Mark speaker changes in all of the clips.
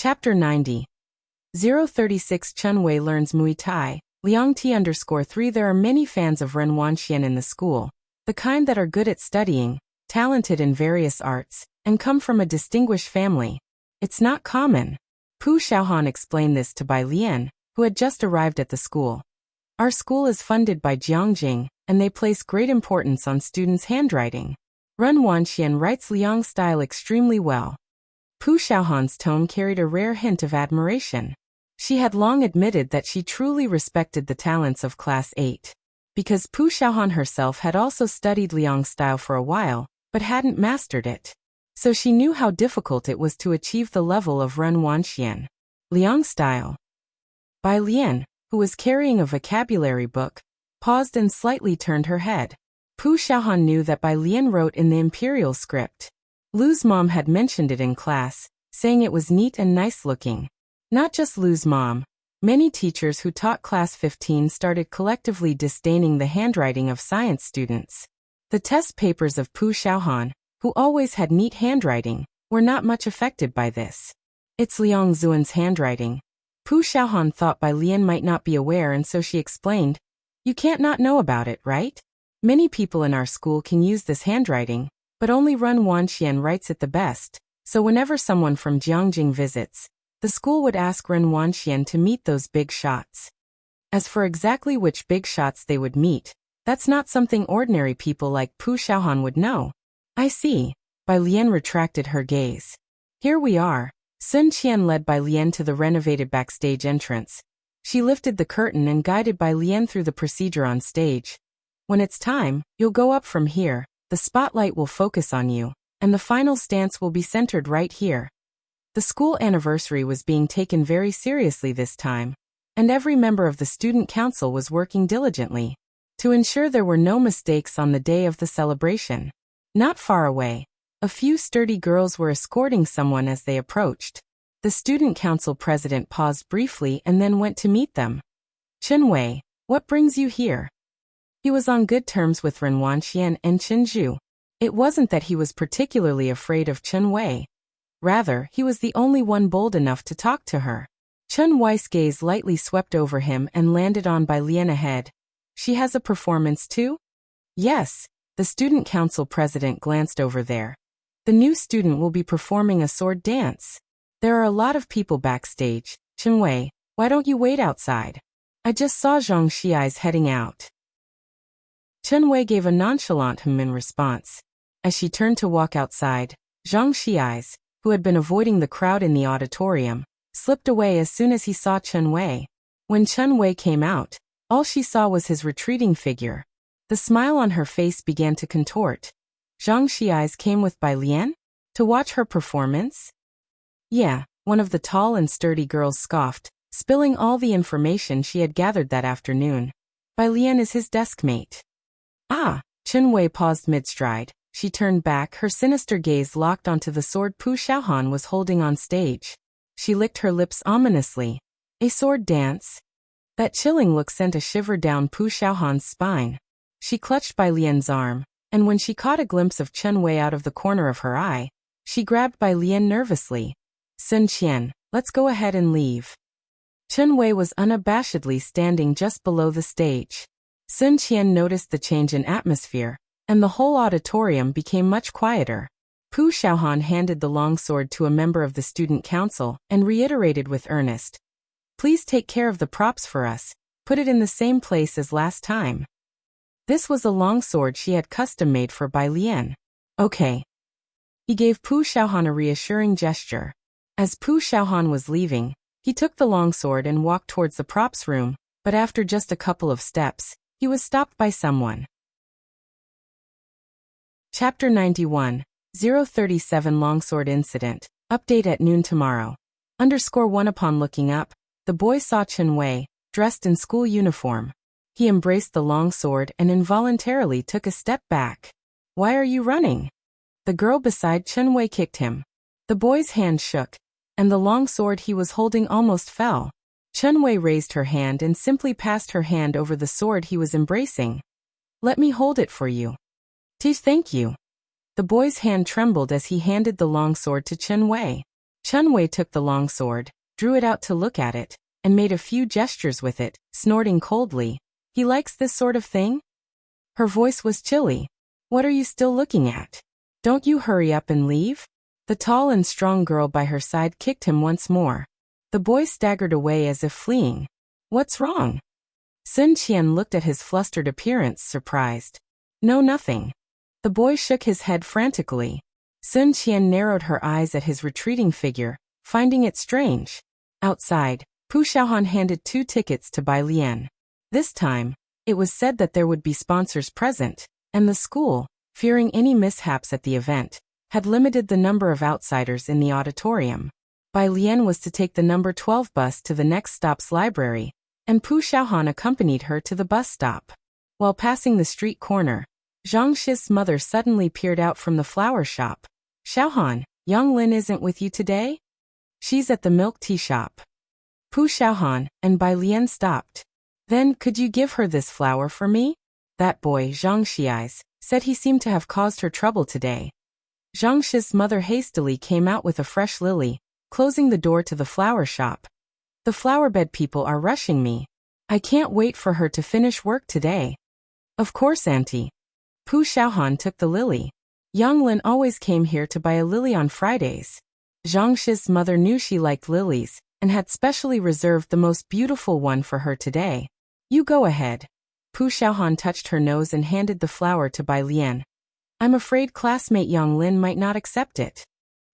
Speaker 1: Chapter 90. 036 Chun Wei learns Muay Thai. Liang T_3 There are many fans of Ren Wanxian in the school, the kind that are good at studying, talented in various arts, and come from a distinguished family. It's not common. Pu Xiaohan explained this to Bai Lian, who had just arrived at the school. Our school is funded by Jiangjing, and they place great importance on students' handwriting. Ren Wanxian writes Liang style extremely well. Pu Xiaohan's tone carried a rare hint of admiration. She had long admitted that she truly respected the talents of Class 8. Because Pu Xiaohan herself had also studied Liang's style for a while, but hadn't mastered it. So she knew how difficult it was to achieve the level of Ren Wanxian. Liang style. Bai Lian, who was carrying a vocabulary book, paused and slightly turned her head. Pu Xiaohan knew that Bai Lian wrote in the imperial script. Lu's mom had mentioned it in class, saying it was neat and nice looking. Not just Lu's mom. Many teachers who taught Class 15 started collectively disdaining the handwriting of science students. The test papers of Pu Xiaohan, who always had neat handwriting, were not much affected by this. It's Liang Zuan's handwriting. Pu Xiaohan thought Bai Lian might not be aware, and so she explained, "You can't not know about it, right? Many people in our school can use this handwriting, but only Ren Wanxian writes it the best, so whenever someone from Jiangjing visits, the school would ask Ren Wanxian to meet those big shots. As for exactly which big shots they would meet, that's not something ordinary people like Pu Xiaohan would know." "I see." Bai Lian retracted her gaze. "Here we are." Sun Qian led Bai Lian to the renovated backstage entrance. She lifted the curtain and guided Bai Lian through the procedure on stage. "When it's time, you'll go up from here, the spotlight will focus on you, and the final stance will be centered right here." The school anniversary was being taken very seriously this time, and every member of the student council was working diligently to ensure there were no mistakes on the day of the celebration. Not far away, a few sturdy girls were escorting someone as they approached. The student council president paused briefly and then went to meet them. "Chen Wei, what brings you here?" He was on good terms with Ren Wanxian and Chen Zhu. It wasn't that he was particularly afraid of Chen Wei. Rather, he was the only one bold enough to talk to her. Chen Wei's gaze lightly swept over him and landed on Bai Lian ahead. "She has a performance too?" "Yes." The student council president glanced over there. "The new student will be performing a sword dance. There are a lot of people backstage. Chen Wei, why don't you wait outside? I just saw Zhang Xiai's heading out." Chen Wei gave a nonchalant in response. As she turned to walk outside, Zhang Xiai's, who had been avoiding the crowd in the auditorium, slipped away as soon as he saw Chen Wei. When Chen Wei came out, all she saw was his retreating figure. The smile on her face began to contort. "Zhang Xiai's came with Bai Lian? To watch her performance?" "Yeah," one of the tall and sturdy girls scoffed, spilling all the information she had gathered that afternoon. "Bai Lian is his desk mate." "Ah." Chen Wei paused mid-stride. She turned back, her sinister gaze locked onto the sword Pu Xiaohan was holding on stage. She licked her lips ominously. "A sword dance?" That chilling look sent a shiver down Pu Xiaohan's spine. She clutched Bai Lian's arm, and when she caught a glimpse of Chen Wei out of the corner of her eye, she grabbed Bai Lian nervously. "Sun Qian, let's go ahead and leave." Chen Wei was unabashedly standing just below the stage. Sun Qian noticed the change in atmosphere, and the whole auditorium became much quieter. Pu Xiaohan handed the long sword to a member of the student council and reiterated with earnest, "Please take care of the props for us, put it in the same place as last time." This was a long sword she had custom-made for Bai Lian. "Okay." He gave Pu Xiaohan a reassuring gesture. As Pu Xiaohan was leaving, he took the long sword and walked towards the props room, but after just a couple of steps, he was stopped by someone. Chapter 91. 037 Longsword Incident. Update at noon tomorrow. _1 Upon looking up, the boy saw Chen Wei, dressed in school uniform. He embraced the long sword and involuntarily took a step back. "Why are you running?" The girl beside Chen Wei kicked him. The boy's hand shook, and the long sword he was holding almost fell. Chen Wei raised her hand and simply passed her hand over the sword he was embracing. "Let me hold it for you." "Thank you." The boy's hand trembled as he handed the long sword to Chen Wei. Chun Wei took the long sword, drew it out to look at it, and made a few gestures with it, snorting coldly. He likes this sort of thing? Her voice was chilly. What are you still looking at? Don't you hurry up and leave? The tall and strong girl by her side kicked him once more. The boy staggered away as if fleeing. What's wrong? Sun Qian looked at his flustered appearance, surprised. No, nothing. The boy shook his head frantically. Sun Qian narrowed her eyes at his retreating figure, finding it strange. Outside, Pu Xiaohan handed 2 tickets to Bai Lian. This time, it was said that there would be sponsors present, and the school, fearing any mishaps at the event, had limited the number of outsiders in the auditorium. Bai Lian was to take the number 12 bus to the next stop's library, and Pu Xiaohan accompanied her to the bus stop. While passing the street corner, Zhang Shi's mother suddenly peered out from the flower shop. Xiaohan, Yang Lin isn't with you today? She's at the milk tea shop. Pu Xiaohan and Bai Lian stopped. Then, could you give her this flower for me? That boy, Zhang Shi's, said he seemed to have caused her trouble today. Zhang Shi's mother hastily came out with a fresh lily, closing the door to the flower shop. The flowerbed people are rushing me. I can't wait for her to finish work today. Of course, Auntie. Pu Xiaohan took the lily. Yang Lin always came here to buy a lily on Fridays. Zhang Shi's mother knew she liked lilies, and had specially reserved the most beautiful one for her today. You go ahead. Pu Xiaohan touched her nose and handed the flower to Bai Lian. I'm afraid classmate Yang Lin might not accept it.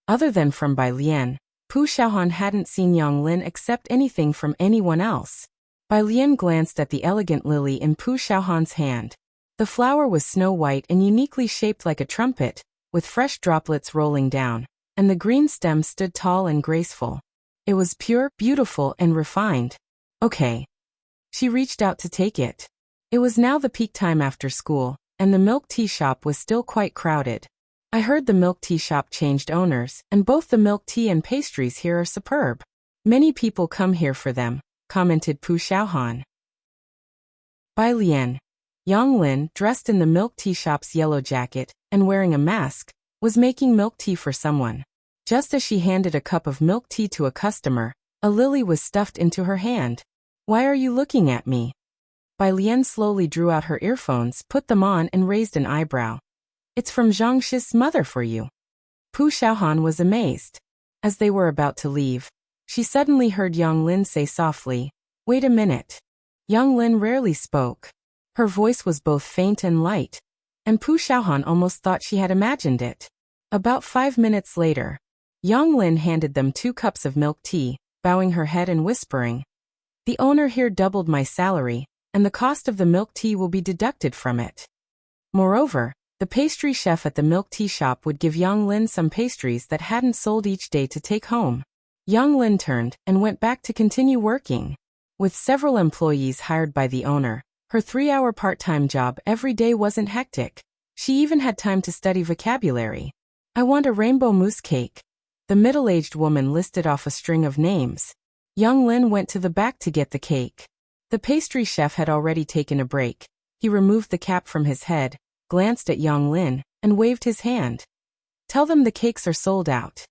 Speaker 1: Other than from Bai Lian, Pu Xiaohan hadn't seen Yang Lin accept anything from anyone else. Bai Lian glanced at the elegant lily in Pu Xiaohan's hand. The flower was snow-white and uniquely shaped like a trumpet, with fresh droplets rolling down, and the green stem stood tall and graceful. It was pure, beautiful, and refined. Okay. She reached out to take it. It was now the peak time after school, and the milk tea shop was still quite crowded. I heard the milk tea shop changed owners, and both the milk tea and pastries here are superb. Many people come here for them, commented Pu Xiaohan. Bai Lian. Yang Lin, dressed in the milk tea shop's yellow jacket, and wearing a mask, was making milk tea for someone. Just as she handed a cup of milk tea to a customer, a lily was stuffed into her hand. Why are you looking at me? Bai Lian slowly drew out her earphones, put them on, and raised an eyebrow. It's from Zhang Shi's mother for you. Pu Xiaohan was amazed. As they were about to leave, she suddenly heard Yang Lin say softly, Wait a minute. Yang Lin rarely spoke. Her voice was both faint and light, and Pu Xiaohan almost thought she had imagined it. About 5 minutes later, Yang Lin handed them 2 cups of milk tea, bowing her head and whispering, The owner here doubled my salary, and the cost of the milk tea will be deducted from it. Moreover, the pastry chef at the milk tea shop would give Yang Lin some pastries that hadn't sold each day to take home. Yang Lin turned and went back to continue working. With several employees hired by the owner, her 3-hour part-time job every day wasn't hectic. She even had time to study vocabulary. I want a rainbow mousse cake. The middle-aged woman listed off a string of names. Yang Lin went to the back to get the cake. The pastry chef had already taken a break. He removed the cap from his head, glanced at Yang Lin, and waved his hand. Tell them the cakes are sold out.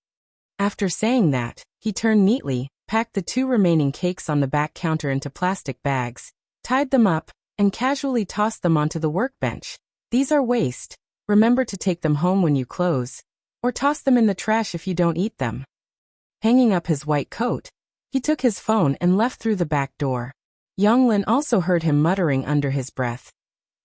Speaker 1: After saying that, he turned neatly, packed the 2 remaining cakes on the back counter into plastic bags, tied them up, and casually tossed them onto the workbench. These are waste. Remember to take them home when you close, or toss them in the trash if you don't eat them. Hanging up his white coat, he took his phone and left through the back door. Yang Lin also heard him muttering under his breath.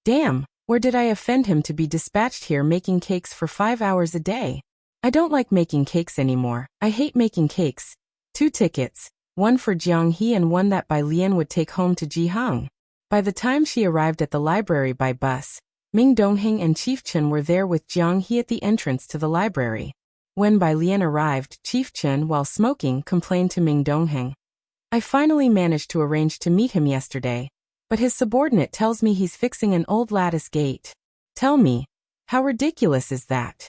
Speaker 1: Damn, where did I offend him to be dispatched here making cakes for 5 hours a day? I don't like making cakes anymore. I hate making cakes. 2 tickets, one for Jiang He and one that Bai Lian would take home to Jihang. By the time she arrived at the library by bus, Ming Dongheng and Chief Chen were there with Jiang He at the entrance to the library. When Bai Lian arrived, Chief Chen, while smoking, complained to Ming Dongheng. I finally managed to arrange to meet him yesterday, but his subordinate tells me he's fixing an old lattice gate. Tell me, how ridiculous is that?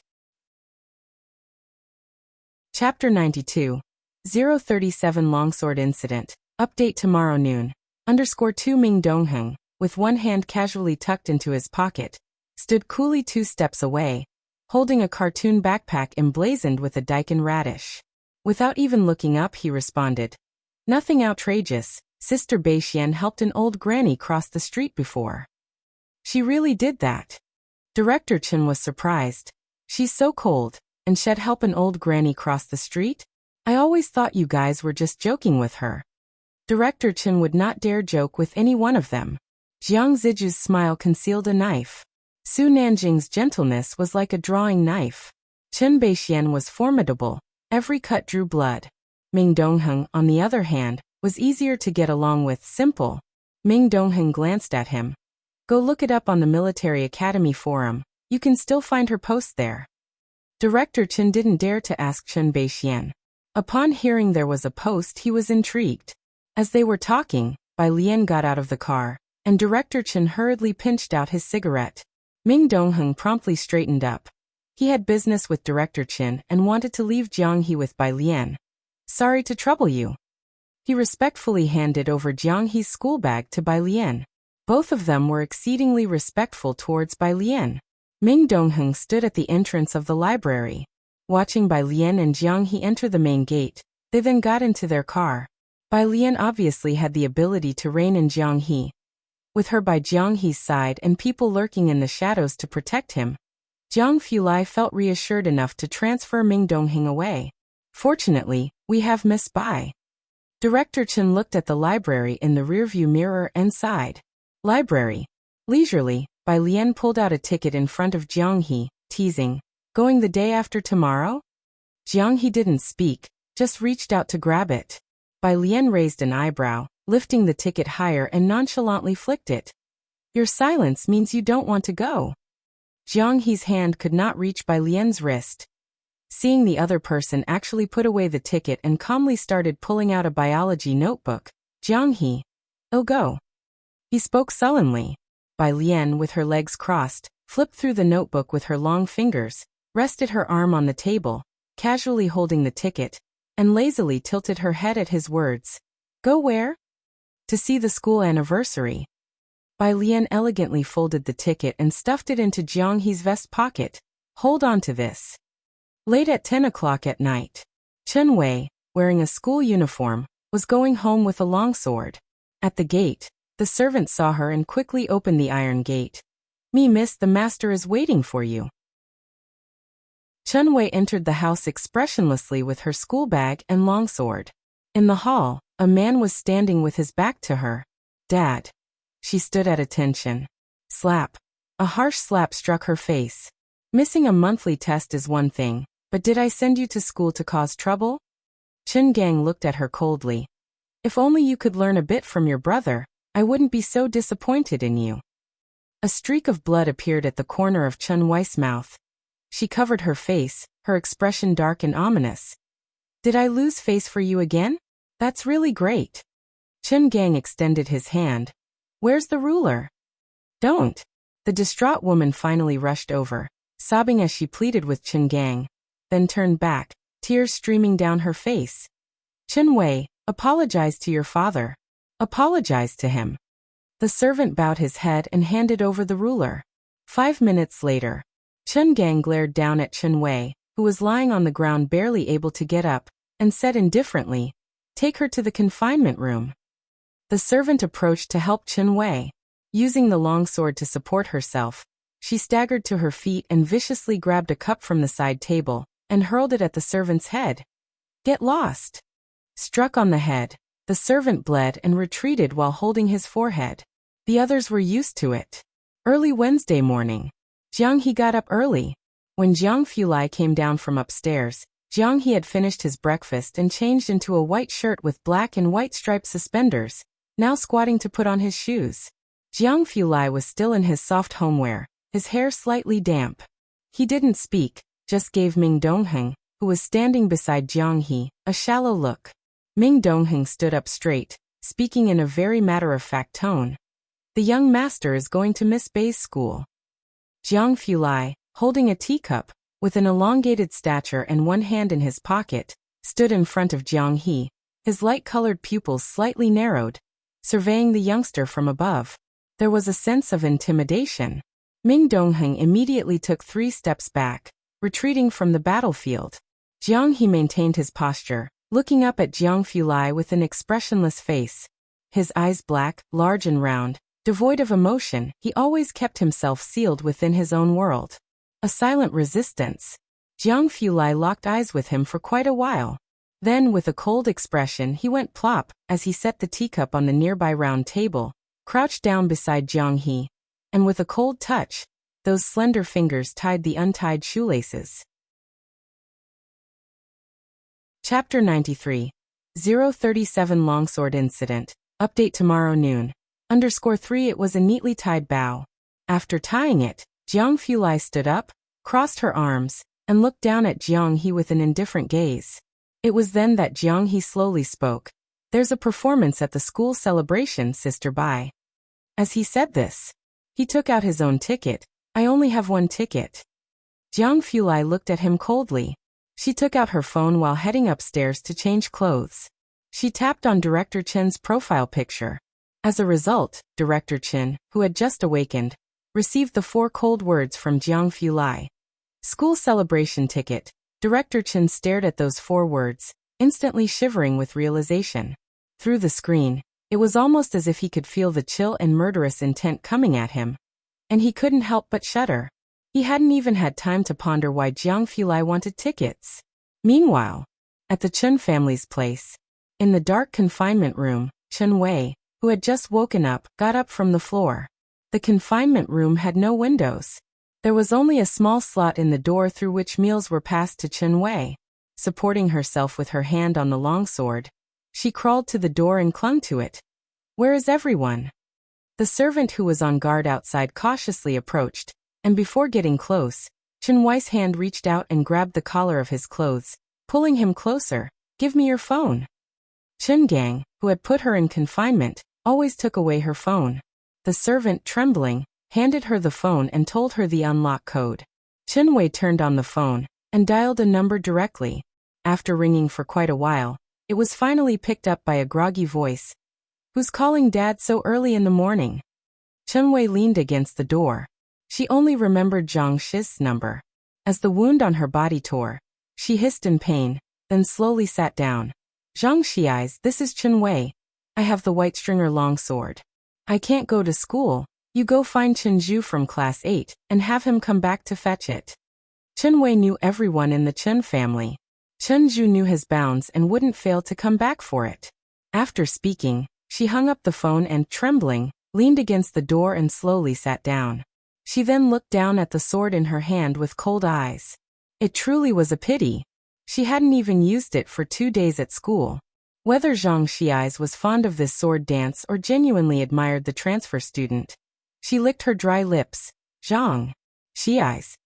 Speaker 1: Chapter 92. 037 Longsword Incident. Update tomorrow noon. _2 Ming Dongheng, with one hand casually tucked into his pocket, stood coolly 2 steps away, holding a cartoon backpack emblazoned with a daikon radish. Without even looking up, he responded. Nothing outrageous. Sister Beixian helped an old granny cross the street before. She really did that. Director Chen was surprised. She's so cold, and she'd help an old granny cross the street? I always thought you guys were just joking with her. Director Chen would not dare joke with any one of them. Jiang Ziju's smile concealed a knife. Su Nanjing's gentleness was like a drawing knife. Chen Beixian was formidable. Every cut drew blood. Ming Dongheng, on the other hand, was easier to get along with, simple. Ming Dongheng glanced at him. Go look it up on the Military Academy forum. You can still find her post there. Director Chen didn't dare to ask Chen Beixian. Upon hearing there was a post, he was intrigued. As they were talking, Bai Lian got out of the car, and Director Chen hurriedly pinched out his cigarette. Ming Dongheng promptly straightened up. He had business with Director Chen and wanted to leave Jiang He with Bai Lian. Sorry to trouble you. He respectfully handed over Jiang He's school bag to Bai Lian. Both of them were exceedingly respectful towards Bai Lian. Ming Dongheng stood at the entrance of the library. Watching Bai Lian and Jiang He enter the main gate, they then got into their car. Bai Lian obviously had the ability to rein in Jiang He. With her by Jiang He's side and people lurking in the shadows to protect him, Jiang Fulai felt reassured enough to transfer Ming Dongheng away. Fortunately, we have Miss Bai. Director Chen looked at the library in the rearview mirror and sighed. Library. Leisurely, Bai Lian pulled out a ticket in front of Jiang He, teasing, going the day after tomorrow? Jiang He didn't speak, just reached out to grab it. Bai Lian raised an eyebrow, lifting the ticket higher and nonchalantly flicked it. Your silence means you don't want to go. Jiang He's hand could not reach Bai Lian's wrist. Seeing the other person actually put away the ticket and calmly started pulling out a biology notebook, Jiang He, "Oh, go." He spoke sullenly. Bai Lian, with her legs crossed, flipped through the notebook with her long fingers, rested her arm on the table, casually holding the ticket, and lazily tilted her head at his words. Go where? To see the school anniversary. Bai Lian elegantly folded the ticket and stuffed it into Jiang He's vest pocket. Hold on to this. Late at 10 o'clock at night, Chen Wei, wearing a school uniform, was going home with a longsword. At the gate, the servant saw her and quickly opened the iron gate. Miss, the master is waiting for you. Chen Wei entered the house expressionlessly with her school bag and longsword. In the hall, a man was standing with his back to her. Dad. She stood at attention. Slap. A harsh slap struck her face. Missing a monthly test is one thing, but did I send you to school to cause trouble? Chen Gang looked at her coldly. If only you could learn a bit from your brother, I wouldn't be so disappointed in you. A streak of blood appeared at the corner of Chen Wei's mouth. She covered her face, her expression dark and ominous. Did I lose face for you again? That's really great. Chen Gang extended his hand. Where's the ruler? Don't. The distraught woman finally rushed over, sobbing as she pleaded with Chen Gang, then turned back, tears streaming down her face. Chen Wei, apologize to your father. Apologize to him. The servant bowed his head and handed over the ruler. 5 minutes later, Chen Gang glared down at Chen Wei, who was lying on the ground barely able to get up, and said indifferently, Take her to the confinement room. The servant approached to help Chen Wei. Using the longsword to support herself, she staggered to her feet and viciously grabbed a cup from the side table, and hurled it at the servant's head. Get lost. Struck on the head, the servant bled and retreated while holding his forehead. The others were used to it. Early Wednesday morning, Jiang He got up early. When Jiang Fulai came down from upstairs, Jiang He had finished his breakfast and changed into a white shirt with black and white striped suspenders, now squatting to put on his shoes. Jiang Fulai was still in his soft homewear, his hair slightly damp. He didn't speak, just gave Ming Dongheng, who was standing beside Jiang He, a shallow look. Ming Dongheng stood up straight, speaking in a very matter-of-fact tone. The young master is going to Miss Bai's school. Jiang Fulai, holding a teacup, with an elongated stature and one hand in his pocket, stood in front of Jiang He, his light-colored pupils slightly narrowed, surveying the youngster from above. There was a sense of intimidation. Ming Dongheng immediately took 3 steps back, retreating from the battlefield. Jiang He maintained his posture, looking up at Jiang Fulai with an expressionless face. His eyes black, large and round, devoid of emotion, he always kept himself sealed within his own world. A silent resistance. Jiang Fulai locked eyes with him for quite a while. Then, with a cold expression, he went plop, as he set the teacup on the nearby round table, crouched down beside Jiang He, and with a cold touch, those slender fingers tied the untied shoelaces. Chapter 93. 037 Longsword Incident. Update tomorrow noon. _3 It was a neatly tied bow. After tying it, Jiang Fulai stood up, crossed her arms, and looked down at Jiang He with an indifferent gaze. It was then that Jiang He slowly spoke. There's a performance at the school celebration, Sister Bai. As he said this, he took out his own ticket. I only have one ticket. Jiang Fulai looked at him coldly. She took out her phone while heading upstairs to change clothes. She tapped on Director Chen's profile picture. As a result, Director Chen, who had just awakened, received the 4 cold words from Jiang Fulai. School celebration ticket. Director Chen stared at those 4 words, instantly shivering with realization. Through the screen, it was almost as if he could feel the chill and murderous intent coming at him. And he couldn't help but shudder. He hadn't even had time to ponder why Jiang Fulai wanted tickets. Meanwhile, at the Chen family's place, in the dark confinement room, Chen Wei, who had just woken up, got up from the floor. The confinement room had no windows. There was only a small slot in the door through which meals were passed to Chen Wei. Supporting herself with her hand on the longsword, she crawled to the door and clung to it. Where is everyone? The servant who was on guard outside cautiously approached, and before getting close, Chen Wei's hand reached out and grabbed the collar of his clothes, pulling him closer. Give me your phone. Chen Gang, who had put her in confinement, always took away her phone. The servant, trembling, handed her the phone and told her the unlock code. Chen Wei turned on the phone and dialed a number directly. After ringing for quite a while, it was finally picked up by a groggy voice. Who's calling Dad so early in the morning? Chen Wei leaned against the door. She only remembered Zhang Shi's number. As the wound on her body tore, she hissed in pain, then slowly sat down. Zhang Shi eyes, this is Chen Wei. I have the white stringer longsword. I can't go to school. You go find Chen Zhu from class 8 and have him come back to fetch it. Chen Wei knew everyone in the Chen family. Chen Zhu knew his bounds and wouldn't fail to come back for it. After speaking, she hung up the phone and, trembling, leaned against the door and slowly sat down. She then looked down at the sword in her hand with cold eyes. It truly was a pity. She hadn't even used it for 2 days at school. Whether Zhang Xi's was fond of this sword dance or genuinely admired the transfer student, she licked her dry lips. Zhang Xi's.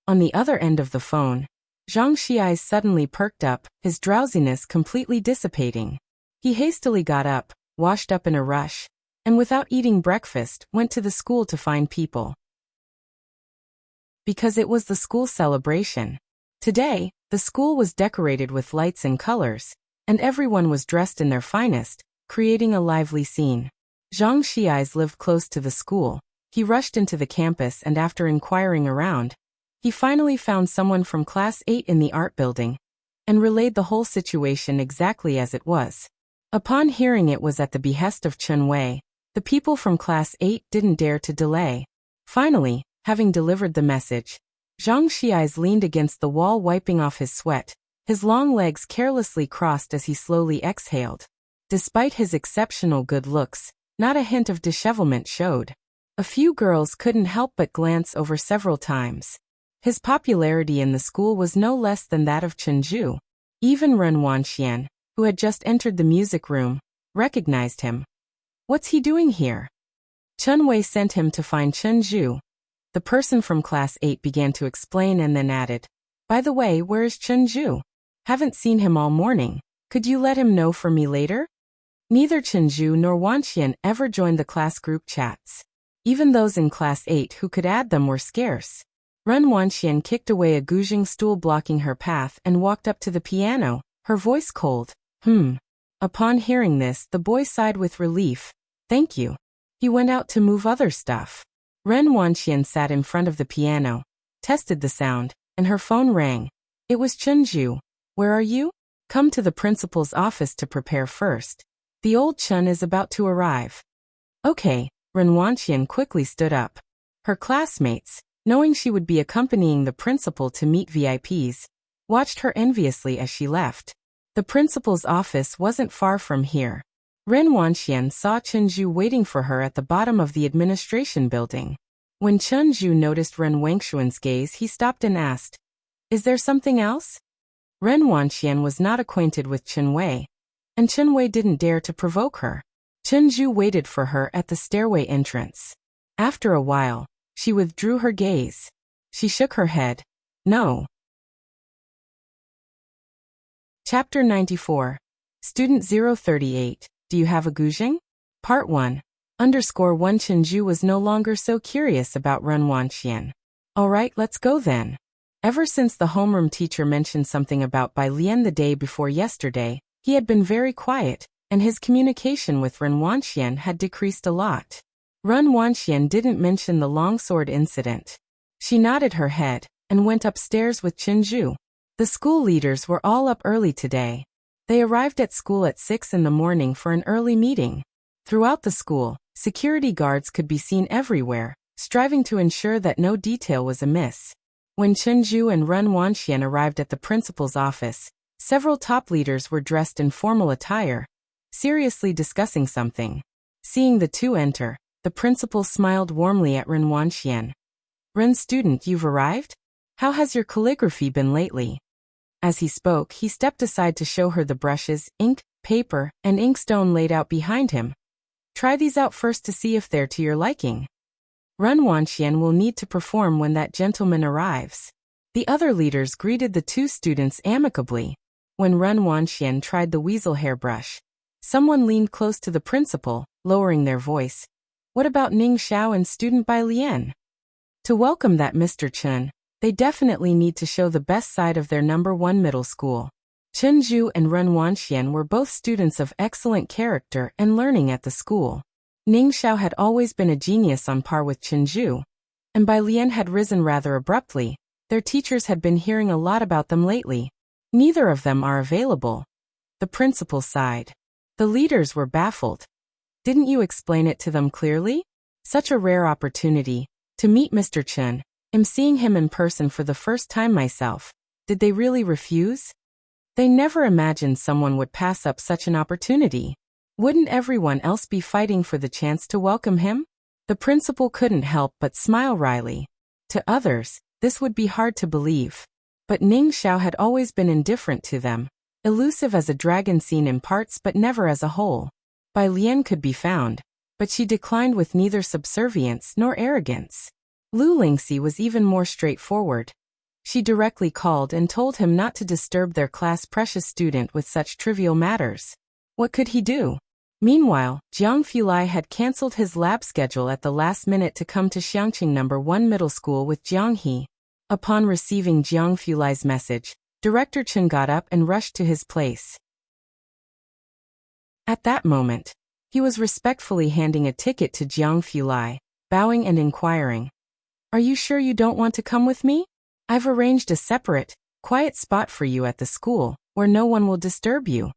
Speaker 1: On the other end of the phone, Zhang Xi's suddenly perked up, his drowsiness completely dissipating. He hastily got up, washed up in a rush, and without eating breakfast, went to the school to find people. Because it was the school celebration. Today, the school was decorated with lights and colors, and everyone was dressed in their finest, creating a lively scene. Zhang Xi's lived close to the school. He rushed into the campus and after inquiring around, he finally found someone from class 8 in the art building, and relayed the whole situation exactly as it was. Upon hearing it was at the behest of Chen Wei, the people from class 8 didn't dare to delay. Finally, having delivered the message, Zhang Xi's leaned against the wall wiping off his sweat, his long legs carelessly crossed as he slowly exhaled. Despite his exceptional good looks, not a hint of dishevelment showed. A few girls couldn't help but glance over several times. His popularity in the school was no less than that of Chen Zhu. Even Ren Wanxian, who had just entered the music room, recognized him. What's he doing here? Chen Wei sent him to find Chen Zhu. The person from class 8 began to explain and then added, by the way, where is Chen Zhu? Haven't seen him all morning. Could you let him know for me later? Neither Chen Zhu nor Wanxian ever joined the class group chats. Even those in class 8 who could add them were scarce. Ren Wanxian kicked away a Guzheng stool blocking her path and walked up to the piano, her voice cold. Upon hearing this, the boy sighed with relief. Thank you. He went out to move other stuff. Ren Wanxian sat in front of the piano, tested the sound, and her phone rang. It was Chen Zhu. Where are you? Come to the principal's office to prepare first. The old Chun is about to arrive. Okay, Ren Wanxian quickly stood up. Her classmates, knowing she would be accompanying the principal to meet VIPs, watched her enviously as she left. The principal's office wasn't far from here. Ren Wanxian saw Chunju waiting for her at the bottom of the administration building. When Chunju noticed Ren Wangshuan's gaze, he stopped and asked, "Is there something else?" Ren Wanxian was not acquainted with Chen Wei, and Chen Wei didn't dare to provoke her. Chunju waited for her at the stairway entrance. After a while, she withdrew her gaze. She shook her head. No. Chapter 94. Student 038. Do you have a guzheng? Part 1. _1 Chunju was no longer so curious about Ren Wanxian. Alright, let's go then. Ever since the homeroom teacher mentioned something about Bai Lian the day before yesterday, he had been very quiet, and his communication with Ren Wanxian had decreased a lot. Ren Wanxian didn't mention the longsword incident. She nodded her head and went upstairs with Chunju. The school leaders were all up early today. They arrived at school at 6 in the morning for an early meeting. Throughout the school, security guards could be seen everywhere, striving to ensure that no detail was amiss. When Chunju and Ren Wanxian arrived at the principal's office, several top leaders were dressed in formal attire, seriously discussing something. Seeing the two enter, the principal smiled warmly at Ren Wanxian. "Ren student, you've arrived? How has your calligraphy been lately?" As he spoke, he stepped aside to show her the brushes, ink, paper, and inkstone laid out behind him. "Try these out first to see if they're to your liking. Ren Wanxian will need to perform when that gentleman arrives." The other leaders greeted the two students amicably. When Ren Wanxian tried the weasel hairbrush, someone leaned close to the principal, lowering their voice. "What about Ning Xiao and student Bai Lian? To welcome that Mr. Chen, they definitely need to show the best side of their #1 middle school." Chunju and Ren Wanxian were both students of excellent character and learning at the school. Ning Xiao had always been a genius on par with Chunju, and Bai Lian had risen rather abruptly. Their teachers had been hearing a lot about them lately. Neither of them are available. The principal sighed. The leaders were baffled. "Didn't you explain it to them clearly? Such a rare opportunity, to meet Mr. Chen. I'm seeing him in person for the first time myself. Did they really refuse?" They never imagined someone would pass up such an opportunity. Wouldn't everyone else be fighting for the chance to welcome him? The principal couldn't help but smile wryly. To others, this would be hard to believe. But Ning Xiao had always been indifferent to them, elusive as a dragon seen in parts but never as a whole. Bai Lian could be found, but she declined with neither subservience nor arrogance. Lu Lingxi was even more straightforward. She directly called and told him not to disturb their class precious student with such trivial matters. What could he do? Meanwhile, Jiang Fulai had cancelled his lab schedule at the last minute to come to Xiangqing #1 middle school with Jiang He. Upon receiving Jiang Fulai's message, Director Chen got up and rushed to his place. At that moment, he was respectfully handing a ticket to Jiang Fulai, bowing and inquiring, "Are you sure you don't want to come with me? I've arranged a separate, quiet spot for you at the school, where no one will disturb you."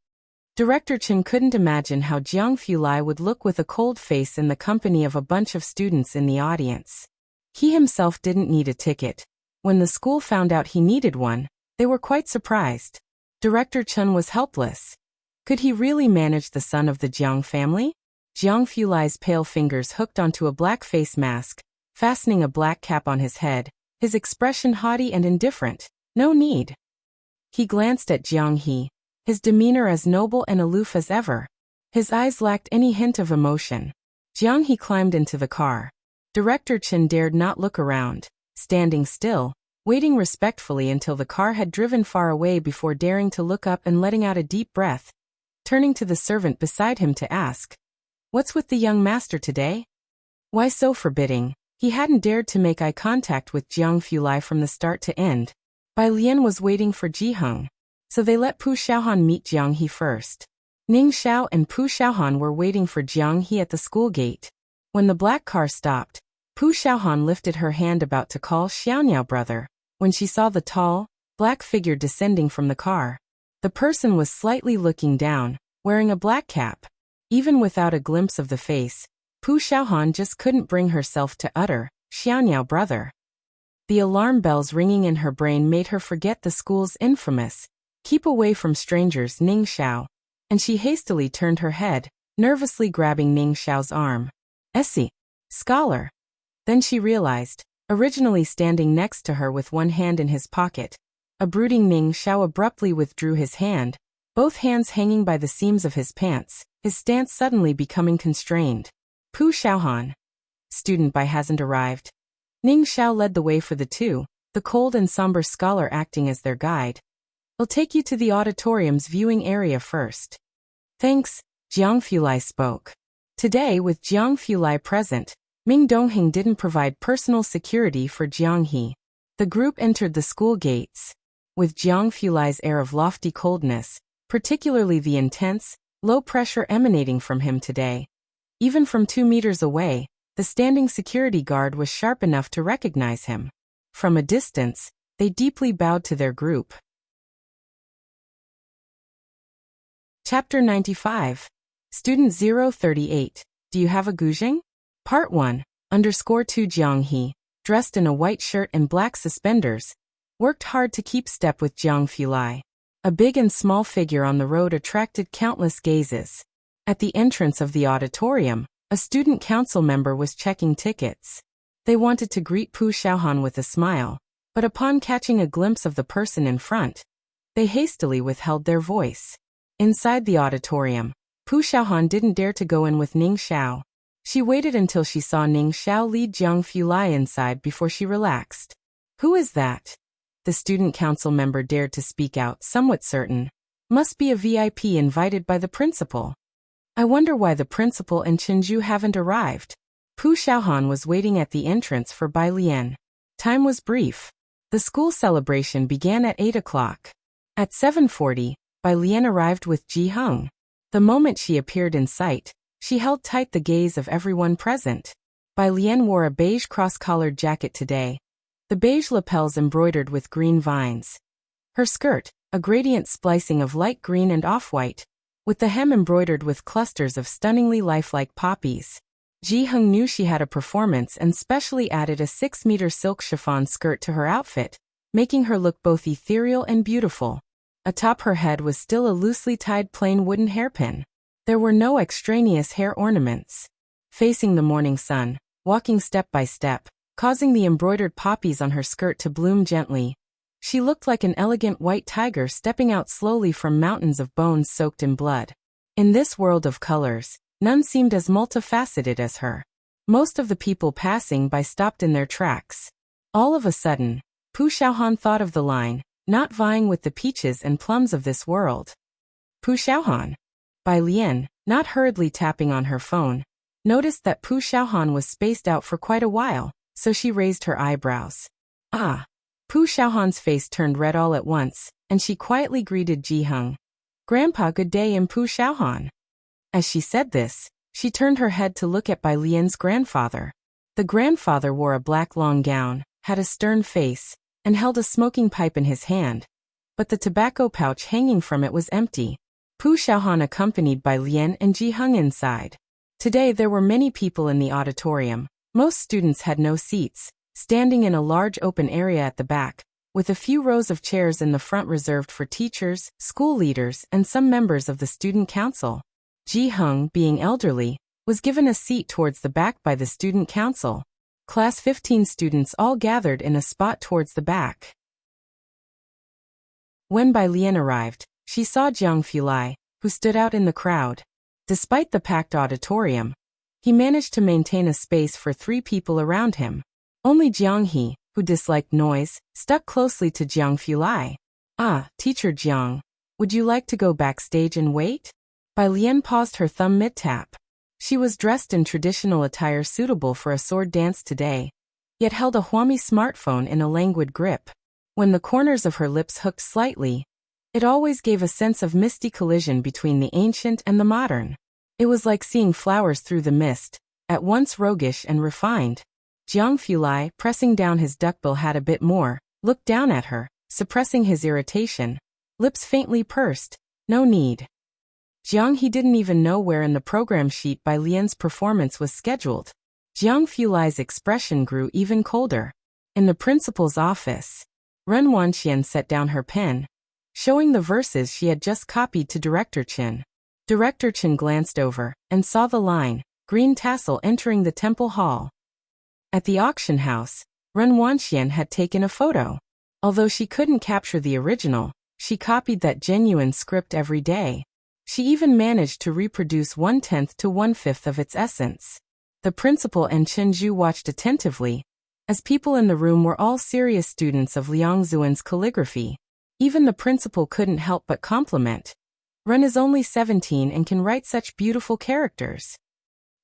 Speaker 1: Director Chen couldn't imagine how Jiang Fulai would look with a cold face in the company of a bunch of students in the audience. He himself didn't need a ticket. When the school found out he needed one, they were quite surprised. Director Chen was helpless. Could he really manage the son of the Jiang family? Jiang Fulai's pale fingers hooked onto a black face mask, fastening a black cap on his head, his expression haughty and indifferent. No need. He glanced at Jiang He, his demeanor as noble and aloof as ever. His eyes lacked any hint of emotion. Jiang He climbed into the car. Director Chen dared not look around, standing still, waiting respectfully until the car had driven far away before daring to look up and letting out a deep breath. Turning to the servant beside him to ask, "What's with the young master today?" Why so forbidding? He hadn't dared to make eye contact with Jiang Fulai from the start to end. Bai Lian was waiting for Ji Heng, so they let Pu Xiaohan meet Jiang He first. Ning Xiao and Pu Xiaohan were waiting for Jiang He at the school gate. When the black car stopped, Pu Xiaohan lifted her hand about to call Xiaoniao brother. When she saw the tall, black figure descending from the car, The person was slightly looking down, wearing a black cap. Even without a glimpse of the face, Pu Xiaohan just couldn't bring herself to utter, "Xiaoniao brother." The alarm bells ringing in her brain made her forget the school's infamous, "Keep away from strangers" Ning Xiao, and she hastily turned her head, nervously grabbing Ning Xiao's arm. "Essie, scholar." Then she realized, originally standing next to her with one hand in his pocket, a brooding Ning Xiao abruptly withdrew his hand, both hands hanging by the seams of his pants, his stance suddenly becoming constrained. "Pu Xiaohan." "Student Bai hasn't arrived." Ning Xiao led the way for the two, the cold and somber scholar acting as their guide. "I'll take you to the auditorium's viewing area first." "Thanks," Jiang Fulai spoke. Today, with Jiang Fulai present, Ming Dongheng didn't provide personal security for Jiang He. The group entered the school gates. With Jiang Fulai's air of lofty coldness, particularly the intense, low pressure emanating from him today. Even from 2 meters away, the standing security guard was sharp enough to recognize him. From a distance, they deeply bowed to their group. Chapter 95. Student 038. Do you have a guzheng? Part 1. _2 Jiang He, dressed in a white shirt and black suspenders, worked hard to keep step with Jiang Fulai. A big and small figure on the road attracted countless gazes. At the entrance of the auditorium, a student council member was checking tickets. They wanted to greet Pu Xiaohan with a smile, but upon catching a glimpse of the person in front, they hastily withheld their voice. Inside the auditorium, Pu Xiaohan didn't dare to go in with Ning Xiao. She waited until she saw Ning Xiao lead Jiang Fulai inside before she relaxed. "Who is that?" The student council member dared to speak out, somewhat certain. "Must be a VIP invited by the principal. I wonder why the principal and Chenju haven't arrived." Pu Xiaohan was waiting at the entrance for Bai Lian. Time was brief. The school celebration began at 8 o'clock. At 7:40, Bai Lian arrived with Ji Heng. The moment she appeared in sight, she held tight the gaze of everyone present. Bai Lian wore a beige cross-collared jacket today, the beige lapels embroidered with green vines. Her skirt, a gradient splicing of light green and off-white, with the hem embroidered with clusters of stunningly lifelike poppies. Ji Heng knew she had a performance and specially added a 6-meter silk chiffon skirt to her outfit, making her look both ethereal and beautiful. Atop her head was still a loosely tied plain wooden hairpin. There were no extraneous hair ornaments. Facing the morning sun, walking step by step, causing the embroidered poppies on her skirt to bloom gently, she looked like an elegant white tiger stepping out slowly from mountains of bones soaked in blood. In this world of colors, none seemed as multifaceted as her. Most of the people passing by stopped in their tracks. All of a sudden, Pu Xiaohan thought of the line, "Not vying with the peaches and plums of this world." Pu Xiaohan. Bai Lian, not hurriedly tapping on her phone, noticed that Pu Xiaohan was spaced out for quite a while, so she raised her eyebrows. "Ah." Pu Xiaohan's face turned red all at once, and she quietly greeted Ji Heng. "Grandpa, good day." In Pu Xiaohan. As she said this, she turned her head to look at Bai Lian's grandfather. The grandfather wore a black long gown, had a stern face, and held a smoking pipe in his hand, but the tobacco pouch hanging from it was empty. Pu Xiaohan accompanied Bai Lian and Ji Heng inside. Today there were many people in the auditorium. Most students had no seats, standing in a large open area at the back, with a few rows of chairs in the front reserved for teachers, school leaders, and some members of the student council. Ji Heng, being elderly, was given a seat towards the back by the student council. Class 15 students all gathered in a spot towards the back. When Bai Lian arrived, she saw Jiang Fulai, who stood out in the crowd. Despite the packed auditorium, he managed to maintain a space for 3 people around him. Only Jiang He, who disliked noise, stuck closely to Jiang Fulai. "Ah, Teacher Jiang, would you like to go backstage and wait?" Bai Lian paused her thumb mid-tap. She was dressed in traditional attire suitable for a sword dance today, yet held a Huami smartphone in a languid grip. When the corners of her lips hooked slightly, it always gave a sense of misty collision between the ancient and the modern. It was like seeing flowers through the mist, at once roguish and refined. Jiang Fulai, pressing down his duckbill hat a bit more, looked down at her, suppressing his irritation. lips faintly pursed. No need. Jiang He didn't even know where in the program sheet Bai Lian's performance was scheduled. Jiang Fulai's expression grew even colder. In the principal's office, Ren Wanxian set down her pen, showing the verses she had just copied to Director Chen. Director Chen glanced over and saw the line, green tassel entering the temple hall. At the auction house, Ren Wanxian had taken a photo. Although she couldn't capture the original, she copied that genuine script every day. She even managed to reproduce 1/10 to 1/5 of its essence. The principal and Chen Zhu watched attentively, as people in the room were all serious students of Liang Zuan's calligraphy. Even the principal couldn't help but compliment. Ren is only 17 and can write such beautiful characters.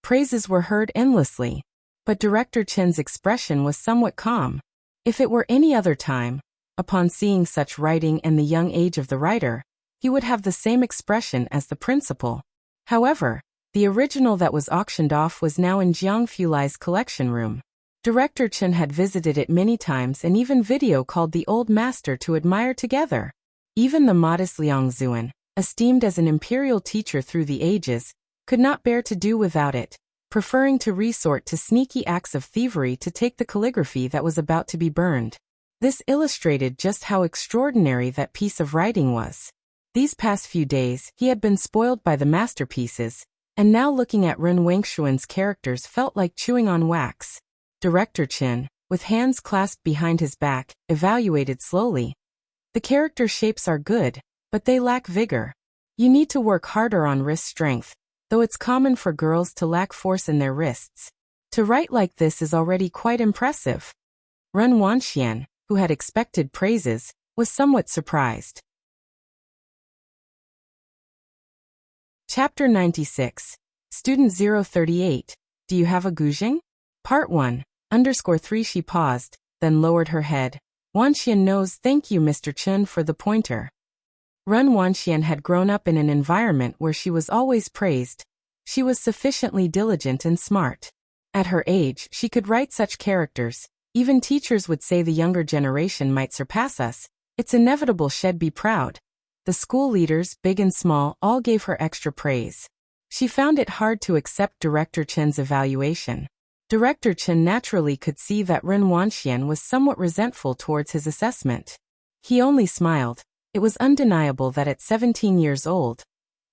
Speaker 1: Praises were heard endlessly, but Director Chen's expression was somewhat calm. If it were any other time, upon seeing such writing and the young age of the writer, he would have the same expression as the principal. However, the original that was auctioned off was now in Jiang Fulai's collection room. Director Chen had visited it many times and even video-called the old master to admire together. Even the modest Liang Zuan, esteemed as an imperial teacher through the ages, could not bear to do without it, preferring to resort to sneaky acts of thievery to take the calligraphy that was about to be burned. This illustrated just how extraordinary that piece of writing was. These past few days, he had been spoiled by the masterpieces, and now looking at Ren Wangshuan's characters felt like chewing on wax. Director Chen, with hands clasped behind his back, evaluated slowly. The character shapes are good, but they lack vigor. You need to work harder on wrist strength, though it's common for girls to lack force in their wrists. To write like this is already quite impressive. Ren Wanxian, who had expected praises, was somewhat surprised. Chapter 96. Student 038. Do you have a guzheng? Part 1:3. She paused, then lowered her head. Wanxian knows. Thank you, Mr. Chen, for the pointer. Ren Wanxian had grown up in an environment where she was always praised. She was sufficiently diligent and smart. At her age, she could write such characters. Even teachers would say the younger generation might surpass us. It's inevitable she'd be proud. The school leaders, big and small, all gave her extra praise. She found it hard to accept Director Chen's evaluation. Director Chen naturally could see that Ren Wanxian was somewhat resentful towards his assessment. He only smiled. It was undeniable that at 17 years old,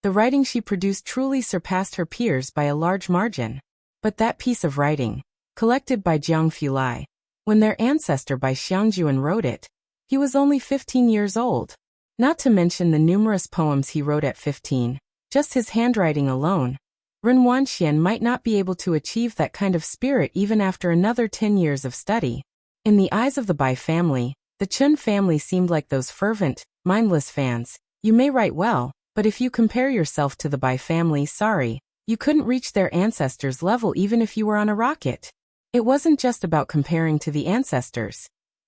Speaker 1: the writing she produced truly surpassed her peers by a large margin. But that piece of writing, collected by Jiang Fulai, when their ancestor Bai Xiangjuan wrote it, he was only 15 years old. Not to mention the numerous poems he wrote at 15, just his handwriting alone. Ren Wanxian might not be able to achieve that kind of spirit even after another 10 years of study. In the eyes of the Bai family, the Chen family seemed like those fervent, mindless fans. You may write well, but if you compare yourself to the Bai family, sorry, you couldn't reach their ancestors' level even if you were on a rocket. It wasn't just about comparing to the ancestors.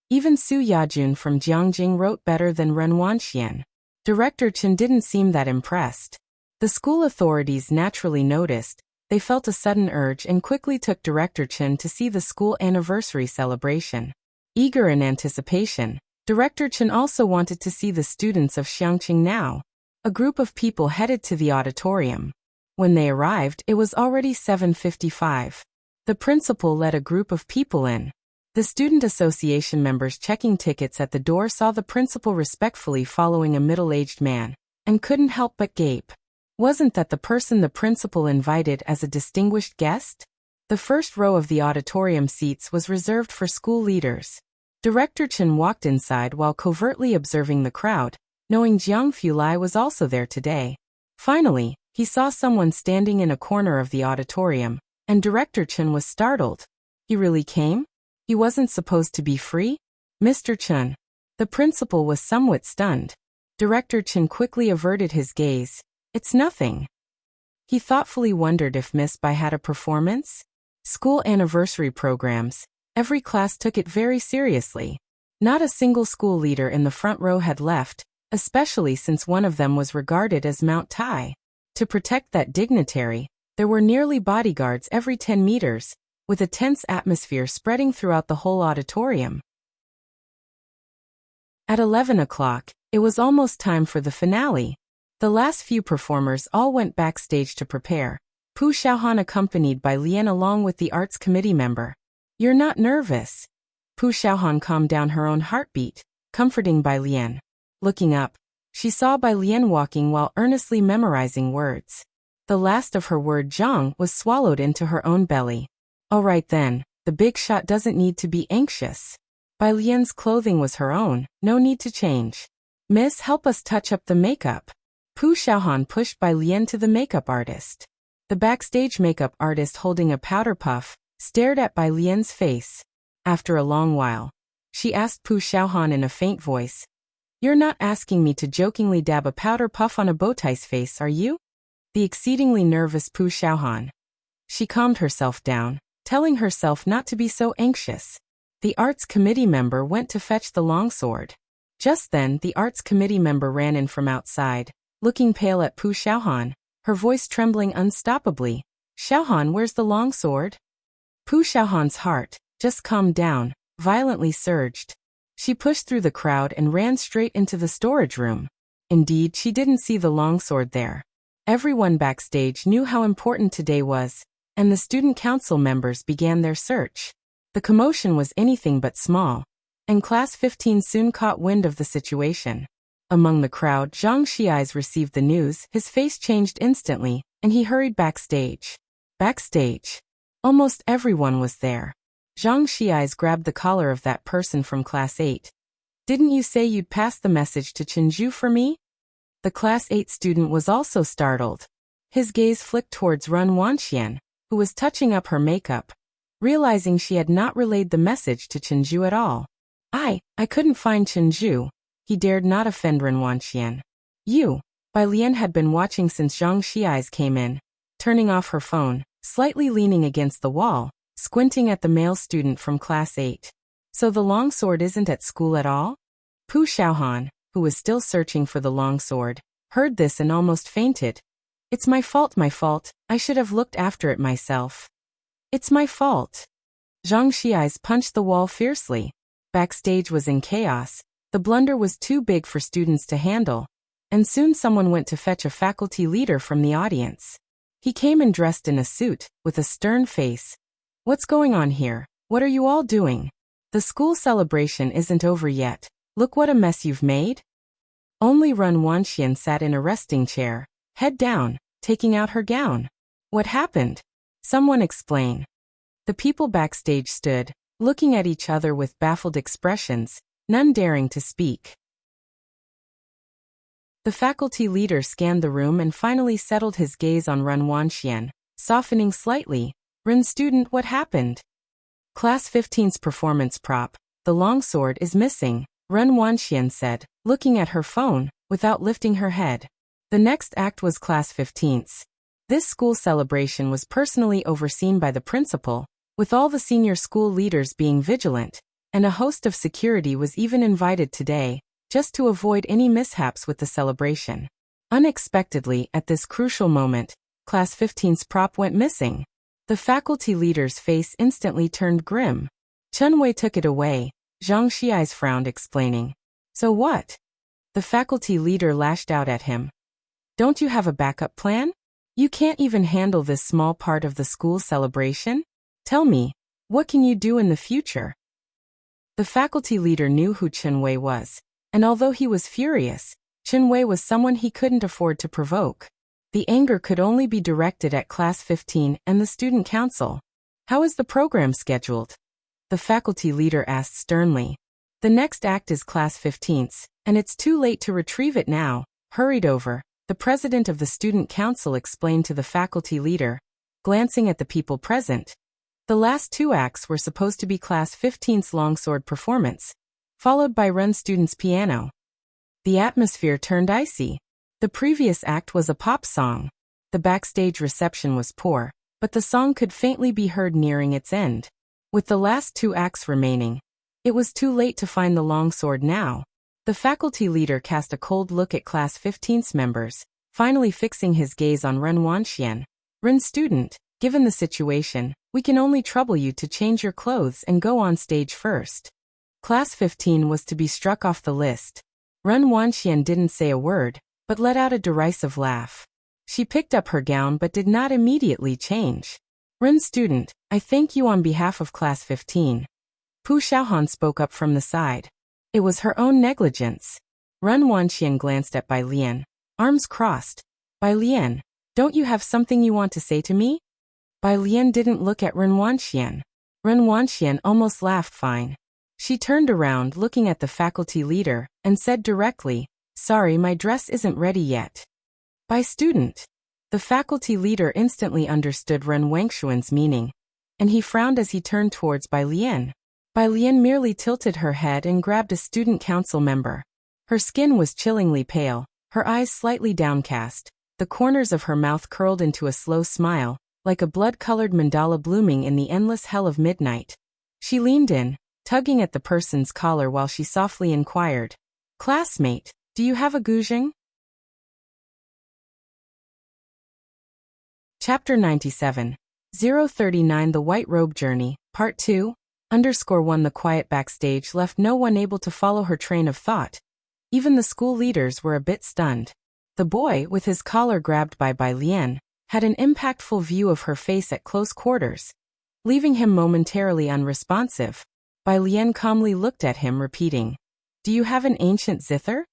Speaker 1: Even Su Yajun from Jiangjing wrote better than Ren Wanxian. Director Chen didn't seem that impressed. The school authorities naturally noticed. They felt a sudden urge and quickly took Director Chen to see the school anniversary celebration. Eager in anticipation, Director Chen also wanted to see the students of Xiangqing now. A group of people headed to the auditorium. When they arrived, it was already 7:55. The principal led a group of people in. The student association members checking tickets at the door saw the principal respectfully following a middle-aged man, and couldn't help but gape. Wasn't that the person the principal invited as a distinguished guest? The first row of the auditorium seats was reserved for school leaders. Director Chen walked inside while covertly observing the crowd, knowing Jiang Fulai was also there today. Finally, he saw someone standing in a corner of the auditorium, and Director Chen was startled. He really came? He wasn't supposed to be free? Mr. Chen. The principal was somewhat stunned. Director Chen quickly averted his gaze. It's nothing. He thoughtfully wondered if Miss Bai had a performance. School anniversary programs. Every class took it very seriously. Not a single school leader in the front row had left, especially since one of them was regarded as Mount Tai. To protect that dignitary, there were nearly bodyguards every 10 meters, with a tense atmosphere spreading throughout the whole auditorium. At 11 o'clock, It was almost time for the finale. The last few performers all went backstage to prepare, Pu Xiaohan accompanied by Lian along with the arts committee member. "You're not nervous?" Pu Xiaohan calmed down her own heartbeat, comforting Bai Lian. Looking up, she saw Bai Lian walking while earnestly memorizing words. The last of her word "zhang" was swallowed into her own belly. All right then, the big shot doesn't need to be anxious. Bai Lian's clothing was her own, no need to change. "Miss, help us touch up the makeup." Pu Xiaohan pushed Bai Lian to the makeup artist. The backstage makeup artist, holding a powder puff, stared at Bai Lian's face. After a long while, she asked Pu Xiaohan in a faint voice, "You're not asking me to jokingly dab a powder puff on a bowtie's face, are you?" The exceedingly nervous Pu Xiaohan. She calmed herself down, telling herself not to be so anxious. The arts committee member went to fetch the longsword. Just then, the arts committee member ran in from outside, looking pale at Pu Xiaohan, her voice trembling unstoppably. "Xiaohan, where's the longsword?" Pu Xiaohan's heart, just calmed down, violently surged. She pushed through the crowd and ran straight into the storage room. Indeed, she didn't see the longsword there. Everyone backstage knew how important today was, and the student council members began their search. The commotion was anything but small, and Class 15 soon caught wind of the situation. Among the crowd, Zhang Xiais received the news. His face changed instantly, and he hurried backstage. Backstage. Almost everyone was there. Zhang Xiais grabbed the collar of that person from Class 8. "Didn't you say you'd pass the message to Chenju for me?" The Class 8 student was also startled. His gaze flicked towards Run Wanxian, who was touching up her makeup, realizing she had not relayed the message to Chenju at all. I couldn't find Chenju." He dared not offend Run Wanxian. Bai Lian had been watching since Zhang Xiais came in, turning off her phone, slightly leaning against the wall, squinting at the male student from Class 8. "So the longsword isn't at school at all?" Pu Xiaohan, who was still searching for the longsword, heard this and almost fainted. "It's my fault, I should have looked after it myself. It's my fault." Zhang Xiais punched the wall fiercely. Backstage was in chaos. The blunder was too big for students to handle, and soon someone went to fetch a faculty leader from the audience. He came in dressed in a suit, with a stern face. "What's going on here? What are you all doing? The school celebration isn't over yet. Look what a mess you've made." Only Run Wanxian sat in a resting chair, head down, taking out her gown. "What happened? Someone explain." The people backstage stood, looking at each other with baffled expressions, none daring to speak. The faculty leader scanned the room and finally settled his gaze on Run Wanxian, softening slightly. "Run student, what happened?" "Class 15's performance prop, the longsword, is missing," Run Wanxian said, looking at her phone, without lifting her head. The next act was Class 15's. This school celebration was personally overseen by the principal, with all the senior school leaders being vigilant, and a host of security was even invited today, just to avoid any mishaps with the celebration. Unexpectedly, at this crucial moment, Class 15's prop went missing. The faculty leader's face instantly turned grim. Chunwei took it away, Zhang Xiais frowned, explaining. "So what?" The faculty leader lashed out at him. "Don't you have a backup plan? You can't even handle this small part of the school celebration? Tell me, what can you do in the future?" The faculty leader knew who Chunwei was, and although he was furious, Chunwei was someone he couldn't afford to provoke. The anger could only be directed at Class 15 and the student council. "How is the program scheduled?" the faculty leader asked sternly. "The next act is Class 15's, and it's too late to retrieve it now." Hurried over, the president of the student council explained to the faculty leader, glancing at the people present. The last two acts were supposed to be Class 15's longsword performance, followed by Run students' piano. The atmosphere turned icy. The previous act was a pop song. The backstage reception was poor, but the song could faintly be heard nearing its end. With the last two acts remaining, it was too late to find the longsword now. The faculty leader cast a cold look at Class 15's members, finally fixing his gaze on Run Wanxian. "Run student, given the situation, we can only trouble you to change your clothes and go on stage first." Class 15 was to be struck off the list. Ren Wanxian didn't say a word, but let out a derisive laugh. She picked up her gown but did not immediately change. Ren student, I thank you on behalf of class 15. Pu Xiaohan spoke up from the side. It was her own negligence. Ren Wanxian glanced at Bai Lian, arms crossed. Bai Lian, don't you have something you want to say to me? Bai Lian didn't look at Ren Wanxian. Ren Wanxian almost laughed fine. She turned around looking at the faculty leader and said directly, sorry, my dress isn't ready yet. Bai student. The faculty leader instantly understood Ren Wangshuan's meaning, and he frowned as he turned towards Bai Lian. Bai Lian merely tilted her head and grabbed a student council member. Her skin was chillingly pale, her eyes slightly downcast, the corners of her mouth curled into a slow smile, like a blood-colored mandala blooming in the endless hell of midnight. She leaned in, tugging at the person's collar while she softly inquired, classmate, do you have a guzheng? Chapter 97. 039 The White Robe Journey, Part 2. _1 The quiet backstage left no one able to follow her train of thought. Even the school leaders were a bit stunned. The boy, with his collar grabbed by Bai Lian, had an impactful view of her face at close quarters, leaving him momentarily unresponsive. Bai Lian calmly looked at him, repeating, do you have an ancient zither?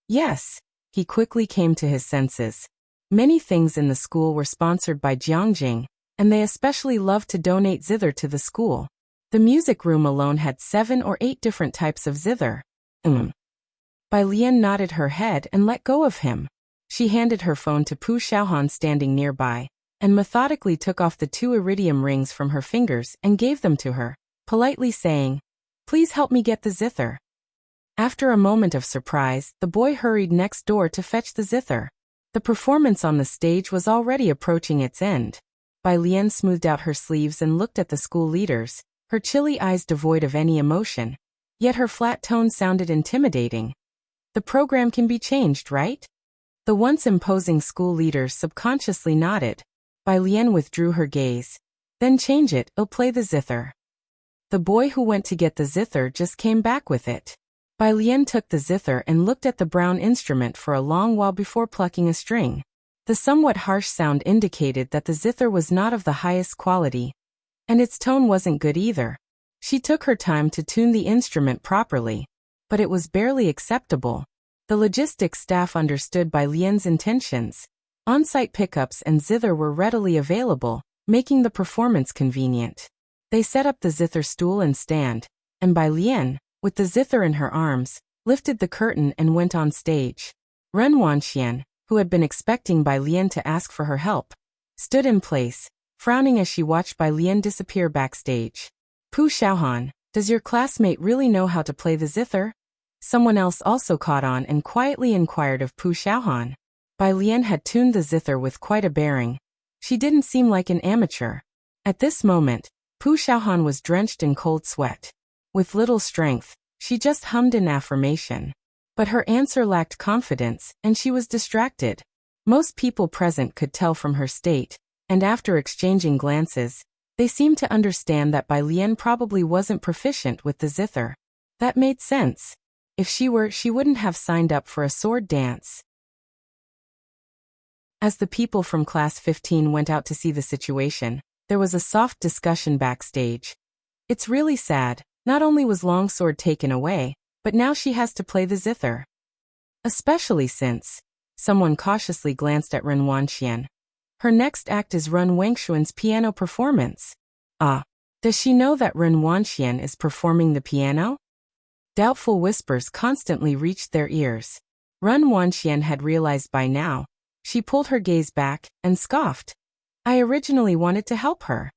Speaker 1: Yes. He quickly came to his senses. Many things in the school were sponsored by Jiangjing, and they especially loved to donate zither to the school. The music room alone had 7 or 8 different types of zither. Bai Lian nodded her head and let go of him. She handed her phone to Pu Xiaohan standing nearby, and methodically took off the 2 iridium rings from her fingers and gave them to her, politely saying, please help me get the zither. After a moment of surprise, the boy hurried next door to fetch the zither. The performance on the stage was already approaching its end. Bai Lian smoothed out her sleeves and looked at the school leaders, her chilly eyes devoid of any emotion. Yet her flat tone sounded intimidating. The program can be changed, right? The once imposing school leaders subconsciously nodded. Bai Lian withdrew her gaze. Then change it, I'll play the zither. The boy who went to get the zither just came back with it. Bai Lian took the zither and looked at the brown instrument for a long while before plucking a string. The somewhat harsh sound indicated that the zither was not of the highest quality, and its tone wasn't good either. She took her time to tune the instrument properly, but it was barely acceptable. The logistics staff understood Bai Lian's intentions. On-site pickups and zither were readily available, making the performance convenient. They set up the zither stool and stand, and Bai Lian, with the zither in her arms, lifted the curtain and went on stage. Ren Wanxian, who had been expecting Bai Lian to ask for her help, stood in place, frowning as she watched Bai Lian disappear backstage. Pu Xiaohan, does your classmate really know how to play the zither? Someone else also caught on and quietly inquired of Pu Xiaohan. Bai Lian had tuned the zither with quite a bearing. She didn't seem like an amateur. At this moment, Pu Xiaohan was drenched in cold sweat. With little strength, she just hummed in affirmation. But her answer lacked confidence, and she was distracted. Most people present could tell from her state, and after exchanging glances, they seemed to understand that Bai Lian probably wasn't proficient with the zither. That made sense. If she were, she wouldn't have signed up for a sword dance. As the people from class 15 went out to see the situation, there was a soft discussion backstage. It's really sad. Not only was Longsword taken away, but now she has to play the zither. Especially since, someone cautiously glanced at Ren Wanxian. Her next act is Ren Wangshuan's piano performance. Does she know that Ren Wanxian is performing the piano? Doubtful whispers constantly reached their ears. Ren Wanxian had realized by now. She pulled her gaze back and scoffed. I originally wanted to help her.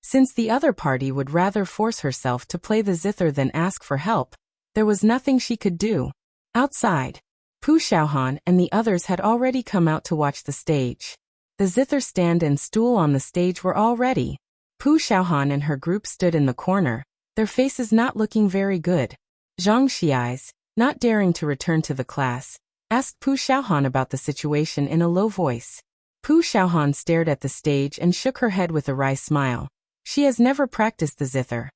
Speaker 1: Since the other party would rather force herself to play the zither than ask for help, there was nothing she could do. Outside, Pu Xiaohan and the others had already come out to watch the stage. The zither stand and stool on the stage were all ready. Pu Xiaohan and her group stood in the corner, their faces not looking very good. Zhang Xiais, not daring to return to the class, asked Pu Xiaohan about the situation in a low voice. Pu Xiaohan stared at the stage and shook her head with a wry smile. She has never practiced the zither.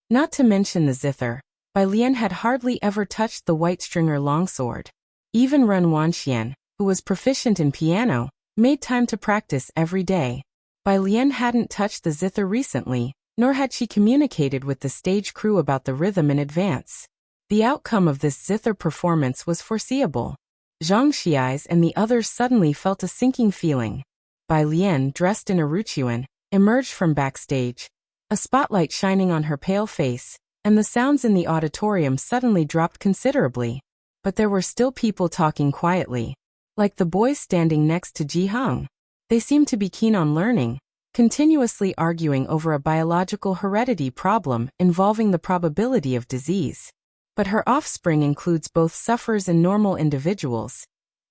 Speaker 1: Not to mention the zither, Bai Lian had hardly ever touched the white-stringer longsword. Even Ren Wanxian, who was proficient in piano, made time to practice every day. Bai Lian hadn't touched the zither recently, nor had she communicated with the stage crew about the rhythm in advance. The outcome of this zither performance was foreseeable. Zhang Xiais and the others suddenly felt a sinking feeling. Bai Lian, dressed in a ruchuan, emerged from backstage, a spotlight shining on her pale face, and the sounds in the auditorium suddenly dropped considerably. But there were still people talking quietly, like the boys standing next to Ji Hung. They seemed to be keen on learning, continuously arguing over a biological heredity problem involving the probability of disease. But her offspring includes both sufferers and normal individuals.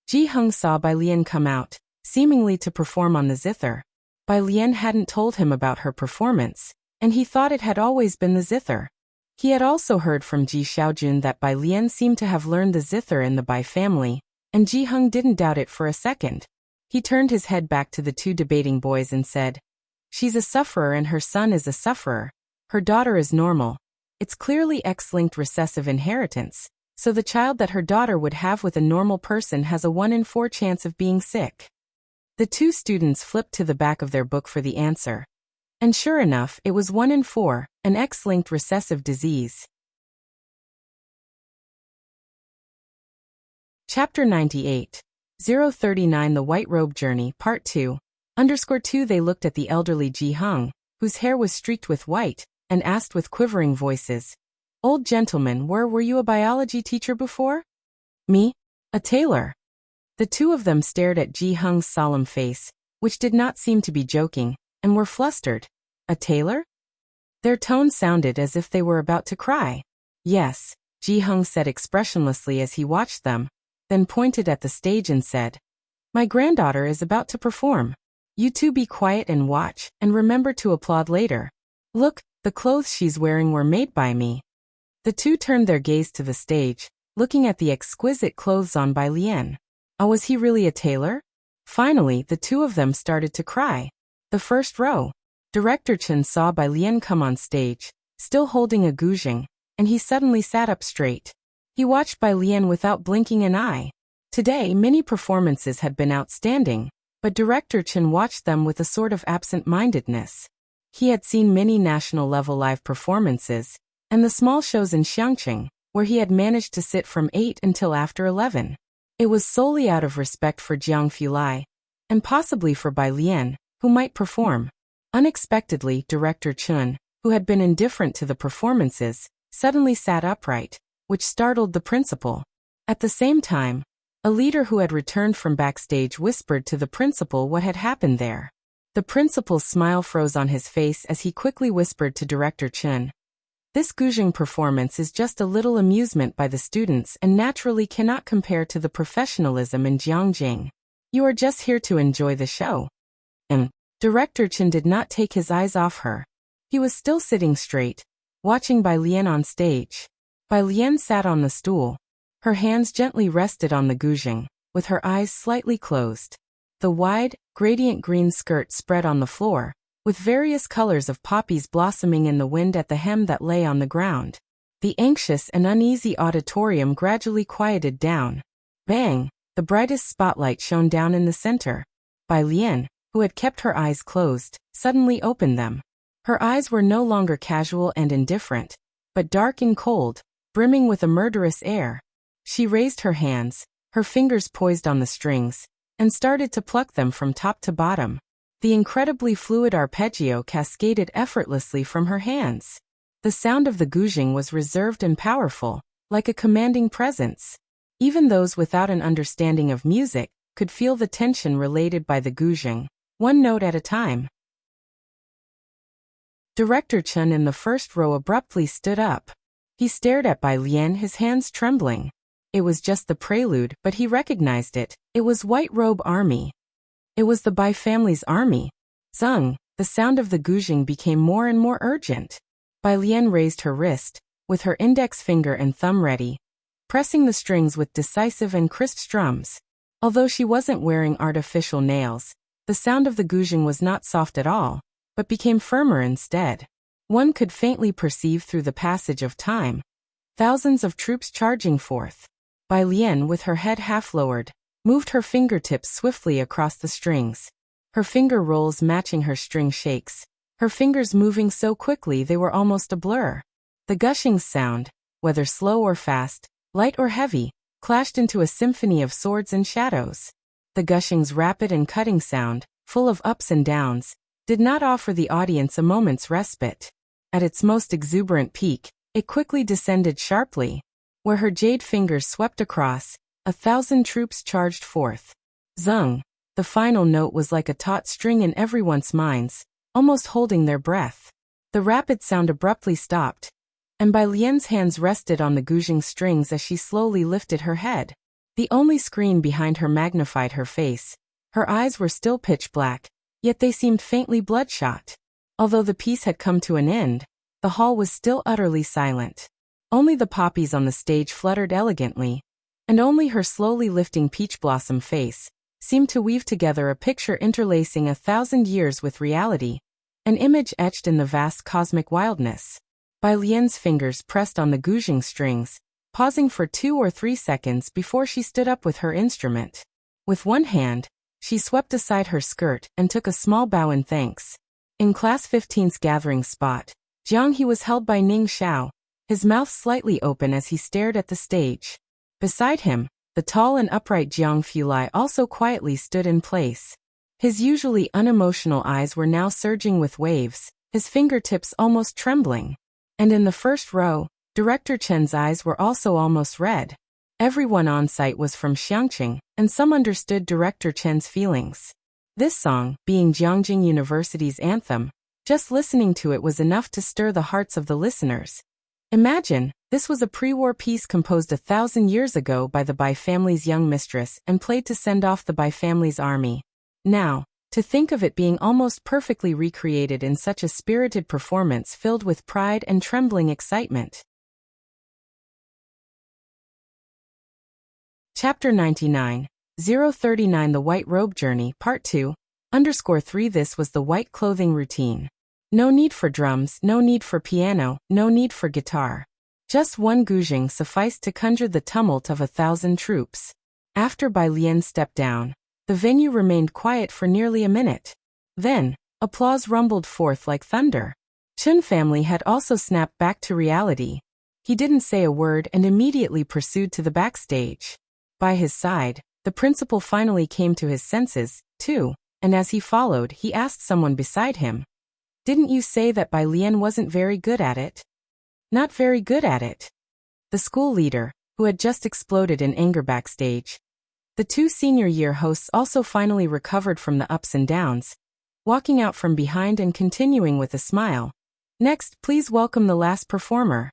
Speaker 1: Ji Hung saw Bai Lian come out, seemingly to perform on the zither. Bai Lian hadn't told him about her performance, and he thought it had always been the zither. He had also heard from Ji Xiaojun that Bai Lian seemed to have learned the zither in the Bai family, and Ji Hung didn't doubt it for a second. He turned his head back to the two debating boys and said, "She's a sufferer and her son is a sufferer. Her daughter is normal. It's clearly X-linked recessive inheritance, so the child that her daughter would have with a normal person has a 1 in 4 chance of being sick." The two students flipped to the back of their book for the answer. And sure enough, it was 1 in 4, an X-linked recessive disease. Chapter 98. 039 The White Robe Journey, Part 2. _2 They looked at the elderly Ji Hung, whose hair was streaked with white, and asked with quivering voices, "Old gentleman, where were you a biology teacher before?" "Me? A tailor." The two of them stared at Ji Hung's solemn face, which did not seem to be joking, and were flustered. "A tailor?" Their tone sounded as if they were about to cry. "Yes," Ji Hung said expressionlessly as he watched them, then pointed at the stage and said, "My granddaughter is about to perform. You two be quiet and watch, and remember to applaud later. Look, the clothes she's wearing were made by me." The two turned their gaze to the stage, looking at the exquisite clothes on Bai Lian. Oh, was he really a tailor? Finally, the two of them started to cry. The first row. Director Chen saw Bai Lian come on stage, still holding a guzheng, and he suddenly sat up straight. He watched Bai Lian without blinking an eye. Today, many performances had been outstanding, but Director Chen watched them with a sort of absent-mindedness. He had seen many national-level live performances, and the small shows in Xiangqing, where he had managed to sit from 8 until after 11. It was solely out of respect for Jiang Fulai, and possibly for Bai Lian, who might perform. Unexpectedly, Director Chen, who had been indifferent to the performances, suddenly sat upright, which startled the principal. At the same time, a leader who had returned from backstage whispered to the principal what had happened there. The principal's smile froze on his face as he quickly whispered to Director Chen, "This guzheng performance is just a little amusement by the students and naturally cannot compare to the professionalism in Jiangjing. You are just here to enjoy the show." Director Chen did not take his eyes off her. He was still sitting straight, watching Bai Lian on stage. Bai Lian sat on the stool. Her hands gently rested on the guzheng, with her eyes slightly closed. The wide, gradient green skirt spread on the floor, with various colors of poppies blossoming in the wind at the hem that lay on the ground. The anxious and uneasy auditorium gradually quieted down. Bang! The brightest spotlight shone down in the center. Bai Lian, who had kept her eyes closed, suddenly opened them. Her eyes were no longer casual and indifferent, but dark and cold, brimming with a murderous air. She raised her hands, her fingers poised on the strings, and started to pluck them from top to bottom. The incredibly fluid arpeggio cascaded effortlessly from her hands. The sound of the guzheng was reserved and powerful, like a commanding presence. Even those without an understanding of music could feel the tension related by the guzheng, one note at a time. Director Chen in the first row abruptly stood up. He stared at Bai Lian, his hands trembling. It was just the prelude, but he recognized it. It was White Robe Army. It was the Bai family's army. Zung, the sound of the guzheng became more and more urgent. Bai Lian raised her wrist, with her index finger and thumb ready, pressing the strings with decisive and crisp strums. Although she wasn't wearing artificial nails, the sound of the guzheng was not soft at all, but became firmer instead. One could faintly perceive through the passage of time thousands of troops charging forth. Bai Lian, with her head half lowered, moved her fingertips swiftly across the strings. Her finger rolls matching her string shakes, her fingers moving so quickly they were almost a blur. The gushing sound, whether slow or fast, light or heavy, clashed into a symphony of swords and shadows. The gushing's rapid and cutting sound, full of ups and downs, did not offer the audience a moment's respite. At its most exuberant peak, it quickly descended sharply. Where her jade fingers swept across, 1,000 troops charged forth. Zung. The final note was like a taut string in everyone's minds, almost holding their breath. The rapid sound abruptly stopped, and Bai Lian's hands rested on the guzheng strings as she slowly lifted her head. The only screen behind her magnified her face. Her eyes were still pitch black, yet they seemed faintly bloodshot. Although the piece had come to an end, the hall was still utterly silent. Only the poppies on the stage fluttered elegantly, and only her slowly lifting peach blossom face seemed to weave together a picture interlacing 1,000 years with reality, an image etched in the vast cosmic wildness. Bai Lian's fingers pressed on the guzheng strings, pausing for 2 or 3 seconds before she stood up with her instrument. With one hand, she swept aside her skirt and took a small bow in thanks. In Class 15's gathering spot, Jiang He was held by Ning Xiao, his mouth slightly open as he stared at the stage. Beside him, the tall and upright Jiang Fulai also quietly stood in place. His usually unemotional eyes were now surging with waves, his fingertips almost trembling. And in the first row, Director Chen's eyes were also almost red. Everyone on site was from Xiangqing, and some understood Director Chen's feelings. This song, being Jiangjing University's anthem, just listening to it was enough to stir the hearts of the listeners. Imagine, this was a pre-war piece composed 1,000 years ago by the Bai family's young mistress and played to send off the Bai family's army. Now, to think of it being almost perfectly recreated in such a spirited performance filled with pride and trembling excitement. Chapter 99, 039 The White Robe Journey, Part 2, _3 This was the white clothing routine. No need for drums, no need for piano, no need for guitar. Just one guzheng sufficed to conjure the tumult of 1,000 troops. After Bai Lian stepped down, the venue remained quiet for nearly a minute. Then, applause rumbled forth like thunder. Chun family had also snapped back to reality. He didn't say a word and immediately pursued to the backstage. By his side, the principal finally came to his senses, too, and as he followed, he asked someone beside him, "Didn't you say that Bai Lian wasn't very good at it?" "Not very good at it." The school leader, who had just exploded in anger backstage. The 2 senior year hosts also finally recovered from the ups and downs, walking out from behind and continuing with a smile. "Next, please welcome the last performer."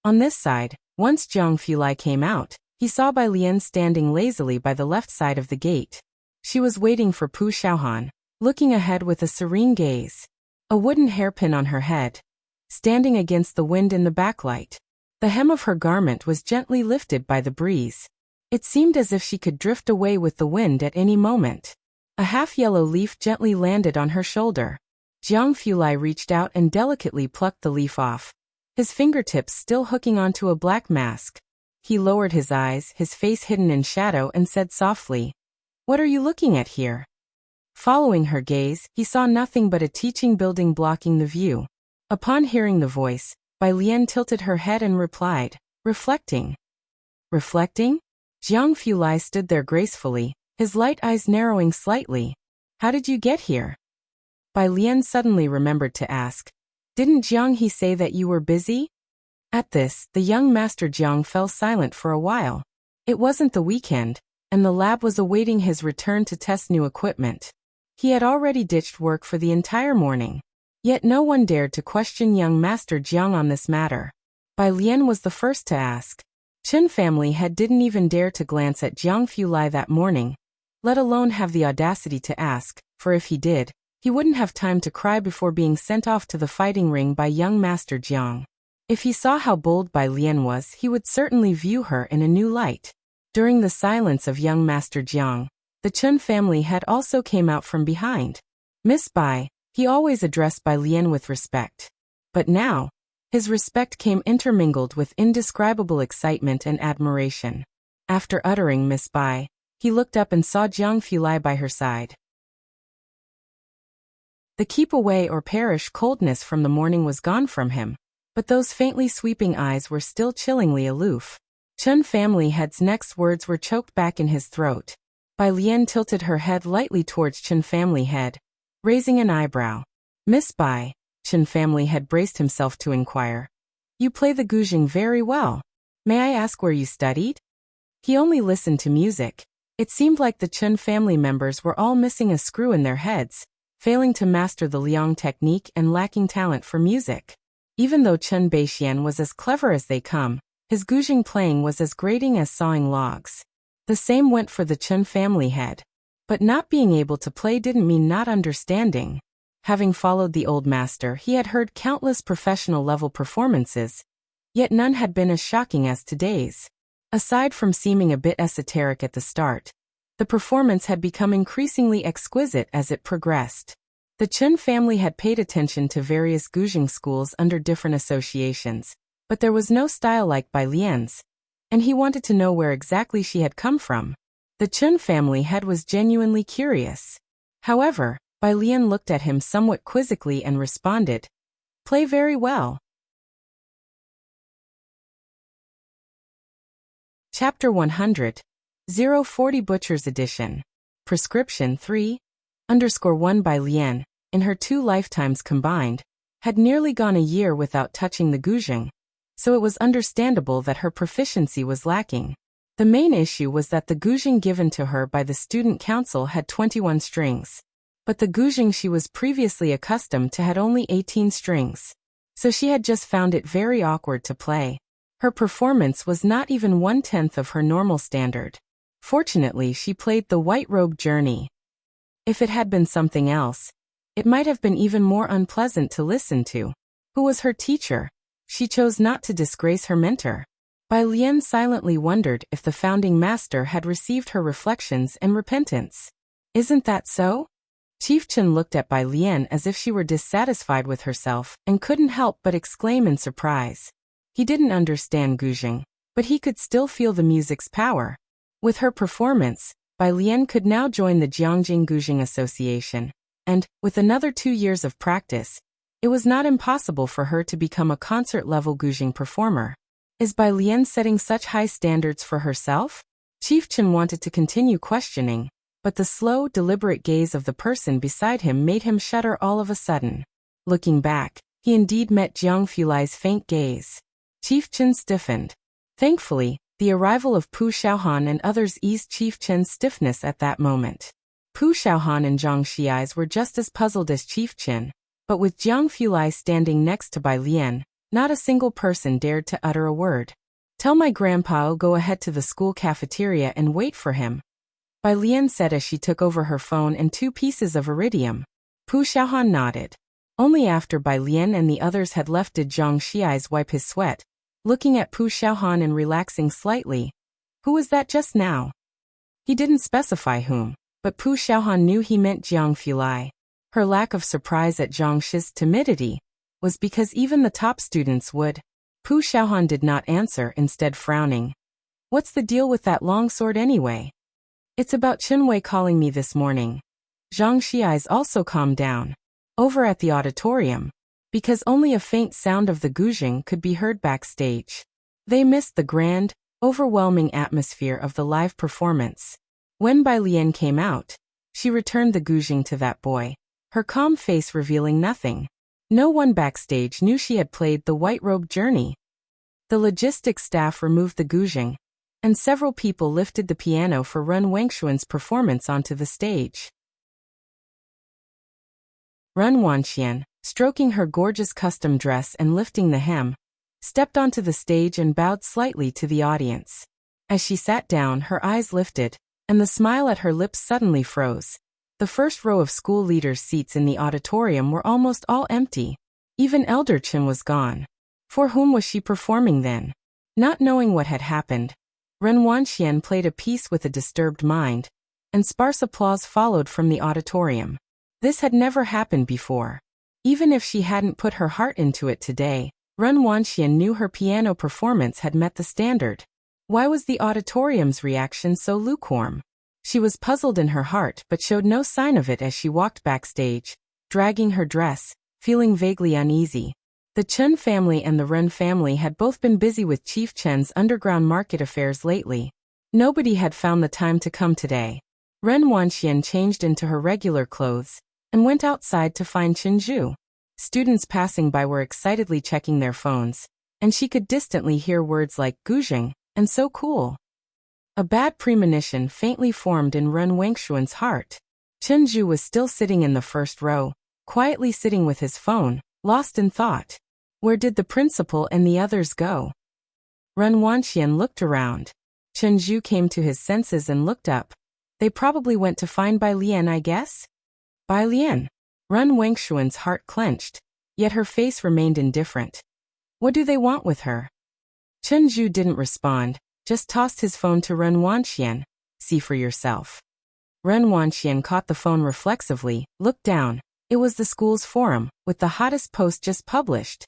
Speaker 1: On this side, once Jiang Fulai came out, he saw Bai Lian standing lazily by the left side of the gate. She was waiting for Pu Xiaohan, looking ahead with a serene gaze. A wooden hairpin on her head, standing against the wind in the backlight. The hem of her garment was gently lifted by the breeze. It seemed as if she could drift away with the wind at any moment. A half-yellow leaf gently landed on her shoulder. Jiang Fulai reached out and delicately plucked the leaf off, his fingertips still hooking onto a black mask. He lowered his eyes, his face hidden in shadow, and said softly, "What are you looking at here?" Following her gaze, he saw nothing but a teaching building blocking the view. Upon hearing the voice, Bai Lian tilted her head and replied, "Reflecting." "Reflecting?" Jiang Fulai stood there gracefully, his light eyes narrowing slightly. "How did you get here?" Bai Lian suddenly remembered to ask, "Didn't Jiang He say that you were busy?" At this, the young master Jiang fell silent for a while. It wasn't the weekend, and the lab was awaiting his return to test new equipment. He had already ditched work for the entire morning. Yet no one dared to question young Master Jiang on this matter. Bai Lian was the first to ask. Chen family didn't even dare to glance at Jiang Fulai that morning, let alone have the audacity to ask, for if he did, he wouldn't have time to cry before being sent off to the fighting ring by young Master Jiang. If he saw how bold Bai Lian was, he would certainly view her in a new light. During the silence of young Master Jiang, the Chen family also came out from behind. "Miss Bai," he always addressed Bai Lian with respect. But now, His respect came intermingled with indescribable excitement and admiration. After uttering Miss Bai, he looked up and saw Jiang Fulai by her side. The keep away or perish coldness from the morning was gone from him, but those faintly sweeping eyes were still chillingly aloof. Chen family head's next words were choked back in his throat. Bai Lian tilted her head lightly towards Chen family head, raising an eyebrow. Miss Bai, Chen family head braced himself to inquire. You play the guzheng very well. May I ask where you studied? He only listened to music. It seemed like the Chen family members were all missing a screw in their heads, failing to master the liang technique and lacking talent for music. Even though Chen Beixian was as clever as they come, his guzheng playing was as grating as sawing logs. The same went for the Chen family head. But not being able to play didn't mean not understanding. Having followed the old master, he had heard countless professional-level performances, yet none had been as shocking as today's. Aside from seeming a bit esoteric at the start, the performance had become increasingly exquisite as it progressed. The Chen family had paid attention to various guzheng schools under different associations, but there was no style like Bai Lian's, and he wanted to know where exactly she had come from. The Chen family head was genuinely curious. However, Bai Lian looked at him somewhat quizzically and responded, "Play very well." Chapter 100, 040 Butcher's Edition. Prescription 3_1 Bai Lian, in her 2 lifetimes combined, had nearly gone a year without touching the guzheng, so it was understandable that her proficiency was lacking. The main issue was that the guzheng given to her by the student council had 21 strings. But the guzheng she was previously accustomed to had only 18 strings. So she had just found it very awkward to play. Her performance was not even 1/10 of her normal standard. Fortunately, she played the White Robe Journey. If it had been something else, it might have been even more unpleasant to listen to. Who was her teacher? She chose not to disgrace her mentor. Bai Lian silently wondered if the founding master had received her reflections and repentance. Isn't that so? Chief Chen looked at Bai Lian as if she were dissatisfied with herself and couldn't help but exclaim in surprise. He didn't understand guzheng, but he could still feel the music's power. With her performance, Bai Lian could now join the Jiangjing Guzheng Association, and, with another 2 years of practice, it was not impossible for her to become a concert-level guzheng performer. Is Bai Lian setting such high standards for herself? Chief Chen wanted to continue questioning, but the slow, deliberate gaze of the person beside him made him shudder all of a sudden. Looking back, he indeed met Jiang Fulai's faint gaze. Chief Chen stiffened. Thankfully, the arrival of Pu Xiaohan and others eased Chief Chen's stiffness at that moment. Pu Xiaohan and Zhang Xiais were just as puzzled as Chief Chen, but with Jiang Fulai standing next to Bai Lian, not a single person dared to utter a word. Tell my grandpa I'll go ahead to the school cafeteria and wait for him, Bai Lian said as she took over her phone and 2 pieces of iridium. Pu Xiaohan nodded. Only after Bai Lian and the others had left did Zhang Xiais wipe his sweat, looking at Pu Xiaohan and relaxing slightly. Who was that just now? He didn't specify whom, but Pu Xiaohan knew he meant Jiang Fulai. Her lack of surprise at Zhang Shi's timidity was because even the top students would. Pu Xiaohan did not answer, instead frowning. What's the deal with that long sword anyway? It's about Chinwei calling me this morning. Zhang Xiais also calmed down. Over at the auditorium, because only a faint sound of the guzheng could be heard backstage. They missed the grand, overwhelming atmosphere of the live performance. When Bai Lian came out, she returned the guzheng to that boy, her calm face revealing nothing. No one backstage knew she had played the White Robe Journey. The logistics staff removed the guzheng, and several people lifted the piano for Ren Wangshuan's performance onto the stage. Ren Wanxian, stroking her gorgeous custom dress and lifting the hem, stepped onto the stage and bowed slightly to the audience. As she sat down, her eyes lifted, and the smile at her lips suddenly froze. The first row of school leaders' seats in the auditorium were almost all empty. Even Elder Chen was gone. For whom was she performing then? Not knowing what had happened, Ren Wanxian played a piece with a disturbed mind, and sparse applause followed from the auditorium. This had never happened before. Even if she hadn't put her heart into it today, Ren Wanxian knew her piano performance had met the standard. Why was the auditorium's reaction so lukewarm? She was puzzled in her heart but showed no sign of it as she walked backstage, dragging her dress, feeling vaguely uneasy. The Chen family and the Ren family had both been busy with Chief Chen's underground market affairs lately. Nobody had found the time to come today. Ren Wanxian changed into her regular clothes and went outside to find Chen Zhu. Students passing by were excitedly checking their phones, and she could distantly hear words like "guzheng" and "so cool." A bad premonition faintly formed in Ren Wangshuan's heart. Chen Zhu was still sitting in the first row, quietly sitting with his phone, lost in thought. Where did the principal and the others go? Ren Wanxian looked around. Chen Zhu came to his senses and looked up. They probably went to find Bai Lian, I guess? Bai Lian. Ren Wangshuan's heart clenched, yet her face remained indifferent. What do they want with her? Chen Zhu didn't respond, just tossed his phone to Ren Wanxian. See for yourself. Ren Wanxian caught the phone reflexively, looked down. It was the school's forum, with the hottest post just published.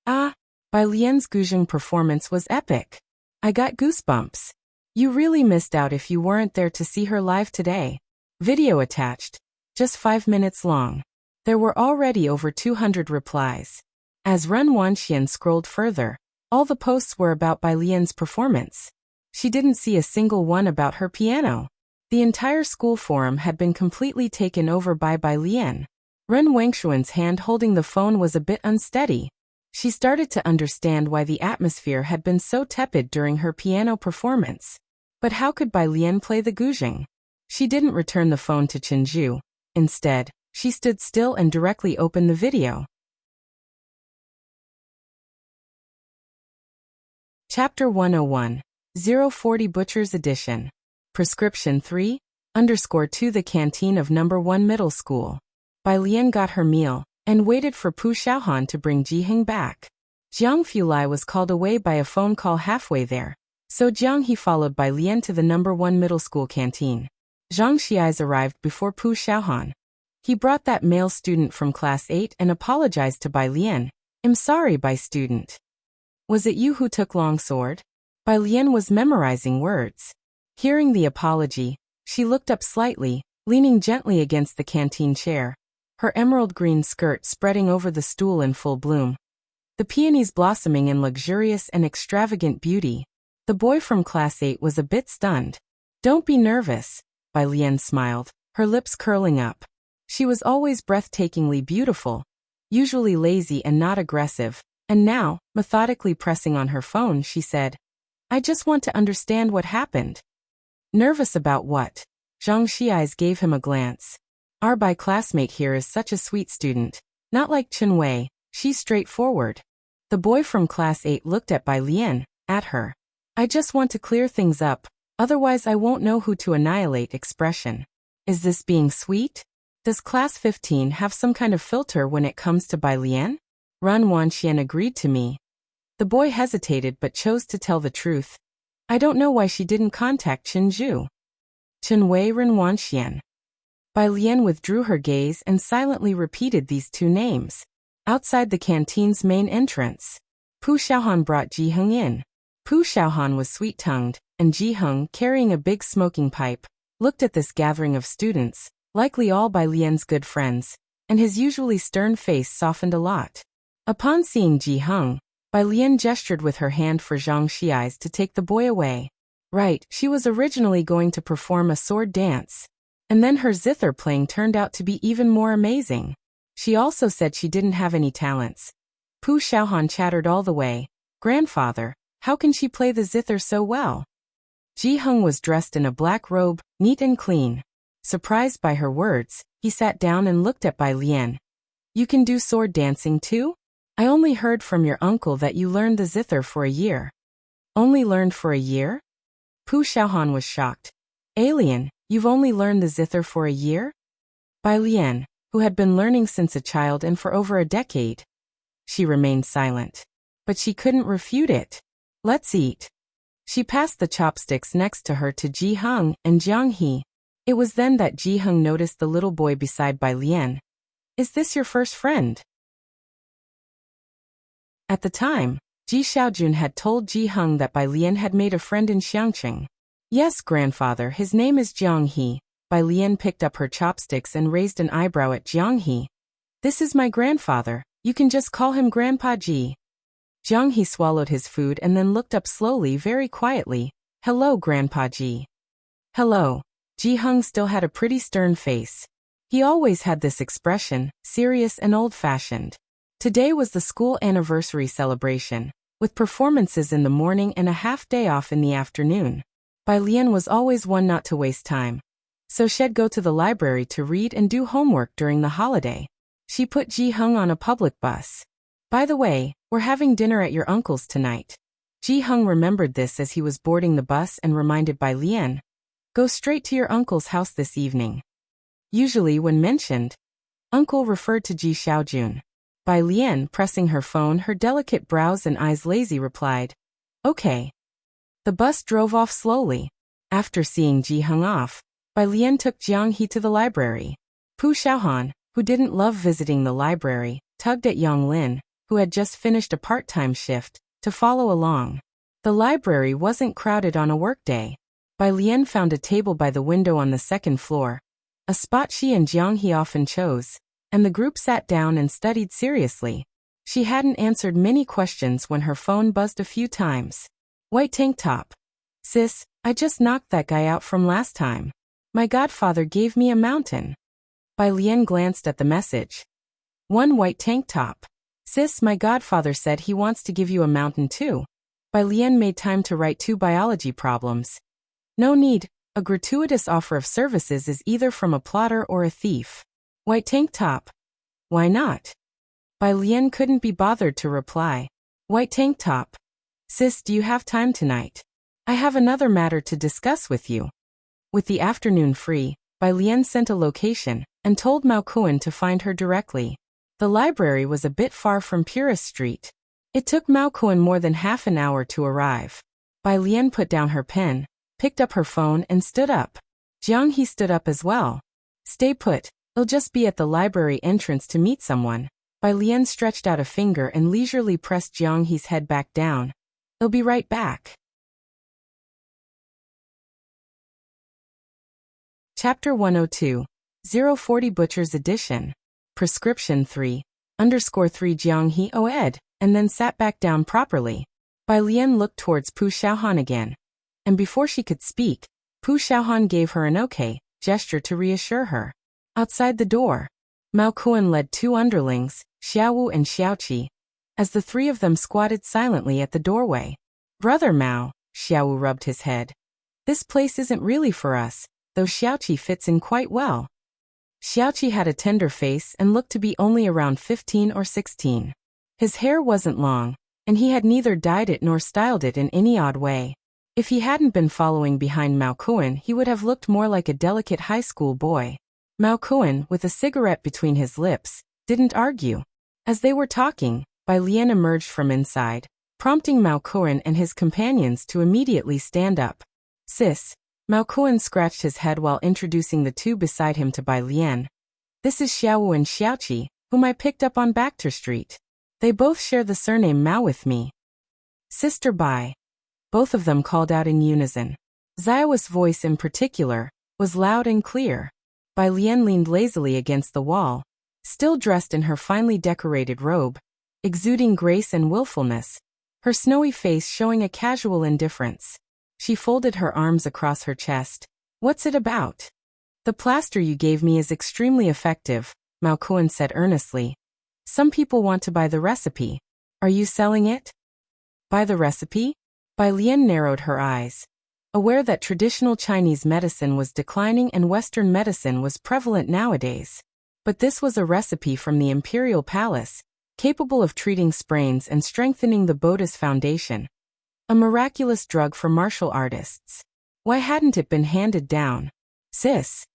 Speaker 1: Ah, Bai Lian's guzheng performance was epic. I got goosebumps. You really missed out if you weren't there to see her live today. Video attached. Just 5 minutes long. There were already over 200 replies. As Ren Wanxian scrolled further, all the posts were about Bai Lian's performance. She didn't see a single one about her piano. The entire school forum had been completely taken over by Bai Lian. Ren Wangshuan's hand holding the phone was a bit unsteady. She started to understand why the atmosphere had been so tepid during her piano performance. But how could Bai Lian play the guzheng? She didn't return the phone to Chen Zhu. Instead, she stood still and directly opened the video. Chapter 101. 040 Butcher's Edition. Prescription 3_2 The canteen of number 1 middle school. Bai Lian got her meal and waited for Pu Xiaohan to bring Jiheng back. Jiang Fulai was called away by a phone call halfway there, so Jiang He followed Bai Lian to the number 1 middle school canteen. Zhang Xiais arrived before Pu Xiaohan. He brought that male student from class 8 and apologized to Bai Lian. I'm sorry, Bai student. Was it you who took long sword? Bai Lian was memorizing words. Hearing the apology, she looked up slightly, leaning gently against the canteen chair, her emerald green skirt spreading over the stool in full bloom. The peonies blossoming in luxurious and extravagant beauty. The boy from class 8 was a bit stunned. Don't be nervous, Bai Lian smiled, her lips curling up. She was always breathtakingly beautiful, usually lazy and not aggressive, and now, methodically pressing on her phone, she said, I just want to understand what happened. Nervous about what? Zhang Xiais gave him a glance. Our Bai classmate here is such a sweet student. Not like Chen Wei, she's straightforward. The boy from class 8 looked at Bai Lian, at her. I just want to clear things up, otherwise I won't know who to annihilate expression. Is this being sweet? Does class 15 have some kind of filter when it comes to Bai Lian? Ren Wanxian agreed to me. The boy hesitated but chose to tell the truth. I don't know why she didn't contact Chen Zhu. Chen Wei Ren Wanxian. Bai Lian withdrew her gaze and silently repeated these two names. Outside the canteen's main entrance, Pu Xiaohan brought Jiheng in. Pu Xiaohan was sweet-tongued, and Jiheng, carrying a big smoking pipe, looked at this gathering of students, likely all Bai Lian's good friends, and his usually stern face softened a lot. Upon seeing Jiheng, Bai Lian gestured with her hand for Zhang Xiais to take the boy away. Right, she was originally going to perform a sword dance. And then her zither playing turned out to be even more amazing. She also said she didn't have any talents. Pu Xiaohan chattered all the way. Grandfather, how can she play the zither so well? Jiheng was dressed in a black robe, neat and clean. Surprised by her words, he sat down and looked at Bai Lian. You can do sword dancing too? I only heard from your uncle that you learned the zither for a year. Only learned for a year? Pu Xiaohan was shocked. Alien, you've only learned the zither for a year? Bai Lian, who had been learning since a child and for over a decade. She remained silent. But she couldn't refute it. Let's eat. She passed the chopsticks next to her to Jiheng and Jiang He. It was then that Jiheng noticed the little boy beside Bai Lian. Is this your first friend? At the time, Ji Xiaojun had told Ji Heng that Bai Lian had made a friend in Xiangqing. Yes, grandfather, his name is Jiang He. Bai Lian picked up her chopsticks and raised an eyebrow at Jiang He. This is my grandfather, you can just call him Grandpa Ji. Jiang He swallowed his food and then looked up slowly, very quietly. Hello, Grandpa Ji. Hello. Ji Heng still had a pretty stern face. He always had this expression, serious and old-fashioned. Today was the school anniversary celebration, with performances in the morning and a half-day off in the afternoon. Bai Lian was always one not to waste time. So she'd go to the library to read and do homework during the holiday. She put Ji Heng on a public bus. By the way, we're having dinner at your uncle's tonight. Ji Heng remembered this as he was boarding the bus and reminded Bai Lian, go straight to your uncle's house this evening. Usually when mentioned, uncle referred to Ji Xiaojun. Bai Lian, pressing her phone, her delicate brows and eyes lazy, replied, okay. The bus drove off slowly. After seeing Ji Heng off, Bai Lian took Jiang He to the library. Pu Xiaohan, who didn't love visiting the library, tugged at Yang Lin, who had just finished a part-time shift, to follow along. The library wasn't crowded on a workday. Bai Lian found a table by the window on the second floor, a spot she and Jiang He often chose, and the group sat down and studied seriously. She hadn't answered many questions when her phone buzzed a few times. White tank top. Sis, I just knocked that guy out from last time. My godfather gave me a mountain. Bai Lian glanced at the message. One white tank top. Sis, my godfather said he wants to give you a mountain too. Bai Lian made time to write 2 biology problems. No need, a gratuitous offer of services is either from a plotter or a thief. White tank top. Why not? Bai Lian couldn't be bothered to reply. White tank top. Sis, do you have time tonight? I have another matter to discuss with you. With the afternoon free, Bai Lian sent a location and told Mao Kuan to find her directly. The library was a bit far from Purist Street. It took Mao Kuan more than half an hour to arrive. Bai Lian put down her pen, picked up her phone and stood up. Jiang He stood up as well. Stay put, I'll just be at the library entrance to meet someone. Bai Lian stretched out a finger and leisurely pressed Jiang He's head back down. I'll be right back. Chapter 102. 040 Butcher's Edition. Prescription 3. _3 Jiang He Oed, and then sat back down properly. Bai Lian looked towards Pu Xiaohan again. And before she could speak, Pu Xiaohan gave her an okay gesture to reassure her. Outside the door, Mao Kuan led 2 underlings, Xiaowu and Xiaoqi, as the 3 of them squatted silently at the doorway. Brother Mao, Xiaowu rubbed his head. This place isn't really for us, though Xiaoqi fits in quite well. Xiaoqi had a tender face and looked to be only around 15 or 16. His hair wasn't long, and he had neither dyed it nor styled it in any odd way. If he hadn't been following behind Mao Kuan, he would have looked more like a delicate high school boy. Mao Kuan, with a cigarette between his lips, didn't argue. As they were talking, Bai Lian emerged from inside, prompting Mao Kuan and his companions to immediately stand up. Sis. Mao Kuan scratched his head while introducing the 2 beside him to Bai Lian. This is Xiaowu and Xiaoqi, whom I picked up on Bachter Street. They both share the surname Mao with me. Sister Bai. Both of them called out in unison. Xiaowa's voice in particular was loud and clear. Bai Lian leaned lazily against the wall, still dressed in her finely decorated robe, exuding grace and willfulness, her snowy face showing a casual indifference. She folded her arms across her chest. What's it about? The plaster you gave me is extremely effective, Mao Kuan said earnestly. Some people want to buy the recipe. Are you selling it? Buy the recipe? Bai Lian narrowed her eyes. Aware that traditional Chinese medicine was declining and Western medicine was prevalent nowadays. But this was a recipe from the Imperial Palace, capable of treating sprains and strengthening the Buddha's foundation. A miraculous drug for martial artists. Why hadn't it been handed down? Sis.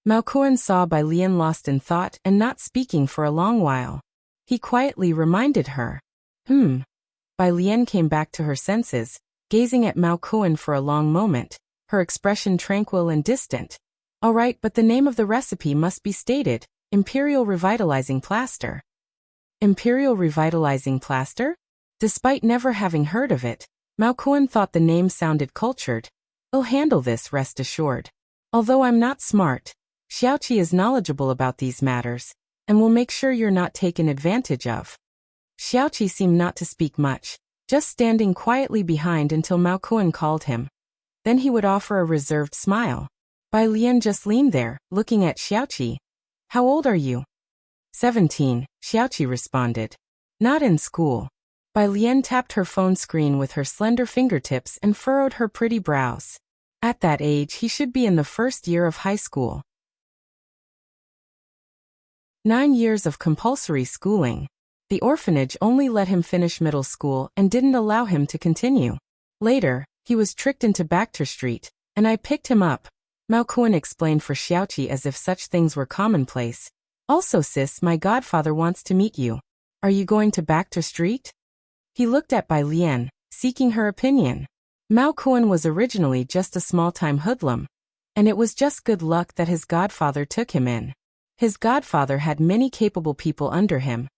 Speaker 1: Mao Kuan saw Bai Lian lost in thought and not speaking for a long while. He quietly reminded her. Bai Lian came back to her senses, gazing at Mao Kuan for a long moment, her expression tranquil and distant. All right, but the name of the recipe must be stated. Imperial Revitalizing Plaster. Imperial Revitalizing Plaster? Despite never having heard of it, Mao Kuan thought the name sounded cultured. I'll handle this, rest assured. Although I'm not smart, Xiaoqi is knowledgeable about these matters, and will make sure you're not taken advantage of. Xiaoqi seemed not to speak much, just standing quietly behind until Mao Kuan called him. Then he would offer a reserved smile. Bai Lian just leaned there, looking at Xiaoqi. How old are you? 17, Xiaoqi responded. Not in school. Bai Lian tapped her phone screen with her slender fingertips and furrowed her pretty brows. At that age he should be in the first year of high school. 9 years of compulsory schooling. The orphanage only let him finish middle school and didn't allow him to continue. Later, he was tricked into Bachter Street, and I picked him up. Mao Kuan explained for Xiaoqi as if such things were commonplace. Also sis, my godfather wants to meet you. Are you going to Bachter Street? He looked at Bai Lian, seeking her opinion. Mao Kuan was originally just a small-time hoodlum, and it was just good luck that his godfather took him in. His godfather had many capable people under him,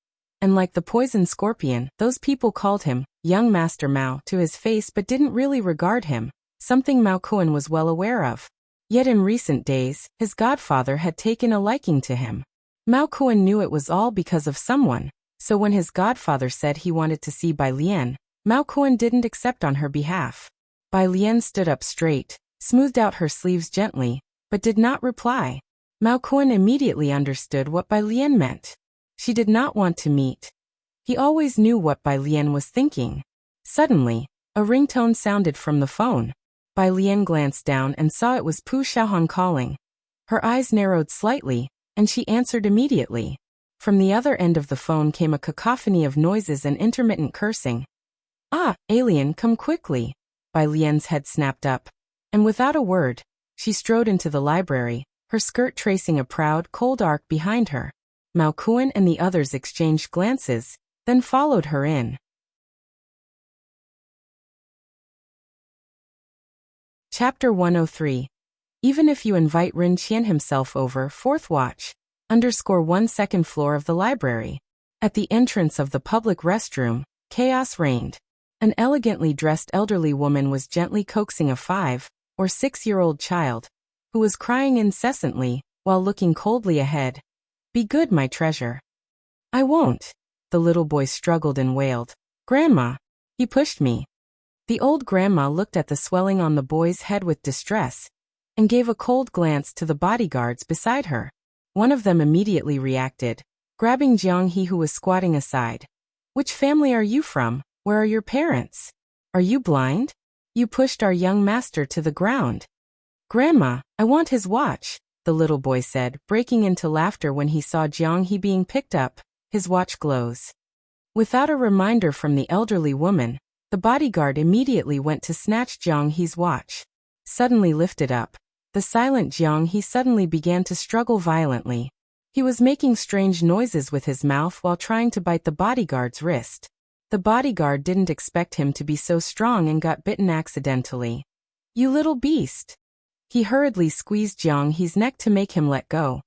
Speaker 1: and like the poison scorpion, those people called him Young Master Mao to his face but didn't really regard him, something Mao Kuan was well aware of. Yet in recent days, his godfather had taken a liking to him. Mao Kuan knew it was all because of someone, so when his godfather said he wanted to see Bai Lian, Mao Kuan didn't accept on her behalf. Bai Lian stood up straight, smoothed out her sleeves gently, but did not reply. Mao Kuan immediately understood what Bai Lian meant. She did not want to meet. He always knew what Bai Lian was thinking. Suddenly, a ringtone sounded from the phone. Bai Lian glanced down and saw it was Pu Xiaohan calling. Her eyes narrowed slightly, and she answered immediately. From the other end of the phone came a cacophony of noises and intermittent cursing. Ah, alien, come quickly. Bai Lian's head snapped up, and without a word, she strode into the library, her skirt tracing a proud, cold arc behind her. Mao Kuan and the others exchanged glances, then followed her in. Chapter 103. Even if you invite Rin Qian himself over, 4th watch. _1 second floor of the library. At the entrance of the public restroom, chaos reigned. An elegantly dressed elderly woman was gently coaxing a 5 or 6-year-old child, who was crying incessantly, while looking coldly ahead. Be good, my treasure. I won't. The little boy struggled and wailed. Grandma, he pushed me. The old grandma looked at the swelling on the boy's head with distress, and gave a cold glance to the bodyguards beside her. One of them immediately reacted, grabbing Jiang He, who was squatting aside. Which family are you from? Where are your parents? Are you blind? You pushed our young master to the ground. Grandma, I want his watch, the little boy said, breaking into laughter when he saw Jiang He being picked up. His watch glows. Without a reminder from the elderly woman, the bodyguard immediately went to snatch Jiang He's watch. Suddenly lifted up, the silent Jiang He suddenly began to struggle violently. He was making strange noises with his mouth while trying to bite the bodyguard's wrist. The bodyguard didn't expect him to be so strong and got bitten accidentally. You little beast! He hurriedly squeezed Jiang He's neck to make him let go,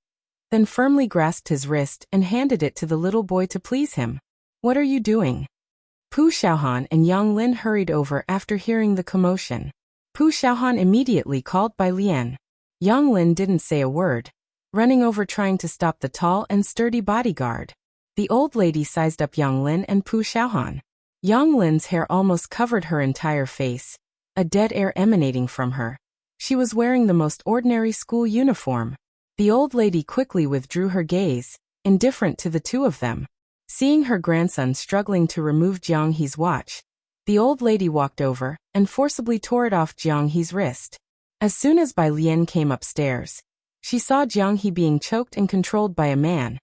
Speaker 1: then firmly grasped his wrist and handed it to the little boy to please him. What are you doing? Pu Xiaohan and Yang Lin hurried over after hearing the commotion. Pu Xiaohan immediately called Bai Lian. Yang Lin didn't say a word, running over trying to stop the tall and sturdy bodyguard. The old lady sized up Yang Lin and Pu Xiaohan. Yang Lin's hair almost covered her entire face, a dead air emanating from her. She was wearing the most ordinary school uniform. The old lady quickly withdrew her gaze, indifferent to the two of them. Seeing her grandson struggling to remove Jiang He's watch, the old lady walked over and forcibly tore it off Jiang He's wrist. As soon as Bai Lian came upstairs, she saw Jiang He being choked and controlled by a man.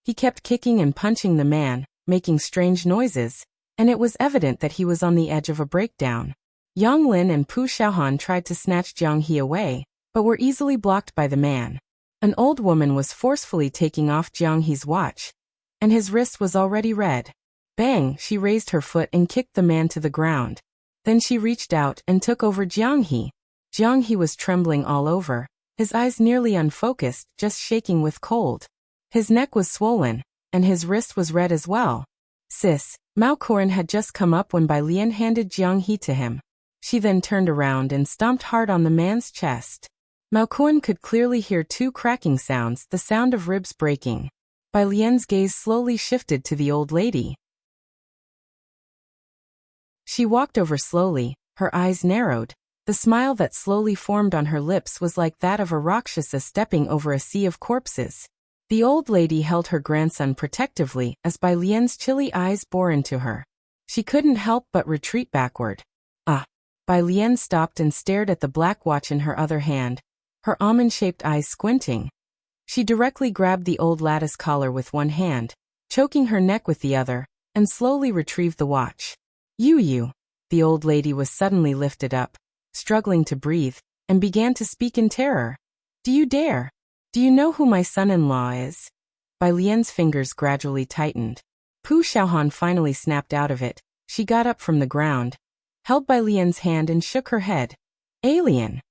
Speaker 1: He kept kicking and punching the man, making strange noises, and it was evident that he was on the edge of a breakdown. Yang Lin and Pu Xiaohan tried to snatch Jiang He away, but were easily blocked by the man. An old woman was forcefully taking off Jiang He's watch, and his wrist was already red. Bang! She raised her foot and kicked the man to the ground. Then she reached out and took over Jiang He. Jiang He was trembling all over, his eyes nearly unfocused, just shaking with cold. His neck was swollen, and his wrist was red as well. Sis, Mao Corin had just come up when Bai Lian handed Jiang He to him. She then turned around and stomped hard on the man's chest. Mao Corin could clearly hear two cracking sounds, the sound of ribs breaking. Bai Lian's gaze slowly shifted to the old lady. She walked over slowly, her eyes narrowed. The smile that slowly formed on her lips was like that of a Rakshasa stepping over a sea of corpses. The old lady held her grandson protectively as Bai Lian's chilly eyes bore into her. She couldn't help but retreat backward. Ah! Bai Lian stopped and stared at the black watch in her other hand, her almond-shaped eyes squinting. She directly grabbed the old lattice collar with one hand, choking her neck with the other, and slowly retrieved the watch. You. The old lady was suddenly lifted up, struggling to breathe, and began to speak in terror. Do you dare? Do you know who my son-in-law is? Bai Lian's fingers gradually tightened. Pu Xiaohan finally snapped out of it. She got up from the ground, held Bai Lian's hand and shook her head. Alien.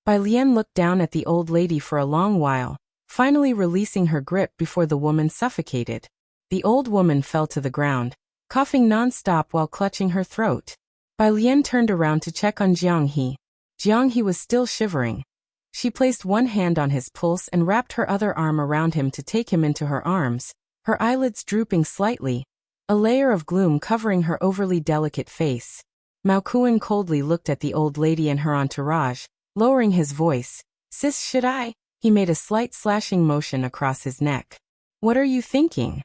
Speaker 1: Bai Lian looked down at the old lady for a long while, finally releasing her grip before the woman suffocated. The old woman fell to the ground, coughing non-stop while clutching her throat. Bai Lian turned around to check on Jiang He. Jiang He was still shivering. She placed one hand on his pulse and wrapped her other arm around him to take him into her arms, her eyelids drooping slightly, a layer of gloom covering her overly delicate face. Mao Kuan coldly looked at the old lady and her entourage, lowering his voice. Sis, should I? He made a slight slashing motion across his neck. What are you thinking?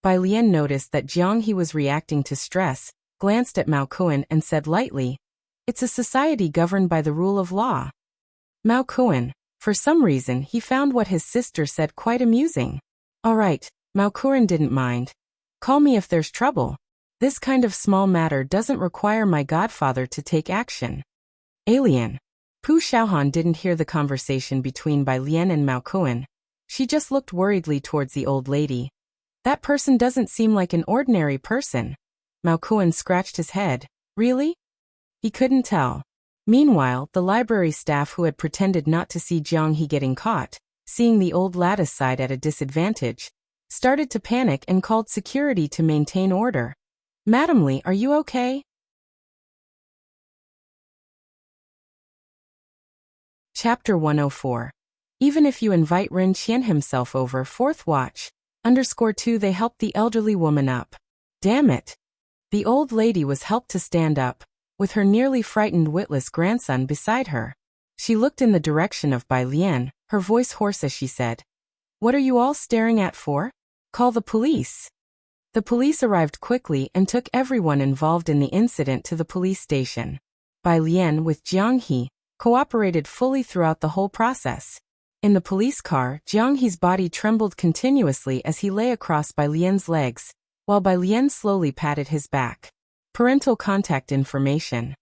Speaker 1: Bai Lian noticed that Jiang He was reacting to stress, glanced at Mao Kuan and said lightly, It's a society governed by the rule of law. Mao Kuan, for some reason he found what his sister said quite amusing. All right, Mao Kuan didn't mind. Call me if there's trouble. This kind of small matter doesn't require my godfather to take action. Alien. Pu Xiaohan didn't hear the conversation between Bai Lian and Mao Kuan. She just looked worriedly towards the old lady. That person doesn't seem like an ordinary person. Mao Kuan scratched his head. Really? He couldn't tell. Meanwhile, the library staff who had pretended not to see Jiang He getting caught, seeing the old lattice side at a disadvantage, started to panic and called security to maintain order. Madam Li, are you okay? Chapter 104. Even if you invite Ren Qian himself over, 4th watch, _2 they helped the elderly woman up. Damn it. The old lady was helped to stand up, with her nearly frightened witless grandson beside her. She looked in the direction of Bai Lian, her voice hoarse as she said, What are you all staring at for? Call the police. The police arrived quickly and took everyone involved in the incident to the police station. Bai Lian, with Jiang He, cooperated fully throughout the whole process. In the police car, Jiang He's body trembled continuously as he lay across Bai Lian's legs, while Bai Lian slowly patted his back. Parental contact information.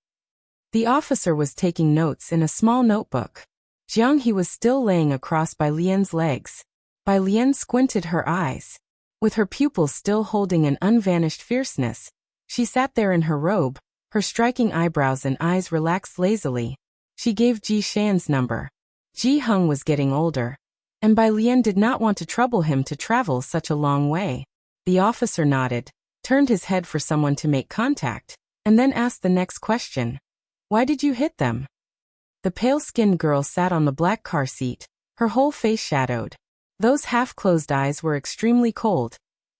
Speaker 1: The officer was taking notes in a small notebook. Jiang He was still laying across Bai Lian's legs. Bai Lian squinted her eyes. With her pupils still holding an unvanished fierceness, she sat there in her robe, her striking eyebrows and eyes relaxed lazily. She gave Ji Shan's number. Ji Heng was getting older, and Bai Lian did not want to trouble him to travel such a long way. The officer nodded, turned his head for someone to make contact, and then asked the next question. Why did you hit them? The pale-skinned girl sat on the black car seat, her whole face shadowed. Those half-closed eyes were extremely cold,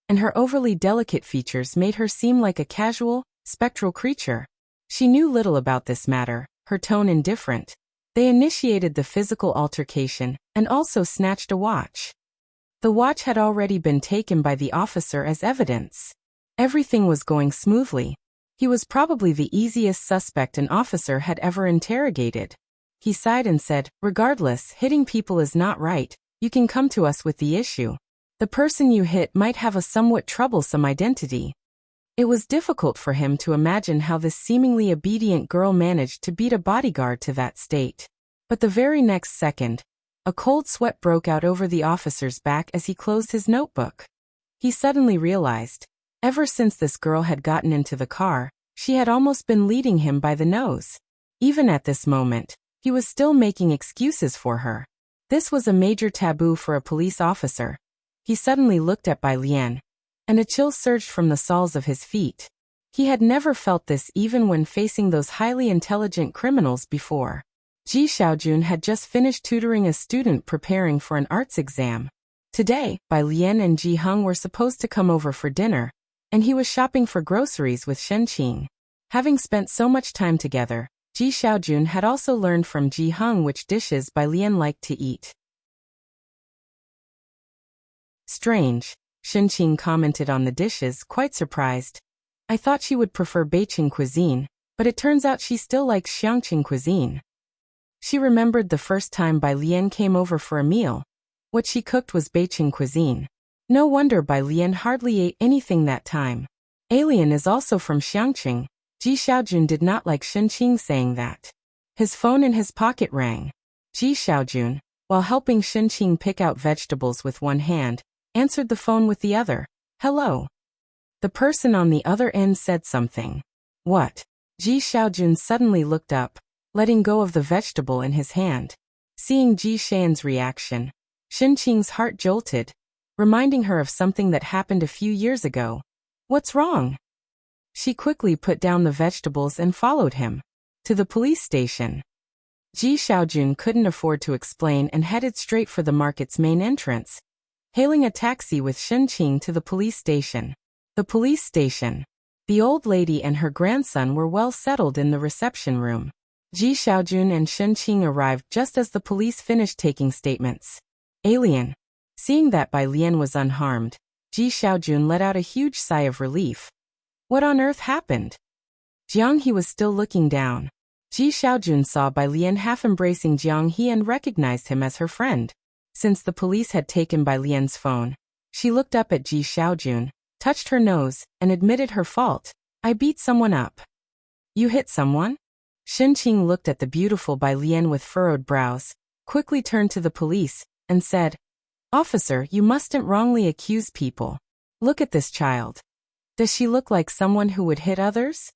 Speaker 1: and her overly delicate features made her seem like a casual, spectral creature. She knew little about this matter, her tone indifferent. They initiated the physical altercation, and also snatched a watch. The watch had already been taken by the officer as evidence. Everything was going smoothly. He was probably the easiest suspect an officer had ever interrogated. He sighed and said, Regardless, hitting people is not right. You can come to us with the issue. The person you hit might have a somewhat troublesome identity. It was difficult for him to imagine how this seemingly obedient girl managed to beat a bodyguard to that state. But the very next second, a cold sweat broke out over the officer's back as he closed his notebook. He suddenly realized, ever since this girl had gotten into the car, she had almost been leading him by the nose. Even at this moment, he was still making excuses for her. This was a major taboo for a police officer. He suddenly looked at Bai Lian. and a chill surged from the soles of his feet. He had never felt this even when facing those highly intelligent criminals before. Ji Xiaojun had just finished tutoring a student preparing for an arts exam. Today, Bai Lian and Ji Heng were supposed to come over for dinner, and he was shopping for groceries with Shen Qing. Having spent so much time together, Ji Xiaojun had also learned from Ji Heng which dishes Bai Lian liked to eat. Strange, Shen Qing commented on the dishes, quite surprised. I thought she would prefer Beijing cuisine, but it turns out she still likes Xiangqing cuisine. She remembered the first time Bai Lian came over for a meal. What she cooked was Beijing cuisine. No wonder Bai Lian hardly ate anything that time. Alien is also from Xiangqing. Ji Xiaojun did not like Shen Qing saying that. His phone in his pocket rang. Ji Xiaojun, while helping Shen Qing pick out vegetables with one hand, answered the phone with the other. Hello. The person on the other end said something. What? Ji Xiaojun suddenly looked up, letting go of the vegetable in his hand. Seeing Ji Xian's reaction, Shen Qing's heart jolted, reminding her of something that happened a few years ago. What's wrong? She quickly put down the vegetables and followed him to the police station. Ji Xiaojun couldn't afford to explain and headed straight for the market's main entrance, hailing a taxi with Shen Qing to the police station. The police station. The old lady and her grandson were well settled in the reception room. Ji Xiaojun and Shen Qing arrived just as the police finished taking statements. Alien. Seeing that Bai Lian was unharmed, Ji Xiaojun let out a huge sigh of relief. What on earth happened? Jiang He was still looking down. Ji Xiaojun saw Bai Lian half embracing Jiang He and recognized him as her friend. Since the police had taken Bai Lian's phone, she looked up at Ji Xiaojun, touched her nose, and admitted her fault. I beat someone up. You hit someone? Shen Qing looked at the beautiful Bai Lian with furrowed brows, quickly turned to the police, and said, Officer, you mustn't wrongly accuse people. Look at this child. Does she look like someone who would hit others?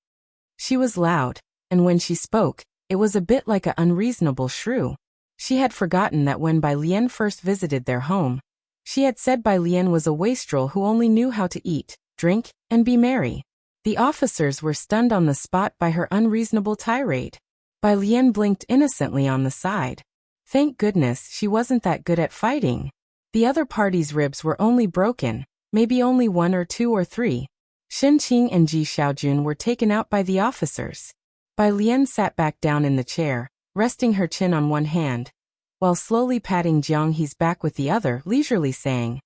Speaker 1: She was loud, and when she spoke, it was a bit like an unreasonable shrew. She had forgotten that when Bai Lian first visited their home, she had said Bai Lian was a wastrel who only knew how to eat, drink, and be merry. The officers were stunned on the spot by her unreasonable tirade. Bai Lian blinked innocently on the side. Thank goodness she wasn't that good at fighting. The other party's ribs were only broken, maybe only 1 or 2 or 3. Shen Qing and Ji Xiaojun were taken out by the officers. Bai Lian sat back down in the chair, resting her chin on one hand, while slowly patting Jiang He's back with the other, leisurely saying,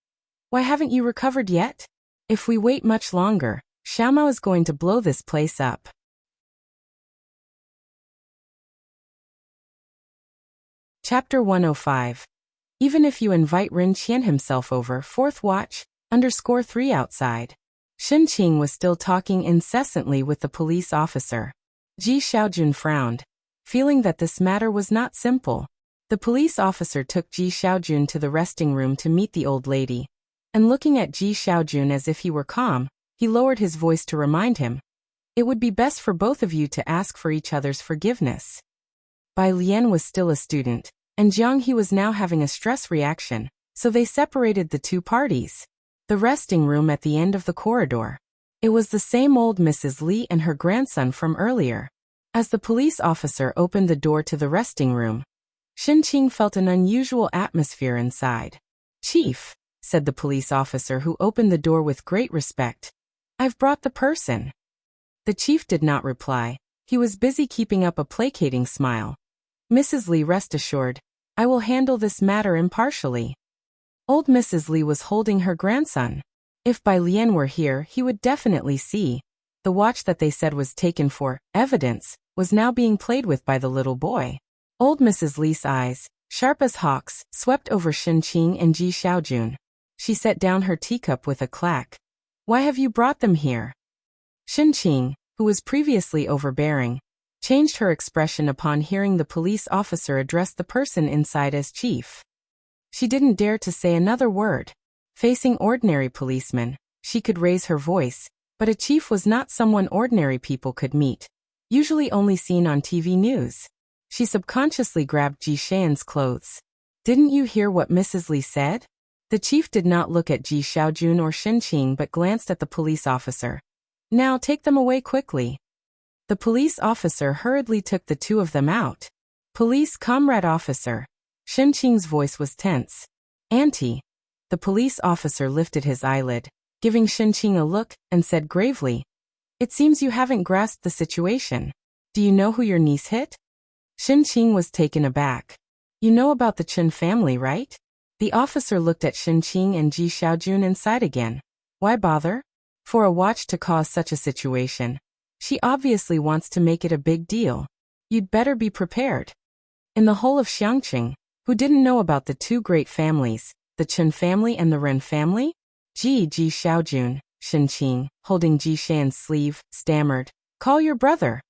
Speaker 1: Why haven't you recovered yet? If we wait much longer, Xiaomao is going to blow this place up. Chapter 105. Even if you invite Ren Qian himself over, 4th watch, _3 outside. Shen Qing was still talking incessantly with the police officer. Ji Xiaojun frowned, feeling that this matter was not simple. The police officer took Ji Xiaojun to the resting room to meet the old lady, and looking at Ji Xiaojun as if he were calm, he lowered his voice to remind him, It would be best for both of you to ask for each other's forgiveness. Bai Lian was still a student, and Jiang He was now having a stress reaction, so they separated the two parties. The resting room at the end of the corridor. It was the same old Mrs. Li and her grandson from earlier. As the police officer opened the door to the resting room, Shen Qing felt an unusual atmosphere inside. Chief, said the police officer who opened the door with great respect. I've brought the person. The chief did not reply. He was busy keeping up a placating smile. Mrs. Li, rest assured, I will handle this matter impartially. Old Mrs. Li was holding her grandson. If Bai Lian were here, he would definitely see. The watch that they said was taken for evidence was now being played with by the little boy. Old Mrs. Li's eyes, sharp as hawks, swept over Shen Qing and Ji Xiaojun. She set down her teacup with a clack. Why have you brought them here? Shen Qing, who was previously overbearing, changed her expression upon hearing the police officer address the person inside as chief. She didn't dare to say another word. Facing ordinary policemen, she could raise her voice, but a chief was not someone ordinary people could meet, usually only seen on TV news. She subconsciously grabbed Ji Xian's clothes. Didn't you hear what Mrs. Li said? The chief did not look at Ji Xiaojun or Xinqing but glanced at the police officer. Now take them away quickly. The police officer hurriedly took the two of them out. Police comrade officer. Xinqing's voice was tense. Auntie. The police officer lifted his eyelid, giving Xinqing a look, and said gravely, "It seems you haven't grasped the situation. Do you know who your niece hit?" Xinqing was taken aback. "You know about the Chen family, right?" The officer looked at Xinqing and Ji Xiaojun and sighed again. Why bother? For a watch to cause such a situation. She obviously wants to make it a big deal. You'd better be prepared. In the whole of Xiangqing, who didn't know about the two great families, the Chen family and the Ren family? Ji Xiaojun, Xinqing, holding Ji Xian's sleeve, stammered, "Call your brother."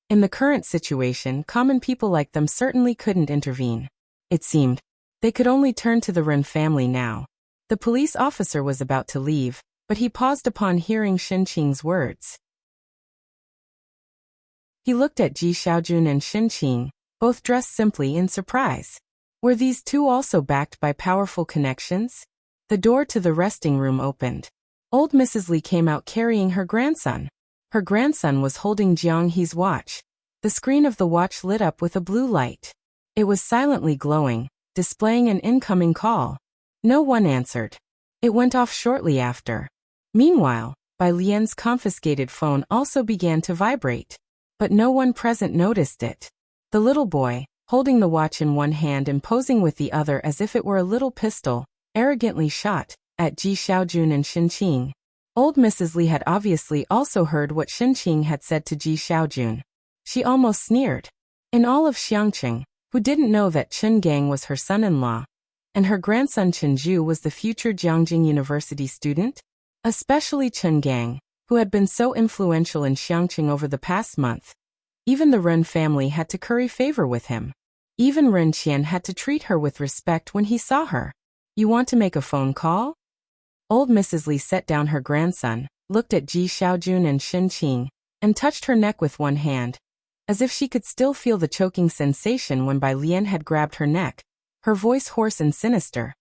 Speaker 1: In the current situation, common people like them certainly couldn't intervene. It seemed they could only turn to the Ren family now. The police officer was about to leave, but he paused upon hearing Xinqing's words. He looked at Ji Xiaojun and Xinqing, both dressed simply, in surprise. Were these two also backed by powerful connections? The door to the resting room opened. Old Mrs. Li came out carrying her grandson. Her grandson was holding Jiang He's watch. The screen of the watch lit up with a blue light. It was silently glowing, displaying an incoming call. No one answered. It went off shortly after. Meanwhile, Bai Lian's confiscated phone also began to vibrate. But no one present noticed it. The little boy, holding the watch in one hand and posing with the other as if it were a little pistol, arrogantly shot at Ji Xiaojun and Xinqing. Old Mrs. Li had obviously also heard what Xinqing had said to Ji Xiaojun. She almost sneered. In all of Xiangqing, who didn't know that Chen Gang was her son-in-law, and her grandson Chen Zhu was the future Jiangjing University student? Especially Chen Gang, who had been so influential in Xiangqing over the past month. Even the Ren family had to curry favor with him. Even Ren Qian had to treat her with respect when he saw her. You want to make a phone call? Old Mrs. Li set down her grandson, looked at Ji Xiaojun and Xinqing, and touched her neck with one hand, as if she could still feel the choking sensation when Bai Lian had grabbed her neck, her voice hoarse and sinister.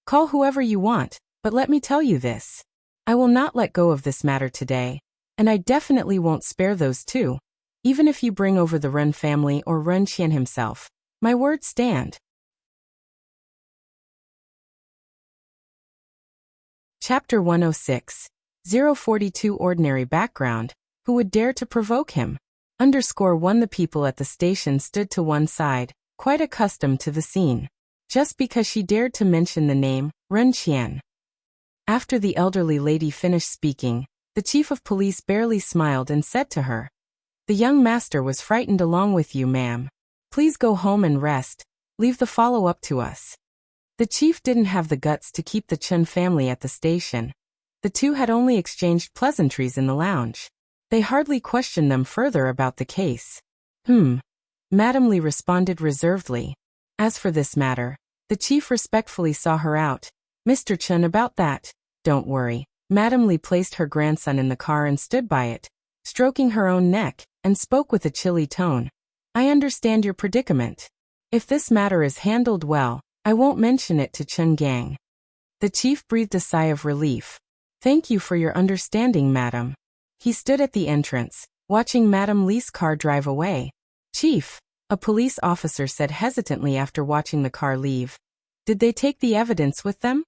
Speaker 1: Call whoever you want, but let me tell you this. I will not let go of this matter today, and I definitely won't spare those two, even if you bring over the Ren family or Ren Qian himself. My words stand. Chapter 106. 042 Ordinary background. Who would dare to provoke him? _1 The people at the station stood to one side, quite accustomed to the scene. Just because she dared to mention the name, Ren Qian. After the elderly lady finished speaking, the chief of police barely smiled and said to her, "The young master was frightened along with you, ma'am. Please go home and rest. Leave the follow-up to us." The chief didn't have the guts to keep the Chen family at the station. The two had only exchanged pleasantries in the lounge. They hardly questioned them further about the case. Madame Li responded reservedly. As for this matter, the chief respectfully saw her out. "Mr. Chen, about that, don't worry." Madame Li placed her grandson in the car and stood by it, stroking her own neck, and spoke with a chilly tone. "I understand your predicament. If this matter is handled well, I won't mention it to Chen Gang." The chief breathed a sigh of relief. "Thank you for your understanding, madam." He stood at the entrance, watching Madame Li's car drive away. "Chief," a police officer said hesitantly after watching the car leave. "Did they take the evidence with them?"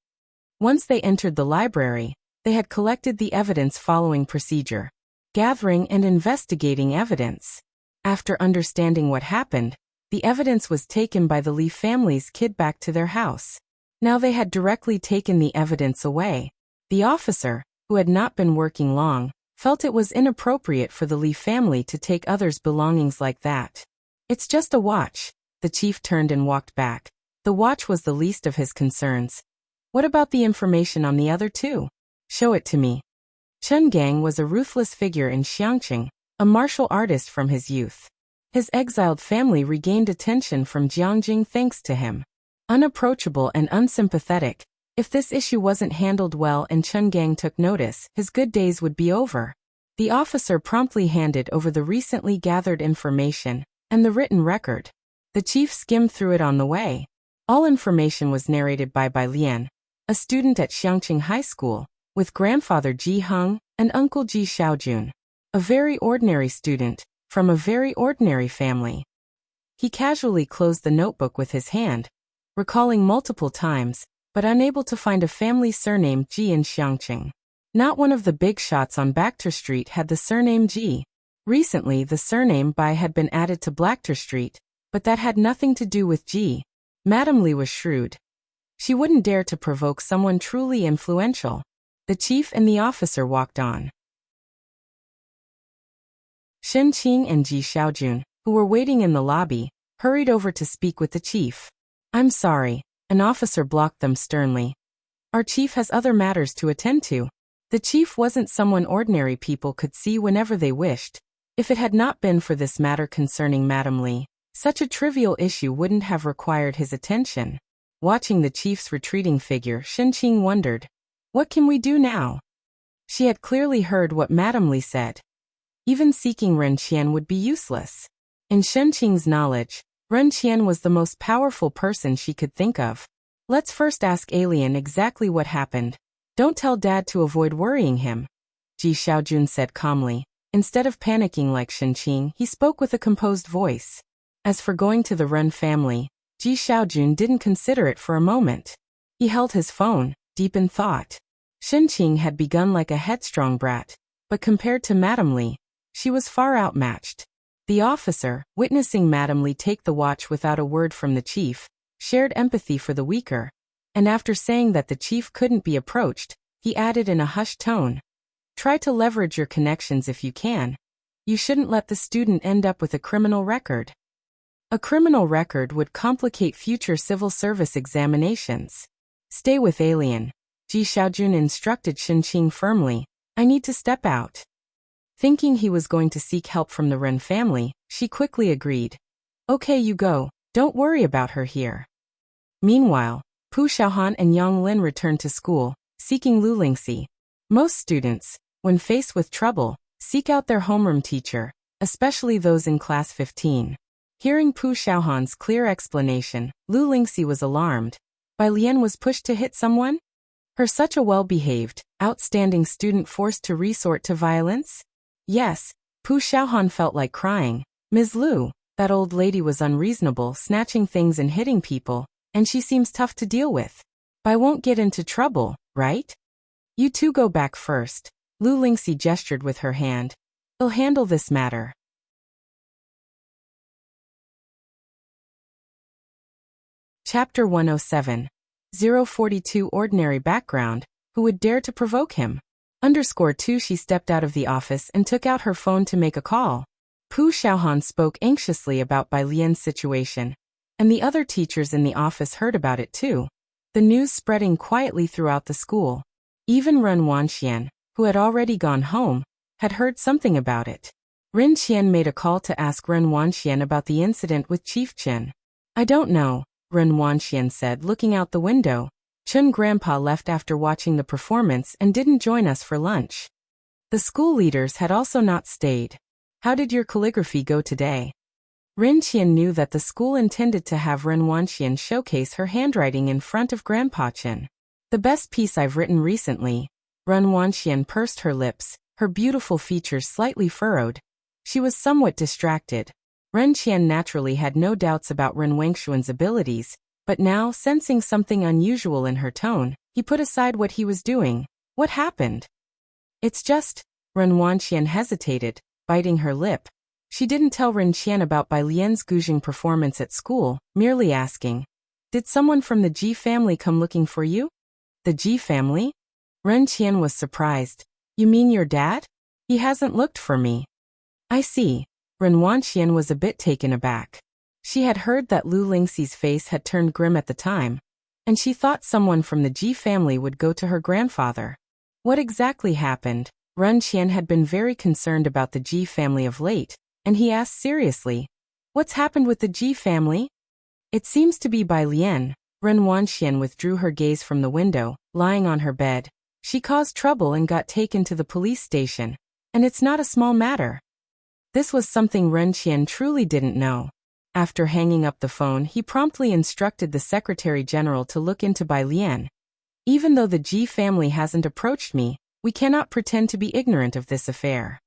Speaker 1: Once they entered the library, they had collected the evidence following procedure. Gathering and investigating evidence. After understanding what happened, the evidence was taken by the Li family's kid back to their house. Now they had directly taken the evidence away. The officer, who had not been working long, felt it was inappropriate for the Li family to take others' belongings like that. "It's just a watch." The chief turned and walked back. The watch was the least of his concerns. "What about the information on the other two? Show it to me." Chen Gang was a ruthless figure in Xiangqing, a martial artist from his youth. His exiled family regained attention from Jiangjing thanks to him. Unapproachable and unsympathetic, if this issue wasn't handled well and Chen Gang took notice, his good days would be over. The officer promptly handed over the recently gathered information and the written record. The chief skimmed through it on the way. All information was narrated by Bai Lian, a student at Xiangqing High School, with grandfather Ji Heng and uncle Ji Xiaojun. A very ordinary student, from a very ordinary family. He casually closed the notebook with his hand, recalling multiple times, but unable to find a family surname Ji in Xiangqing. Not one of the big shots on Bachter Street had the surname Ji. Recently, the surname Bai had been added to Blackter Street, but that had nothing to do with Ji. Madame Li was shrewd. She wouldn't dare to provoke someone truly influential. The chief and the officer walked on. Shen Qing and Ji Xiaojun, who were waiting in the lobby, hurried over to speak with the chief. "I'm sorry," an officer blocked them sternly. "Our chief has other matters to attend to." The chief wasn't someone ordinary people could see whenever they wished. If it had not been for this matter concerning Madame Li, such a trivial issue wouldn't have required his attention. Watching the chief's retreating figure, Shen Qing wondered, what can we do now? She had clearly heard what Madame Li said. Even seeking Ren Qian would be useless. In Shen Qing's knowledge, Ren Qian was the most powerful person she could think of. Let's first ask Alien exactly what happened. Don't tell Dad to avoid worrying him, Ji Xiaojun said calmly. Instead of panicking like Shen Qing, he spoke with a composed voice. As for going to the Ren family, Ji Xiaojun didn't consider it for a moment. He held his phone, deep in thought. Shen Qing had begun like a headstrong brat, but compared to Madame Li, she was far outmatched. The officer, witnessing Madame Li take the watch without a word from the chief, shared empathy for the weaker, and after saying that the chief couldn't be approached, he added in a hushed tone, "Try to leverage your connections if you can. You shouldn't let the student end up with a criminal record. A criminal record would complicate future civil service examinations. Stay with Alien," Ji Xiaojun instructed Shen Qing firmly. "I need to step out." Thinking he was going to seek help from the Ren family, she quickly agreed. "Okay, you go. Don't worry about her here." Meanwhile, Pu Xiaohan and Yang Lin returned to school, seeking Lu Lingxi. Most students, when faced with trouble, seek out their homeroom teacher, especially those in class 15. Hearing Pu Xiaohan's clear explanation, Lu Lingxi was alarmed. Bai Lian was pushed to hit someone? Her such a well-behaved, outstanding student forced to resort to violence? Yes, Pu Xiaohan felt like crying. "Ms. Lu, that old lady was unreasonable, snatching things and hitting people, and she seems tough to deal with. Bai won't get into trouble, right? You two go back first." Lu Lingxi gestured with her hand. "I'll handle this matter." Chapter 107. 042 Ordinary background, who would dare to provoke him? _2 She stepped out of the office and took out her phone to make a call. Pu Xiaohan spoke anxiously about Bai Lian's situation, and the other teachers in the office heard about it too. The news spreading quietly throughout the school. Even Ren Wanxian, who had already gone home, had heard something about it. Ren Qian made a call to ask Ren Wanxian about the incident with Chief Chen. "I don't know," Ren Wanxian said, looking out the window. "Chen grandpa left after watching the performance and didn't join us for lunch. The school leaders had also not stayed. How did your calligraphy go today?" Ren Qian knew that the school intended to have Ren Wanxian showcase her handwriting in front of Grandpa Chen. "The best piece I've written recently." Ren Wanxian pursed her lips, her beautiful features slightly furrowed. She was somewhat distracted. Ren Qian naturally had no doubts about Ren Wangshuan's abilities, but now, sensing something unusual in her tone, he put aside what he was doing. "What happened?" "It's just," Ren Wanxian hesitated, biting her lip. She didn't tell Ren Qian about Bai Lian's Guzheng performance at school, merely asking, "Did someone from the Ji family come looking for you?" "The Ji family?" Ren Qian was surprised. "You mean your dad? He hasn't looked for me." "I see." Ren Wanxian was a bit taken aback. She had heard that Lu Lingxi's face had turned grim at the time, and she thought someone from the Ji family would go to her grandfather. What exactly happened? Ren Qian had been very concerned about the Ji family of late, and he asked seriously, "What's happened with the Ji family?" "It seems to be Bai Lian." Ren Wanxian withdrew her gaze from the window, lying on her bed. "She caused trouble and got taken to the police station, and it's not a small matter." This was something Ren Qian truly didn't know. After hanging up the phone, he promptly instructed the Secretary General to look into Bai Lian. Even though the Ji family hasn't approached me, we cannot pretend to be ignorant of this affair.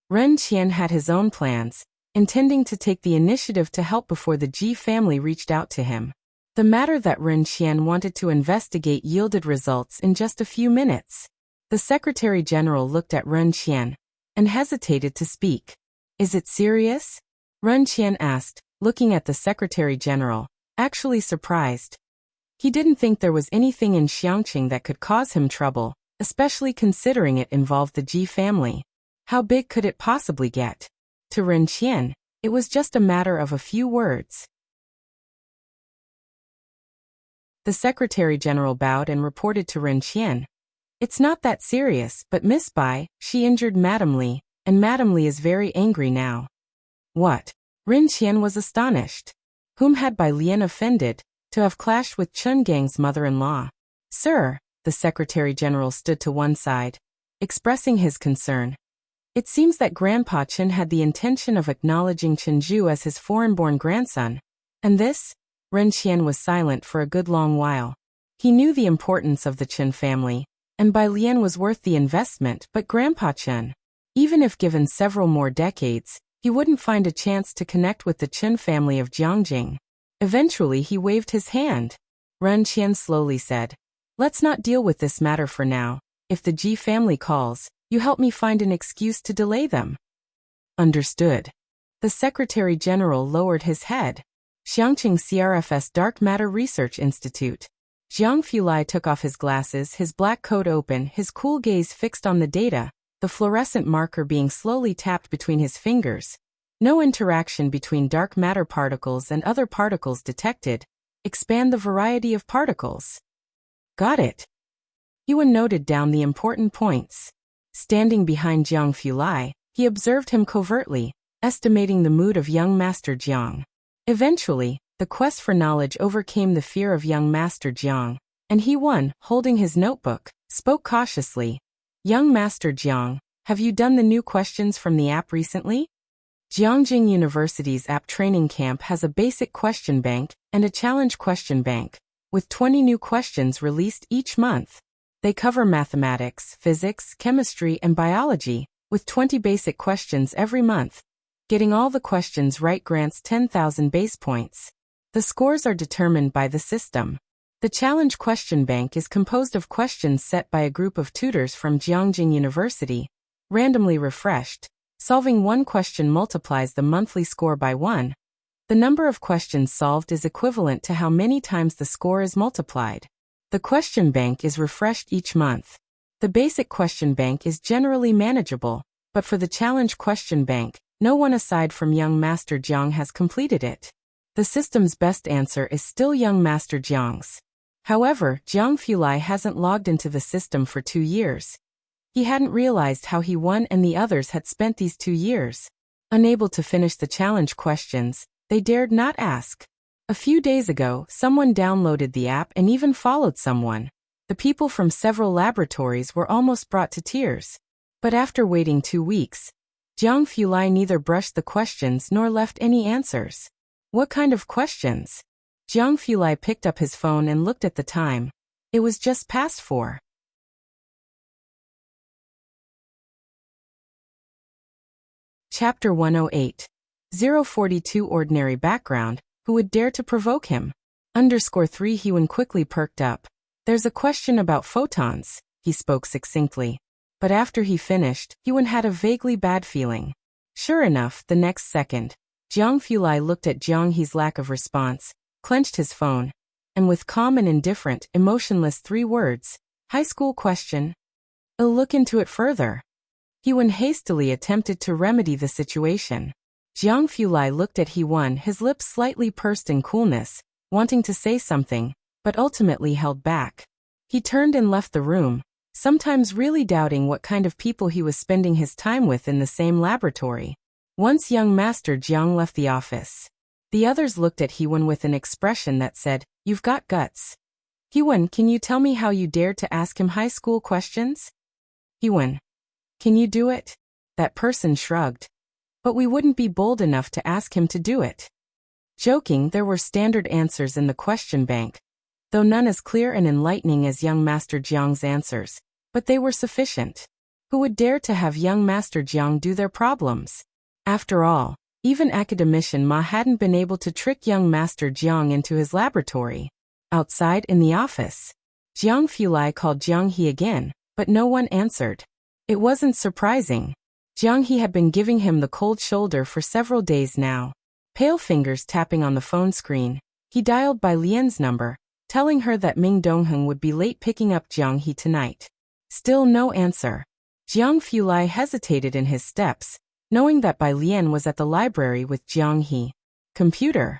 Speaker 1: Ren Qian had his own plans, intending to take the initiative to help before the Ji family reached out to him. The matter that Ren Qian wanted to investigate yielded results in just a few minutes. The Secretary General looked at Ren Qian and hesitated to speak. Is it serious? Ren Qian asked, looking at the Secretary General, actually surprised. He didn't think there was anything in Xiangqing that could cause him trouble, especially considering it involved the Ji family. How big could it possibly get? To Ren Qian, it was just a matter of a few words. The Secretary General bowed and reported to Ren Qian. It's not that serious, but Miss Bai, she injured Madame Li, and Madame Li is very angry now. What? Ren Qian was astonished. Whom had Bai Lian offended, to have clashed with Chen Gang's mother-in-law? Sir, the Secretary General stood to one side, expressing his concern. It seems that Grandpa Chen had the intention of acknowledging Chen Zhu as his foreign-born grandson. And this? Ren Qian was silent for a good long while. He knew the importance of the Chen family, and Bai Lian was worth the investment, but Grandpa Chen, even if given several more decades, he wouldn't find a chance to connect with the Chen family of Jiangjing. Eventually he waved his hand. Ren Qian slowly said, let's not deal with this matter for now. If the Ji family calls, you help me find an excuse to delay them. Understood. The Secretary General lowered his head. Xiangqing CRFS Dark Matter Research Institute. Jiang Fulai took off his glasses, his black coat open, his cool gaze fixed on the data, the fluorescent marker being slowly tapped between his fingers. No interaction between dark matter particles and other particles detected. Expand the variety of particles. Got it. Yuan noted down the important points. Standing behind Jiang Fulai, he observed him covertly, estimating the mood of young Master Jiang. Eventually, the quest for knowledge overcame the fear of young Master Jiang, and he won, holding his notebook, spoke cautiously. Young Master Jiang, have you done the new questions from the app recently? Jiangjing University's app training camp has a basic question bank and a challenge question bank, with 20 new questions released each month. They cover mathematics, physics, chemistry, and biology, with 20 basic questions every month. Getting all the questions right grants 10,000 base points. The scores are determined by the system. The challenge question bank is composed of questions set by a group of tutors from Jiangjing University, randomly refreshed. Solving one question multiplies the monthly score by 1. The number of questions solved is equivalent to how many times the score is multiplied. The question bank is refreshed each month. The basic question bank is generally manageable, but for the challenge question bank, no one aside from young Master Jiang has completed it. The system's best answer is still young Master Jiang's. However, Jiang Fulai hasn't logged into the system for 2 years. He hadn't realized how he won and the others had spent these 2 years. Unable to finish the challenge questions, they dared not ask. A few days ago, someone downloaded the app and even followed someone. The people from several laboratories were almost brought to tears. But after waiting 2 weeks, Jiang Fulai neither brushed the questions nor left any answers. What kind of questions? Jiang Fulai picked up his phone and looked at the time. It was just past 4. Chapter 108. 042 Ordinary Background. Who would dare to provoke him? _3 Hewan quickly perked up. There's a question about photons, he spoke succinctly. But after he finished, Hewan had a vaguely bad feeling. Sure enough, the next second, Jiang Fulai looked at Jiang He's lack of response, clenched his phone, and with calm and indifferent, emotionless 3 words, high school question. I'll look into it further. Hewan hastily attempted to remedy the situation. Jiang Fulai looked at Hewan, his lips slightly pursed in coolness, wanting to say something, but ultimately held back. He turned and left the room, sometimes really doubting what kind of people he was spending his time with in the same laboratory. Once young Master Jiang left the office, the others looked at Hewan with an expression that said, "You've got guts." Hewan, can you tell me how you dared to ask him high school questions? Hewan, can you do it? That person shrugged. But we wouldn't be bold enough to ask him to do it. Joking, there were standard answers in the question bank. though none as clear and enlightening as young Master Jiang's answers, but they were sufficient. Who would dare to have young Master Jiang do their problems? After all, even academician Ma hadn't been able to trick young Master Jiang into his laboratory. Outside in the office, Jiang Fulai called Jiang He again, but no one answered. It wasn't surprising. Jiang He had been giving him the cold shoulder for several days now. Pale fingers tapping on the phone screen, he dialed Bai Lian's number, telling her that Ming Dongheng would be late picking up Jiang He tonight. Still no answer. Jiang Fulai hesitated in his steps, knowing that Bai Lian was at the library with Jiang He. Computer.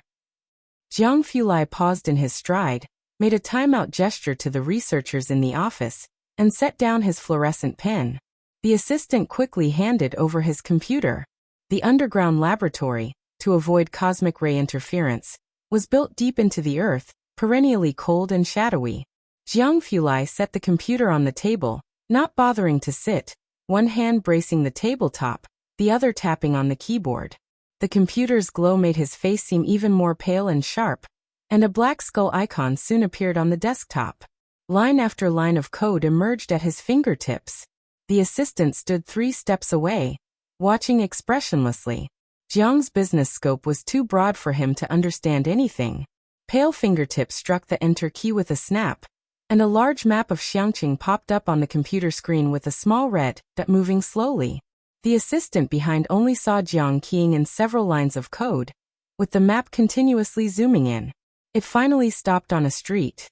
Speaker 1: Jiang Fulai paused in his stride, made a timeout gesture to the researchers in the office, and set down his fluorescent pen. The assistant quickly handed over his computer. The underground laboratory, to avoid cosmic ray interference, was built deep into the earth, perennially cold and shadowy. Jiang Fulai set the computer on the table, not bothering to sit, one hand bracing the tabletop, the other tapping on the keyboard. The computer's glow made his face seem even more pale and sharp, and a black skull icon soon appeared on the desktop. Line after line of code emerged at his fingertips. The assistant stood 3 steps away, watching expressionlessly. Jiang's business scope was too broad for him to understand anything. Pale fingertips struck the enter key with a snap, and a large map of Xiangqing popped up on the computer screen with a small red dot moving slowly. The assistant behind only saw Jiang keying in several lines of code, with the map continuously zooming in. It finally stopped on a street.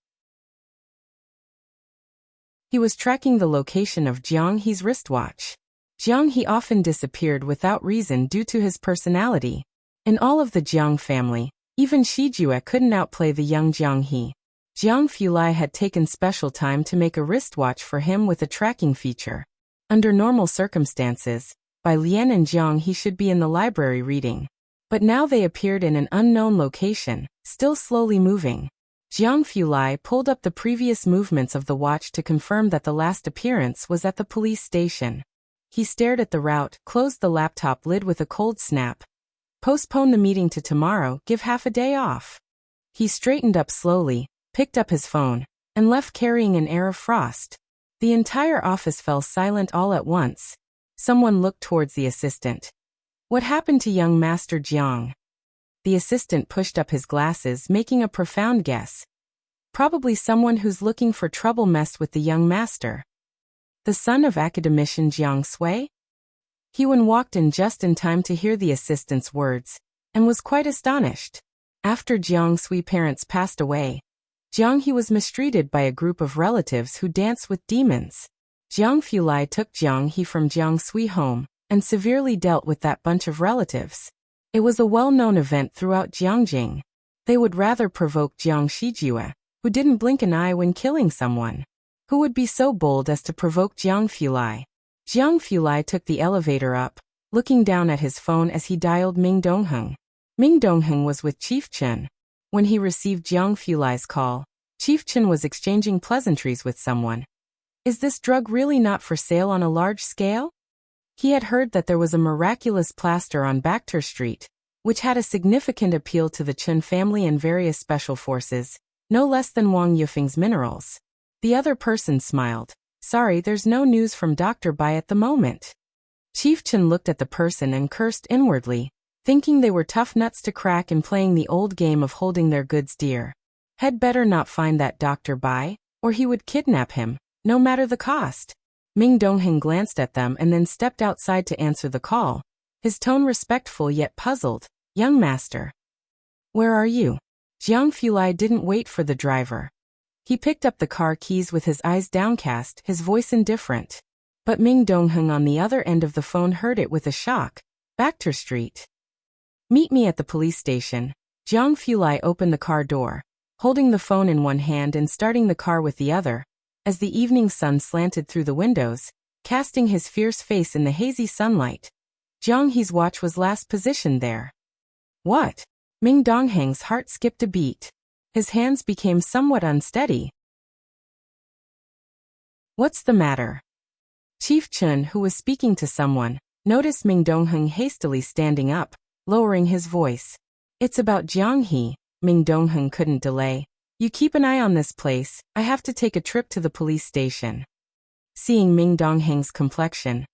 Speaker 1: He was tracking the location of Jiang He's wristwatch. Jiang He often disappeared without reason due to his personality. In all of the Jiang family, even Shi Jue couldn't outplay the young Jiang He. Jiang Fulai had taken special time to make a wristwatch for him with a tracking feature. Under normal circumstances, Bai Lian and Jiang He should be in the library reading. But now they appeared in an unknown location, still slowly moving. Jiang Fulai pulled up the previous movements of the watch to confirm that the last appearance was at the police station. He stared at the route, closed the laptop lid with a cold snap. Postpone the meeting to tomorrow, give half a day off. He straightened up slowly, picked up his phone, and left carrying an air of frost. The entire office fell silent all at once. Someone looked towards the assistant. What happened to young Master Jiang? The assistant pushed up his glasses, making a profound guess. Probably someone who's looking for trouble messed with the young master. The son of academician Jiang Sui? Hewen walked in just in time to hear the assistant's words, and was quite astonished. After Jiang Sui's parents passed away, Jiang He was mistreated by a group of relatives who danced with demons. Jiang Fulai took Jiang He from Jiang Sui home, and severely dealt with that bunch of relatives. It was a well-known event throughout Jiangjing. They would rather provoke Jiang Shijue, who didn't blink an eye when killing someone. Who would be so bold as to provoke Jiang Fulai? Jiang Fulai took the elevator up, looking down at his phone as he dialed Ming Dongheng. Ming Dongheng was with Chief Chen. When he received Jiang Fulai's call, Chief Chen was exchanging pleasantries with someone. Is this drug really not for sale on a large scale? He had heard that there was a miraculous plaster on Bakhtar Street, which had a significant appeal to the Chen family and various special forces, no less than Wang Yufeng's minerals. The other person smiled. Sorry, there's no news from Dr. Bai at the moment. Chief Chen looked at the person and cursed inwardly, thinking they were tough nuts to crack in playing the old game of holding their goods dear. Had better not find that Dr. Bai, or he would kidnap him, no matter the cost. Ming Dongheng glanced at them and then stepped outside to answer the call, his tone respectful yet puzzled. Young master. Where are you? Jiang Fulai didn't wait for the driver. He picked up the car keys with his eyes downcast, his voice indifferent. But Ming Dongheng on the other end of the phone heard it with a shock. Bakhtar Street. Meet me at the police station. Jiang Fulai opened the car door, holding the phone in one hand and starting the car with the other, as the evening sun slanted through the windows, casting his fierce face in the hazy sunlight. Jiang He's watch was last positioned there. What? Ming Dongheng's heart skipped a beat. His hands became somewhat unsteady. What's the matter? Chief Chen, who was speaking to someone, noticed Ming Dongheng hastily standing up, lowering his voice. It's about Jiang He. Ming Dongheng couldn't delay. You keep an eye on this place, I have to take a trip to the police station. Seeing Ming Dongheng's complexion,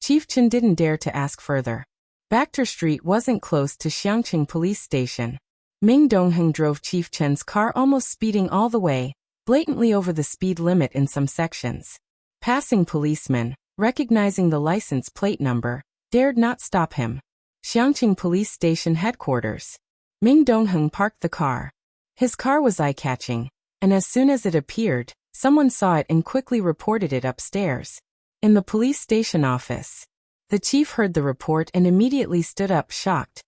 Speaker 1: Chief Chen didn't dare to ask further. Baxter Street wasn't close to Xiangqing police station. Ming Dongheng drove Chief Chen's car almost speeding all the way, blatantly over the speed limit in some sections. Passing policemen, recognizing the license plate number, dared not stop him. Xiangqing police station headquarters. Ming Dongheng parked the car. His car was eye-catching, and as soon as it appeared, someone saw it and quickly reported it upstairs. In the police station office, the chief heard the report and immediately stood up shocked.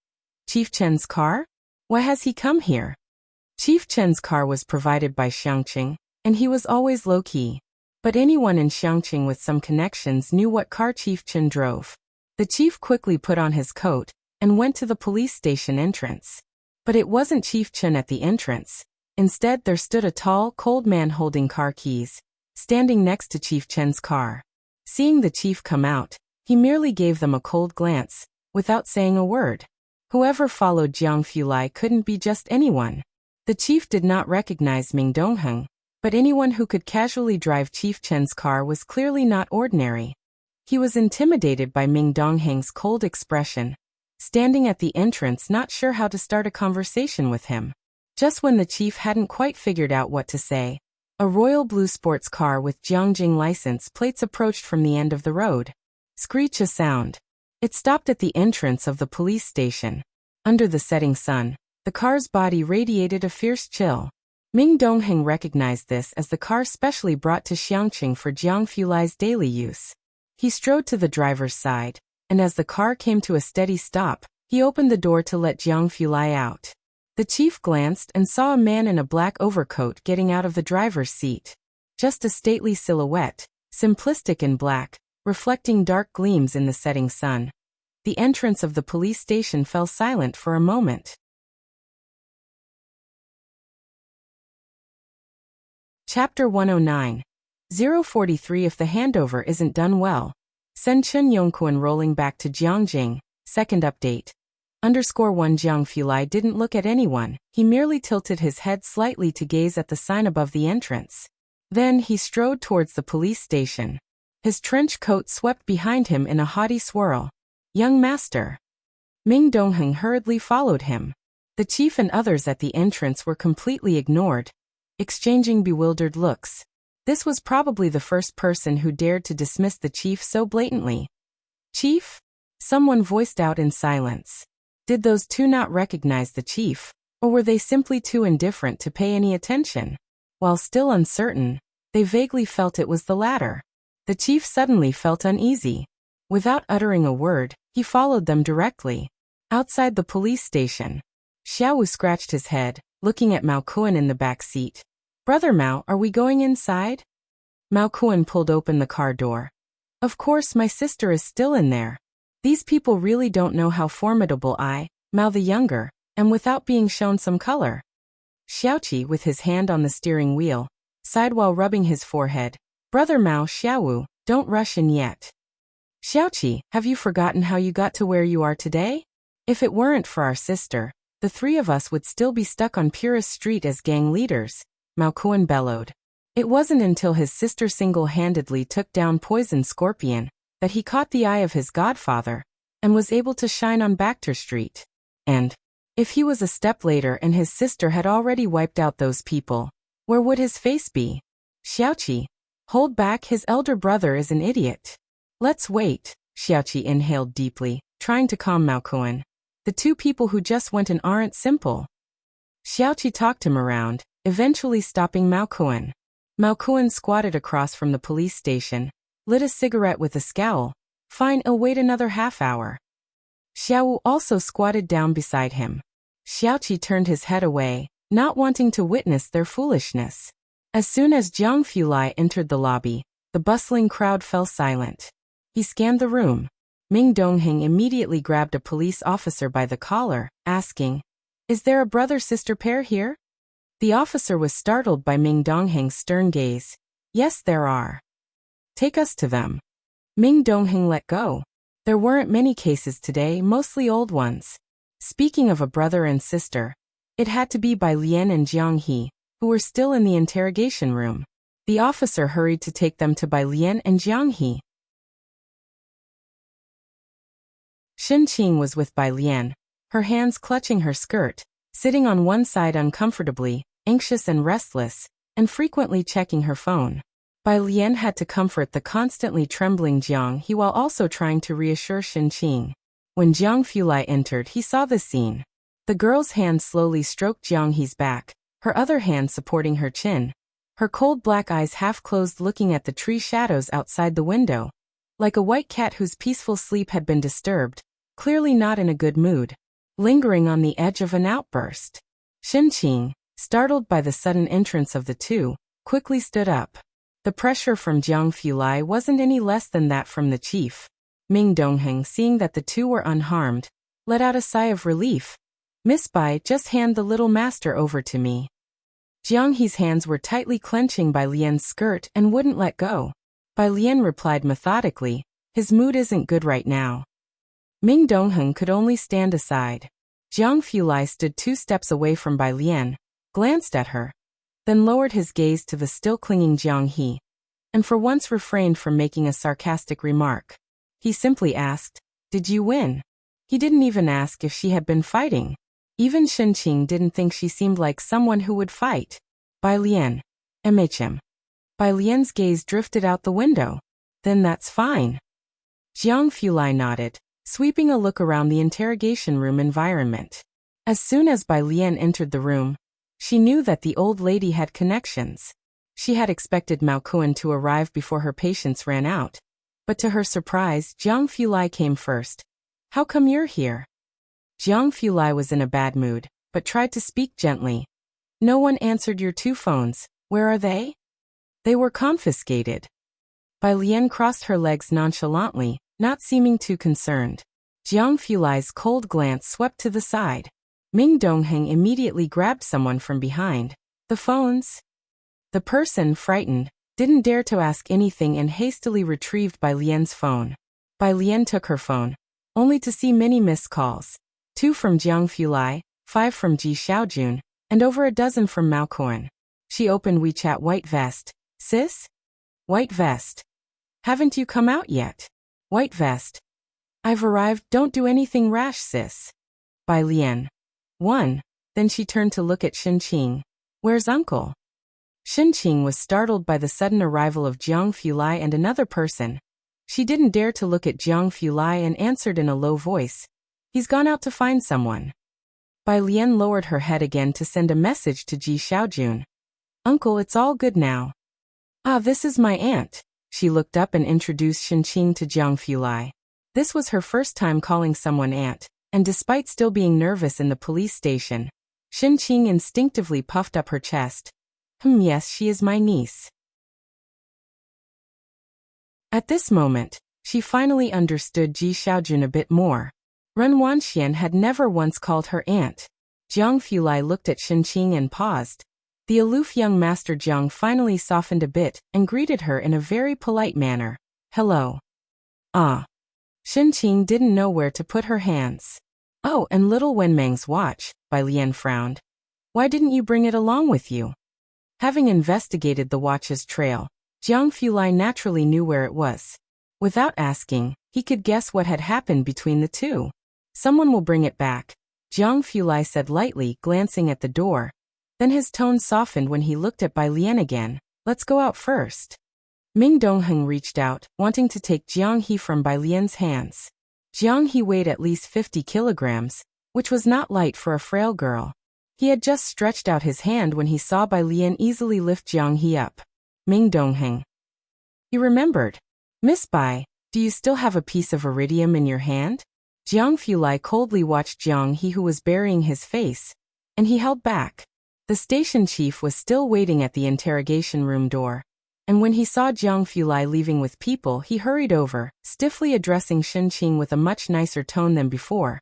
Speaker 1: Chief Chen's car? Why has he come here? Chief Chen's car was provided by Xiangqing, and he was always low-key. But anyone in Xiangqing with some connections knew what car Chief Chen drove. The chief quickly put on his coat and went to the police station entrance. But it wasn't Chief Chen at the entrance. Instead, there stood a tall, cold man holding car keys, standing next to Chief Chen's car. Seeing the chief come out, he merely gave them a cold glance, without saying a word. Whoever followed Jiang Fulai couldn't be just anyone. The chief did not recognize Ming Dongheng, but anyone who could casually drive Chief Chen's car was clearly not ordinary. He was intimidated by Ming Dongheng's cold expression, standing at the entrance not sure how to start a conversation with him. Just when the chief hadn't quite figured out what to say, a royal blue sports car with Jiangjing license plates approached from the end of the road. Screech a sound. It stopped at the entrance of the police station. Under the setting sun, the car's body radiated a fierce chill. Ming Dongheng recognized this as the car specially brought to Xiangqing for Jiang Fulai's daily use. He strode to the driver's side, and as the car came to a steady stop, he opened the door to let Jiang Fulai out. The chief glanced and saw a man in a black overcoat getting out of the driver's seat. Just a stately silhouette, simplistic in black, reflecting dark gleams in the setting sun. The entrance of the police station fell silent for a moment. Chapter 109. 043 If the handover isn't done well. Sen Chen Yongquan rolling back to Jiangjing. Second update. _1 Jiang Fulai didn't look at anyone, he merely tilted his head slightly to gaze at the sign above the entrance. Then he strode towards the police station. His trench coat swept behind him in a haughty swirl. Young master. Ming Dongheng hurriedly followed him. The chief and others at the entrance were completely ignored, exchanging bewildered looks. This was probably the first person who dared to dismiss the chief so blatantly. Chief? Someone voiced out in silence. Did those two not recognize the chief, or were they simply too indifferent to pay any attention? While still uncertain, they vaguely felt it was the latter. The chief suddenly felt uneasy. Without uttering a word, he followed them directly. Outside the police station, Xiaowu scratched his head, looking at Mao Kuan in the back seat. Brother Mao, are we going inside? Mao Kuan pulled open the car door. Of course, my sister is still in there. These people really don't know how formidable I, Mao the Younger, am without being shown some color. Xiaoqi, with his hand on the steering wheel, sighed while rubbing his forehead. Brother Mao, Xiaowu, don't rush in yet. Xiaoqi, have you forgotten how you got to where you are today? If it weren't for our sister, the three of us would still be stuck on Purist Street as gang leaders, Mao Kuan bellowed. It wasn't until his sister single-handedly took down Poison Scorpion that he caught the eye of his godfather, and was able to shine on Baxter Street. And, if he was a step later and his sister had already wiped out those people, where would his face be? Xiaoqi, hold back, his elder brother is an idiot. Let's wait, Xiaoqi inhaled deeply, trying to calm Mao Kuan. The two people who just went in aren't simple. Xiaoqi talked him around, eventually stopping Mao Kuan. Mao Kuan squatted across from the police station, lit a cigarette with a scowl. Fine, I'll wait another half hour. Xiaowu also squatted down beside him. Xiaoqi turned his head away, not wanting to witness their foolishness. As soon as Jiang Fulai entered the lobby, the bustling crowd fell silent. He scanned the room. Ming Dongheng immediately grabbed a police officer by the collar, asking, "Is there a brother-sister pair here?" The officer was startled by Ming Dongheng's stern gaze. "Yes, there are." "Take us to them." Ming Dongheng let go. There weren't many cases today, mostly old ones. Speaking of a brother and sister, it had to be by Lian and Jiang He, who were still in the interrogation room. The officer hurried to take them to Bai Lian and Jiang He. Xin Qing was with Bai Lian, her hands clutching her skirt, sitting on one side uncomfortably, anxious and restless, and frequently checking her phone. Bai Lian had to comfort the constantly trembling Jiang He while also trying to reassure Xin Qing. When Jiang Fulai entered, he saw the scene. The girl's hand slowly stroked Jiang He's back, her other hand supporting her chin. Her cold black eyes half closed, looking at the tree shadows outside the window. Like a white cat whose peaceful sleep had been disturbed, clearly not in a good mood. Lingering on the edge of an outburst. Xin Qing, startled by the sudden entrance of the two, quickly stood up. The pressure from Jiang Fulai wasn't any less than that from the chief. Ming Dongheng, seeing that the two were unharmed, let out a sigh of relief. "Miss Bai, just hand the little master over to me." Jiang He's hands were tightly clenching Bai Lian's skirt and wouldn't let go. Bai Lian replied methodically, "His mood isn't good right now." Ming Dongheng could only stand aside. Jiang Fulai stood 2 steps away from Bai Lian, glanced at her, then lowered his gaze to the still clinging Jiang He, and for once refrained from making a sarcastic remark. He simply asked, "Did you win?" He didn't even ask if she had been fighting. Even Xin Qing didn't think she seemed like someone who would fight. Bai Lian. MHM. Bai Lian's gaze drifted out the window. "Then that's fine." Jiang Fulai nodded, sweeping a look around the interrogation room environment. As soon as Bai Lian entered the room, she knew that the old lady had connections. She had expected Mao Kuan to arrive before her patience ran out. But to her surprise, Jiang Fulai came first. "How come you're here?" Jiang Fulai was in a bad mood, but tried to speak gently. "No one answered your 2 phones. Where are they?" "They were confiscated." Bai Lian crossed her legs nonchalantly, not seeming too concerned. Jiang Fulai's cold glance swept to the side. Ming Dongheng immediately grabbed someone from behind. "The phones?" The person, frightened, didn't dare to ask anything and hastily retrieved Bai Lian's phone. Bai Lian took her phone, only to see many missed calls. 2 from Jiang Fulai, 5 from Ji Xiaojun, and over a dozen from Mao Kuan. She opened WeChat. "White vest. Sis? White vest. Haven't you come out yet? White vest. I've arrived. Don't do anything rash, sis." Bai Lian. 1. Then she turned to look at Xin Qing. "Where's uncle?" Xin Qing was startled by the sudden arrival of Jiang Fulai and another person. She didn't dare to look at Jiang Fulai and answered in a low voice, "He's gone out to find someone." Bai Lian lowered her head again to send a message to Ji Xiaojun. "Uncle, it's all good now." "Ah, this is my aunt." She looked up and introduced Xin Qing to Jiang Fulai. This was her first time calling someone aunt, and despite still being nervous in the police station, Xin Qing instinctively puffed up her chest. Yes, she is my niece." At this moment, she finally understood Ji Xiaojun a bit more. Ren Wanxian had never once called her aunt. Jiang Fulai looked at Xin Qing and paused. The aloof young master Jiang finally softened a bit and greeted her in a very polite manner. "Hello." "Ah." Xin Qing didn't know where to put her hands. "Oh, and little Wenmang's watch," Bai Lian frowned. "Why didn't you bring it along with you?" Having investigated the watch's trail, Jiang Fulai naturally knew where it was. Without asking, he could guess what had happened between the two. "Someone will bring it back," Jiang Fulai said lightly, glancing at the door. Then his tone softened when he looked at Bai Lian again. "Let's go out first." Ming Dongheng reached out, wanting to take Jiang He from Bai Lian's hands. Jiang He weighed at least 50 kilograms, which was not light for a frail girl. He had just stretched out his hand when he saw Bai Lian easily lift Jiang He up. Ming Dongheng. He remembered. "Miss Bai, do you still have a piece of iridium in your hand?" Jiang Fulai coldly watched Jiang He, who was burying his face, and he held back. The station chief was still waiting at the interrogation room door, and when he saw Jiang Fulai leaving with people, he hurried over, stiffly addressing Xin Qing with a much nicer tone than before.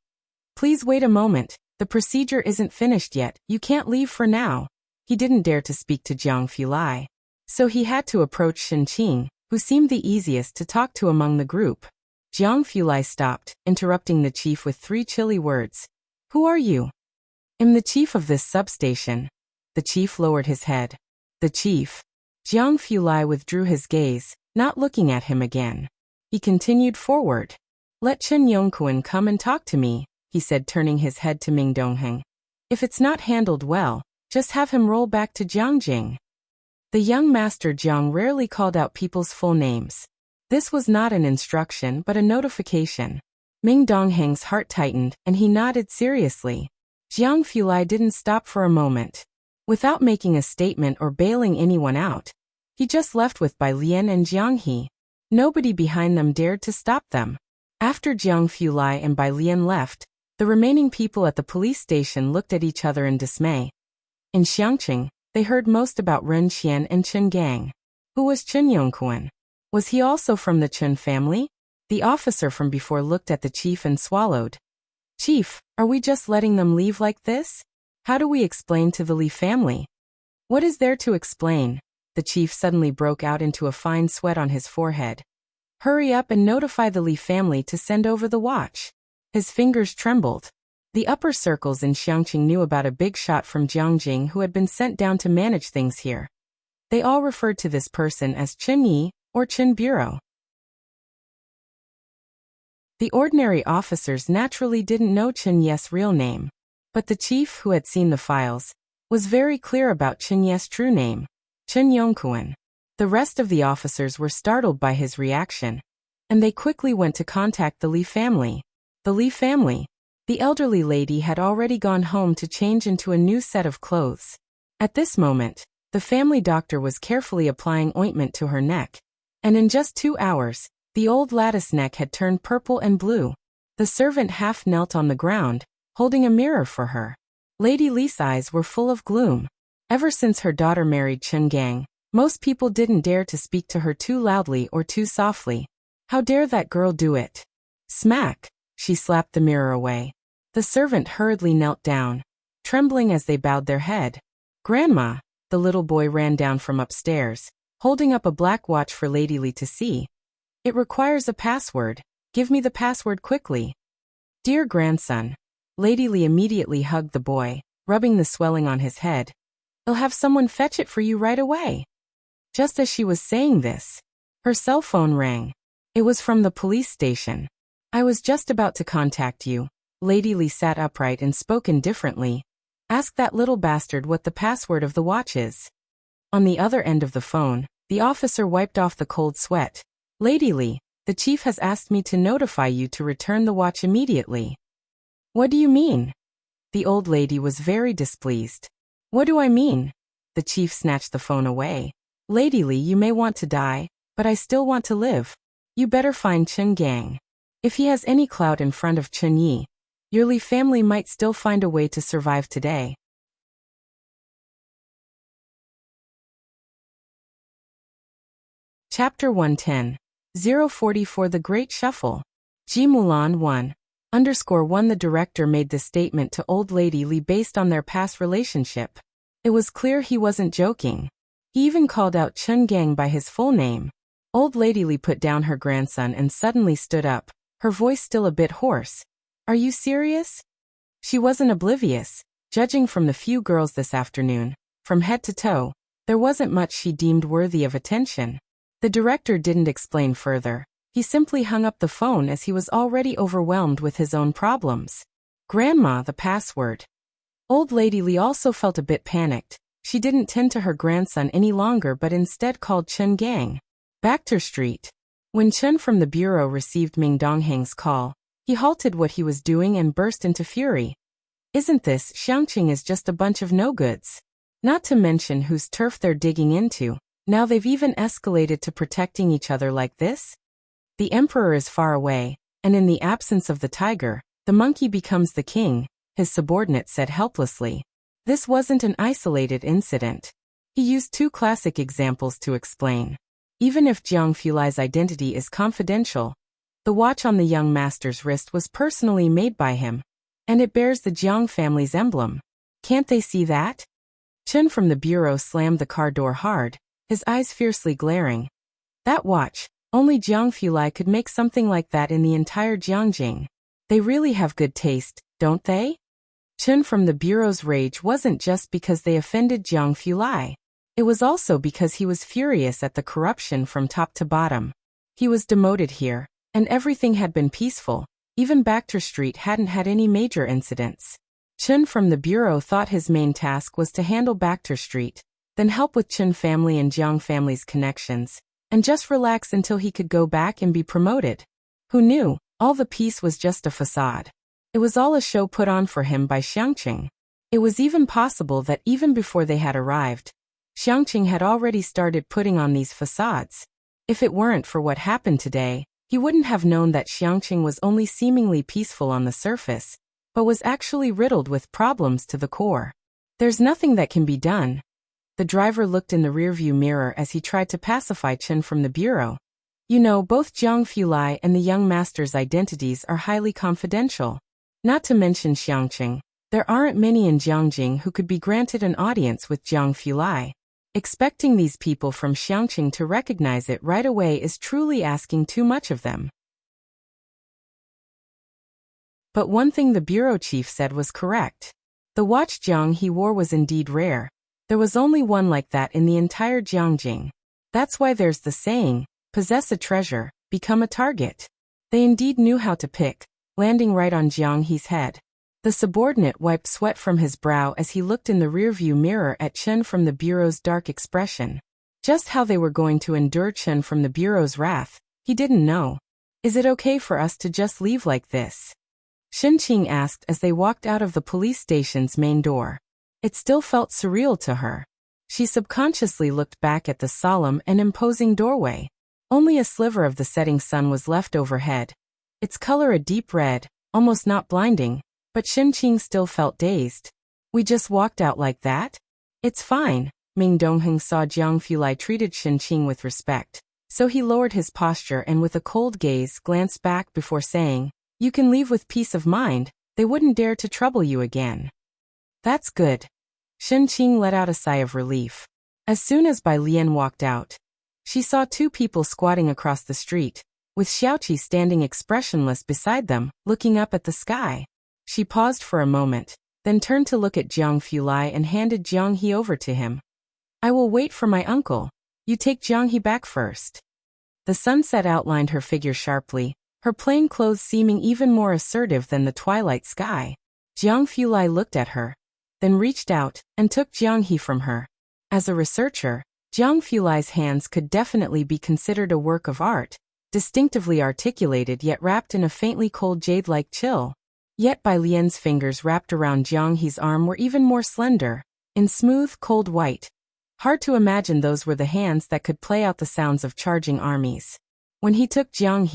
Speaker 1: "Please wait a moment, the procedure isn't finished yet, you can't leave for now." He didn't dare to speak to Jiang Fulai, so he had to approach Xin Qing, who seemed the easiest to talk to among the group. Jiang Fulai stopped, interrupting the chief with 3 chilly words. "Who are you?" "I'm the chief of this substation." The chief lowered his head. The chief. Jiang Fulai withdrew his gaze, not looking at him again. He continued forward. Let Chen Yongquan come and talk to me, he said, turning his head to Ming Dongheng. If it's not handled well, just have him roll back to Jiangjing. The young master Jiang rarely called out people's full names. This was not an instruction but a notification. Ming Dongheng's heart tightened, and he nodded seriously. Jiang Fulai didn't stop for a moment. Without making a statement or bailing anyone out, he just left with Bai Lian and Jiang He. Nobody behind them dared to stop them. After Jiang Fulai and Bai Lian left, the remaining people at the police station looked at each other in dismay. In Xiangqing, they heard most about Ren Qian and Chen Gang. Who was Chen Yongquan? Was he also from the Chen family? The officer from before looked at the chief and swallowed. Chief, are we just letting them leave like this? How do we explain to the Li family? What is there to explain? The chief suddenly broke out into a fine sweat on his forehead. Hurry up and notify the Li family to send over the watch. His fingers trembled. The upper circles in Xiangqing knew about a big shot from Jiangjing who had been sent down to manage things here. They all referred to this person as Chen Yi, or Chen Bureau. The ordinary officers naturally didn't know Chen Ye's real name, but the chief, who had seen the files, was very clear about Chen Ye's true name, Chen Yongquan. The rest of the officers were startled by his reaction, and they quickly went to contact the Li family. The Li family. The elderly lady had already gone home to change into a new set of clothes. At this moment, the family doctor was carefully applying ointment to her neck, and in just 2 hours, the old lattice neck had turned purple and blue. The servant half knelt on the ground, holding a mirror for her. Lady Li's eyes were full of gloom. Ever since her daughter married Chen Gang, most people didn't dare to speak to her too loudly or too softly. How dare that girl do it? Smack! She slapped the mirror away. The servant hurriedly knelt down, trembling as they bowed their head. Grandma! The little boy ran down from upstairs, holding up a black watch for Lady Li to see. It requires a password. Give me the password quickly. Dear grandson. Lady Li immediately hugged the boy, rubbing the swelling on his head. I'll have someone fetch it for you right away. Just as she was saying this, her cell phone rang. It was from the police station. I was just about to contact you. Lady Li sat upright and spoke indifferently. Ask that little bastard what the password of the watch is. On the other end of the phone, the officer wiped off the cold sweat. Lady Li, the chief has asked me to notify you to return the watch immediately. What do you mean? The old lady was very displeased. What do I mean? The chief snatched the phone away. Lady Li, you may want to die, but I still want to live. You better find Chen Gang. If he has any clout in front of Chen Yi, your Li family might still find a way to survive today. Chapter 110. 044 The Great Shuffle. Ji Mulan 1_1 The director made this statement to old lady Li based on their past relationship. It was clear he wasn't joking. He even called out Chen Gang by his full name. Old lady Li put down her grandson and suddenly stood up, her voice still a bit hoarse. Are you serious? She wasn't oblivious. Judging from the few girls this afternoon, from head to toe, there wasn't much she deemed worthy of attention. The director didn't explain further. He simply hung up the phone as he was already overwhelmed with his own problems. Grandma, the password. Old lady Li also felt a bit panicked. She didn't tend to her grandson any longer but instead called Chen Gang. Baxter Street. When Chen from the bureau received Ming Dongheng's call, he halted what he was doing and burst into fury. Isn't this, Xiangqing is just a bunch of no-goods. Not to mention whose turf they're digging into. Now they've even escalated to protecting each other like this? The emperor is far away, and in the absence of the tiger, the monkey becomes the king, his subordinate said helplessly. This wasn't an isolated incident. He used 2 classic examples to explain. Even if Jiang Fulai's identity is confidential, the watch on the young master's wrist was personally made by him, and it bears the Jiang family's emblem. Can't they see that? Chen from the bureau slammed the car door hard, his eyes fiercely glaring. That watch, only Jiang Fulai could make something like that in the entire Jiangjing. They really have good taste, don't they? Chen from the bureau's rage wasn't just because they offended Jiang Fulai. It was also because he was furious at the corruption from top to bottom. He was demoted here, and everything had been peaceful. Even Bacter Street hadn't had any major incidents. Chen from the bureau thought his main task was to handle Bacter Street, then help with Chen family and Jiang family's connections, and just relax until he could go back and be promoted. Who knew? All the peace was just a facade. It was all a show put on for him by Xiangqing. It was even possible that even before they had arrived, Xiangqing had already started putting on these facades. If it weren't for what happened today, he wouldn't have known that Xiangqing was only seemingly peaceful on the surface, but was actually riddled with problems to the core. There's nothing that can be done. The driver looked in the rearview mirror as he tried to pacify Chen from the bureau. You know, both Jiang Fulai and the young master's identities are highly confidential. Not to mention Xiangqing, there aren't many in Jiangjing who could be granted an audience with Jiang Fulai. Expecting these people from Xiangqing to recognize it right away is truly asking too much of them. But one thing the bureau chief said was correct. The watch Jiang he wore was indeed rare. There was only one like that in the entire Jiangjing. That's why there's the saying, possess a treasure, become a target. They indeed knew how to pick, landing right on Jiang He's head. The subordinate wiped sweat from his brow as he looked in the rearview mirror at Chen from the bureau's dark expression. Just how they were going to endure Chen from the bureau's wrath, he didn't know. Is it okay for us to just leave like this? Xinqing asked as they walked out of the police station's main door. It still felt surreal to her. She subconsciously looked back at the solemn and imposing doorway. Only a sliver of the setting sun was left overhead. Its color a deep red, almost not blinding, but Xinqing still felt dazed. We just walked out like that? It's fine. Ming Dongheng saw Jiang Fulai treated Xinqing with respect, so he lowered his posture and with a cold gaze glanced back before saying, you can leave with peace of mind, they wouldn't dare to trouble you again. That's good. Xinqing let out a sigh of relief. As soon as Bai Lian walked out, she saw two people squatting across the street, with Xiaoqi standing expressionless beside them, looking up at the sky. She paused for a moment, then turned to look at Jiang Fulai and handed Jiang He over to him. I will wait for my uncle. You take Jiang He back first. The sunset outlined her figure sharply, her plain clothes seeming even more assertive than the twilight sky. Jiang Fulai looked at her, then reached out and took Jiang He from her. As a researcher, Jiang Fulai's hands could definitely be considered a work of art, distinctively articulated yet wrapped in a faintly cold jade-like chill. Yet Bai Lian's fingers wrapped around Jiang He's arm were even more slender, in smooth, cold white. Hard to imagine those were the hands that could play out the sounds of charging armies. When he took Jiang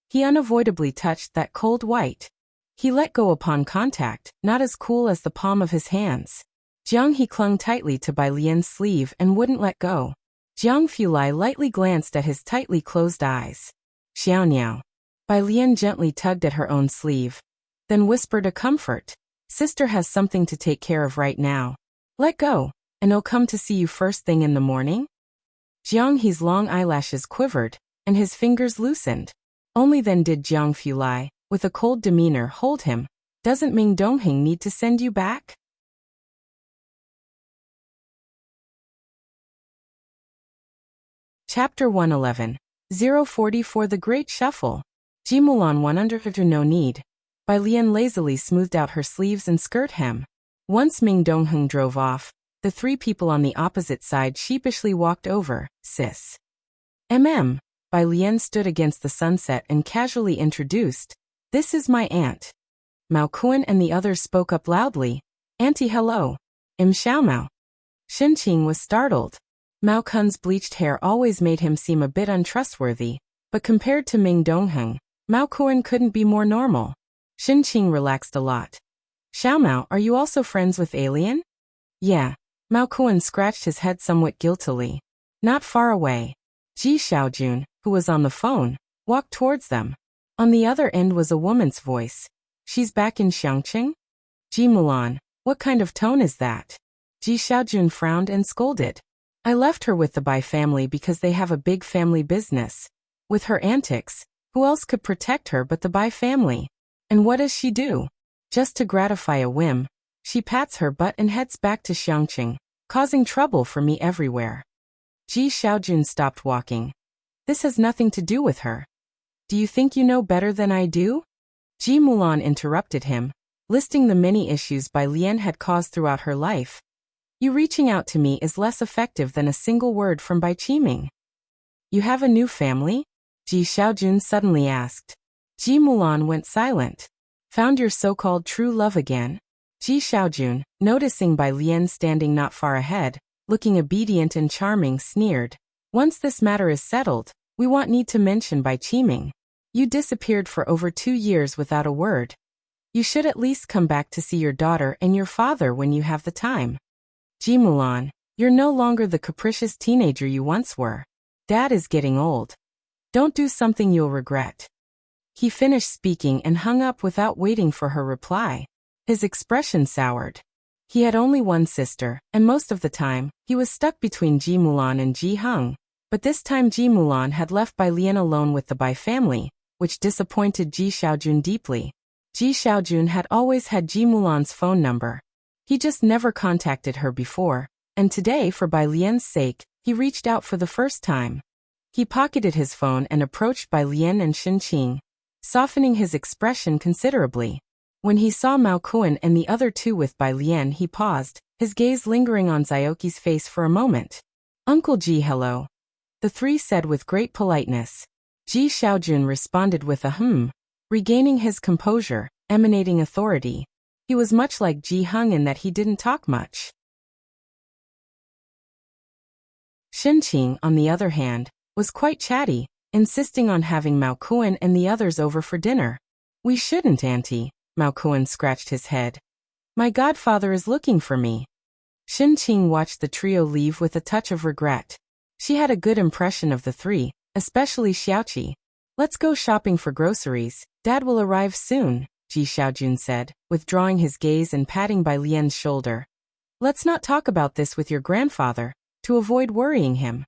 Speaker 1: he unavoidably touched that cold white. He let go upon contact, not as cool as the palm of his hands. Jiang He clung tightly to Bai Lian's sleeve and wouldn't let go. Jiang Fulai lightly glanced at his tightly closed eyes. Xiaoniao. Bai Lian gently tugged at her own sleeve, then whispered a comfort. Sister has something to take care of right now. Let go, and he'll come to see you first thing in the morning? Jiang He's long eyelashes quivered, and his fingers loosened. Only then did Jiang Fulai, with a cold demeanor, hold him. Doesn't Ming Dongheng need to send you back? Chapter 111. 044 The Great Shuffle. Jimulan 100 No need. Bai Lian lazily smoothed out her sleeves and skirt hem. Once Ming Dongheng drove off, the three people on the opposite side sheepishly walked over. Sis. Bai Lian stood against the sunset and casually introduced, this is my aunt. Mao Kuan and the others spoke up loudly. Auntie hello. Xiaomao. Xinqing was startled. Mao Kun's bleached hair always made him seem a bit untrustworthy, but compared to Ming Dongheng, Mao Kuan couldn't be more normal. Xinqing relaxed a lot. Xiaomao, are you also friends with Alien? Yeah. Mao Kuan scratched his head somewhat guiltily. Not far away. Ji Xiaojun, who was on the phone, walked towards them. On the other end was a woman's voice. She's back in Xiangqing? Ji Mulan, what kind of tone is that? Ji Xiaojun frowned and scolded. I left her with the Bai family because they have a big family business. With her antics, who else could protect her but the Bai family? And what does she do? Just to gratify a whim, She pats her butt and heads back to Xiangqing, causing trouble for me everywhere. Ji Xiaojun stopped walking. This has nothing to do with her. Do you think you know better than I do? Ji Mulan interrupted him, listing the many issues Bai Lian had caused throughout her life. You reaching out to me is less effective than a single word from Bai Qiming. You have a new family? Ji Xiaojun suddenly asked. Ji Mulan went silent. Found your so-called true love again? Ji Xiaojun, noticing Bai Lian standing not far ahead, looking obedient and charming, sneered. Once this matter is settled, we won't need to mention Bai Qiming. You disappeared for over 2 years without a word. You should at least come back to see your daughter and your father when you have the time. Ji Mulan, you're no longer the capricious teenager you once were. Dad is getting old. Don't do something you'll regret. He finished speaking and hung up without waiting for her reply. His expression soured. He had only one sister, and most of the time, he was stuck between Ji Mulan and Ji Heng. But this time Ji Mulan had left Bai Lian alone with the Bai family, which disappointed Ji Xiaojun deeply. Ji Xiaojun had always had Ji Mulan's phone number. He just never contacted her before, and today, for Bai Lian's sake, he reached out for the first time. He pocketed his phone and approached Bai Lian and Shen Qing, softening his expression considerably. When he saw Mao Kuan and the other two with Bai Lian, he paused, his gaze lingering on Zioki's face for a moment. Uncle Ji, hello. The three said with great politeness. Ji Xiaojun responded with a regaining his composure, emanating authority. He was much like Ji Heng in that he didn't talk much. Shen Qing, on the other hand, was quite chatty, insisting on having Mao Kuan and the others over for dinner. We shouldn't, Auntie. Mao Kuan scratched his head. My godfather is looking for me. Shen Qing watched the trio leave with a touch of regret. She had a good impression of the three, especially Xiaoqi. Let's go shopping for groceries. Dad will arrive soon, Ji Xiaojun said, withdrawing his gaze and patting Bai Lian's shoulder. Let's not talk about this with your grandfather, to avoid worrying him.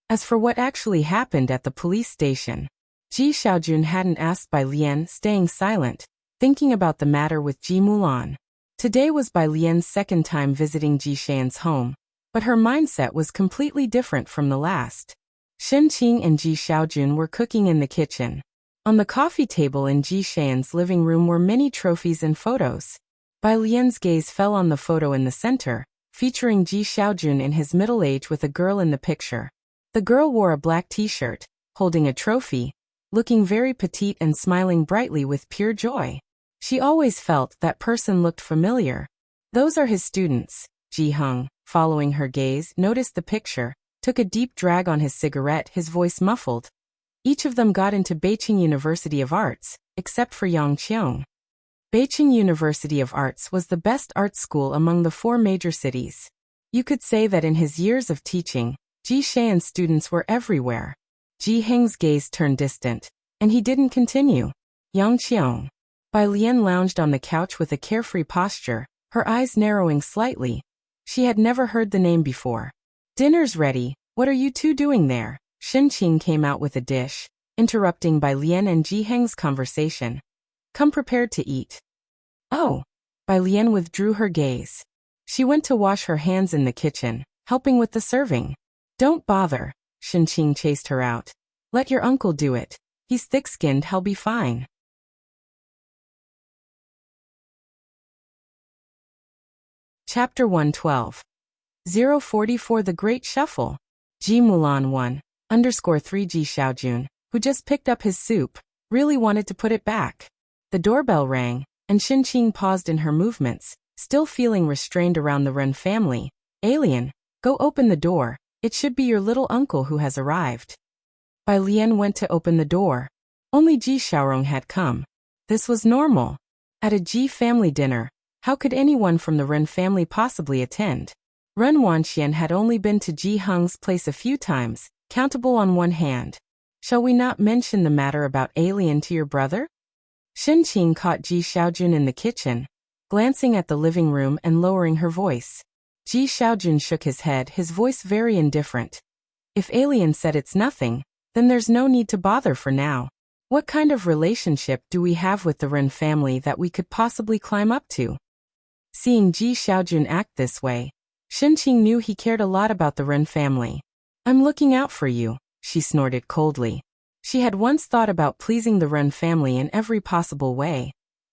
Speaker 1: As for what actually happened at the police station, Ji Xiaojun hadn't asked Bai Lian, staying silent, thinking about the matter with Ji Mulan. Today was Bai Lian's second time visiting Ji Xian's home, but her mindset was completely different from the last. Shen Qing and Ji Xiaojun were cooking in the kitchen. On the coffee table in Ji Xian's living room were many trophies and photos. Bai Lian's gaze fell on the photo in the center, featuring Ji Xiaojun in his middle age with a girl in the picture. The girl wore a black t-shirt, holding a trophy, looking very petite and smiling brightly with pure joy. She always felt that person looked familiar. Those are his students. Ji Heng, following her gaze, noticed the picture, took a deep drag on his cigarette, his voice muffled. Each of them got into Beijing University of Arts, except for Yang Qiang. Beijing University of Arts was the best art school among the 4 major cities. You could say that in his years of teaching, Ji Xian's students were everywhere. Ji Heng's gaze turned distant, and he didn't continue. Yang Qiang. Bai Lian lounged on the couch with a carefree posture, her eyes narrowing slightly. She had never heard the name before. Dinner's ready, what are you two doing there? Shen Qing came out with a dish, interrupting Bai Lian and Ji Heng's conversation. Come prepared to eat. Oh. Bai Lian withdrew her gaze. She went to wash her hands in the kitchen, helping with the serving. Don't bother, Shen Qing chased her out. Let your uncle do it. He's thick-skinned, he'll be fine. Chapter 112. 044 The Great Shuffle. Ji Mulan 1_3 Ji Xiaojun, who just picked up his soup, really wanted to put it back. The doorbell rang, and Shen Qing paused in her movements, still feeling restrained around the Ren family. Alien, go open the door, it should be your little uncle who has arrived. Bai Lian went to open the door. Only Ji Xiaorong had come. This was normal. At a Ji family dinner, how could anyone from the Ren family possibly attend? Ren Wanxian had only been to Ji Heng's place a few times, countable on one hand. Shall we not mention the matter about Alien to your brother? Shen Qing caught Ji Xiaojun in the kitchen, glancing at the living room and lowering her voice. Ji Xiaojun shook his head, his voice very indifferent. If Alien said it's nothing, then there's no need to bother for now. What kind of relationship do we have with the Ren family that we could possibly climb up to? Seeing Ji Xiaojun act this way, Shenqing knew he cared a lot about the Ren family. "I'm looking out for you," she snorted coldly. She had once thought about pleasing the Ren family in every possible way.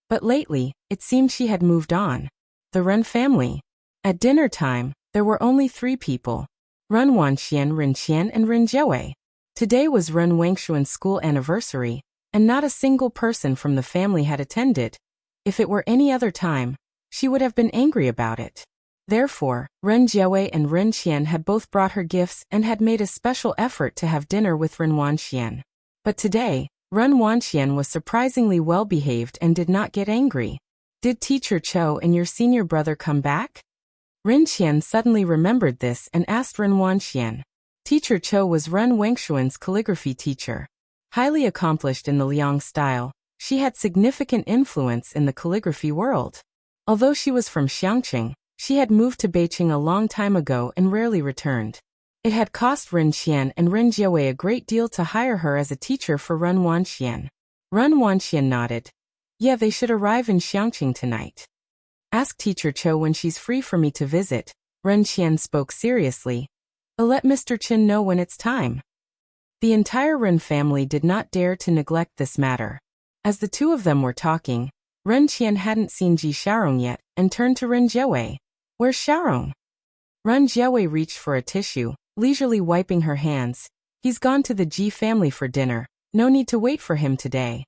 Speaker 1: But lately, it seemed she had moved on. The Ren family. At dinner time, there were only 3 people: Ren Wanxian, Ren Qian, and Ren Jiawei. Today was Ren Wangshuan's school anniversary, and not a single person from the family had attended. If it were any other time, she would have been angry about it. Therefore, Ren Jiawei and Ren Qian had both brought her gifts and had made a special effort to have dinner with Ren Wanxian. But today, Ren Wanxian was surprisingly well-behaved and did not get angry. "Did Teacher Cho and your senior brother come back?" Ren Qian suddenly remembered this and asked Ren Wanxian. Teacher Cho was Ren Wangshuan's calligraphy teacher. Highly accomplished in the Liang style, she had significant influence in the calligraphy world. Although she was from Xiangqing, she had moved to Beijing a long time ago and rarely returned. It had cost Ren Qian and Ren Jiawei a great deal to hire her as a teacher for Ren Wanxian. Ren Wanxian nodded. "Yeah, they should arrive in Xiangqing tonight. Ask Teacher Cho when she's free for me to visit." Ren Qian spoke seriously. "Let Mr. Chin know when it's time." The entire Ren family did not dare to neglect this matter. As the 2 of them were talking, Ren Qian hadn't seen Ji Xiaorong yet and turned to Ren Jiawei. "Where's Xiaorong?" Ren Jiawei reached for a tissue, leisurely wiping her hands. "He's gone to the Ji family for dinner. No need to wait for him today."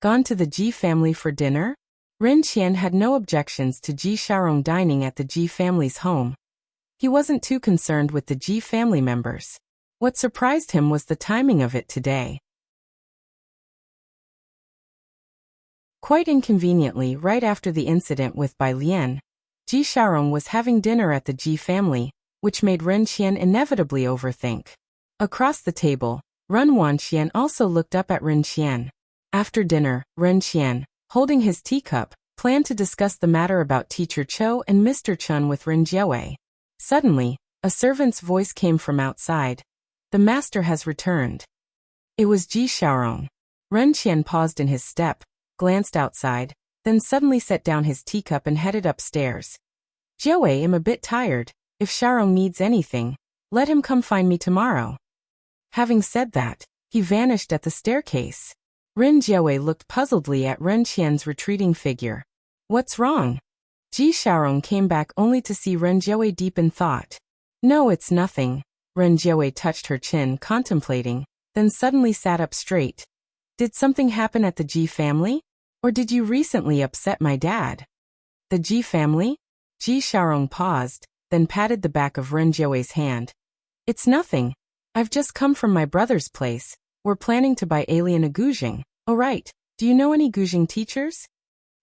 Speaker 1: Gone to the Ji family for dinner? Ren Qian had no objections to Ji Xiaorong dining at the Ji family's home. He wasn't too concerned with the Ji family members. What surprised him was the timing of it today. Quite inconveniently, right after the incident with Bai Lian, Ji Xiaorong was having dinner at the Ji family, which made Ren Qian inevitably overthink. Across the table, Ren Wanxian also looked up at Ren Qian. After dinner, Ren Qian, holding his teacup, planned to discuss the matter about Teacher Cho and Mr. Chun with Ren Jiawei. Suddenly, a servant's voice came from outside. "The master has returned." It was Ji Xiaorong. Ren Qian paused in his step, glanced outside, then suddenly set down his teacup and headed upstairs. "Jiawei, I'm a bit tired. If Xiaorong needs anything, let him come find me tomorrow." Having said that, he vanished at the staircase. Ren Jiawei looked puzzledly at Ren Qian's retreating figure. "What's wrong?" Ji Xiaorong came back only to see Ren Jiawei deep in thought. "No, it's nothing." Ren Jiawei touched her chin, contemplating, then suddenly sat up straight. "Did something happen at the Ji family? Or did you recently upset my dad?" "The Ji family?" Ji Xiaorong paused, then patted the back of Ren Jiawei's hand. "It's nothing. I've just come from my brother's place. We're planning to buy alien a Guzheng." "Oh right, do you know any Guzheng teachers?"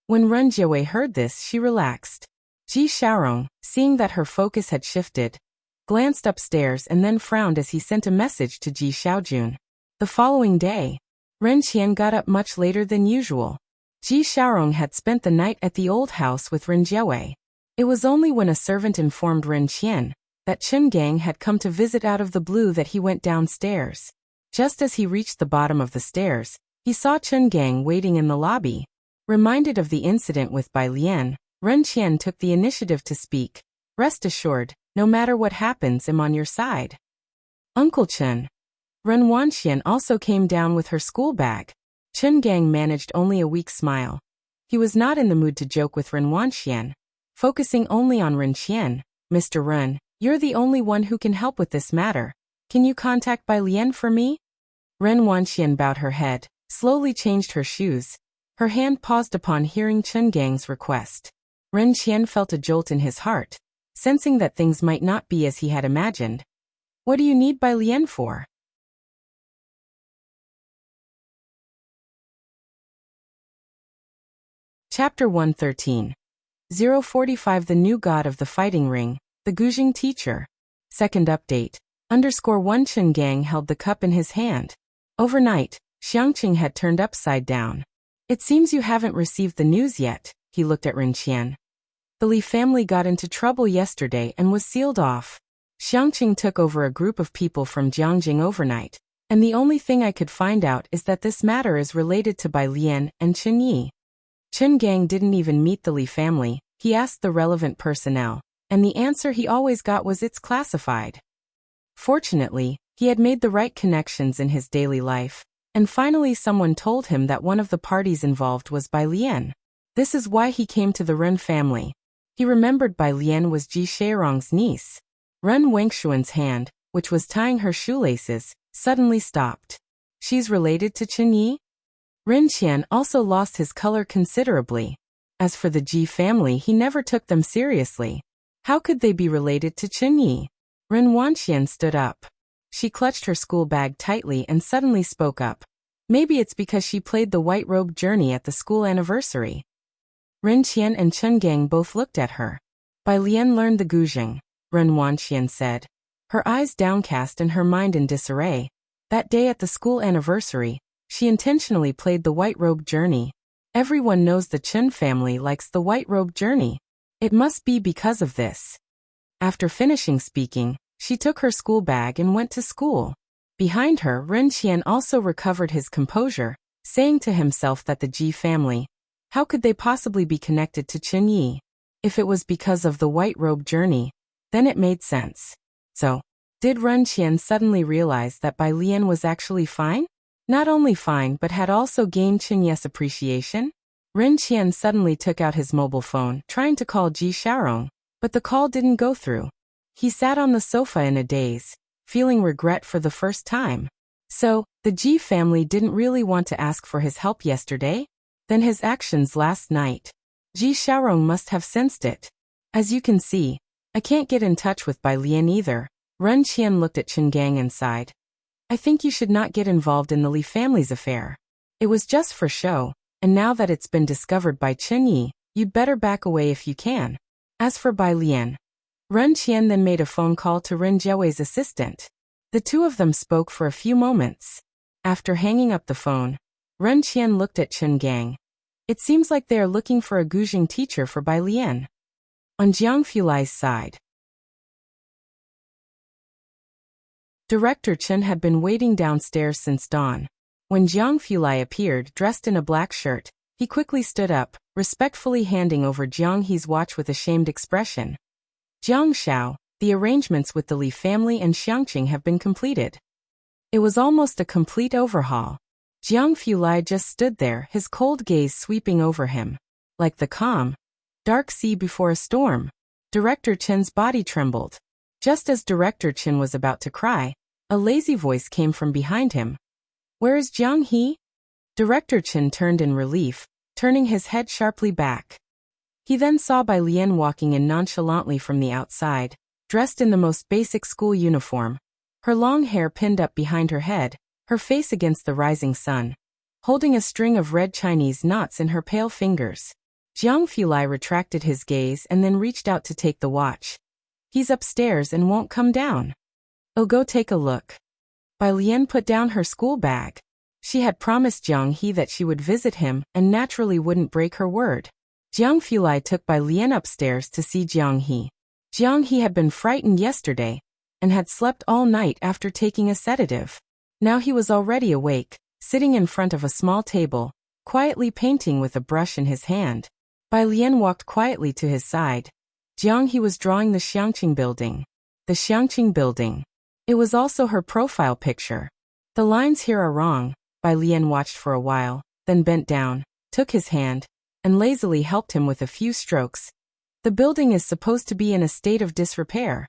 Speaker 1: When Ren Jiawei heard this, she relaxed. Ji Xiaorong, seeing that her focus had shifted, glanced upstairs and then frowned as he sent a message to Ji Xiaojun. The following day, Ren Qian got up much later than usual. Ji Xiaorong had spent the night at the old house with Ren Jiawei. It was only when a servant informed Ren Qian that Chen Gang had come to visit out of the blue that he went downstairs. Just as he reached the bottom of the stairs, he saw Chen Gang waiting in the lobby. Reminded of the incident with Bai Lian, Ren Qian took the initiative to speak. "Rest assured, no matter what happens, I'm on your side." "Uncle Chen." Ren Wanxian also came down with her school bag. Chen Gang managed only a weak smile. He was not in the mood to joke with Ren Wanxian. Focusing only on Ren Qian, "Mr. Ren, you're the only one who can help with this matter. Can you contact Bai Lian for me?" Ren Wanxian bowed her head, slowly changed her shoes. Her hand paused upon hearing Chen Gang's request. Ren Qian felt a jolt in his heart, sensing that things might not be as he had imagined. "What do you need Bai Lian for?" Chapter 113. 045 The New God of the Fighting Ring, the Guzheng Teacher. Second update. _1 Chen Gang held the cup in his hand. Overnight, Xiangqing had turned upside down. "It seems you haven't received the news yet," he looked at Ren Qian. "The Li family got into trouble yesterday and was sealed off. Xiangqing took over a group of people from Jiangjing overnight, and the only thing I could find out is that this matter is related to Bai Lian and Chen Yi. Chen Gang didn't even meet the Li family, He asked the relevant personnel, and the answer he always got was it's classified. Fortunately, he had made the right connections in his daily life, and finally someone told him that one of the parties involved was Bai Lian. This is why he came to the Ren family. He remembered Bai Lian was Ji Shairong's niece. Ren Wengshuan's hand, which was tying her shoelaces, suddenly stopped. She's related to Chen Yi? Ren Qian also lost his color considerably. As for the Ji family, he never took them seriously. How could they be related to Chen Yi? Ren Wanxian stood up. She clutched her school bag tightly and suddenly spoke up. Maybe it's because she played the white robe journey at the school anniversary. Ren Qian and Chen Gang both looked at her. Bai Lian learned the guzheng, Ren Wanxian said. Her eyes downcast and her mind in disarray. That day at the school anniversary, she intentionally played the white robe journey. Everyone knows the Chen family likes the white robe journey. It must be because of this. After finishing speaking, she took her school bag and went to school. Behind her, Ren Qian also recovered his composure, saying to himself that the Ji family, how could they possibly be connected to Chen Yi? If it was because of the white robe journey, then it made sense. So, did Ren Qian suddenly realize that Bai Lian was actually fine? Not only fine but had also gained Chen Yi's appreciation? Ren Qian suddenly took out his mobile phone, trying to call Ji Shaorong, but the call didn't go through. He sat on the sofa in a daze, feeling regret for the first time. So, the Ji family didn't really want to ask for his help yesterday? Then his actions last night. Ji Shaorong must have sensed it. As you can see, I can't get in touch with Bai Lian either. Ren Qian looked at Chen Gang and sighed. I think you should not get involved in the Li family's affair. It was just for show, and now that it's been discovered by Chen Yi, you'd better back away if you can. As for Bai Lian, Ren Qian then made a phone call to Ren Jiawei's assistant. The two of them spoke for a few moments. After hanging up the phone, Ren Qian looked at Chen Gang. It seems like they are looking for a guzheng teacher for Bai Lian. On Jiang Fulai's side, Director Chen had been waiting downstairs since dawn. When Jiang Fulai appeared dressed in a black shirt, he quickly stood up, respectfully handing over Jiang He's watch with a shamed expression. Jiang Xiao, the arrangements with the Li family and Xiangqing have been completed. It was almost a complete overhaul. Jiang Fulai just stood there, his cold gaze sweeping over him. Like the calm, dark sea before a storm. Director Chen's body trembled. Just as Director Chen was about to cry, a lazy voice came from behind him. Where is Jiang He? Director Chen turned in relief, turning his head sharply back. He then saw Bai Lian walking in nonchalantly from the outside, dressed in the most basic school uniform. Her long hair pinned up behind her head, her face against the rising sun, holding a string of red Chinese knots in her pale fingers. Jiang Fulai retracted his gaze and then reached out to take the watch. He's upstairs and won't come down. Oh, go take a look. Bai Lian put down her school bag. She had promised Jiang He that she would visit him and naturally wouldn't break her word. Jiang Fulai took Bai Lian upstairs to see Jiang He. Jiang He had been frightened yesterday and had slept all night after taking a sedative. Now he was already awake, sitting in front of a small table, quietly painting with a brush in his hand. Bai Lian walked quietly to his side. Jiang He was drawing the Xiangqing building. The Xiangqing building. It was also her profile picture. The lines here are wrong. Bai Lian watched for a while, then bent down, took his hand, and lazily helped him with a few strokes. The building is supposed to be in a state of disrepair.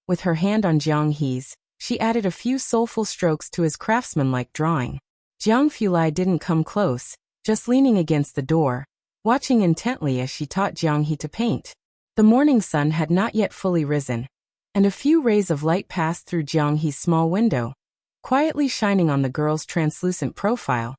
Speaker 1: With her hand on Jiang He's, she added a few soulful strokes to his craftsmanlike drawing. Jiang Fulai didn't come close, just leaning against the door, watching intently as she taught Jiang He to paint. The morning sun had not yet fully risen, and a few rays of light passed through Jiang He's small window, quietly shining on the girl's translucent profile,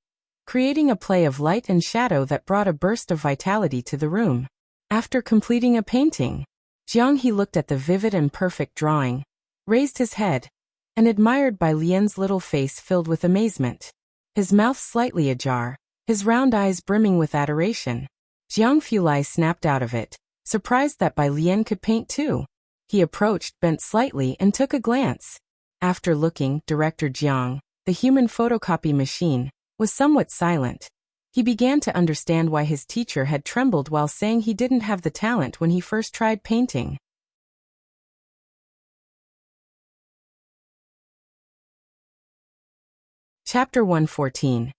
Speaker 1: creating a play of light and shadow that brought a burst of vitality to the room. After completing a painting, Jiang He looked at the vivid and perfect drawing, raised his head, and admired Bai Lian's little face filled with amazement. His mouth slightly ajar, his round eyes brimming with adoration. Jiang Fulai snapped out of it, surprised that Bai Lian could paint too. He approached, bent slightly, and took a glance. After looking, Director Jiang, the human photocopy machine, was somewhat silent. He began to understand why his teacher had trembled while saying he didn't have the talent when he first tried painting. Chapter 114.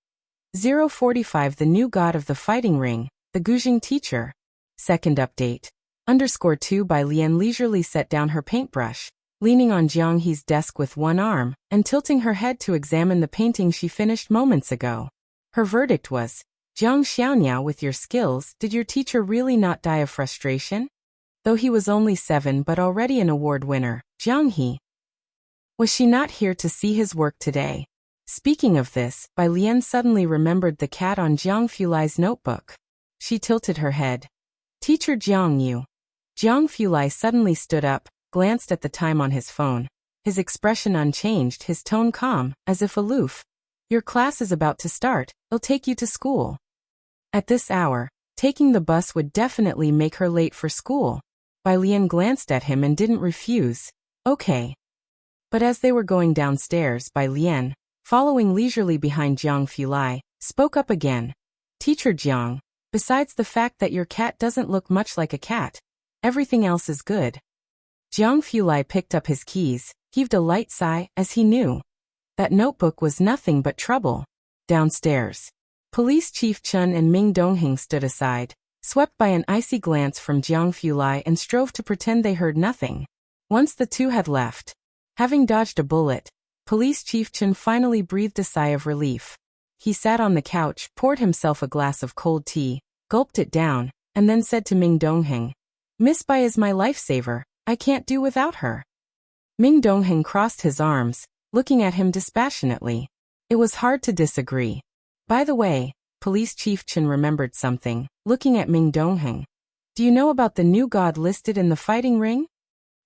Speaker 1: 045 The New God of the Fighting Ring, The Guzheng Teacher. Second update. _2 by Lian leisurely set down her paintbrush, leaning on Jiang He's desk with one arm, and tilting her head to examine the painting she finished moments ago. Her verdict was, Jiang Xiaoniao, with your skills, did your teacher really not die of frustration? Though he was only 7 but already an award winner, Jiang He. Was she not here to see his work today? Speaking of this, Bai Lian suddenly remembered the cat on Jiang Fulai's notebook. She tilted her head. Teacher Jiang Yu. Jiang Fulai suddenly stood up, glanced at the time on his phone. His expression unchanged, his tone calm, as if aloof. Your class is about to start, I'll take you to school. At this hour, taking the bus would definitely make her late for school. Bai Lian glanced at him and didn't refuse. Okay. But as they were going downstairs, Bai Lian, following leisurely behind Jiang Fulai, spoke up again. Teacher Jiang, besides the fact that your cat doesn't look much like a cat, everything else is good. Jiang Fulai picked up his keys, heaved a light sigh, as he knew that notebook was nothing but trouble. Downstairs, Police Chief Chen and Ming Dongheng stood aside, swept by an icy glance from Jiang Fulai, and strove to pretend they heard nothing. Once the two had left, having dodged a bullet, Police Chief Chen finally breathed a sigh of relief. He sat on the couch, poured himself a glass of cold tea, gulped it down, and then said to Ming Dongheng, Miss Bai is my lifesaver, I can't do without her. Ming Dongheng crossed his arms, looking at him dispassionately. It was hard to disagree. By the way, Police Chief Chen remembered something, looking at Ming Dongheng. Do you know about the new god listed in the fighting ring?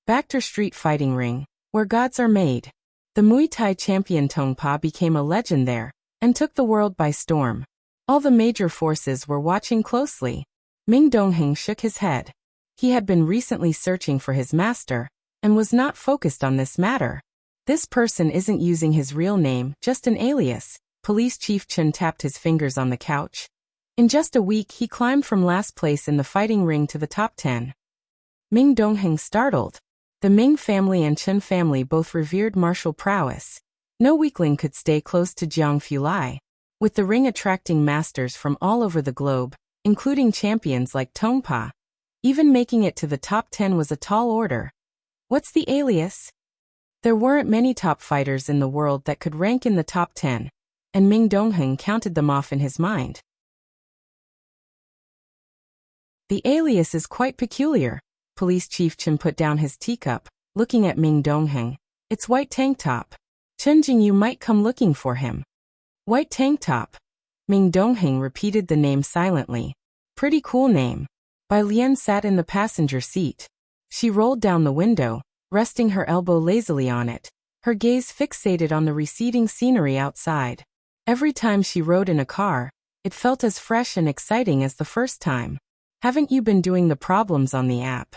Speaker 1: Bacter Street Fighting Ring, where gods are made. The Muay Thai champion Tong Pa became a legend there, and took the world by storm. All the major forces were watching closely. Ming Dongheng shook his head. He had been recently searching for his master, and was not focused on this matter. This person isn't using his real name, just an alias. Police Chief Chen tapped his fingers on the couch. In just a week he climbed from last place in the fighting ring to the top 10. Ming Dongheng startled. The Ming family and Chen family both revered martial prowess. No weakling could stay close to Jiang Fulai, with the ring attracting masters from all over the globe, including champions like Tong Pa. Even making it to the top 10 was a tall order. What's the alias? There weren't many top fighters in the world that could rank in the top 10, and Ming Dongheng counted them off in his mind. The alias is quite peculiar. Police Chief Chen put down his teacup, looking at Ming Dongheng. It's White Tank Top. Chen Jingyu might come looking for him. White Tank Top. Ming Dongheng repeated the name silently. Pretty cool name. Bai Lian sat in the passenger seat. She rolled down the window, resting her elbow lazily on it, her gaze fixated on the receding scenery outside. Every time she rode in a car, it felt as fresh and exciting as the first time. Haven't you been doing the problems on the app?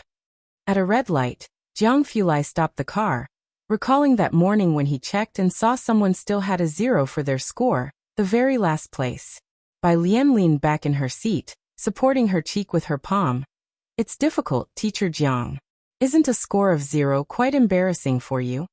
Speaker 1: At a red light, Jiang Fulai stopped the car, recalling that morning when he checked and saw someone still had a 0 for their score, the very last place. Bai Lian leaned back in her seat, supporting her cheek with her palm. It's difficult, Teacher Jiang. Isn't a score of 0 quite embarrassing for you?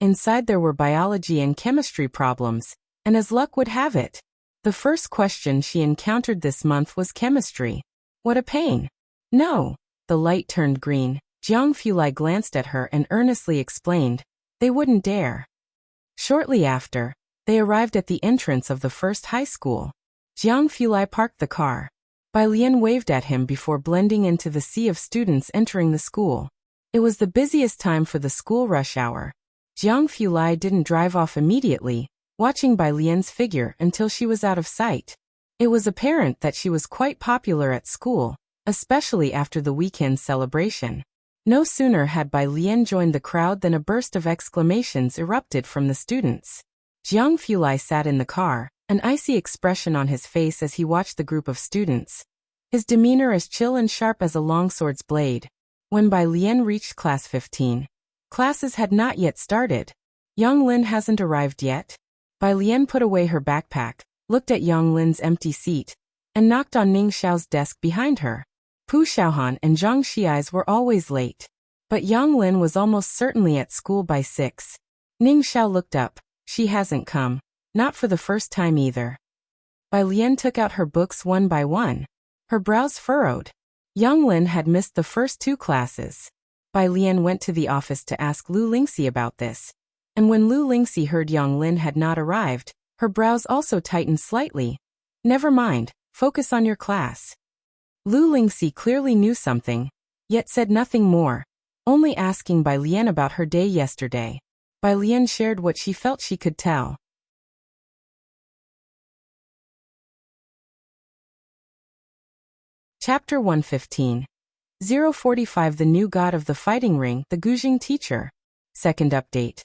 Speaker 1: Inside there were biology and chemistry problems, and as luck would have it, the first question she encountered this month was chemistry. What a pain. No. The light turned green. Jiang Fulai glanced at her and earnestly explained, they wouldn't dare. Shortly after, they arrived at the entrance of the first high school. Jiang Fulai parked the car. Bai Lian waved at him before blending into the sea of students entering the school. It was the busiest time for the school rush hour. Jiang Fulai didn't drive off immediately, watching Bai Lian's figure until she was out of sight. It was apparent that she was quite popular at school, especially after the weekend celebration. No sooner had Bai Lian joined the crowd than a burst of exclamations erupted from the students. Jiang Fulai sat in the car, an icy expression on his face as he watched the group of students. His demeanor as chill and sharp as a longsword's blade. When Bai Lian reached class 15, classes had not yet started. Young Lin hasn't arrived yet. Bai Lian put away her backpack, looked at Yang Lin's empty seat, and knocked on Ning Xiao's desk behind her. Pu Xiaohan and Zhang Xiai's were always late, but Yang Lin was almost certainly at school by 6. Ning Xiao looked up. She hasn't come. Not for the first time either. Bai Lian took out her books one by one. Her brows furrowed. Yang Lin had missed the first 2 classes. Bai Lian went to the office to ask Lu Lingxi about this. And when Lu Lingxi heard Yang Lin had not arrived, her brows also tightened slightly. Never mind, focus on your class. Lu Lingxi clearly knew something, yet said nothing more, only asking Bai Lian about her day yesterday. Bai Lian shared what she felt she could tell. Chapter 115. 045 The New God of the Fighting Ring, the Guzheng Teacher. Second update.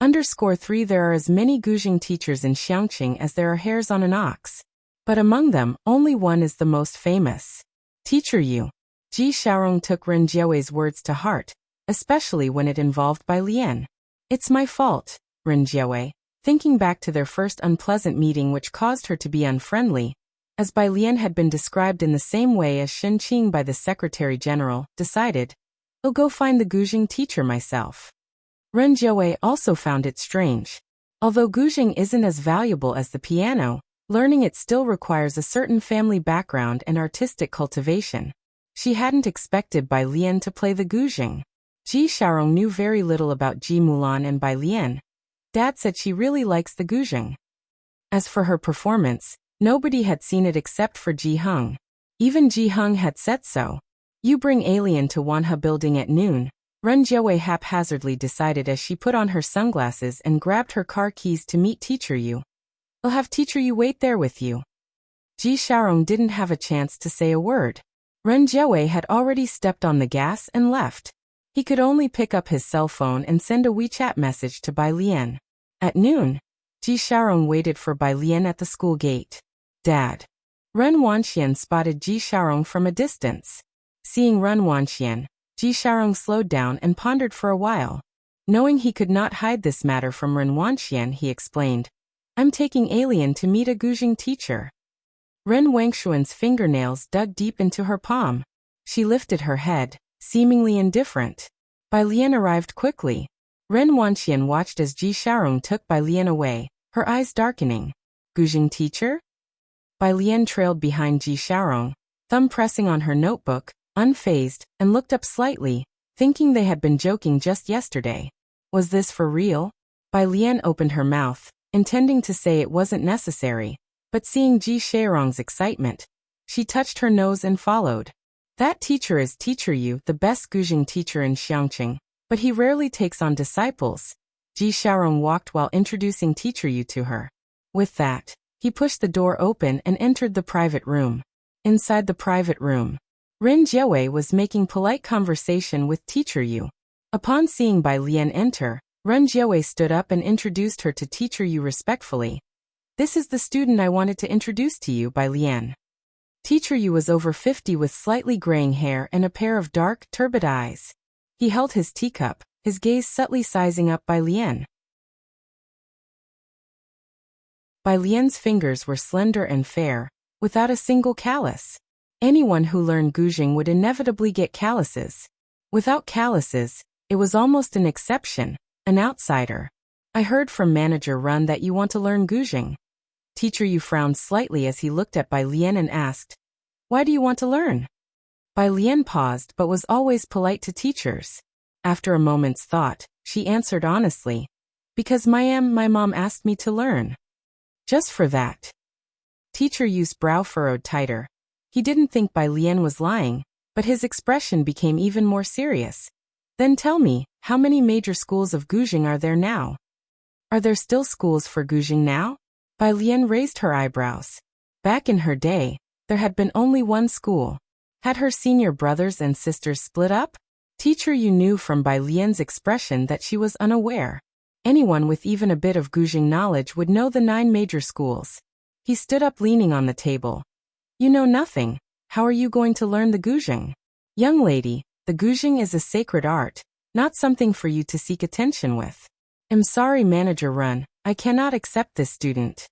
Speaker 1: _3 There are as many Guzheng teachers in Xiangqing as there are hairs on an ox. But among them, only one is the most famous. Teacher Yu. Ji Xiaorong took Ren Jiawei's words to heart, especially when it involved Bai Lian. It's my fault, Ren Jiawei, thinking back to their first unpleasant meeting which caused her to be unfriendly, as Bai Lian had been described in the same way as Shen Qing by the Secretary General, decided, I'll go find the Guzheng teacher myself. Ren Jiawei also found it strange. Although Guzheng isn't as valuable as the piano, learning it still requires a certain family background and artistic cultivation. She hadn't expected Bai Lian to play the Guzheng. Ji Xiaorong knew very little about Ji Mulan and Bai Lian. Dad said she really likes the Guzheng. As for her performance, nobody had seen it except for Ji Heng. Even Ji Heng had said so. You bring Alien to Wanhe Building at noon, Ren Jiawei haphazardly decided as she put on her sunglasses and grabbed her car keys to meet Teacher Yu. I'll have Teacher Yu wait there with you. Ji Xiaorong didn't have a chance to say a word. Ren Jiawei had already stepped on the gas and left. He could only pick up his cell phone and send a WeChat message to Bai Lian. At noon, Ji Xiaorong waited for Bai Lian at the school gate. Dad. Ren Wanxian spotted Ji Xiaorong from a distance. Seeing Ren Wanxian, Ji Xiaorong slowed down and pondered for a while. Knowing he could not hide this matter from Ren Wanxian, he explained, I'm taking Alien to meet a Guzheng teacher. Ren Wangshuan's fingernails dug deep into her palm. She lifted her head, seemingly indifferent. Bai Lian arrived quickly. Ren Wanxian watched as Ji Xiaorong took Bai Lian away, her eyes darkening. Guzheng teacher? Bai Lian trailed behind Ji Xiaorong, thumb pressing on her notebook, unfazed, and looked up slightly, thinking they had been joking just yesterday. Was this for real? Bai Lian opened her mouth, intending to say it wasn't necessary, but seeing Ji Xiaorong's excitement, she touched her nose and followed. That teacher is Teacher Yu, the best Guzheng teacher in Xiangqing, but he rarely takes on disciples. Ji Xiaorong walked while introducing Teacher Yu to her. With that, he pushed the door open and entered the private room. Inside the private room, Ren Jiawei was making polite conversation with Teacher Yu. Upon seeing Bai Lian enter, Ren Jiawei stood up and introduced her to Teacher Yu respectfully. This is the student I wanted to introduce to you, Bai Lian. Teacher Yu was over 50 with slightly graying hair and a pair of dark, turbid eyes. He held his teacup, his gaze subtly sizing up Bai Lian. Bai Lian's fingers were slender and fair, without a single callus. Anyone who learned Guzheng would inevitably get calluses. Without calluses, it was almost an exception, an outsider. I heard from Manager Run that you want to learn Guzheng. Teacher Yu frowned slightly as he looked at Bai Lian and asked, Why do you want to learn? Bai Lian paused but was always polite to teachers. After a moment's thought, she answered honestly, Because my mom asked me to learn. Just for that. Teacher Yu's brow furrowed tighter. He didn't think Bai Lian was lying, but his expression became even more serious. Then tell me, how many major schools of Guzheng are there now? Are there still schools for Guzheng now? Bai Lian raised her eyebrows. Back in her day, there had been only one school. Had her senior brothers and sisters split up? Teacher Yu knew from Bai Lian's expression that she was unaware. Anyone with even a bit of Guzheng knowledge would know the 9 major schools. He stood up leaning on the table. You know nothing. How are you going to learn the Guzheng? Young lady, the Guzheng is a sacred art, not something for you to seek attention with. I'm sorry, Manager Run, I cannot accept this student.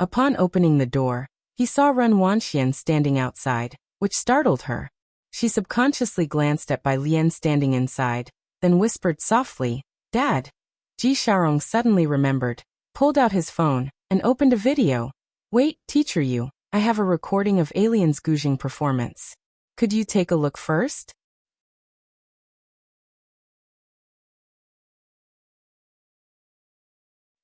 Speaker 1: Upon opening the door, he saw Ren Wanxian standing outside, which startled her. She subconsciously glanced at Bai Lian standing inside, then whispered softly, "Dad." Ji Xiaorong suddenly remembered, pulled out his phone, and opened a video. "Wait, teacher you, I have a recording of Alien's Guzheng performance. Could you take a look first?"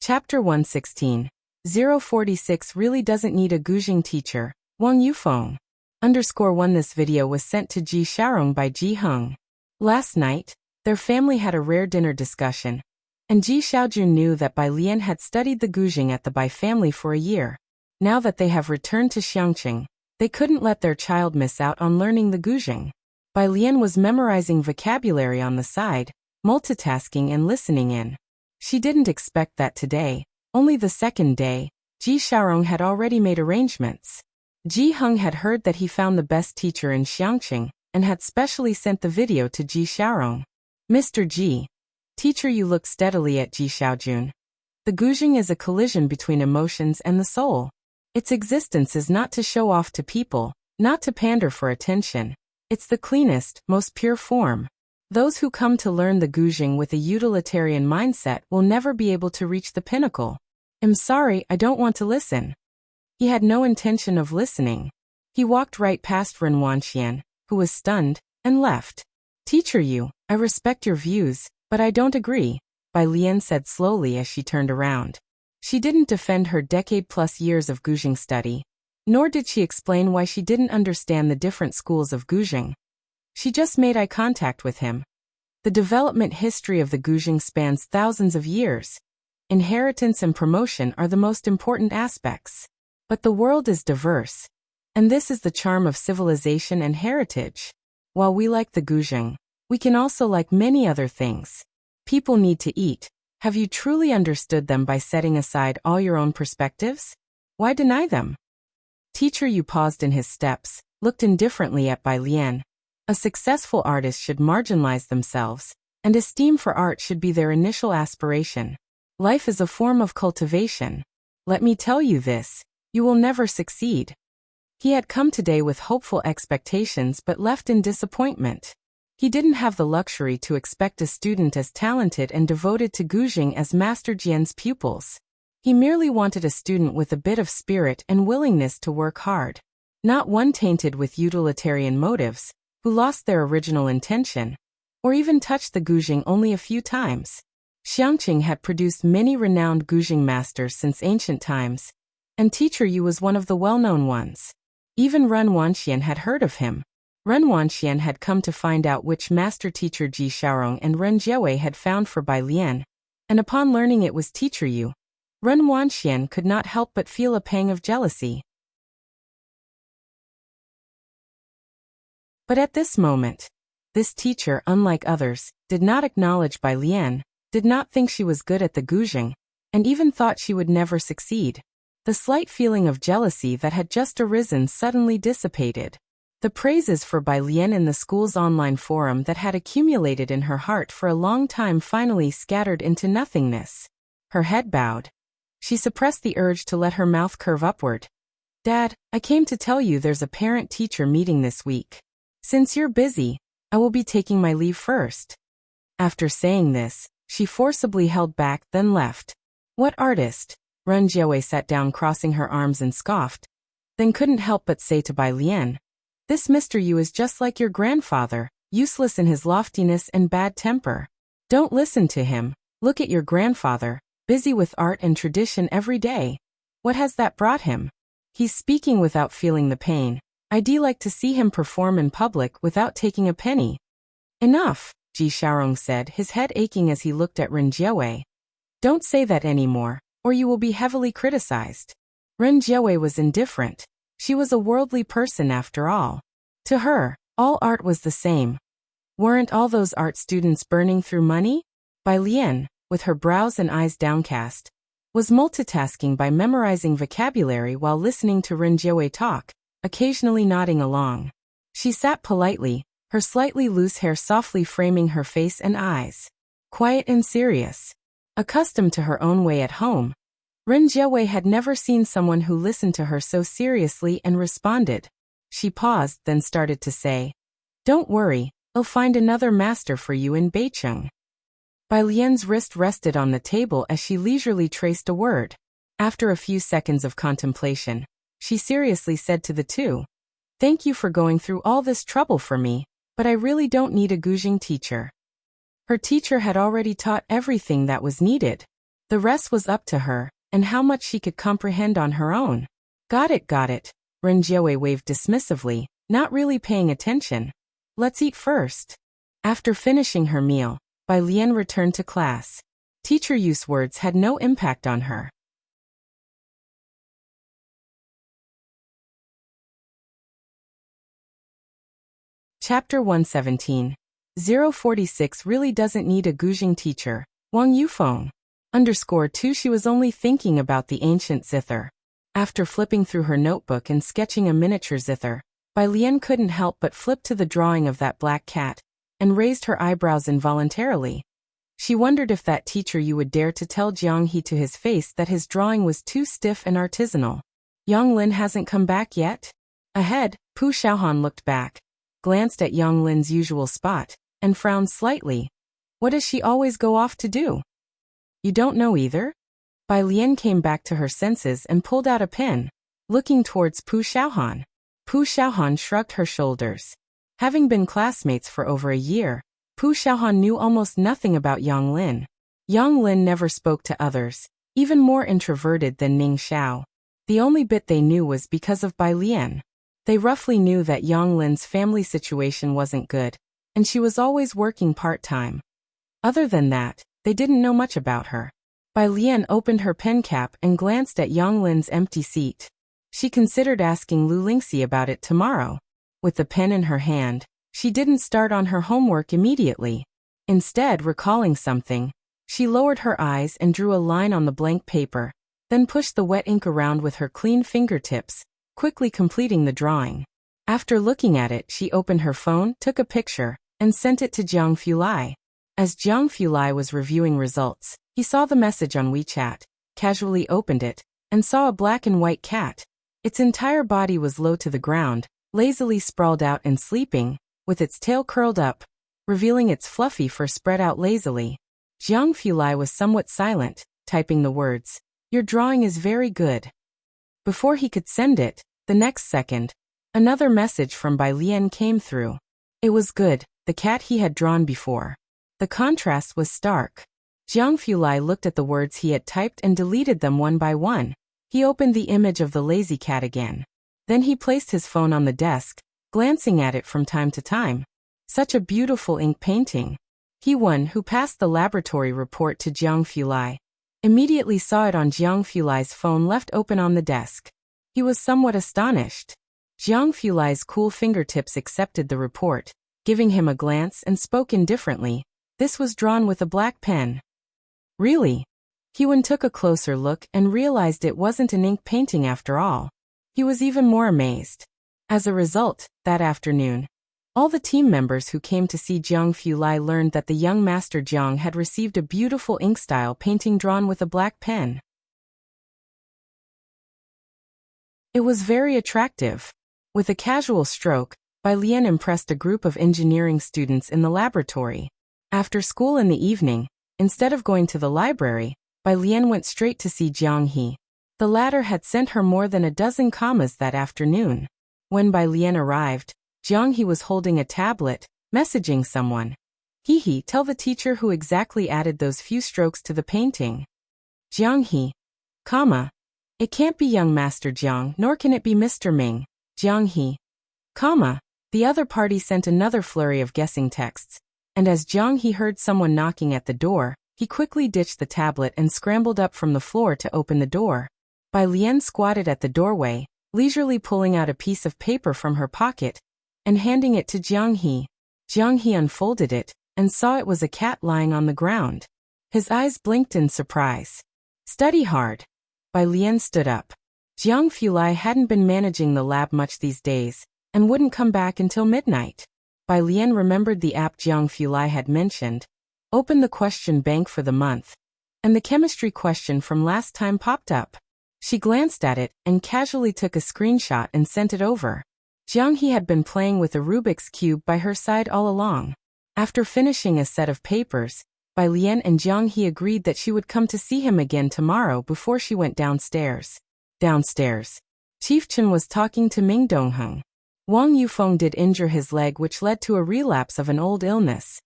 Speaker 1: Chapter 116. 046 really doesn't need a Guzheng teacher, Wang Yufeng. _1 This video was sent to Ji Xiaorong by Ji Heng. Last night, their family had a rare dinner discussion, and Ji Xiaojun knew that Bai Lian had studied the Guzheng at the Bai family for a year. Now that they have returned to Xiangqing, they couldn't let their child miss out on learning the Guzheng. Bai Lian was memorizing vocabulary on the side, multitasking and listening in. She didn't expect that today, only the second day, Ji Xiaorong had already made arrangements. Ji Heng had heard that he found the best teacher in Xiangqing, and had specially sent the video to Ji Xiaorong. "Mr. Ji, teacher, you look steadily at Ji Xiaojun. The Guzheng is a collision between emotions and the soul. Its existence is not to show off to people, not to pander for attention. It's the cleanest, most pure form. Those who come to learn the Guzheng with a utilitarian mindset will never be able to reach the pinnacle." "I'm sorry, I don't want to listen." He had no intention of listening. He walked right past Ren Wanxian, who was stunned, and left. "Teacher you, I respect your views, but I don't agree," Bai Lian said slowly as she turned around. She didn't defend her decade-plus years of Guzheng study, nor did she explain why she didn't understand the different schools of Guzheng. She just made eye contact with him. The development history of the Guzheng spans thousands of years. Inheritance and promotion are the most important aspects. But the world is diverse, and this is the charm of civilization and heritage. While we like the Guzheng, we can also like many other things. People need to eat. Have you truly understood them by setting aside all your own perspectives? Why deny them? Teacher Yu paused in his steps, looked indifferently at Bai Lian. A successful artist should marginalize themselves, and esteem for art should be their initial aspiration. Life is a form of cultivation. Let me tell you this. You will never succeed. He had come today with hopeful expectations but left in disappointment. He didn't have the luxury to expect a student as talented and devoted to Guzheng as Master Jian's pupils. He merely wanted a student with a bit of spirit and willingness to work hard. Not one tainted with utilitarian motives, who lost their original intention, or even touched the Guzheng only a few times. Xiangqing had produced many renowned Guzheng masters since ancient times, and Teacher Yu was one of the well-known ones. Even Ren Wanxian had heard of him. Ren Wanxian had come to find out which master teacher Ji Xiaorong and Ren Jiewei had found for Bai Lian, and upon learning it was Teacher Yu, Ren Wanxian could not help but feel a pang of jealousy. But at this moment, this teacher, unlike others, did not acknowledge Bai Lian, did not think she was good at the Guzheng, and even thought she would never succeed. The slight feeling of jealousy that had just arisen suddenly dissipated. The praises for Bai Lian in the school's online forum that had accumulated in her heart for a long time finally scattered into nothingness. Her head bowed. She suppressed the urge to let her mouth curve upward. "Dad, I came to tell you there's a parent-teacher meeting this week. Since you're busy, I will be taking my leave first." After saying this, she forcibly held back, then left. "What artist?" Ren Jiewei sat down crossing her arms and scoffed, then couldn't help but say to Bai Lian, "This Mr. Yu is just like your grandfather, useless in his loftiness and bad temper. Don't listen to him. Look at your grandfather, busy with art and tradition every day. What has that brought him? He's speaking without feeling the pain. I'd like to see him perform in public without taking a penny." "Enough," Ji Xiaorong said, his head aching as he looked at Ren Jiewei. "Don't say that anymore, or you will be heavily criticized." Ren Jiewei was indifferent. She was a worldly person after all. To her, all art was the same. Weren't all those art students burning through money? Bai Lian, with her brows and eyes downcast, was multitasking by memorizing vocabulary while listening to Ren Jiewei talk, occasionally nodding along. She sat politely, her slightly loose hair softly framing her face and eyes. Quiet and serious. Accustomed to her own way at home, Ren Jiawei had never seen someone who listened to her so seriously and responded. She paused, then started to say, "Don't worry, I'll find another master for you in Beicheng." Bai Lian's wrist rested on the table as she leisurely traced a word. After a few seconds of contemplation, she seriously said to the two, "Thank you for going through all this trouble for me, but I really don't need a Guzheng teacher." Her teacher had already taught everything that was needed. The rest was up to her, and how much she could comprehend on her own. Got it. Ren Jiawei waved dismissively, not really paying attention. "Let's eat first." After finishing her meal, Bai Lian returned to class. Teacher Yu's words had no impact on her. Chapter 117. 046 really doesn't need a Guzheng teacher. Wang Yufeng. _2 She was only thinking about the ancient zither. After flipping through her notebook and sketching a miniature zither, Bai Lian couldn't help but flip to the drawing of that black cat, and raised her eyebrows involuntarily. She wondered if that teacher Yu would dare to tell Jiang He to his face that his drawing was too stiff and artisanal. Yang Lin hasn't come back yet? Ahead, Pu Xiaohan looked back, glanced at Yang Lin's usual spot, and frowned slightly. What does she always go off to do? You don't know either? Bai Lian came back to her senses and pulled out a pen, looking towards Pu Xiaohan. Pu Xiaohan shrugged her shoulders. Having been classmates for over a year, Pu Xiaohan knew almost nothing about Yang Lin. Yang Lin never spoke to others, even more introverted than Ning Xiao. The only bit they knew was because of Bai Lian. They roughly knew that Yang Lin's family situation wasn't good, and she was always working part-time. Other than that, they didn't know much about her. Bai Lian opened her pen cap and glanced at Yang Lin's empty seat. She considered asking Lu Lingxi about it tomorrow. With the pen in her hand, she didn't start on her homework immediately. Instead, recalling something, she lowered her eyes and drew a line on the blank paper, then pushed the wet ink around with her clean fingertips, quickly completing the drawing. After looking at it, she opened her phone, took a picture, and sent it to Jiang Fulai. As Jiang Fulai was reviewing results, he saw the message on WeChat, casually opened it, and saw a black and white cat. Its entire body was low to the ground, lazily sprawled out and sleeping, with its tail curled up, revealing its fluffy fur spread out lazily. Jiang Fulai was somewhat silent, typing the words, "Your drawing is very good." Before he could send it, the next second, another message from Bai Lian came through. It was good, the cat he had drawn before. The contrast was stark. Jiang Fulai looked at the words he had typed and deleted them one by one. He opened the image of the lazy cat again. Then he placed his phone on the desk, glancing at it from time to time. Such a beautiful ink painting. He, who passed the laboratory report to Jiang Fulai, immediately saw it on Jiang Fulai's phone left open on the desk. He was somewhat astonished. Jiang Fulai's cool fingertips accepted the report, giving him a glance, and spoke indifferently. This was drawn with a black pen. Really? Hewen took a closer look and realized it wasn't an ink painting after all. He was even more amazed. As a result, that afternoon, all the team members who came to see Jiang Fulai learned that the young master Jiang had received a beautiful ink-style painting drawn with a black pen. It was very attractive. With a casual stroke, Bai Lian impressed a group of engineering students in the laboratory. After school in the evening, instead of going to the library, Bai Lian went straight to see Jiang He. The latter had sent her more than a dozen commas that afternoon. When Bai Lian arrived, Jiang He was holding a tablet, messaging someone. He, tell the teacher who exactly added those few strokes to the painting. Jiang He, comma. It can't be young Master Jiang, nor can it be Mr. Ming. Jiang He, comma. The other party sent another flurry of guessing texts, and as Jiang He heard someone knocking at the door, he quickly ditched the tablet and scrambled up from the floor to open the door. Bai Lian squatted at the doorway, leisurely pulling out a piece of paper from her pocket and handing it to Jiang He. Jiang He unfolded it and saw it was a cat lying on the ground. His eyes blinked in surprise. Study hard. Bai Lian stood up. Jiang Fulai hadn't been managing the lab much these days and wouldn't come back until midnight. Bai Lian remembered the app Jiang Fulai had mentioned, opened the question bank for the month, and the chemistry question from last time popped up. She glanced at it and casually took a screenshot and sent it over. Jiang He had been playing with a Rubik's Cube by her side all along. After finishing a set of papers, Bai Lian and Jiang He agreed that she would come to see him again tomorrow before she went downstairs. Downstairs, Chief Chen was talking to Ming Dongheng. Wang Yufeng did injure his leg, which led to a relapse of an old illness.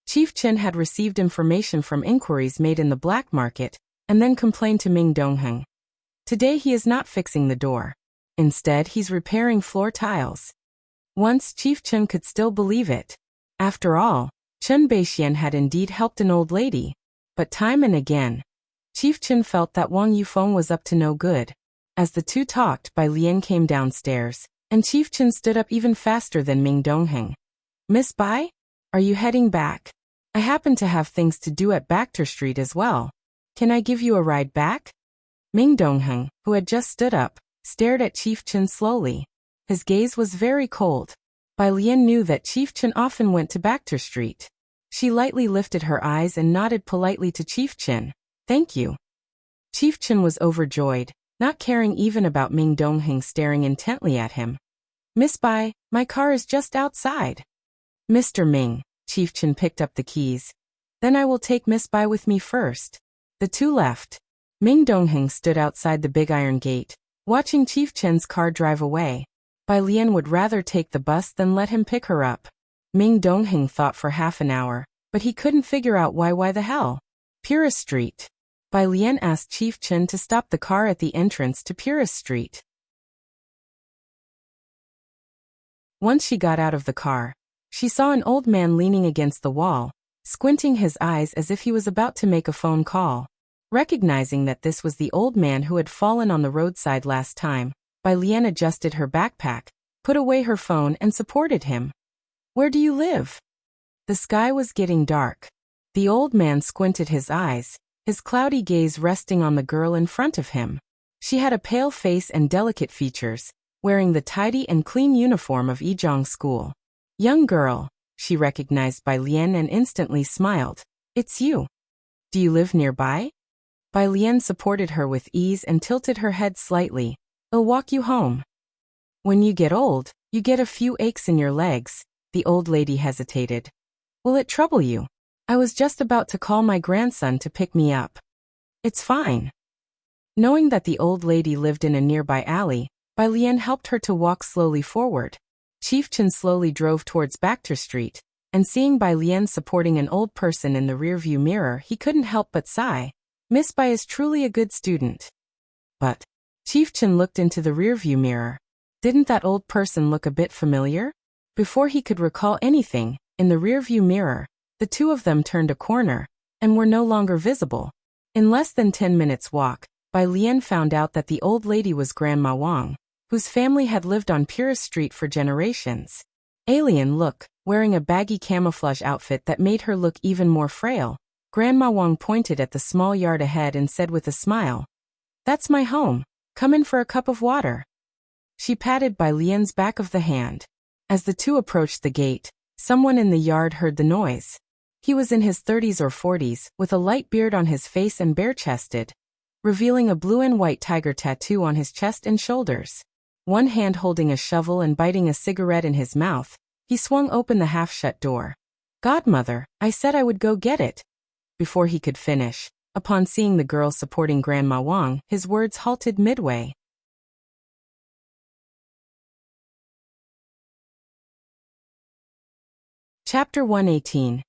Speaker 1: Chief Chen had received information from inquiries made in the black market, and then complained to Ming Dongheng. Today he is not fixing the door. Instead, he's repairing floor tiles. Once Chief Chen could still believe it. After all, Chen Beixian had indeed helped an old lady. But time and again, Chief Chen felt that Wang Yufeng was up to no good. As the two talked, Bai Lian came downstairs, and Chief Chen stood up even faster than Ming Dongheng. Miss Bai? Are you heading back? I happen to have things to do at Bacter Street as well. Can I give you a ride back? Ming Dongheng, who had just stood up, stared at Chief Chen slowly. His gaze was very cold. Bai Lian knew that Chief Chen often went to Bacter Street. She lightly lifted her eyes and nodded politely to Chief Chen. Thank you. Chief Chen was overjoyed, not caring even about Ming Dongheng staring intently at him. Miss Bai, my car is just outside. Mr. Ming, Chief Chen picked up the keys. Then I will take Miss Bai with me first. The two left. Ming Dongheng stood outside the big iron gate, watching Chief Chen's car drive away. Bai Lian would rather take the bus than let him pick her up. Ming Dongheng thought for half an hour, but he couldn't figure out why the hell. Purist Street. Bai Lian asked Chief Chen to stop the car at the entrance to Purist Street. Once she got out of the car, she saw an old man leaning against the wall, squinting his eyes as if he was about to make a phone call. Recognizing that this was the old man who had fallen on the roadside last time, Bai Lian adjusted her backpack, put away her phone and supported him. Where do you live? The sky was getting dark. The old man squinted his eyes, his cloudy gaze resting on the girl in front of him. She had a pale face and delicate features, wearing the tidy and clean uniform of Yizhong School. Young girl, she recognized Bai Lian and instantly smiled. It's you. Do you live nearby? Bai Lian supported her with ease and tilted her head slightly. I'll walk you home. When you get old, you get a few aches in your legs. The old lady hesitated. Will it trouble you? I was just about to call my grandson to pick me up. It's fine. Knowing that the old lady lived in a nearby alley, Bai Lian helped her to walk slowly forward. Chief Chen slowly drove towards Bacter Street, and seeing Bai Lian supporting an old person in the rearview mirror, he couldn't help but sigh. Miss Bai is truly a good student. But Chief Chen looked into the rearview mirror. Didn't that old person look a bit familiar? Before he could recall anything, in the rearview mirror, the two of them turned a corner, and were no longer visible. In less than 10 minutes' walk, Bai Lian found out that the old lady was Grandma Wang, whose family had lived on Purist Street for generations. Alien look, wearing a baggy camouflage outfit that made her look even more frail. Grandma Wang pointed at the small yard ahead and said with a smile, "That's my home. Come in for a cup of water." She patted Bai Lian's back of the hand. As the two approached the gate, someone in the yard heard the noise. He was in his 30s or 40s, with a light beard on his face and bare-chested, revealing a blue and white tiger tattoo on his chest and shoulders. One hand holding a shovel and biting a cigarette in his mouth, he swung open the half-shut door. "Godmother, I said I would go get it." Before he could finish, upon seeing the girl supporting Grandma Wang, his words halted midway. Chapter 118.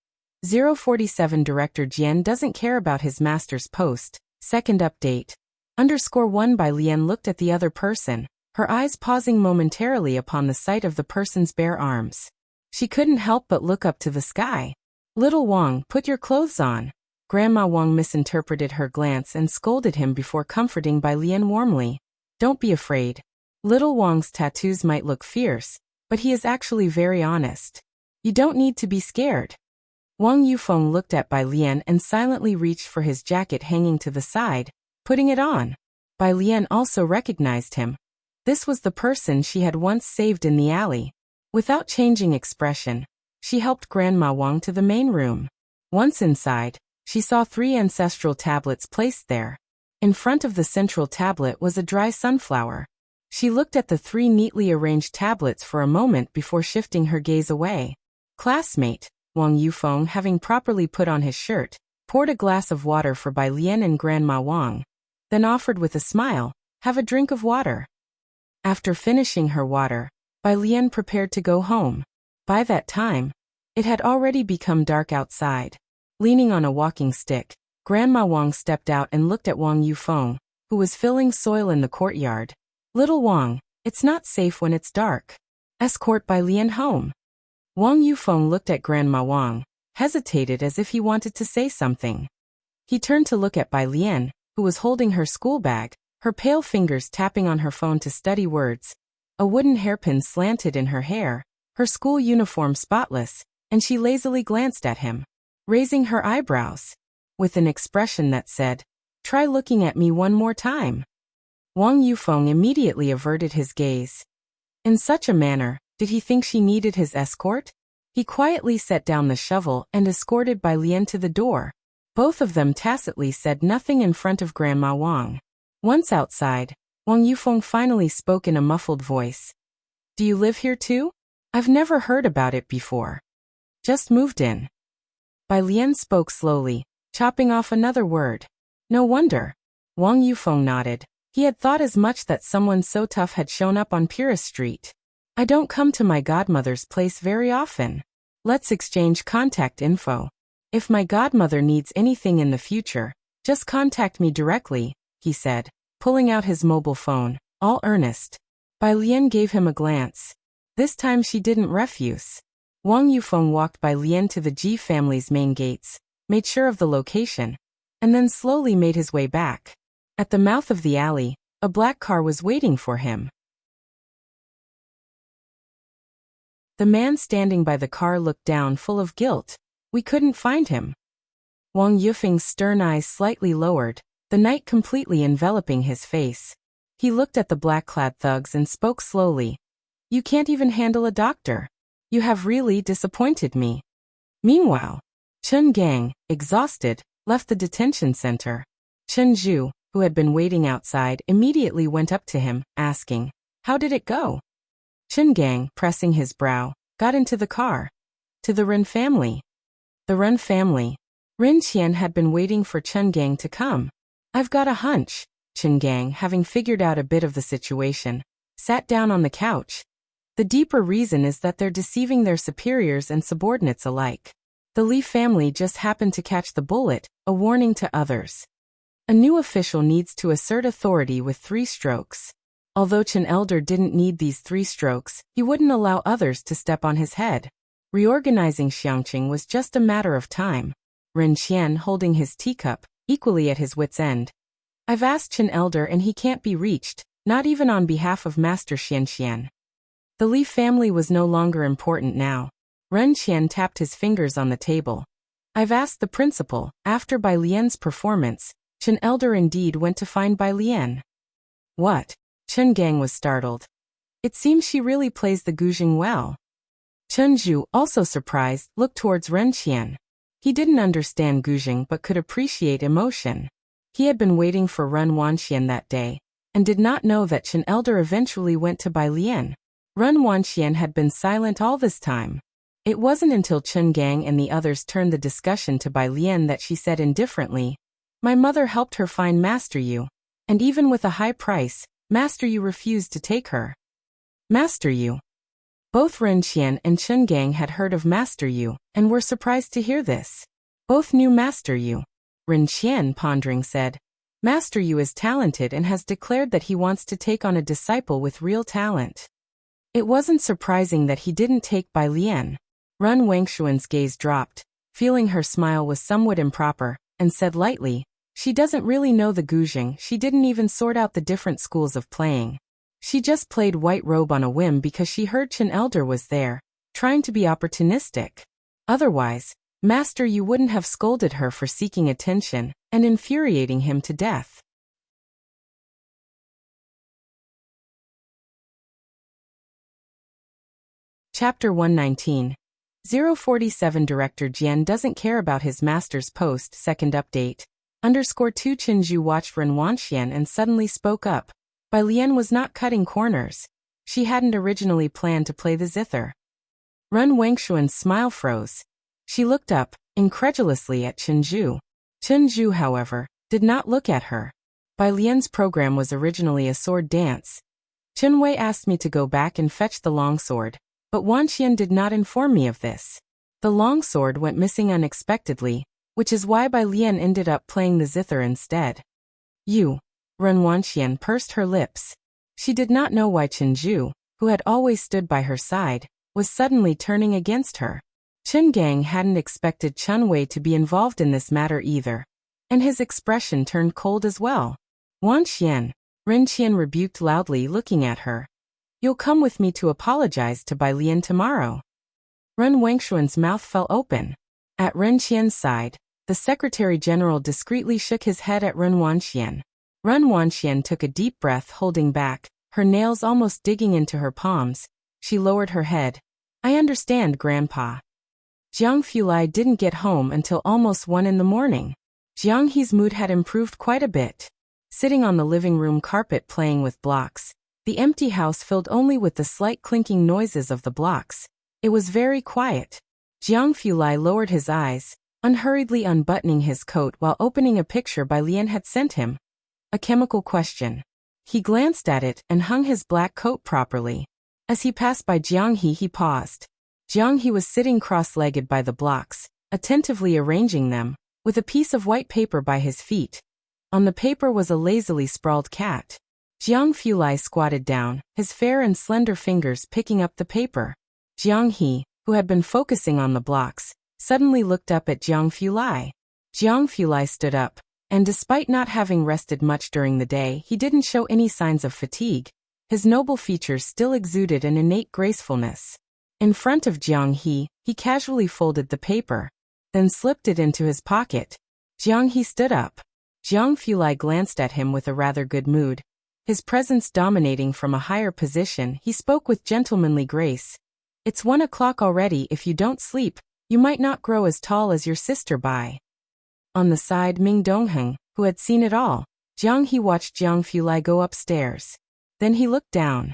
Speaker 1: 047 Director Jian doesn't care about his master's post. Second update. _1 Bai Lian looked at the other person, her eyes pausing momentarily upon the sight of the person's bare arms. She couldn't help but look up to the sky. "Little Wang, put your clothes on." Grandma Wang misinterpreted her glance and scolded him before comforting Bai Lian warmly. "Don't be afraid. Little Wang's tattoos might look fierce, but he is actually very honest. You don't need to be scared." Wang Yufeng looked at Bai Lian and silently reached for his jacket hanging to the side, putting it on. Bai Lian also recognized him. This was the person she had once saved in the alley. Without changing expression, she helped Grandma Wang to the main room. Once inside, She saw 3 ancestral tablets placed there. In front of the central tablet was a dry sunflower. She looked at the 3 neatly arranged tablets for a moment before shifting her gaze away. Classmate, Wang Yufeng, having properly put on his shirt, poured a glass of water for Bai Lian and Grandma Wang, then offered with a smile, "Have a drink of water." After finishing her water, Bai Lian prepared to go home. By that time, it had already become dark outside. Leaning on a walking stick, Grandma Wang stepped out and looked at Wang Yufeng, who was filling soil in the courtyard. "Little Wang, it's not safe when it's dark. Escort Bai Lian home." Wang Yufeng looked at Grandma Wang, hesitated as if he wanted to say something. He turned to look at Bai Lian, who was holding her school bag, her pale fingers tapping on her phone to study words. A wooden hairpin slanted in her hair, her school uniform spotless, and she lazily glanced at him, raising her eyebrows, with an expression that said, "Try looking at me one more time." Wang Yufeng immediately averted his gaze. In such a manner, did he think she needed his escort? He quietly set down the shovel and escorted Bai Lian to the door. Both of them tacitly said nothing in front of Grandma Wang. Once outside, Wang Yufeng finally spoke in a muffled voice. "Do you live here too? I've never heard about it before." "Just moved in." Bai Lian spoke slowly, chopping off another word. "No wonder." Wang Yufeng nodded. He had thought as much that someone so tough had shown up on Pyrrhus Street. "I don't come to my godmother's place very often. Let's exchange contact info. If my godmother needs anything in the future, just contact me directly," he said, pulling out his mobile phone, all earnest. Bai Lian gave him a glance. This time she didn't refuse. Wang Yufeng walked Bai Lian to the Ji family's main gates, made sure of the location, and then slowly made his way back. At the mouth of the alley, a black car was waiting for him. The man standing by the car looked down full of guilt. "We couldn't find him." Wang Yufeng's stern eyes slightly lowered, the night completely enveloping his face. He looked at the black-clad thugs and spoke slowly. "You can't even handle a doctor. You have really disappointed me." Meanwhile, Chen Gang, exhausted, left the detention center. Chen Zhu, who had been waiting outside, immediately went up to him, asking, "How did it go?" Chen Gang, pressing his brow, got into the car. "To the Ren family." The Ren family. Ren Qian had been waiting for Chen Gang to come. "I've got a hunch." Chen Gang, having figured out a bit of the situation, sat down on the couch. "The deeper reason is that they're deceiving their superiors and subordinates alike. The Li family just happened to catch the bullet, a warning to others. A new official needs to assert authority with 3 strokes. Although Chen Elder didn't need these 3 strokes, he wouldn't allow others to step on his head. Reorganizing Xiangqing was just a matter of time." Ren Qian, holding his teacup, equally at his wit's end. "I've asked Chen Elder and he can't be reached, not even on behalf of Master Xian. The Li family was no longer important now. Ren Qian tapped his fingers on the table. "I've asked the principal." After Bai Lian's performance, Chen Elder indeed went to find Bai Lian. "What?" Chen Gang was startled. "It seems she really plays the guzheng well." Chen Zhu, also surprised, looked towards Ren Qian. He didn't understand guzheng but could appreciate emotion. He had been waiting for Ren Wanxian that day, and did not know that Chen Elder eventually went to Bai Lian. Ren Wanxian had been silent all this time. It wasn't until Chen Gang and the others turned the discussion to Bai Lian that she said indifferently, "My mother helped her find Master Yu, and even with a high price, Master Yu refused to take her." Master Yu. Both Ren Qian and Chen Gang had heard of Master Yu, and were surprised to hear this. Both knew Master Yu. Ren Qian, pondering, said, "Master Yu is talented and has declared that he wants to take on a disciple with real talent." It wasn't surprising that he didn't take Bai Lian. Ren Wangshuan's gaze dropped, feeling her smile was somewhat improper, and said lightly, "She doesn't really know the guzheng. She didn't even sort out the different schools of playing. She just played White Robe on a whim because she heard Chen Elder was there, trying to be opportunistic. Otherwise, Master Yu wouldn't have scolded her for seeking attention and infuriating him to death." Chapter 119. 047 Director Jian doesn't care about his master's post. Second update. _2 Chenju watched Ren Wanxian and suddenly spoke up. Bai Lian was not cutting corners. She hadn't originally planned to play the zither. Ren Wangshuan's smile froze. She looked up, incredulously at Chenju. Chenju, however, did not look at her. Bai Lian's program was originally a sword dance. Chen Wei asked me to go back and fetch the longsword, but Wanxian did not inform me of this. The longsword went missing unexpectedly, which is why Bai Lian ended up playing the zither instead. You. Ren Wanxian pursed her lips. She did not know why Chenju, who had always stood by her side, was suddenly turning against her. Chen Gang hadn't expected Chen Wei to be involved in this matter either, and his expression turned cold as well. Wanxian, Ren Qian rebuked loudly, looking at her. You'll come with me to apologize to Bai Lian tomorrow. Ren Wangshuan's mouth fell open. At Ren Qian's side, the Secretary General discreetly shook his head at Ren Wanxian. Ren Wanxian took a deep breath, holding back, her nails almost digging into her palms. She lowered her head. I understand, Grandpa. Jiang Fulai didn't get home until almost 1 in the morning. Jiang He's mood had improved quite a bit. Sitting on the living room carpet playing with blocks, the empty house filled only with the slight clinking noises of the blocks. It was very quiet. Jiang Fulai lowered his eyes, unhurriedly unbuttoning his coat while opening a picture Bai Lian had sent him. A chemical question. He glanced at it and hung his black coat properly. As he passed by Jiang he paused. Jiang He was sitting cross-legged by the blocks, attentively arranging them, with a piece of white paper by his feet. On the paper was a lazily sprawled cat. Jiang Fulai squatted down, his fair and slender fingers picking up the paper. Jiang He, who had been focusing on the blocks, suddenly looked up at Jiang Fulai. Jiang Fulai stood up, and despite not having rested much during the day, he didn't show any signs of fatigue. His noble features still exuded an innate gracefulness. In front of Jiang He casually folded the paper, then slipped it into his pocket. Jiang He stood up. Jiang Fulai glanced at him with a rather good mood. His presence dominating from a higher position, he spoke with gentlemanly grace. It's 1 o'clock already. If you don't sleep, you might not grow as tall as your sister Bai. On the side, Ming Dongheng, who had seen it all, Jiang He watched Jiang Fulai go upstairs. Then he looked down.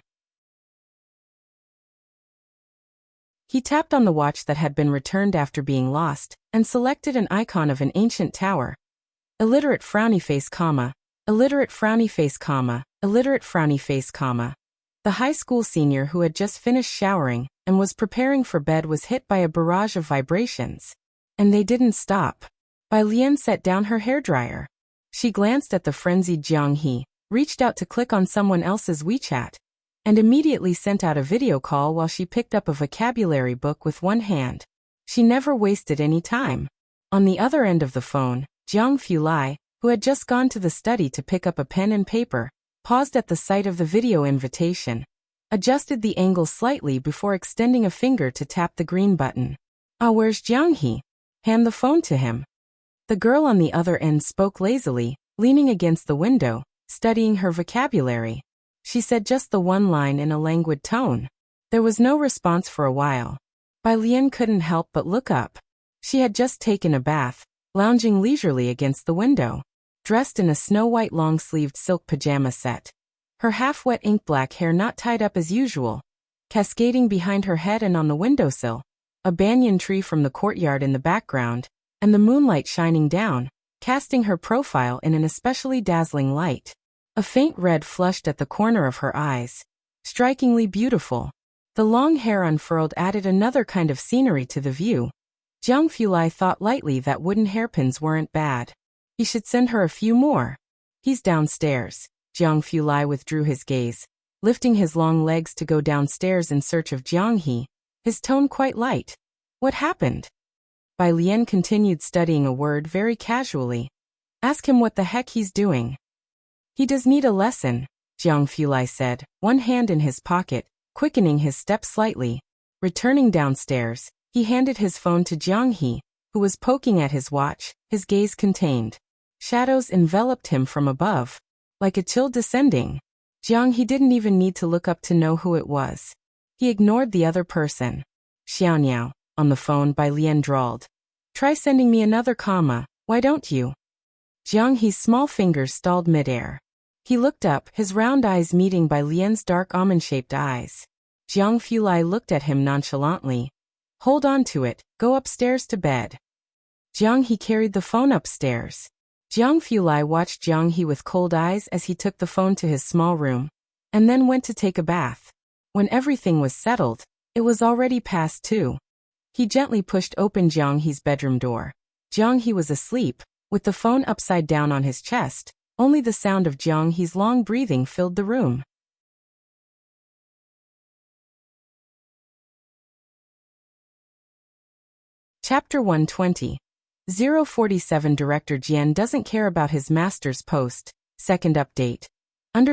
Speaker 1: He tapped on the watch that had been returned after being lost, and selected an icon of an ancient tower. Illiterate frowny face, illiterate frowny face, illiterate frowny face, The high school senior who had just finished showering and was preparing for bed was hit by a barrage of vibrations. And they didn't stop. Bai Lian set down her hairdryer. She glanced at the frenzied Jiang He, reached out to click on someone else's WeChat, and immediately sent out a video call while she picked up a vocabulary book with one hand. She never wasted any time. On the other end of the phone, Jiang Fulai, who had just gone to the study to pick up a pen and paper, paused at the sight of the video invitation, adjusted the angle slightly before extending a finger to tap the green button. Where's Jiang He? Hand the phone to him. The girl on the other end spoke lazily, leaning against the window, studying her vocabulary. She said just the one line in a languid tone. There was no response for a while. Bai Lian couldn't help but look up. She had just taken a bath, lounging leisurely against the window, dressed in a snow-white long-sleeved silk pajama set. Her half-wet ink-black hair not tied up as usual, cascading behind her head and on the windowsill, a banyan tree from the courtyard in the background, and the moonlight shining down, casting her profile in an especially dazzling light. A faint red flushed at the corner of her eyes. Strikingly beautiful. The long hair unfurled added another kind of scenery to the view. Jiang Fulai thought lightly that wooden hairpins weren't bad. He should send her a few more. He's downstairs. Jiang Fulai withdrew his gaze, lifting his long legs to go downstairs in search of Jiang He, his tone quite light. What happened? Bai Lian continued studying a word very casually. Ask him what the heck he's doing. He does need a lesson, Jiang Fulai said, one hand in his pocket, quickening his step slightly. Returning downstairs, he handed his phone to Jiang He, who was poking at his watch, his gaze contained. Shadows enveloped him from above, like a chill descending. Jiang He didn't even need to look up to know who it was. He ignored the other person. Xiaoniao, On the phone, Bai Lian drawled. Try sending me another comma, why don't you? Jiang He's small fingers stalled midair. He looked up, his round eyes meeting Bai Lian's dark almond-shaped eyes. Jiang Fulai looked at him nonchalantly. Hold on to it, go upstairs to bed. Jiang He carried the phone upstairs. Jiang Fulai watched Jiang He with cold eyes as he took the phone to his small room, and then went to take a bath. When everything was settled, it was already past 2. He gently pushed open Jiang He's bedroom door. Jiang He was asleep, with the phone upside down on his chest. Only the sound of Jiang He's long breathing filled the room. Chapter 120. 047 Director Jian doesn't care about his master's post. Second update. _3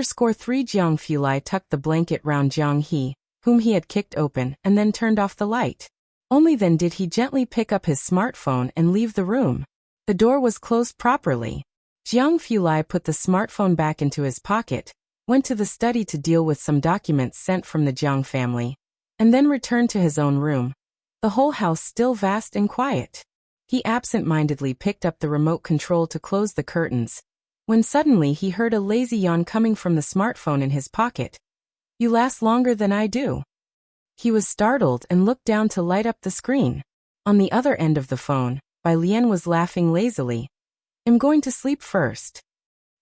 Speaker 1: Jiang Fulai tucked the blanket round Jiang He, whom he had kicked open, and then turned off the light. Only then did he gently pick up his smartphone and leave the room. The door was closed properly. Jiang Fulai put the smartphone back into his pocket, went to the study to deal with some documents sent from the Jiang family, and then returned to his own room. The whole house still vast and quiet. He absent-mindedly picked up the remote control to close the curtains, when suddenly he heard a lazy yawn coming from the smartphone in his pocket. You last longer than I do. He was startled and looked down to light up the screen. On the other end of the phone, Bai Lian was laughing lazily. I'm going to sleep first.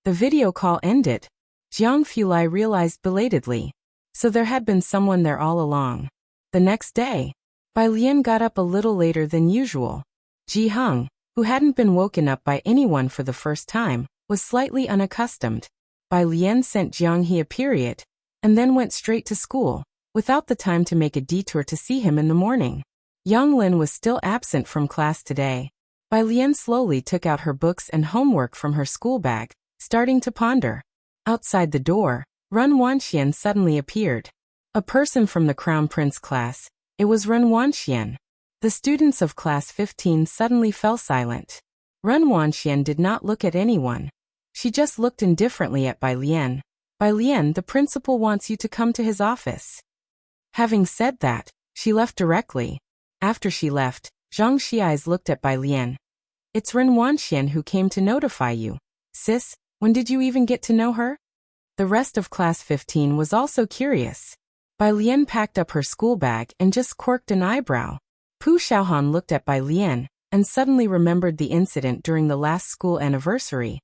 Speaker 1: The video call ended. Jiang Fulai realized belatedly. So there had been someone there all along. The next day, Bai Lian got up a little later than usual. Ji Heng, who hadn't been woken up by anyone for the first time, was slightly unaccustomed. Bai Lian sent Jiang He a period, and then went straight to school, without the time to make a detour to see him in the morning. Yang Lin was still absent from class today. Bai Lian slowly took out her books and homework from her school bag, starting to ponder. Outside the door, Ren Wanxian suddenly appeared. A person from the Crown Prince class. It was Ren Wanxian. The students of class 15 suddenly fell silent. Ren Wanxian did not look at anyone. She just looked indifferently at Bai Lian. Bai Lian, the principal wants you to come to his office. Having said that, she left directly. After she left, Zhang Xi's looked at Bai Lian. It's Ren Wanxian who came to notify you. Sis, when did you even get to know her? The rest of class 15 was also curious. Bai Lian packed up her school bag and just quirked an eyebrow. Pu Xiaohan looked at Bai Lian, and suddenly remembered the incident during the last school anniversary.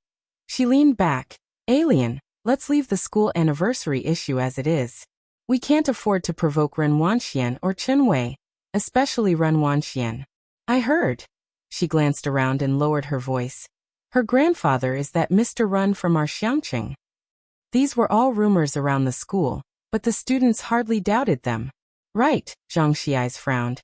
Speaker 1: She leaned back. Alien, let's leave the school anniversary issue as it is. We can't afford to provoke Ren Wanxian or Chen Wei, especially Ren Wanxian. I heard. She glanced around and lowered her voice. Her grandfather is that Mr. Ren from our Xiangqing. These were all rumors around the school, but the students hardly doubted them. Right, Zhang Xi's frowned.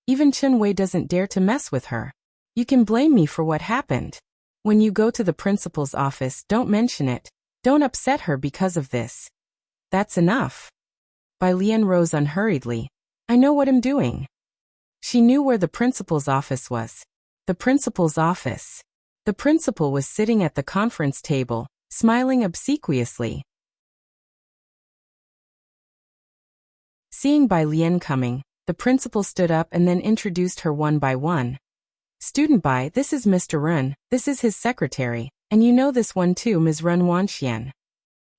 Speaker 1: Even Chen Wei doesn't dare to mess with her. You can blame me for what happened. When you go to the principal's office, don't mention it. Don't upset her because of this. That's enough. Bai Lian rose unhurriedly. I know what I'm doing. She knew where the principal's office was. The principal's office. The principal was sitting at the conference table, smiling obsequiously. Seeing Bai Lian coming, the principal stood up and then introduced her one by one. Student Bai, this is Mr. Ren, this is his secretary, and you know this one too, Ms. Ren Wanxian.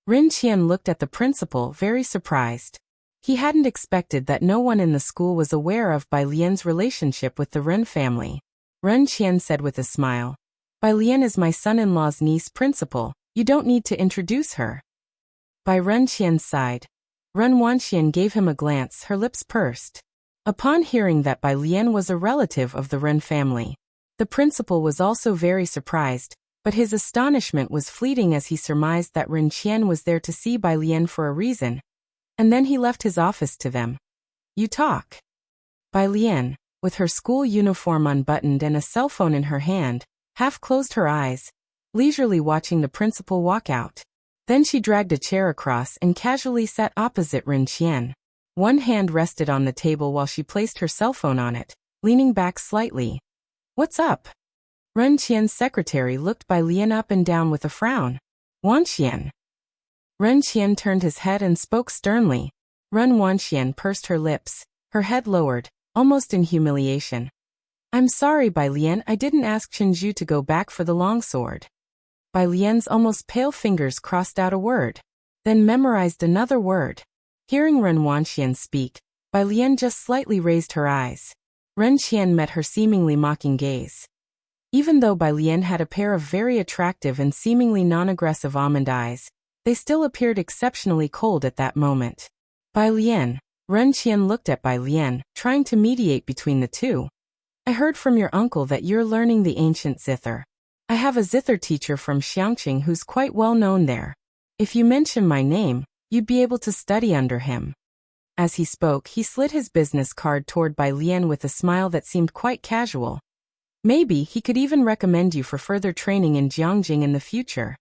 Speaker 1: Ren Qian looked at the principal very surprised. He hadn't expected that no one in the school was aware of Bai Lian's relationship with the Ren family. Ren Qian said with a smile. Bai Lian is my son-in-law's niece principal, you don't need to introduce her. Bai Ren Qian's side. Ren Wanxian gave him a glance, her lips pursed. Upon hearing that Bai Lian was a relative of the Ren family, the principal was also very surprised, but his astonishment was fleeting as he surmised that Ren Qian was there to see Bai Lian for a reason, and then he left his office to them. You talk. Bai Lian, with her school uniform unbuttoned and a cell phone in her hand, half closed her eyes, leisurely watching the principal walk out. Then she dragged a chair across and casually sat opposite Ren Qian. One hand rested on the table while she placed her cell phone on it, leaning back slightly. What's up? Ren Qian's secretary looked Bai Lian up and down with a frown. Wanxian. Ren Qian turned his head and spoke sternly. Ren Wanxian pursed her lips, her head lowered. almost in humiliation. I'm sorry, Bai Lian, I didn't ask Chenju to go back for the longsword. Bai Lian's almost pale fingers crossed out a word, then memorized another word. Hearing Ren Wanxian speak, Bai Lian just slightly raised her eyes. Ren Qian met her seemingly mocking gaze. Even though Bai Lian had a pair of very attractive and seemingly non-aggressive almond eyes, they still appeared exceptionally cold at that moment. Bai Lian, Ren Qian looked at Bai Lian, trying to mediate between the two. I heard from your uncle that you're learning the ancient zither. I have a zither teacher from Xiangqing who's quite well known there. If you mention my name, you'd be able to study under him. As he spoke, he slid his business card toward Bai Lian with a smile that seemed quite casual. Maybe he could even recommend you for further training in Jiangjing in the future.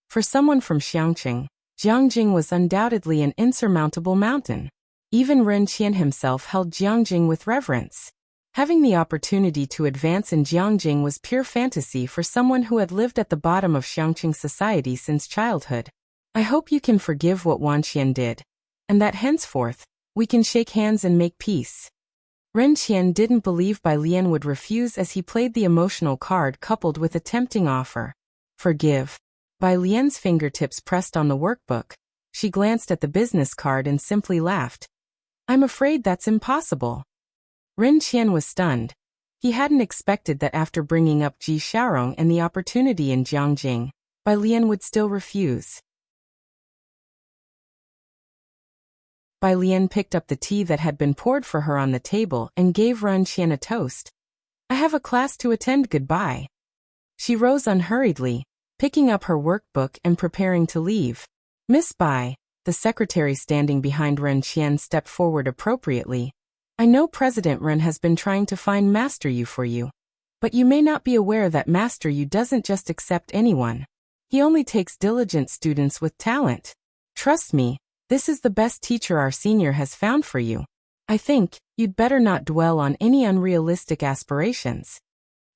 Speaker 1: For someone from Xiangqing, Jiangjing was undoubtedly an insurmountable mountain. Even Ren Qian himself held Jiangjing with reverence. Having the opportunity to advance in Jiangjing was pure fantasy for someone who had lived at the bottom of Xiangqing society since childhood. I hope you can forgive what Wanxian did, and that henceforth, we can shake hands and make peace. Ren Qian didn't believe Bai Lian would refuse as he played the emotional card coupled with a tempting offer. Forgive. Bai Lian's fingertips pressed on the workbook. She glanced at the business card and simply laughed. I'm afraid that's impossible. Ren Qian was stunned. He hadn't expected that after bringing up Ji Xiaorong and the opportunity in Jiangjing, Bai Lian would still refuse. Bai Lian picked up the tea that had been poured for her on the table and gave Ren Qian a toast. I have a class to attend, goodbye. She rose unhurriedly, picking up her workbook and preparing to leave. Miss Bai, the secretary standing behind Ren Qian stepped forward appropriately. I know President Ren has been trying to find Master Yu for you. But you may not be aware that Master Yu doesn't just accept anyone. He only takes diligent students with talent. Trust me, this is the best teacher our senior has found for you. I think you'd better not dwell on any unrealistic aspirations.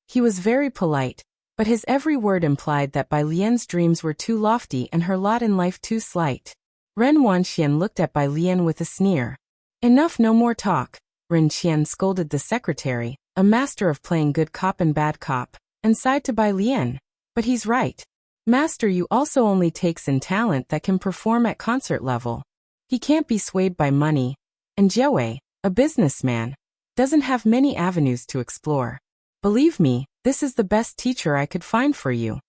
Speaker 1: He was very polite, but his every word implied that Bai Lian's dreams were too lofty and her lot in life too slight. Ren Wanxian looked at Bai Lian with a sneer. Enough, no more talk. Ren Qian scolded the secretary, a master of playing good cop and bad cop, and sighed to Bai Lian. But he's right. Master Yu also only takes in talent that can perform at concert level. He can't be swayed by money, and Jiawei, a businessman, doesn't have many avenues to explore. Believe me, this is the best teacher I could find for you.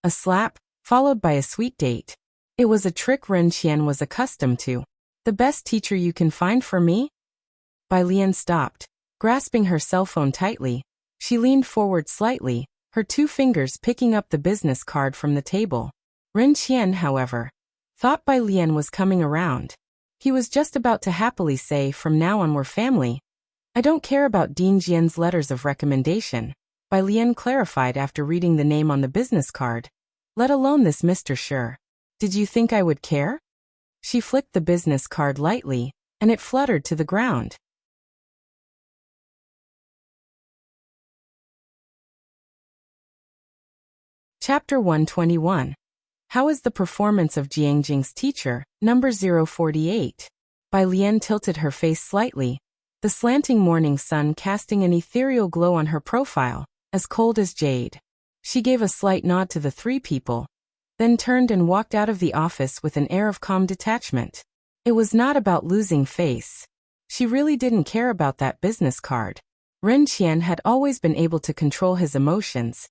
Speaker 1: A slap, followed by a sweet date. It was a trick Ren Qian was accustomed to. The best teacher you can find for me? Bai Lian stopped, grasping her cell phone tightly. She leaned forward slightly, her two fingers picking up the business card from the table. Ren Qian, however, thought Bai Lian was coming around. He was just about to happily say, from now on we're family. I don't care about Dean Jian's letters of recommendation, Bai Lian clarified after reading the name on the business card. Let alone this Mr. Shi. Did you think I would care? She flicked the business card lightly, and it fluttered to the ground. Chapter 121. How is the performance of Jiangjing's teacher, number 048? Bai Lian tilted her face slightly, the slanting morning sun casting an ethereal glow on her profile, as cold as jade. She gave a slight nod to the three people, then turned and walked out of the office with an air of calm detachment. It was not about losing face. She really didn't care about that business card. Ren Qian had always been able to control his emotions,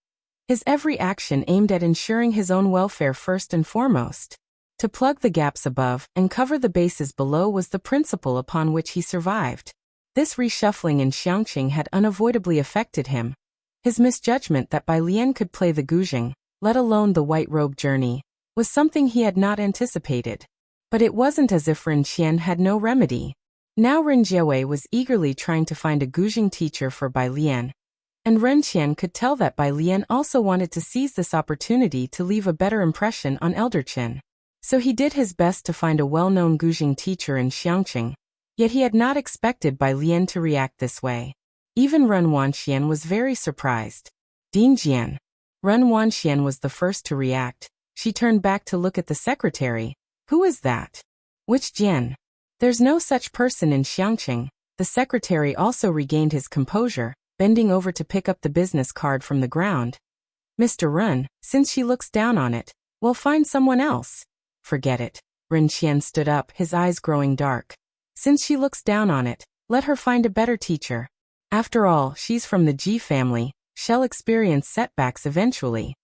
Speaker 1: his every action aimed at ensuring his own welfare first and foremost. To plug the gaps above and cover the bases below was the principle upon which he survived. This reshuffling in Xiangqing had unavoidably affected him. His misjudgment that Bai Lian could play the guzheng, let alone the white robe journey, was something he had not anticipated. But it wasn't as if Ren Qian had no remedy. Now Ren Jiawei was eagerly trying to find a guzheng teacher for Bai Lian, and Ren Qian could tell that Bai Lian also wanted to seize this opportunity to leave a better impression on Elder Qin. So he did his best to find a well-known guzheng teacher in Xiangqing, yet he had not expected Bai Lian to react this way. Even Ren Wanxian was very surprised. Dean Jian. Ren Wanxian was the first to react. She turned back to look at the secretary. Who is that? Which Jian? There's no such person in Xiangqing. The secretary also regained his composure, bending over to pick up the business card from the ground. Mr. Run, since she looks down on it, we'll find someone else. Forget it. Ren Qian stood up, his eyes growing dark. Since she looks down on it, let her find a better teacher. After all, she's from the Ji family, she'll experience setbacks eventually.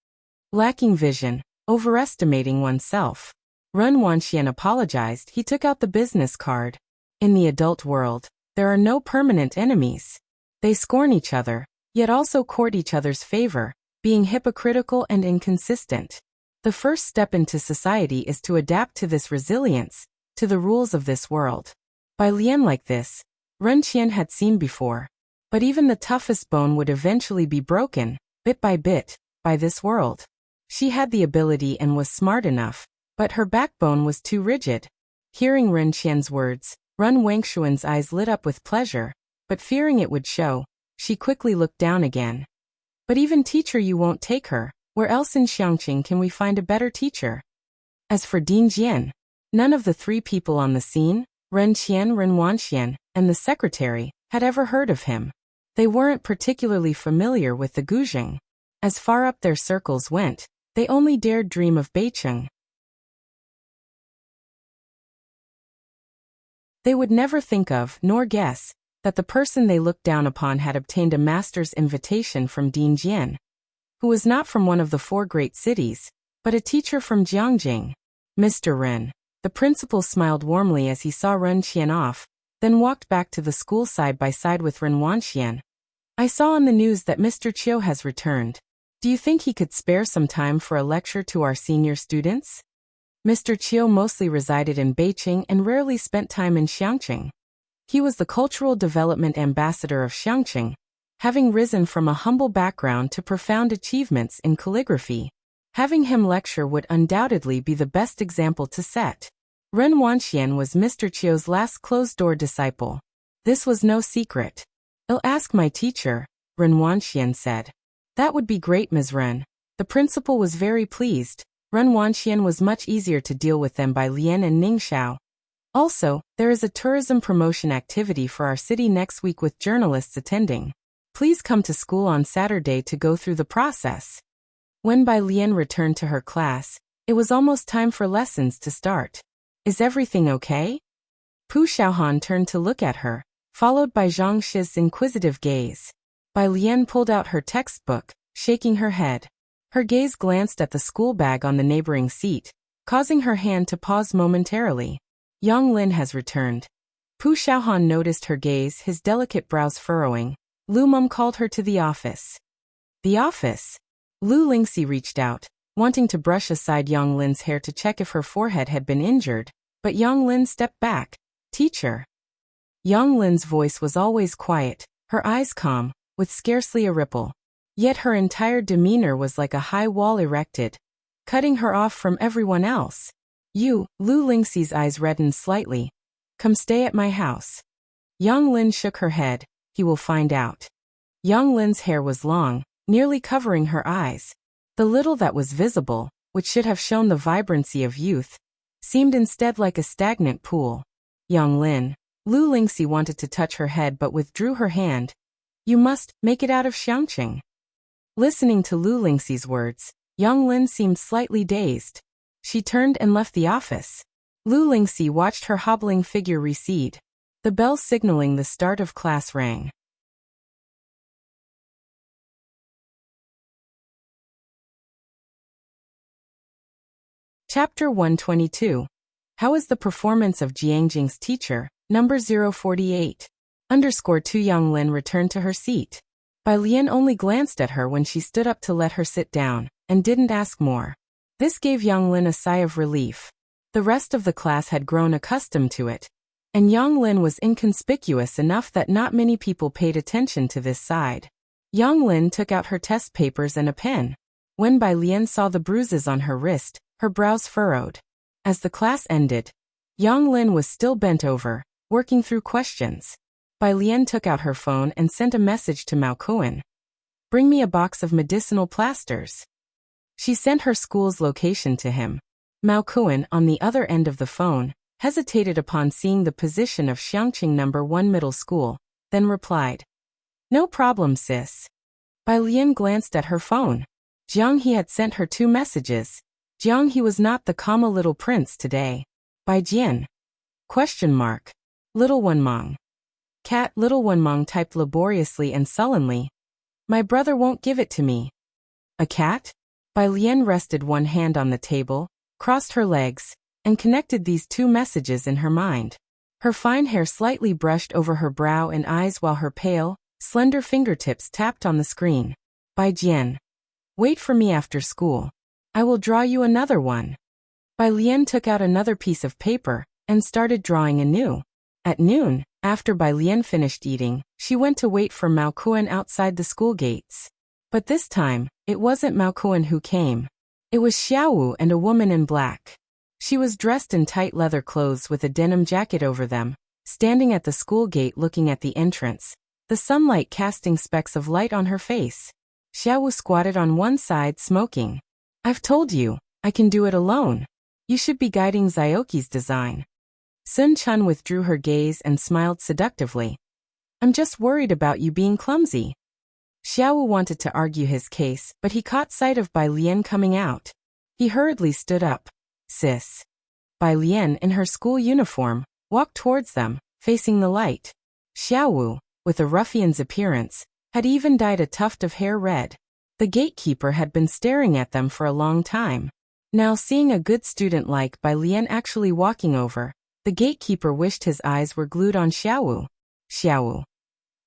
Speaker 1: Lacking vision, overestimating oneself. Ren Wanxian apologized. He took out the business card. In the adult world, there are no permanent enemies. They scorn each other, yet also court each other's favor, being hypocritical and inconsistent. The first step into society is to adapt to this resilience, to the rules of this world. By Lian like this, Ren Qian had seen before. But even the toughest bone would eventually be broken, bit, by this world. She had the ability and was smart enough, but her backbone was too rigid. Hearing Ren Qian's words, Ren Wangshuan's eyes lit up with pleasure, but fearing it would show, she quickly looked down again. But even teacher, you won't take her. Where else in Xiangqing can we find a better teacher? As for Ding Jian, none of the three people on the scene, Ren Qian, Ren Wanxian, and the secretary, had ever heard of him. They weren't particularly familiar with the Guzheng. As far up their circles went, they only dared dream of Beicheng. They would never think of, nor guess, that the person they looked down upon had obtained a master's invitation from Ding Jian, who was not from one of the four great cities, but a teacher from Jiangjing. Mr. Ren. The principal smiled warmly as he saw Ren Qian off, then walked back to the school side by side with Ren Wanxian. I saw on the news that Mr. Chiu has returned. Do you think he could spare some time for a lecture to our senior students? Mr. Chiu mostly resided in Beijing and rarely spent time in Xiangqing. He was the cultural development ambassador of Xiangqing, having risen from a humble background to profound achievements in calligraphy. Having him lecture would undoubtedly be the best example to set. Ren Wanxian was Mr. Chiu's last closed-door disciple. This was no secret. I'll ask my teacher, Ren Wanxian said. That would be great, Ms. Ren. The principal was very pleased. Ren Wanxian was much easier to deal with than by Lian and Ningxiao. Also, there is a tourism promotion activity for our city next week with journalists attending. Please come to school on Saturday to go through the process. When Bai Lian returned to her class, it was almost time for lessons to start. Is everything okay? Pu Xiaohan turned to look at her, followed by Zhang Shi's inquisitive gaze. Bai Lian pulled out her textbook, shaking her head. Her gaze glanced at the school bag on the neighboring seat, causing her hand to pause momentarily. Yang Lin has returned. Pu Xiaohan noticed her gaze, his delicate brows furrowing. Lu Mum called her to the office. The office? Lu Lingxi reached out, wanting to brush aside Yang Lin's hair to check if her forehead had been injured, but Yang Lin stepped back. Teacher. Yang Lin's voice was always quiet, her eyes calm, with scarcely a ripple. Yet her entire demeanor was like a high wall erected, cutting her off from everyone else. You, Lu Lingxi's eyes reddened slightly. Come stay at my house. Yang Lin shook her head. He will find out. Yang Lin's hair was long, nearly covering her eyes. The little that was visible, which should have shown the vibrancy of youth, seemed instead like a stagnant pool. Yang Lin. Lu Lingxi wanted to touch her head but withdrew her hand. You must make it out of Xiangqing. Listening to Lu Lingxi's words, Yang Lin seemed slightly dazed. She turned and left the office. Lu Lingxi watched her hobbling figure recede. The bell signaling the start of class rang. Chapter 122. How is the performance of Jiangjing's teacher, number 048? _2 Yang Lin returned to her seat. Bai Lian only glanced at her when she stood up to let her sit down, and didn't ask more. This gave Yang Lin a sigh of relief. The rest of the class had grown accustomed to it, and Yang Lin was inconspicuous enough that not many people paid attention to this side. Yang Lin took out her test papers and a pen. When Bai Lian saw the bruises on her wrist, her brows furrowed. As the class ended, Yang Lin was still bent over, working through questions. Bai Lian took out her phone and sent a message to Mao Kuan. Bring me a box of medicinal plasters. She sent her school's location to him. Mao Kuan, on the other end of the phone, hesitated upon seeing the position of Xiangqing number 1 middle school, then replied, "No problem, sis." Bai Lian glanced at her phone. Jiang He had sent her 2 messages. Jiang He was not the comma little prince today. Bai Jian? Question mark. Little one Meng. Cat little one Meng typed laboriously and sullenly. My brother won't give it to me. A cat? Bai Lian rested one hand on the table, crossed her legs, and connected these 2 messages in her mind. Her fine hair slightly brushed over her brow and eyes while her pale, slender fingertips tapped on the screen. Bai Jian. Wait for me after school. I will draw you another one. Bai Lian took out another piece of paper and started drawing anew. At noon, after Bai Lian finished eating, she went to wait for Mao Kuan outside the school gates. But this time, it wasn't Mao Kuan who came. It was Xiaowu and a woman in black. She was dressed in tight leather clothes with a denim jacket over them, standing at the school gate looking at the entrance, the sunlight casting specks of light on her face. Xiaowu squatted on one side smoking. I've told you, I can do it alone. You should be guiding Xiaoqi's design. Sun Chun withdrew her gaze and smiled seductively. I'm just worried about you being clumsy. Xiaowu wanted to argue his case, but he caught sight of Bai Lian coming out. He hurriedly stood up. Sis. Bai Lian, in her school uniform, walked towards them, facing the light. Xiaowu, with a ruffian's appearance, had even dyed a tuft of hair red. The gatekeeper had been staring at them for a long time. Now seeing a good student like Bai Lian actually walking over, the gatekeeper wished his eyes were glued on Xiaowu. Xiaowu.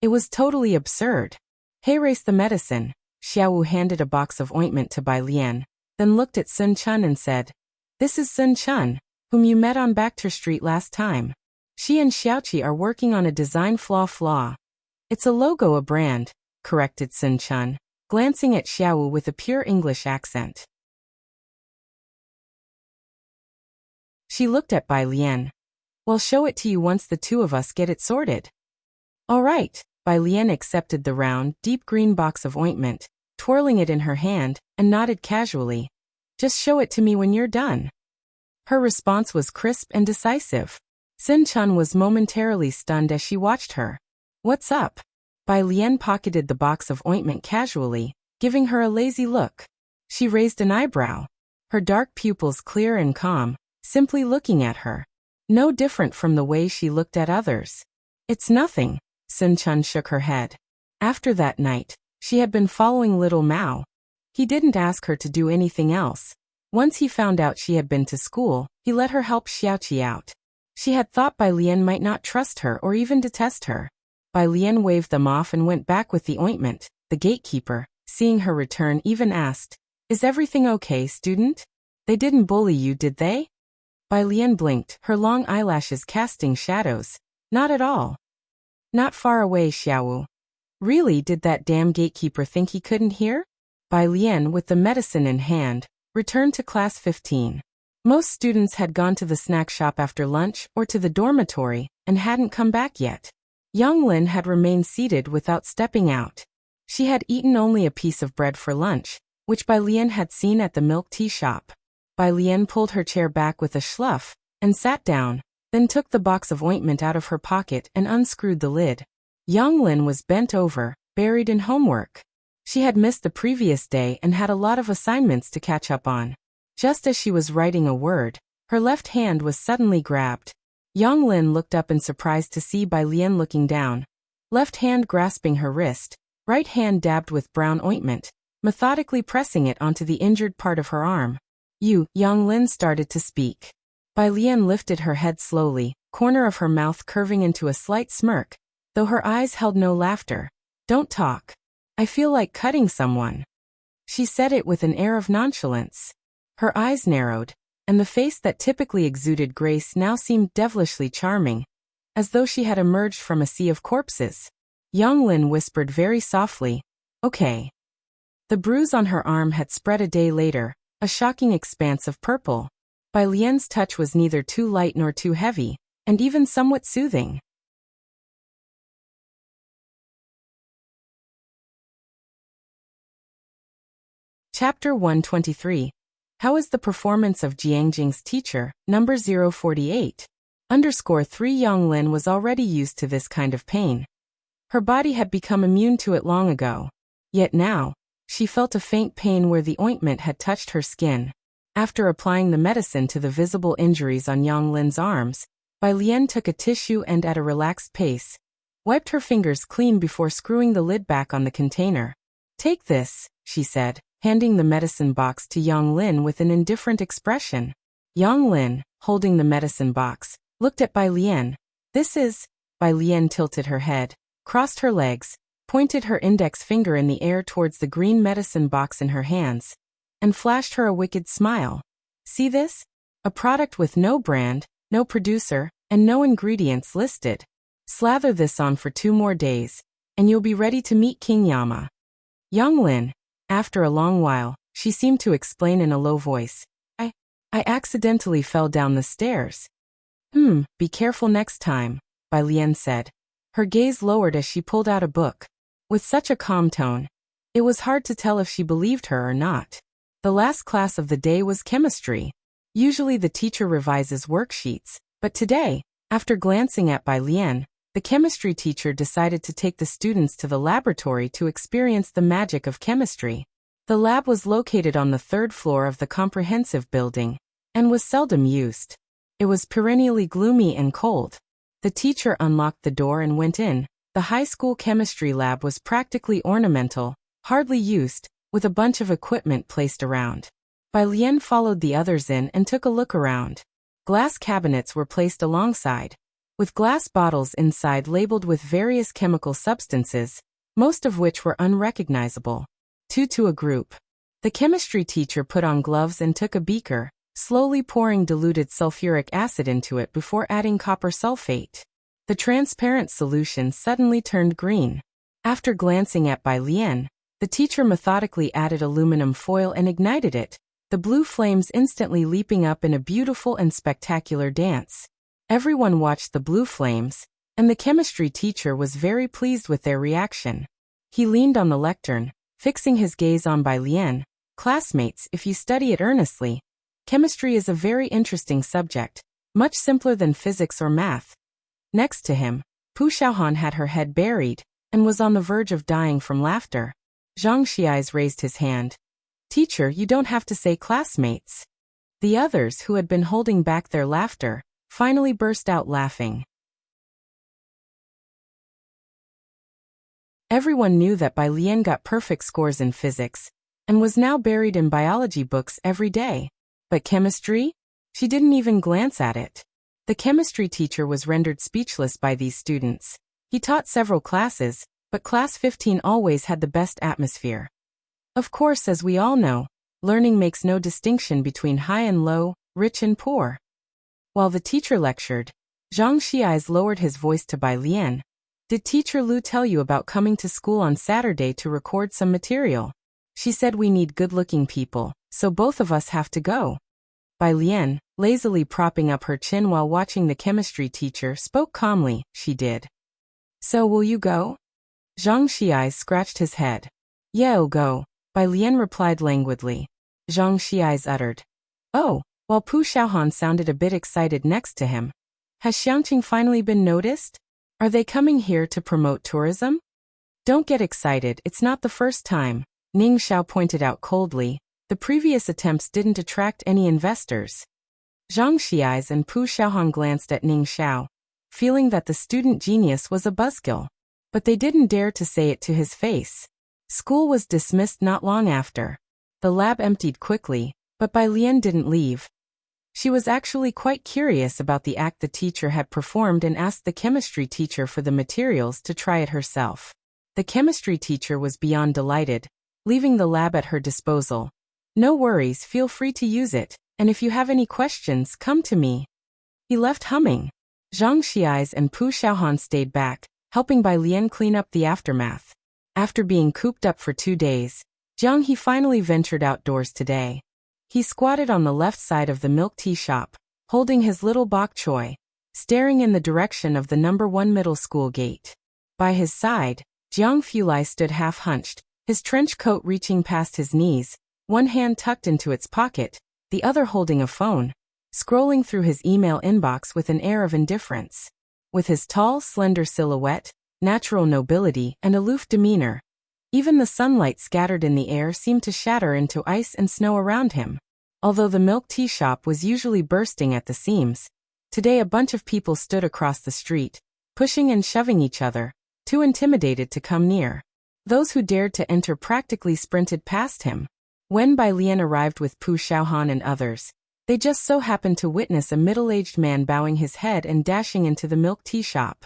Speaker 1: It was totally absurd. Hey, race the medicine. Xiaowu handed a box of ointment to Bai Lian, then looked at Sun Chun and said, This is Sun Chun, whom you met on Bacter Street last time. She and Xiaoqi are working on a design flaw. It's a logo, a brand, corrected Sun Chun, glancing at Xiaowu with a pure English accent. She looked at Bai Lian. Well, show it to you once the 2 of us get it sorted. All right. Bai Lian accepted the round, deep green box of ointment, twirling it in her hand, and nodded casually. Just show it to me when you're done. Her response was crisp and decisive. Sun Chun was momentarily stunned as she watched her. What's up? Bai Lian pocketed the box of ointment casually, giving her a lazy look. She raised an eyebrow. Her dark pupils clear and calm, simply looking at her. No different from the way she looked at others. It's nothing. Sun Chun shook her head. After that night, she had been following little Mao. He didn't ask her to do anything else. Once he found out she had been to school, he let her help Xiaoqi out. She had thought Bai Lian might not trust her or even detest her. Bai Lian waved them off and went back with the ointment. The gatekeeper, seeing her return, even asked, Is everything okay, student? They didn't bully you, did they? Bai Lian blinked, her long eyelashes casting shadows. Not at all. Not far away, Xiaowu. Really, did that damn gatekeeper think he couldn't hear? Bai Lian, with the medicine in hand, returned to class 15. Most students had gone to the snack shop after lunch or to the dormitory and hadn't come back yet. Young Lin had remained seated without stepping out. She had eaten only a piece of bread for lunch, which Bai Lian had seen at the milk tea shop. Bai Lian pulled her chair back with a schluff and sat down, then took the box of ointment out of her pocket and unscrewed the lid. Young Lin was bent over, buried in homework. She had missed the previous day and had a lot of assignments to catch up on. Just as she was writing a word, her left hand was suddenly grabbed. Young Lin looked up in surprise to see Bai Lian looking down. Left hand grasping her wrist, right hand dabbed with brown ointment, methodically pressing it onto the injured part of her arm. Young Lin started to speak. Bai Lian lifted her head slowly, corner of her mouth curving into a slight smirk, though her eyes held no laughter. Don't talk. I feel like cutting someone. She said it with an air of nonchalance. Her eyes narrowed, and the face that typically exuded grace now seemed devilishly charming, as though she had emerged from a sea of corpses. Young Lin whispered very softly, Okay. The bruise on her arm had spread a day later, a shocking expanse of purple. Bai Lian's touch was neither too light nor too heavy, and even somewhat soothing. Chapter 123. How is the performance of Jiangjing's teacher, number 048? _3 Young Lin was already used to this kind of pain. Her body had become immune to it long ago. Yet now, she felt a faint pain where the ointment had touched her skin. After applying the medicine to the visible injuries on Yang Lin's arms, Bai Lian took a tissue and at a relaxed pace, wiped her fingers clean before screwing the lid back on the container. "Take this," she said, handing the medicine box to Yang Lin with an indifferent expression. Yang Lin, holding the medicine box, looked at Bai Lian. "This is—" Bai Lian tilted her head, crossed her legs, pointed her index finger in the air towards the green medicine box in her hands, and flashed her a wicked smile. "See this? A product with no brand, no producer, and no ingredients listed. Slather this on for 2 more days, and you'll be ready to meet King Yama." Yang Lin, after a long while, she seemed to explain in a low voice, I accidentally fell down the stairs." Be careful next time," Bai Lian said. Her gaze lowered as she pulled out a book. With such a calm tone, it was hard to tell if she believed her or not. The last class of the day was chemistry. Usually the teacher revises worksheets, but today, after glancing at Bai Lian, the chemistry teacher decided to take the students to the laboratory to experience the magic of chemistry. The lab was located on the 3rd floor of the comprehensive building, and was seldom used. It was perennially gloomy and cold. The teacher unlocked the door and went in. The high school chemistry lab was practically ornamental, hardly used, with a bunch of equipment placed around. Bai Lian followed the others in and took a look around. Glass cabinets were placed alongside, with glass bottles inside labeled with various chemical substances, most of which were unrecognizable. 2 to a group. The chemistry teacher put on gloves and took a beaker, slowly pouring diluted sulfuric acid into it before adding copper sulfate. The transparent solution suddenly turned green. After glancing at Bai Lian, the teacher methodically added aluminum foil and ignited it, the blue flames instantly leaping up in a beautiful and spectacular dance. Everyone watched the blue flames, and the chemistry teacher was very pleased with their reaction. He leaned on the lectern, fixing his gaze on Bai Lian. "Classmates, if you study it earnestly, chemistry is a very interesting subject, much simpler than physics or math." Next to him, Pu Xiaohan had her head buried, and was on the verge of dying from laughter. Zhang Xiais raised his hand. "Teacher, you don't have to say classmates." The others, who had been holding back their laughter, finally burst out laughing. Everyone knew that Bai Lian got perfect scores in physics, and was now buried in biology books every day. But chemistry? She didn't even glance at it. The chemistry teacher was rendered speechless by these students. He taught several classes, but class 15 always had the best atmosphere. Of course, as we all know, learning makes no distinction between high and low, rich and poor. While the teacher lectured, Zhang Xiais lowered his voice to Bai Lian. "Did Teacher Lu tell you about coming to school on Saturday to record some material? She said we need good-looking people, so both of us have to go." Bai Lian, lazily propping up her chin while watching the chemistry teacher, spoke calmly. "She did." "So will you go?" Zhang Xiais scratched his head. "Yeah, I'll go," Bai Lian replied languidly. Zhang Xiais uttered, "Oh," while Pu Xiaohan sounded a bit excited next to him. "Has Xiangqing finally been noticed? Are they coming here to promote tourism?" "Don't get excited, it's not the first time," Ning Xiao pointed out coldly. "The previous attempts didn't attract any investors." Zhang Xiais and Pu Xiaohan glanced at Ning Xiao, feeling that the student genius was a buzzkill. But they didn't dare to say it to his face. School was dismissed not long after. The lab emptied quickly, but Bai Lian didn't leave. She was actually quite curious about the act the teacher had performed and asked the chemistry teacher for the materials to try it herself. The chemistry teacher was beyond delighted, leaving the lab at her disposal. "No worries, feel free to use it, and if you have any questions, come to me." He left humming. Zhang Xiais and Pu Xiaohan stayed back, helping Bai Lian clean up the aftermath. After being cooped up for 2 days, Jiang He finally ventured outdoors today. He squatted on the left side of the milk tea shop, holding his little bok choy, staring in the direction of the No. 1 middle school gate. By his side, Jiang Fulai stood half-hunched, his trench coat reaching past his knees, one hand tucked into its pocket, the other holding a phone. scrolling through his email inbox with an air of indifference. With his tall, slender silhouette, natural nobility, and aloof demeanor, even the sunlight scattered in the air seemed to shatter into ice and snow around him. Although the milk tea shop was usually bursting at the seams, today a bunch of people stood across the street, pushing and shoving each other, too intimidated to come near. Those who dared to enter practically sprinted past him. When Bai Lian arrived with Pu Xiaohan and others, they just so happened to witness a middle-aged man bowing his head and dashing into the milk tea shop.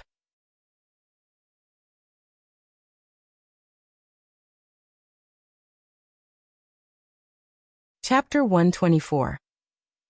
Speaker 1: Chapter 124.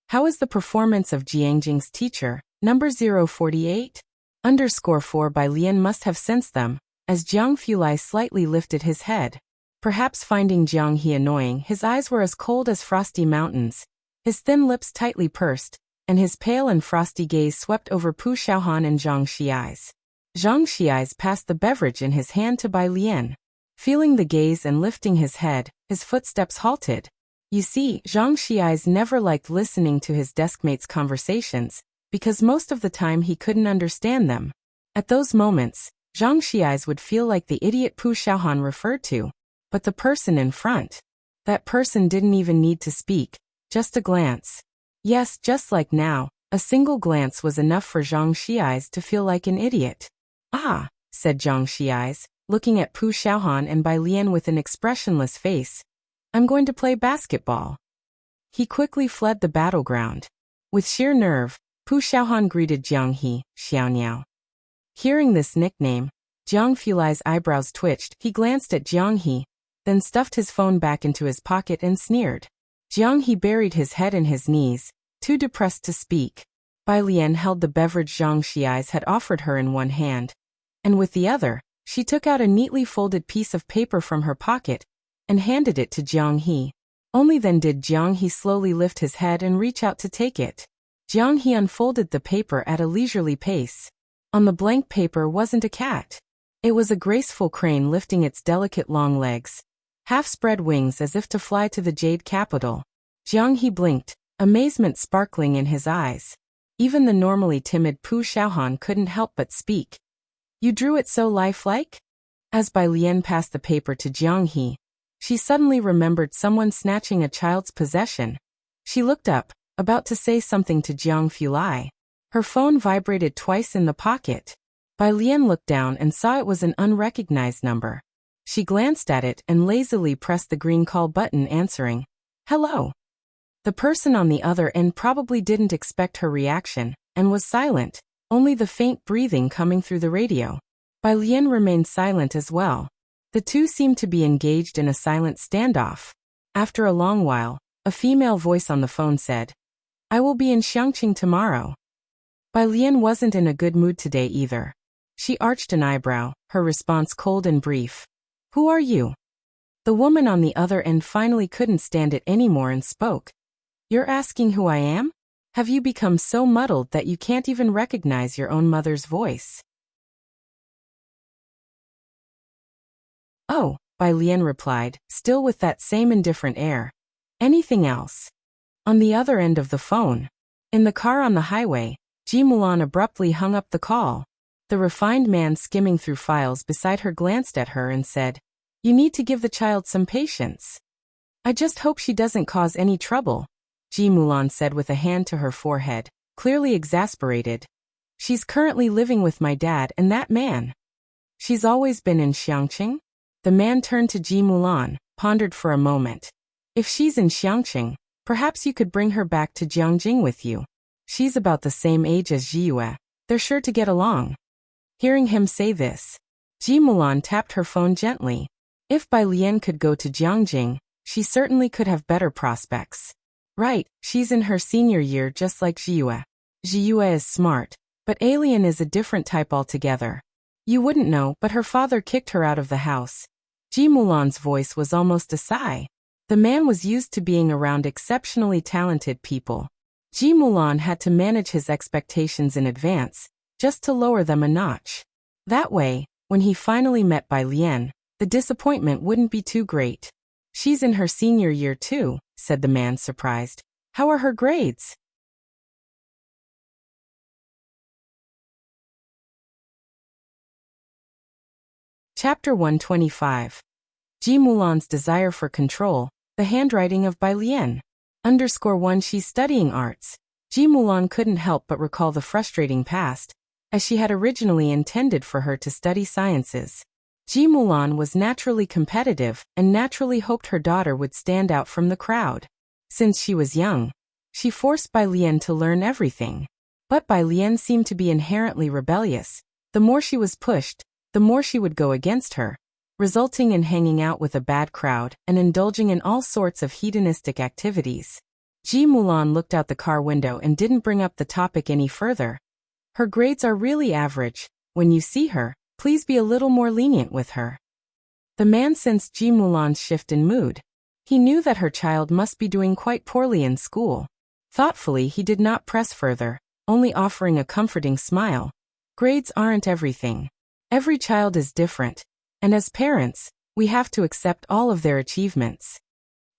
Speaker 1: How is the performance of Jiangjing's teacher, number 048? _4 Bai Lian must have sensed them, as Jiang Fulai slightly lifted his head. Perhaps finding Jiang He annoying, his eyes were as cold as frosty mountains, his thin lips tightly pursed, and his pale and frosty gaze swept over Pu Xiaohan and Zhang Xiai's. Zhang Xiai's passed the beverage in his hand to Bai Lian. Feeling the gaze and lifting his head, his footsteps halted. You see, Zhang Xiai's never liked listening to his deskmates' conversations, because most of the time he couldn't understand them. At those moments, Zhang Xiai's would feel like the idiot Pu Xiaohan referred to. But the person in front. That person didn't even need to speak, just a glance. Yes, just like now, a single glance was enough for Zhang Xiai's to feel like an idiot. Ah, said Zhang Xiai's, looking at Pu Xiaohan and Bai Lian with an expressionless face. I'm going to play basketball. He quickly fled the battleground. With sheer nerve, Pu Xiaohan greeted Jiang He, Xiaoniao. Hearing this nickname, Jiang Fulai's eyebrows twitched. He glanced at Jiang He, then stuffed his phone back into his pocket and sneered. Jiang He buried his head in his knees, too depressed to speak. Bai Lian held the beverage Zhang Xiai's had offered her in one hand, and with the other, she took out a neatly folded piece of paper from her pocket and handed it to Jiang He. Only then did Jiang He slowly lift his head and reach out to take it. Jiang He unfolded the paper at a leisurely pace. On the blank paper wasn't a cat. It was a graceful crane lifting its delicate long legs, half-spread wings as if to fly to the jade capital. Jiang He blinked, amazement sparkling in his eyes. Even the normally timid Pu Xiaohan couldn't help but speak. You drew it so lifelike? As Bai Lian passed the paper to Jiang He, she suddenly remembered someone snatching a child's possession. She looked up, about to say something to Jiang Fulai. Her phone vibrated twice in the pocket. Bai Lian looked down and saw it was an unrecognized number. She glanced at it and lazily pressed the green call button, answering, "Hello." The person on the other end probably didn't expect her reaction, and was silent, only the faint breathing coming through the radio. Bai Lian remained silent as well. The two seemed to be engaged in a silent standoff. After a long while, a female voice on the phone said, "I will be in Xiangqing tomorrow." Bai Lian wasn't in a good mood today either. She arched an eyebrow, her response cold and brief. "Who are you?" The woman on the other end finally couldn't stand it anymore and spoke. "You're asking who I am? Have you become so muddled that you can't even recognize your own mother's voice?" "Oh," Bai Lian replied, still with that same indifferent air. "Anything else?" On the other end of the phone, in the car on the highway, Ji Mulan abruptly hung up the call. The refined man skimming through files beside her glanced at her and said, "You need to give the child some patience." "I just hope she doesn't cause any trouble," Ji Mulan said with a hand to her forehead, clearly exasperated. "She's currently living with my dad and that man." "She's always been in Xiangqing?" The man turned to Ji Mulan, pondered for a moment. "If she's in Xiangqing, perhaps you could bring her back to Jiangjing with you. She's about the same age as Jiyue. They're sure to get along." Hearing him say this, Ji Mulan tapped her phone gently. If Bai Lian could go to Jiangjing, she certainly could have better prospects. Right, she's in her senior year just like Jiyue. Jiyue is smart, but alien is a different type altogether. You wouldn't know, but her father kicked her out of the house. Ji Mulan's voice was almost a sigh. The man was used to being around exceptionally talented people. Ji Mulan had to manage his expectations in advance, just to lower them a notch. That way, when he finally met Bai Lian, the disappointment wouldn't be too great. "She's in her senior year too," said the man, surprised. "How are her grades?" Chapter 125. Ji Mulan's desire for control, the handwriting of Bai Lian. _1 She's studying arts. Ji Mulan couldn't help but recall the frustrating past, as she had originally intended for her to study sciences. Ji Mulan was naturally competitive and naturally hoped her daughter would stand out from the crowd. Since she was young, she forced Bai Lian to learn everything. But Bai Lian seemed to be inherently rebellious. The more she was pushed, the more she would go against her, resulting in hanging out with a bad crowd and indulging in all sorts of hedonistic activities. Ji Mulan looked out the car window and didn't bring up the topic any further. Her grades are really average. When you see her, please be a little more lenient with her. The man sensed Ji Mulan's shift in mood. He knew that her child must be doing quite poorly in school. Thoughtfully, he did not press further, only offering a comforting smile. Grades aren't everything. Every child is different, and as parents, we have to accept all of their achievements.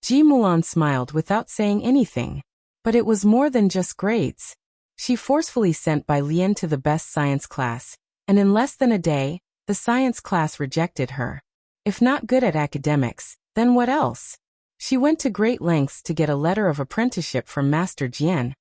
Speaker 1: Ji Mulan smiled without saying anything. But it was more than just grades. She forcefully sent Bai Lian to the best science class, and in less than a day, the science class rejected her. If not good at academics, then what else? She went to great lengths to get a letter of apprenticeship from Master Jian,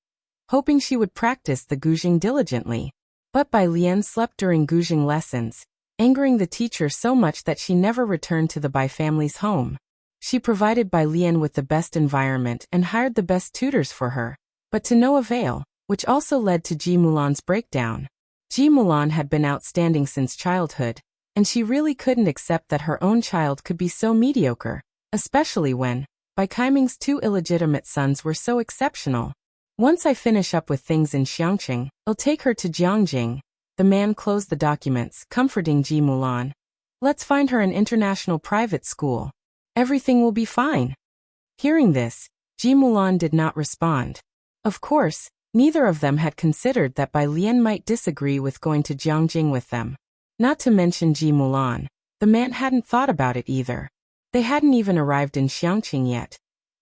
Speaker 1: hoping she would practice the guzheng diligently. But Bai Lian slept during guzheng lessons, angering the teacher so much that she never returned to the Bai family's home. She provided Bai Lian with the best environment and hired the best tutors for her, but to no avail, which also led to Ji Mulan's breakdown. Ji Mulan had been outstanding since childhood, and she really couldn't accept that her own child could be so mediocre, especially when Bai Kaiming's 2 illegitimate sons were so exceptional. Once I finish up with things in Xiangqing, I'll take her to Jiangjing. The man closed the documents, comforting Ji Mulan. Let's find her an international private school. Everything will be fine. Hearing this, Ji Mulan did not respond. Of course, neither of them had considered that Bai Lian might disagree with going to Jiangjing with them. Not to mention Ji Mulan, the man hadn't thought about it either. They hadn't even arrived in Xiangqing yet,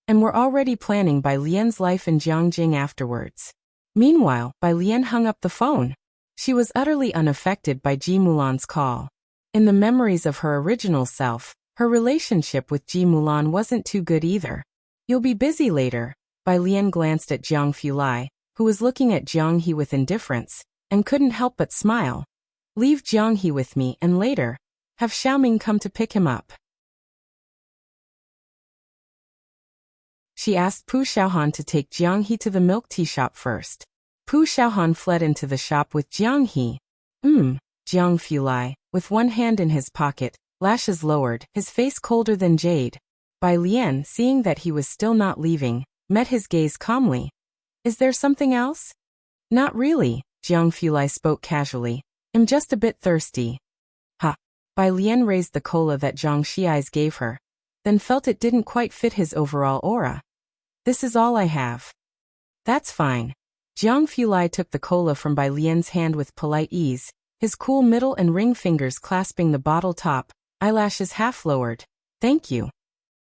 Speaker 1: and were already planning Bai Lian's life in Jiangjing afterwards. Meanwhile, Bai Lian hung up the phone. She was utterly unaffected by Ji Mulan's call. In the memories of her original self, her relationship with Ji Mulan wasn't too good either. You'll be busy later. Bai Lian glanced at Jiang Fulai, who was looking at Jiang He with indifference, and couldn't help but smile. Leave Jiang He with me and later, have Xiaoming come to pick him up. She asked Pu Xiaohan to take Jiang He to the milk tea shop first. Pu Xiaohan fled into the shop with Jiang He. Jiang Fulai, with one hand in his pocket, lashes lowered, his face colder than jade. Bai Lian, seeing that he was still not leaving, met his gaze calmly. Is there something else? Not really, Jiang Fulai spoke casually. I'm just a bit thirsty. Ha! Bai Lian raised the cola that Zhang Xiai's gave her, then felt it didn't quite fit his overall aura. This is all I have. That's fine. Jiang Fulai took the cola from Bai Lian's hand with polite ease, his cool middle and ring fingers clasping the bottle top, eyelashes half lowered. Thank you.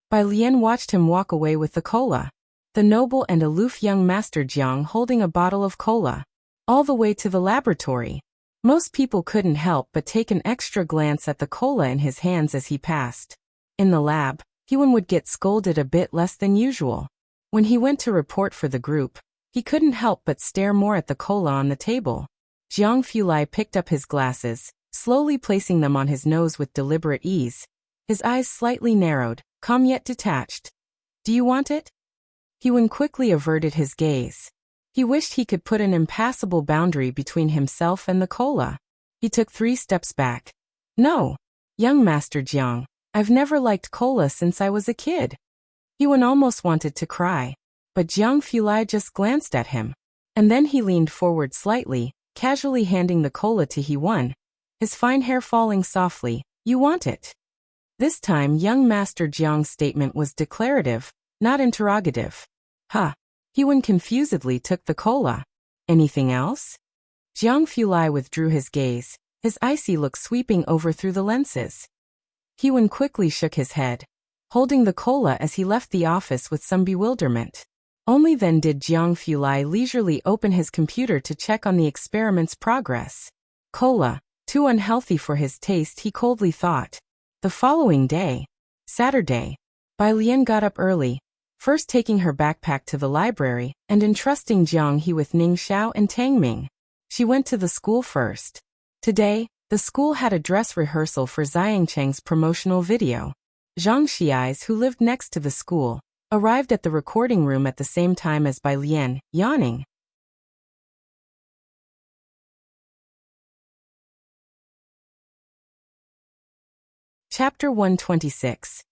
Speaker 1: Bai Lian watched him walk away with the cola. The noble and aloof young Master Jiang holding a bottle of cola. All the way to the laboratory. Most people couldn't help but take an extra glance at the cola in his hands as he passed. In the lab, Hewen would get scolded a bit less than usual. When he went to report for the group, he couldn't help but stare more at the cola on the table. Jiang Fulai picked up his glasses, slowly placing them on his nose with deliberate ease. His eyes slightly narrowed, calm yet detached. Do you want it? Hewen quickly averted his gaze. He wished he could put an impassable boundary between himself and the cola. He took 3 steps back. No, young Master Jiang, I've never liked cola since I was a kid. Hewen almost wanted to cry, but Jiang Fulai just glanced at him. And then he leaned forward slightly, casually handing the cola to Hewen, his fine hair falling softly. You want it? This time young Master Jiang's statement was declarative, not interrogative. Ha! Hewen confusedly took the cola. Anything else? Jiang Fulai withdrew his gaze, his icy look sweeping over through the lenses. Hewen quickly shook his head, holding the cola as he left the office with some bewilderment. Only then did Jiang Fulai leisurely open his computer to check on the experiment's progress. Cola, Too unhealthy for his taste, he coldly thought. The following day, Saturday, Bai Lian got up early, first taking her backpack to the library and entrusting Jiang He with Ning Xiao and Tang Ming. She went to the school first. Today, the school had a dress rehearsal for Xiang Cheng's promotional video. Zhang Xiais, who lived next to the school, arrived at the recording room at the same time as Bai Lian, yawning. Chapter 126.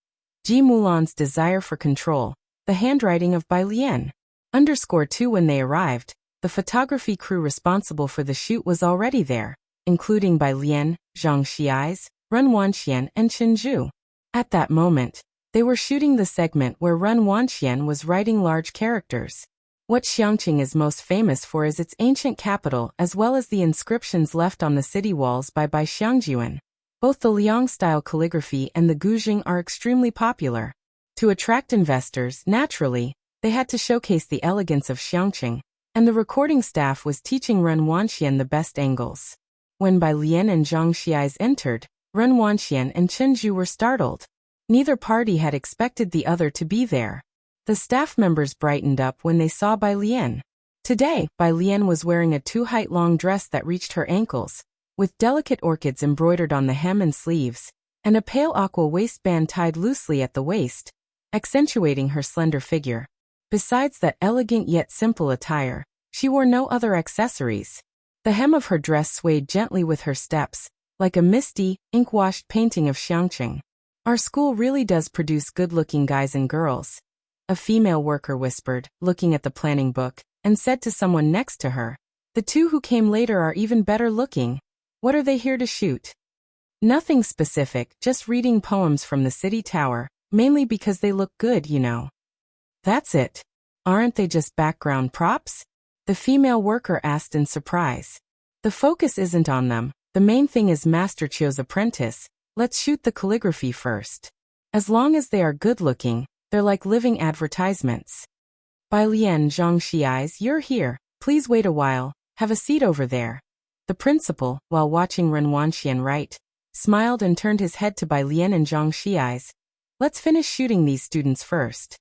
Speaker 1: Ji Mulan's desire for control. The handwriting of Bai Lian. _2 When they arrived, the photography crew responsible for the shoot was already there, including Bai Lian, Zhang Xiais, Ren Wanxian, and Chen Zhu. At that moment, they were shooting the segment where Ren Wanxian was writing large characters. What Xiangqing is most famous for is its ancient capital as well as the inscriptions left on the city walls by Bai Xiangjuan. Both the Liang-style calligraphy and the Guzheng are extremely popular. To attract investors, naturally, they had to showcase the elegance of Xiangqing, and the recording staff was teaching Ren Wanxian the best angles. When Bai Lian and Zhang Xiais entered, Ren Wanxian and Chen Zhu were startled. Neither party had expected the other to be there. The staff members brightened up when they saw Bai Lian. Today, Bai Lian was wearing a 2-height-long dress that reached her ankles, with delicate orchids embroidered on the hem and sleeves, and a pale aqua waistband tied loosely at the waist, accentuating her slender figure. Besides that elegant yet simple attire, she wore no other accessories. The hem of her dress swayed gently with her steps, like a misty, ink-washed painting of Xiangqing. Our school really does produce good-looking guys and girls, a female worker whispered, looking at the planning book, and said to someone next to her. The two who came later are even better looking. What are they here to shoot? Nothing specific, just reading poems from the city tower, mainly because they look good, you know. That's it. Aren't they just background props? The female worker asked in surprise. The focus isn't on them. The main thing is Master Chio's apprentice. Let's shoot the calligraphy first. As long as they are good-looking, they're like living advertisements. Bai Lian, Zhang Xiais, you're here. Please wait a while. Have a seat over there. The principal, while watching Ren Wanxian write, smiled and turned his head to Bai Lian and Zhang Xiais. Let's finish shooting these students first.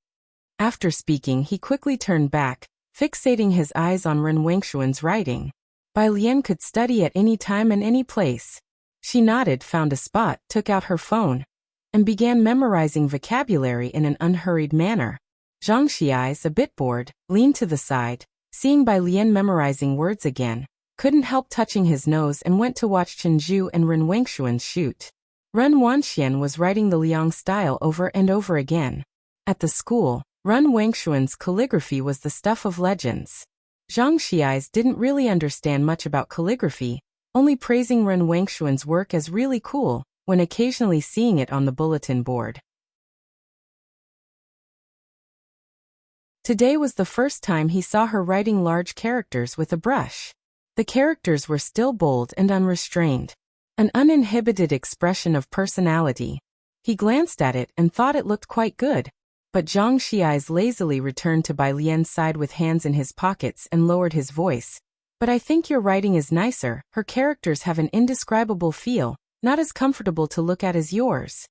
Speaker 1: After speaking, he quickly turned back, fixating his eyes on Ren Wanxian's writing. Bai Lian could study at any time and any place. She nodded, found a spot, took out her phone, and began memorizing vocabulary in an unhurried manner. Zhang Xiais, a bit bored, leaned to the side, seeing Bai Lian memorizing words again, couldn't help touching his nose and went to watch Chen Zhu and Ren Wanxian shoot. Ren Wanxian was writing the Liang style over and over again. At the school, Ren Wanxian's calligraphy was the stuff of legends. Zhang Xiais didn't really understand much about calligraphy, only praising Ren Wanxian's work as really cool, when occasionally seeing it on the bulletin board. Today was the first time he saw her writing large characters with a brush. The characters were still bold and unrestrained, an uninhibited expression of personality. He glanced at it and thought it looked quite good, but Zhang Xiais lazily returned to Bai Lian's side with hands in his pockets and lowered his voice. But I think your writing is nicer. Her characters have an indescribable feel, not as comfortable to look at as yours.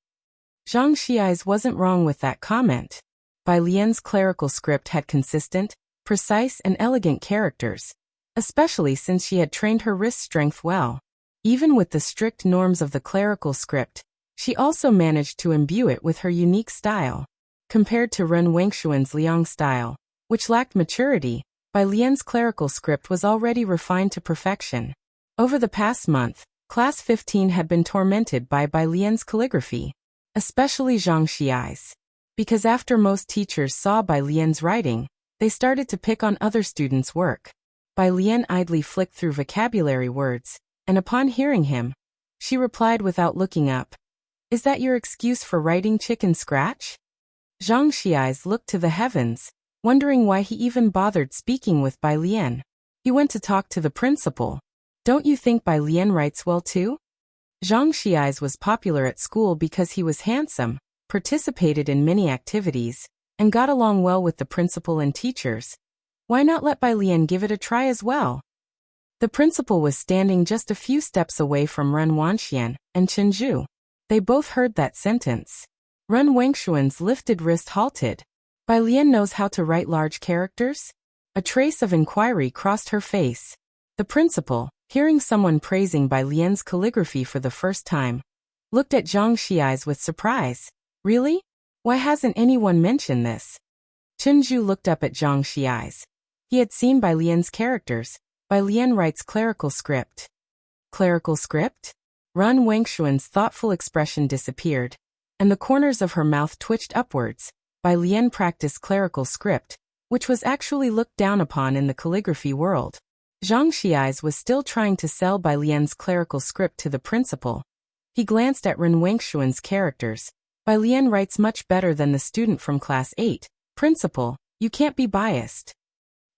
Speaker 1: Zhang Xiais wasn't wrong with that comment. Bai Lian's clerical script had consistent, precise and elegant characters, especially since she had trained her wrist strength well. Even with the strict norms of the clerical script, she also managed to imbue it with her unique style. Compared to Ren Wanxian's Liang style, which lacked maturity, Bai Lian's clerical script was already refined to perfection. Over the past month, Class 15 had been tormented by Bai Lian's calligraphy, especially Zhang Xiais. Because after most teachers saw Bai Lian's writing, they started to pick on other students' work. Bai Lian idly flicked through vocabulary words, and upon hearing him, she replied without looking up. Is that your excuse for writing chicken scratch? Zhang Xiais looked to the heavens, wondering why he even bothered speaking with Bai Lian. He went to talk to the principal. Don't you think Bai Lian writes well too? Zhang Xiais was popular at school because he was handsome, participated in many activities, and got along well with the principal and teachers. Why not let Bai Lian give it a try as well? The principal was standing just a few steps away from Ren Wanxian and Chen Zhu. They both heard that sentence. Ren Wangshuan's lifted wrist halted. Bai Lian knows how to write large characters? A trace of inquiry crossed her face. The principal, hearing someone praising Bai Lian's calligraphy for the first time, looked at Zhang Xiai's with surprise. Really? Why hasn't anyone mentioned this? Chen Zhu looked up at Zhang Xiai's. He had seen Bai Lian's characters. Bai Lian writes clerical script. Clerical script? Ren Wangshuan's thoughtful expression disappeared, and the corners of her mouth twitched upwards. Bai Lian practiced clerical script, which was actually looked down upon in the calligraphy world. Zhang Xiai's was still trying to sell Bai Lian's clerical script to the principal. He glanced at Ren Wangshuan's characters. Bai Lian writes much better than the student from class 8. Principal, you can't be biased.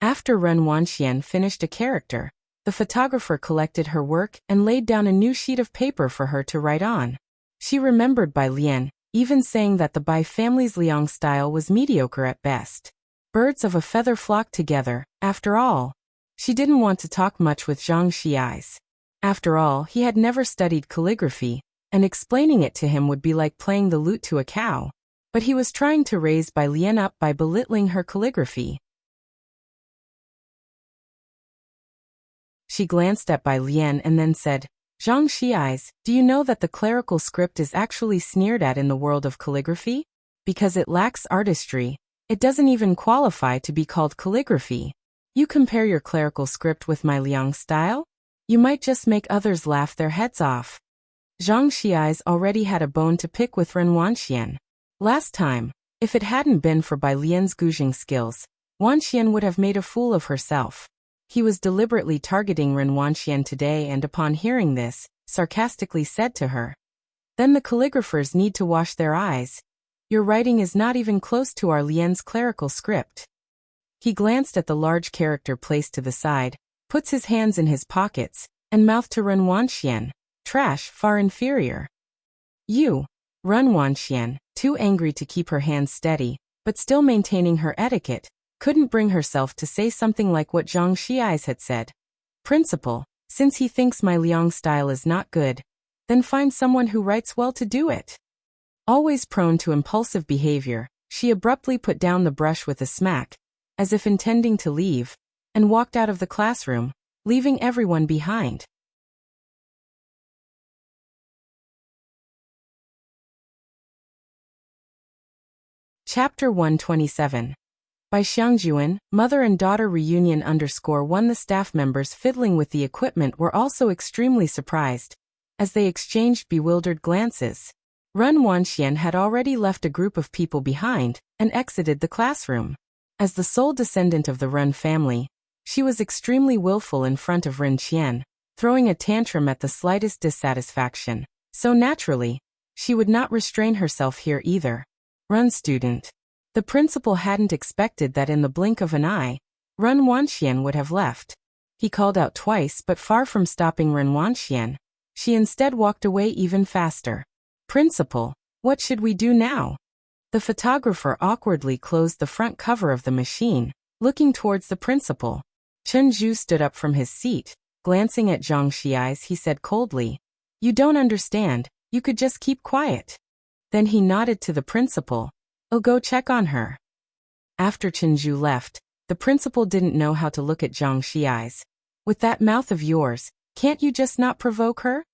Speaker 1: After Ren Wanxian finished a character, the photographer collected her work and laid down a new sheet of paper for her to write on. She remembered Bai Lian, even saying that the Bai family's Liang style was mediocre at best. Birds of a feather flock together, after all. She didn't want to talk much with Zhang Xiai's. After all, he had never studied calligraphy, and explaining it to him would be like playing the lute to a cow. But he was trying to raise Bai Lian up by belittling her calligraphy. She glanced at Bai Lian and then said, Zhang Xiai's, do you know that the clerical script is actually sneered at in the world of calligraphy? Because it lacks artistry, it doesn't even qualify to be called calligraphy. You compare your clerical script with my Liang style? You might just make others laugh their heads off. Zhang Xiai's already had a bone to pick with Ren Wanxian. Last time, if it hadn't been for Bai Lian's gouging skills, Wanxian would have made a fool of herself. He was deliberately targeting Ren Wanxian today and upon hearing this, sarcastically said to her, Then the calligraphers need to wash their eyes. Your writing is not even close to our Lian's clerical script. He glanced at the large character placed to the side, puts his hands in his pockets, and mouthed to Ren Wanxian, Trash, far inferior. You. Ren Wanxian, too angry to keep her hands steady, but still maintaining her etiquette, couldn't bring herself to say something like what Zhang Xiai's had said. Principal, since he thinks my Liang style is not good, then find someone who writes well to do it. Always prone to impulsive behavior, she abruptly put down the brush with a smack, as if intending to leave, and walked out of the classroom, leaving everyone behind. Chapter 127. By Xiangjuan, mother and daughter reunion _1. The staff members fiddling with the equipment were also extremely surprised, as they exchanged bewildered glances. Ren Wanxian had already left a group of people behind and exited the classroom. As the sole descendant of the Ren family, she was extremely willful in front of Ren Qian, throwing a tantrum at the slightest dissatisfaction. So naturally, she would not restrain herself here either. Ren student. The principal hadn't expected that in the blink of an eye, Ren Wanxian would have left. He called out twice, but far from stopping Ren Wanxian, she instead walked away even faster. Principal, what should we do now? The photographer awkwardly closed the front cover of the machine, looking towards the principal. Chen Zhu stood up from his seat. Glancing at Zhang Xiai's, he said coldly, You don't understand, you could just keep quiet. Then he nodded to the principal. I'll go check on her. After Chen Zhu left, the principal didn't know how to look at Zhang Xiai's. With that mouth of yours, can't you just not provoke her?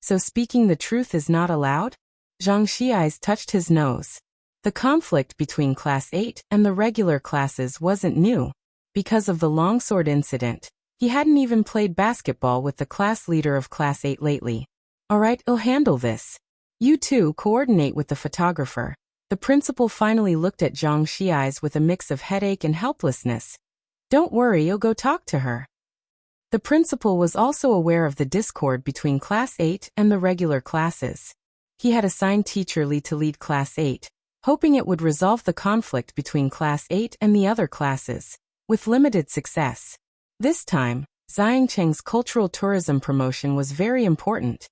Speaker 1: So speaking the truth is not allowed? Zhang Xiai's touched his nose. The conflict between Class 8 and the regular classes wasn't new. Because of the longsword incident, he hadn't even played basketball with the class leader of Class 8 lately. Alright, I'll handle this. You two coordinate with the photographer. The principal finally looked at Zhang Xiai's with a mix of headache and helplessness. Don't worry, I'll go talk to her. The principal was also aware of the discord between Class 8 and the regular classes. He had assigned Teacher Li to lead Class 8, hoping it would resolve the conflict between Class 8 and the other classes, with limited success. This time, Xiangcheng's cultural tourism promotion was very important.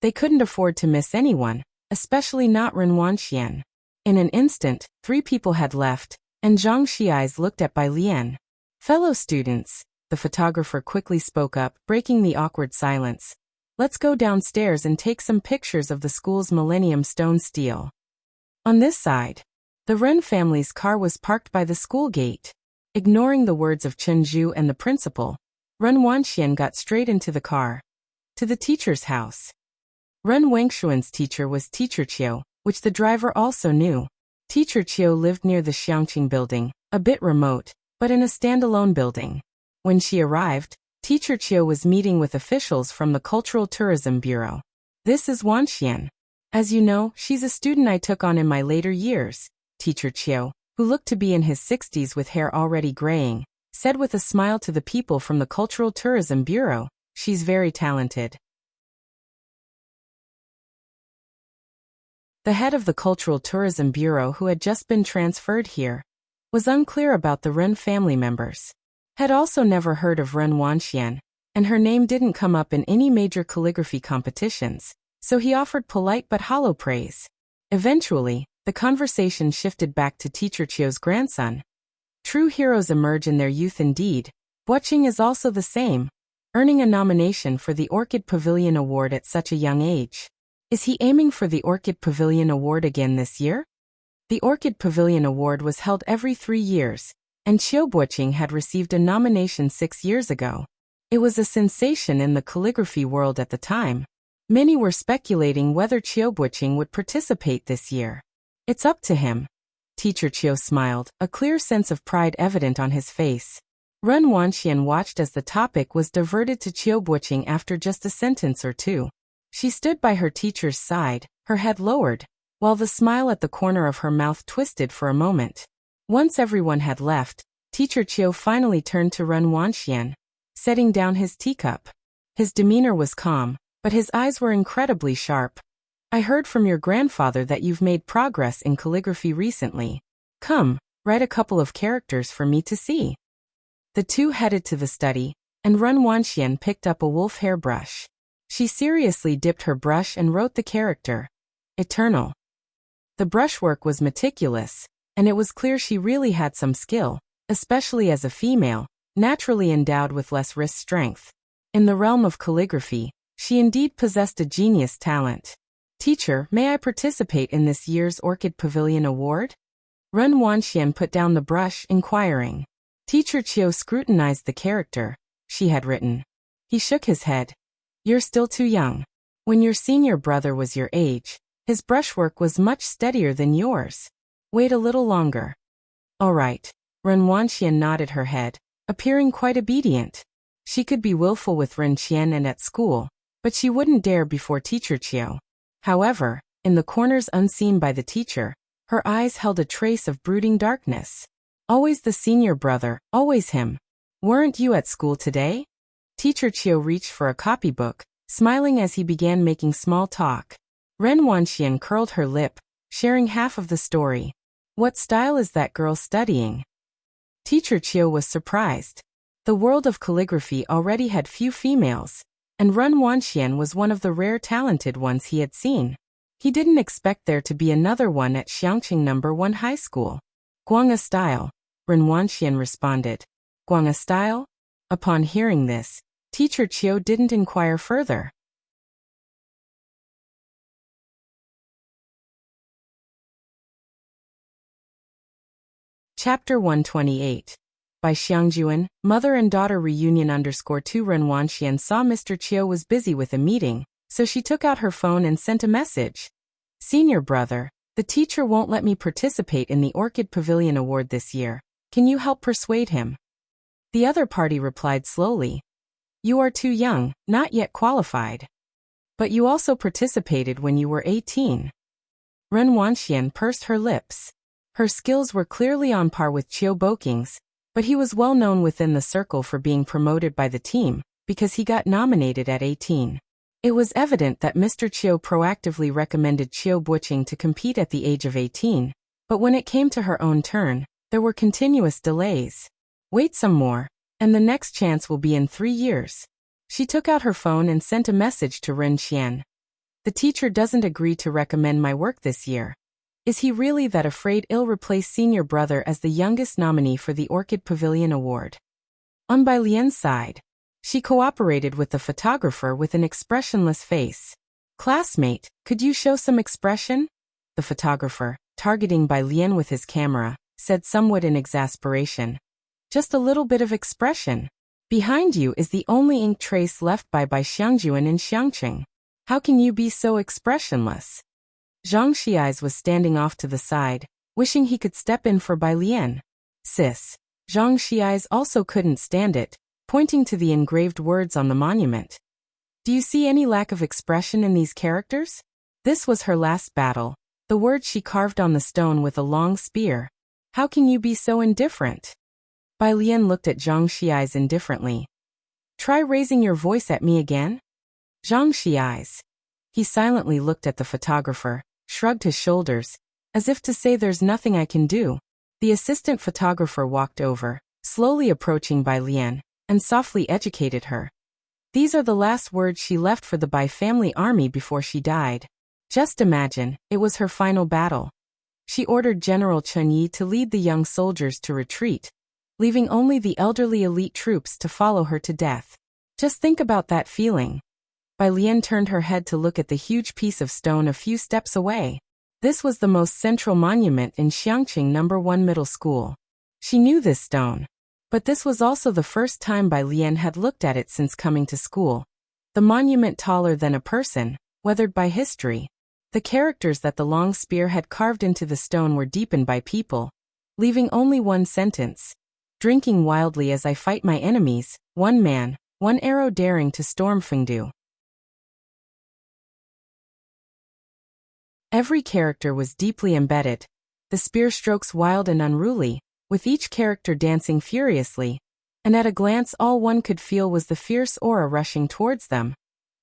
Speaker 1: They couldn't afford to miss anyone, especially not Ren Wanxian. In an instant, 3 people had left, and Zhang Xiai's looked at Bai Lian. Fellow students, the photographer quickly spoke up, breaking the awkward silence. Let's go downstairs and take some pictures of the school's Millennium Stone Stele. On this side, the Ren family's car was parked by the school gate. Ignoring the words of Chen Zhu and the principal, Ren Wanxian got straight into the car. To the teacher's house. Ren Wangshuan's teacher was Teacher Qiu, which the driver also knew. Teacher Qiu lived near the Xiangqing building, a bit remote, but in a standalone building. When she arrived, Teacher Qiu was meeting with officials from the Cultural Tourism Bureau. This is Wanxian. As you know, she's a student I took on in my later years, Teacher Qiu, who looked to be in his 60s with hair already graying, said with a smile to the people from the Cultural Tourism Bureau. She's very talented. The head of the Cultural Tourism Bureau, who had just been transferred here, was unclear about the Ren family members. Had also never heard of Ren Wanxian, and her name didn't come up in any major calligraphy competitions, so he offered polite but hollow praise. Eventually, the conversation shifted back to Teacher Qiu's grandson. True heroes emerge in their youth indeed. Guoqing is also the same, earning a nomination for the Orchid Pavilion Award at such a young age. Is he aiming for the Orchid Pavilion Award again this year? The Orchid Pavilion Award was held every 3 years, and Qiu Guoqing had received a nomination 6 years ago. It was a sensation in the calligraphy world at the time. Many were speculating whether Qiu Guoqing would participate this year. It's up to him. Teacher Qiu smiled, a clear sense of pride evident on his face. Ren Wanxian watched as the topic was diverted to Qiu Guoqing after just a sentence or two. She stood by her teacher's side, her head lowered, while the smile at the corner of her mouth twisted for a moment. Once everyone had left, Teacher Qiu finally turned to Ren Wanxian, setting down his teacup. His demeanor was calm, but his eyes were incredibly sharp. I heard from your grandfather that you've made progress in calligraphy recently. Come, write a couple of characters for me to see. The two headed to the study, and Ren Wanxian picked up a wolf hair brush. She seriously dipped her brush and wrote the character, Eternal. The brushwork was meticulous, and it was clear she really had some skill, especially as a female, naturally endowed with less wrist strength. In the realm of calligraphy, she indeed possessed a genius talent. Teacher, may I participate in this year's Orchid Pavilion Award? Ren Wanxian put down the brush, inquiring. Teacher Qiu scrutinized the character she had written. He shook his head. You're still too young. When your senior brother was your age, his brushwork was much steadier than yours. Wait a little longer. All right. Ren Wanxian nodded her head, appearing quite obedient. She could be willful with Ren Qian and at school, but she wouldn't dare before Teacher Qiu. However, in the corners unseen by the teacher, her eyes held a trace of brooding darkness. Always the senior brother, always him. Weren't you at school today? Teacher Qiu reached for a copybook, smiling as he began making small talk. Ren Wanxian curled her lip, sharing half of the story. What style is that girl studying? Teacher Qiu was surprised. The world of calligraphy already had few females, and Ren Wanxian was one of the rare talented ones he had seen. He didn't expect there to be another one at Xiangqing No. 1 High School. Guanga style, Ren Wanxian responded. Guanga style? Upon hearing this, Teacher Qiu didn't inquire further. Chapter 128. By Xiangjuan, Mother and Daughter Reunion _2 Ren Wanxian saw Mr. Qiu was busy with a meeting, so she took out her phone and sent a message. Senior brother, the teacher won't let me participate in the Orchid Pavilion Award this year. Can you help persuade him? The other party replied slowly. You are too young, not yet qualified. But you also participated when you were 18. Ren Wanxian pursed her lips. Her skills were clearly on par with Qiu Guoqing's, but he was well known within the circle for being promoted by the team, because he got nominated at 18. It was evident that Mr. Qiu proactively recommended Qiu Guoqing to compete at the age of 18, but when it came to her own turn, there were continuous delays. Wait some more, and the next chance will be in 3 years. She took out her phone and sent a message to Ren Qian. The teacher doesn't agree to recommend my work this year. Is he really that afraid he'll replace senior brother as the youngest nominee for the Orchid Pavilion Award? On Bai Lian's side, she cooperated with the photographer with an expressionless face. Classmate, could you show some expression? The photographer, targeting Bai Lian with his camera, said somewhat in exasperation. Just a little bit of expression. Behind you is the only ink trace left by Xiangjuan in Xiangqing. How can you be so expressionless? Zhang Xiais was standing off to the side, wishing he could step in for Bai Lian. Sis. Zhang Xiais also couldn't stand it, pointing to the engraved words on the monument. Do you see any lack of expression in these characters? This was her last battle, the words she carved on the stone with a long spear. How can you be so indifferent? Bai Lian looked at Zhang Xiais indifferently. Try raising your voice at me again? Zhang Xiais. He silently looked at the photographer, shrugged his shoulders, as if to say there's nothing I can do. The assistant photographer walked over, slowly approaching Bai Lian, and softly educated her. These are the last words she left for the Bai family army before she died. Just imagine, it was her final battle. She ordered General Chen Yi to lead the young soldiers to retreat, leaving only the elderly elite troops to follow her to death. Just think about that feeling. Bai Lian turned her head to look at the huge piece of stone a few steps away. This was the most central monument in Xiangqing No. 1 Middle School. She knew this stone. But this was also the first time Bai Lian had looked at it since coming to school. The monument taller than a person, weathered by history. The characters that the long spear had carved into the stone were deepened by people, leaving only one sentence. Drinking wildly as I fight my enemies, one man, one arrow daring to storm Fengdu. Every character was deeply embedded, the spear strokes wild and unruly, with each character dancing furiously, and at a glance all one could feel was the fierce aura rushing towards them,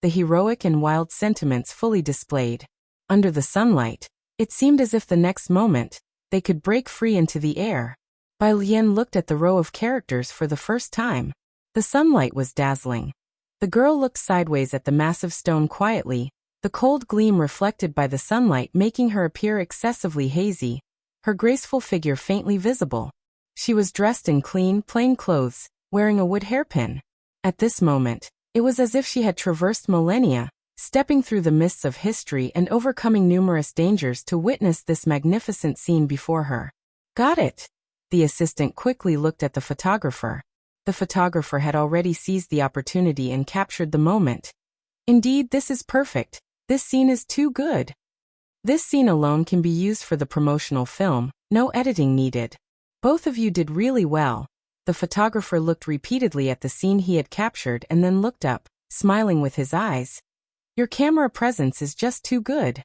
Speaker 1: the heroic and wild sentiments fully displayed. Under the sunlight, it seemed as if the next moment, they could break free into the air. Bai Lian looked at the row of characters for the first time. The sunlight was dazzling. The girl looked sideways at the massive stone quietly, the cold gleam reflected by the sunlight making her appear excessively hazy, her graceful figure faintly visible. She was dressed in clean, plain clothes, wearing a wood hairpin. At this moment, it was as if she had traversed millennia, stepping through the mists of history and overcoming numerous dangers to witness this magnificent scene before her. Got it. The assistant quickly looked at the photographer. The photographer had already seized the opportunity and captured the moment. Indeed, this is perfect. This scene is too good. This scene alone can be used for the promotional film, no editing needed. Both of you did really well. The photographer looked repeatedly at the scene he had captured and then looked up, smiling with his eyes. Your camera presence is just too good.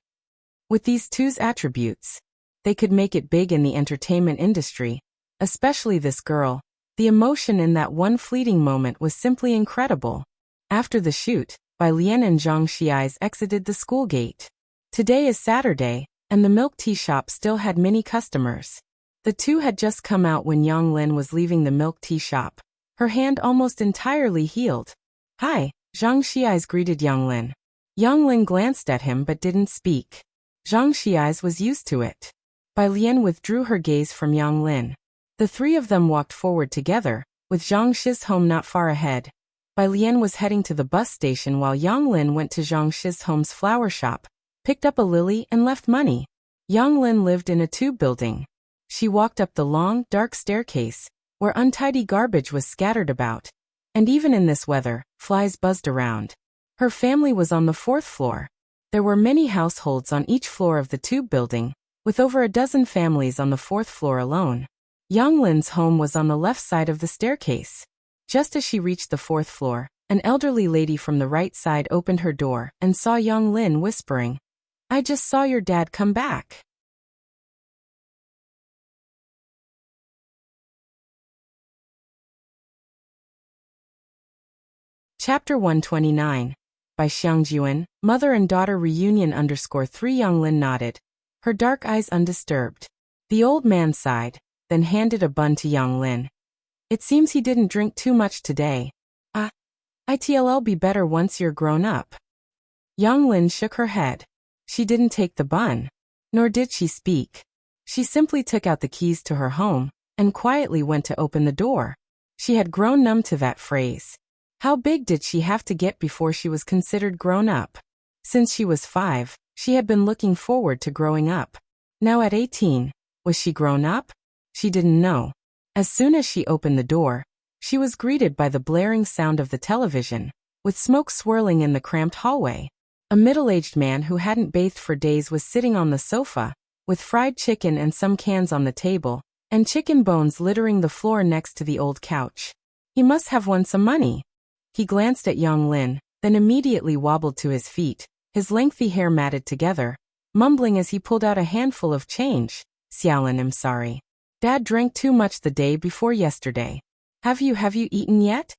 Speaker 1: With these two attributes, they could make it big in the entertainment industry, especially this girl. The emotion in that one fleeting moment was simply incredible. After the shoot, Bai Lian and Zhang Xiais exited the school gate. Today is Saturday, and the milk tea shop still had many customers. The two had just come out when Yang Lin was leaving the milk tea shop, her hand almost entirely healed. Hi, Zhang Xiais greeted Yang Lin. Yang Lin glanced at him but didn't speak. Zhang Xiais was used to it. Bai Lian withdrew her gaze from Yang Lin. The three of them walked forward together, with Zhang Shi's home not far ahead. Bai Lian was heading to the bus station while Yang Lin went to Zhang Shi's home's flower shop, picked up a lily and left money. Yang Lin lived in a tube building. She walked up the long, dark staircase, where untidy garbage was scattered about. And even in this weather, flies buzzed around. Her family was on the 4th floor. There were many households on each floor of the tube building, with over a dozen families on the 4th floor alone. Yang Lin's home was on the left side of the staircase. Just as she reached the 4th floor, an elderly lady from the right side opened her door and saw Yang Lin whispering, "I just saw your dad come back." Chapter 129. By Xiangjuan, Mother and Daughter Reunion _3 Yang Lin nodded, her dark eyes undisturbed. The old man sighed, then handed a bun to Yang Lin. It seems he didn't drink too much today. It'll be better once you're grown up. Yang Lin shook her head. She didn't take the bun. Nor did she speak. She simply took out the keys to her home, and quietly went to open the door. She had grown numb to that phrase. How big did she have to get before she was considered grown up? Since she was 5, she had been looking forward to growing up. Now at 18, was she grown up? She didn't know. As soon as she opened the door, she was greeted by the blaring sound of the television, with smoke swirling in the cramped hallway. A middle-aged man who hadn't bathed for days was sitting on the sofa, with fried chicken and some cans on the table, and chicken bones littering the floor next to the old couch. He must have won some money. He glanced at Yang Lin, then immediately wobbled to his feet, his lengthy hair matted together, mumbling as he pulled out a handful of change. Xiaolin, I'm sorry. Dad drank too much the day before yesterday. Have you eaten yet?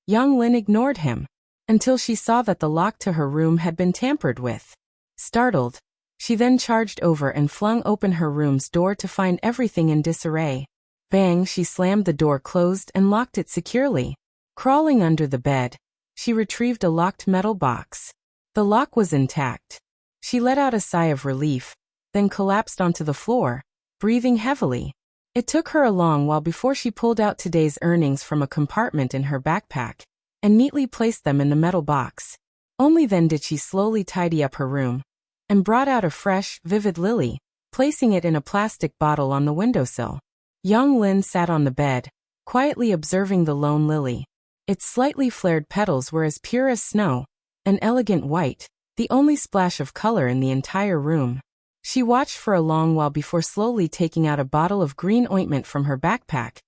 Speaker 1: Yang Lin ignored him, until she saw that the lock to her room had been tampered with. Startled, she then charged over and flung open her room's door to find everything in disarray. Bang, she slammed the door closed and locked it securely. Crawling under the bed, she retrieved a locked metal box. The lock was intact. She let out a sigh of relief, then collapsed onto the floor, breathing heavily. It took her a long while before she pulled out today's earnings from a compartment in her backpack and neatly placed them in the metal box. Only then did she slowly tidy up her room and brought out a fresh, vivid lily, placing it in a plastic bottle on the windowsill. Yang Lin sat on the bed, quietly observing the lone lily. Its slightly flared petals were as pure as snow, an elegant white, the only splash of color in the entire room. She watched for a long while before slowly taking out a bottle of green ointment from her backpack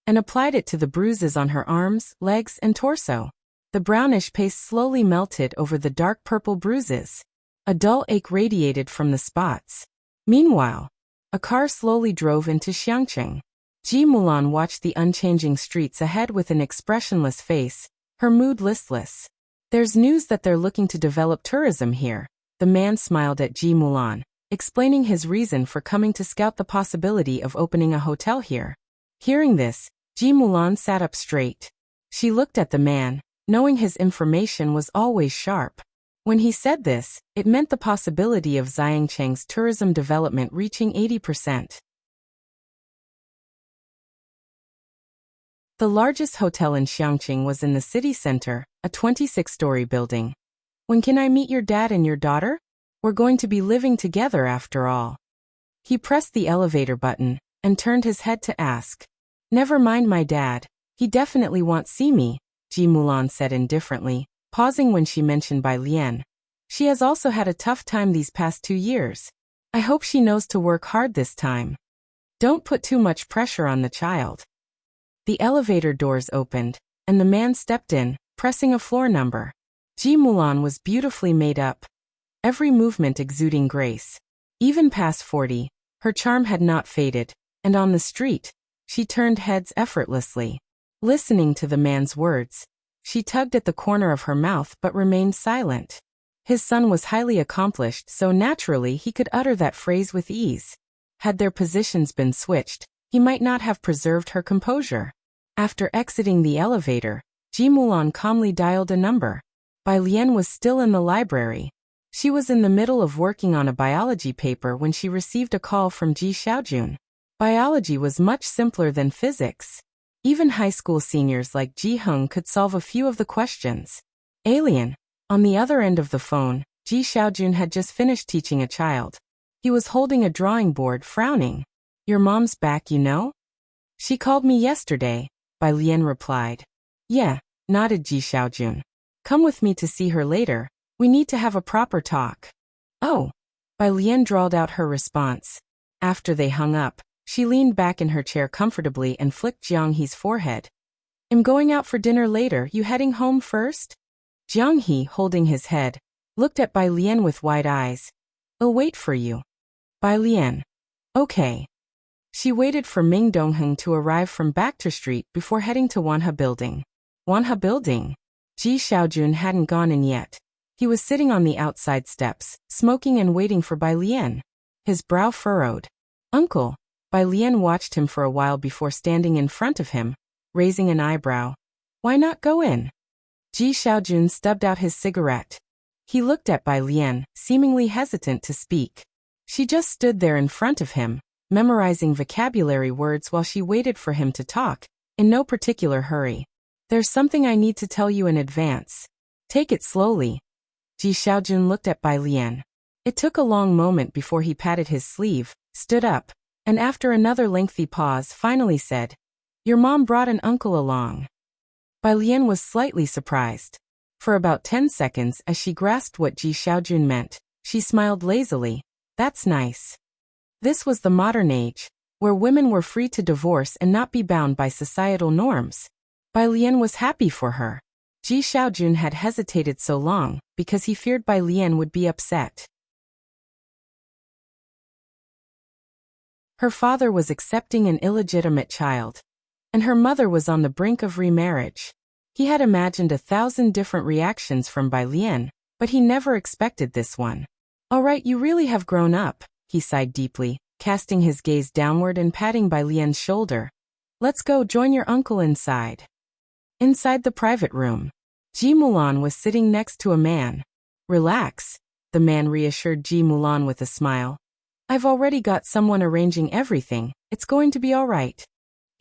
Speaker 1: and applied it to the bruises on her arms, legs, and torso. The brownish paste slowly melted over the dark purple bruises. A dull ache radiated from the spots. Meanwhile, a car slowly drove into Xiangcheng. Ji Mulan watched the unchanging streets ahead with an expressionless face, her mood listless. There's news that they're looking to develop tourism here. The man smiled at Ji Mulan, explaining his reason for coming to scout the possibility of opening a hotel here. Hearing this, Ji Mulan sat up straight. She looked at the man, knowing his information was always sharp. When he said this, it meant the possibility of Xiangcheng's tourism development reaching 80%. The largest hotel in Xiangcheng was in the city center, a 26-story building. When can I meet your dad and your daughter? We're going to be living together after all. He pressed the elevator button and turned his head to ask. Never mind my dad. He definitely won't see me, Ji Mulan said indifferently, pausing when she mentioned Bai Lian. She has also had a tough time these past 2 years. I hope she knows to work hard this time. Don't put too much pressure on the child. The elevator doors opened, and the man stepped in, pressing a floor number. Ji Mulan was beautifully made up, every movement exuding grace. Even past 40, her charm had not faded, and on the street, she turned heads effortlessly. Listening to the man's words, she tugged at the corner of her mouth but remained silent. His son was highly accomplished, so naturally he could utter that phrase with ease. Had their positions been switched, he might not have preserved her composure. After exiting the elevator, Ji Mulan calmly dialed a number. Bai Lian was still in the library. She was in the middle of working on a biology paper when she received a call from Ji Xiaojun. Biology was much simpler than physics. Even high school seniors like Ji Heng could solve a few of the questions. Alien. On the other end of the phone, Ji Xiaojun had just finished teaching a child. He was holding a drawing board, frowning. Your mom's back, you know? She called me yesterday, Bai Lian replied. Yeah, nodded Ji Xiaojun. Come with me to see her later. We need to have a proper talk. Oh, Bai Lian drawled out her response. After they hung up, she leaned back in her chair comfortably and flicked Jiang He's forehead. I'm going out for dinner later, you heading home first? Jiang He, holding his head, looked at Bai Lian with wide eyes. I'll wait for you. Bai Lian. Okay. She waited for Ming Dongheng to arrive from Bachter Street before heading to Wanha Building. Wanha Building? Ji Xiaojun hadn't gone in yet. He was sitting on the outside steps, smoking and waiting for Bai Lian. His brow furrowed. Uncle. Bai Lian watched him for a while before standing in front of him, raising an eyebrow. Why not go in? Ji Xiaojun stubbed out his cigarette. He looked at Bai Lian, seemingly hesitant to speak. She just stood there in front of him, memorizing vocabulary words while she waited for him to talk, in no particular hurry. There's something I need to tell you in advance. Take it slowly. Ji Xiaojun looked at Bai Lian. It took a long moment before he patted his sleeve, stood up, and after another lengthy pause finally said, "Your mom brought an uncle along." Bai Lian was slightly surprised. For about 10 seconds as she grasped what Ji Xiaojun meant, she smiled lazily. That's nice. This was the modern age, where women were free to divorce and not be bound by societal norms. Bai Lian was happy for her. Ji Xiaojun had hesitated so long because he feared Bai Lian would be upset. Her father was accepting an illegitimate child, and her mother was on the brink of remarriage. He had imagined 1,000 different reactions from Bai Lian, but he never expected this one. "All right, you really have grown up," he sighed deeply, casting his gaze downward and patting Bai Lian's shoulder. "Let's go join your uncle inside." Inside the private room, Ji Mulan was sitting next to a man. "Relax," the man reassured Ji Mulan with a smile. "I've already got someone arranging everything, it's going to be all right."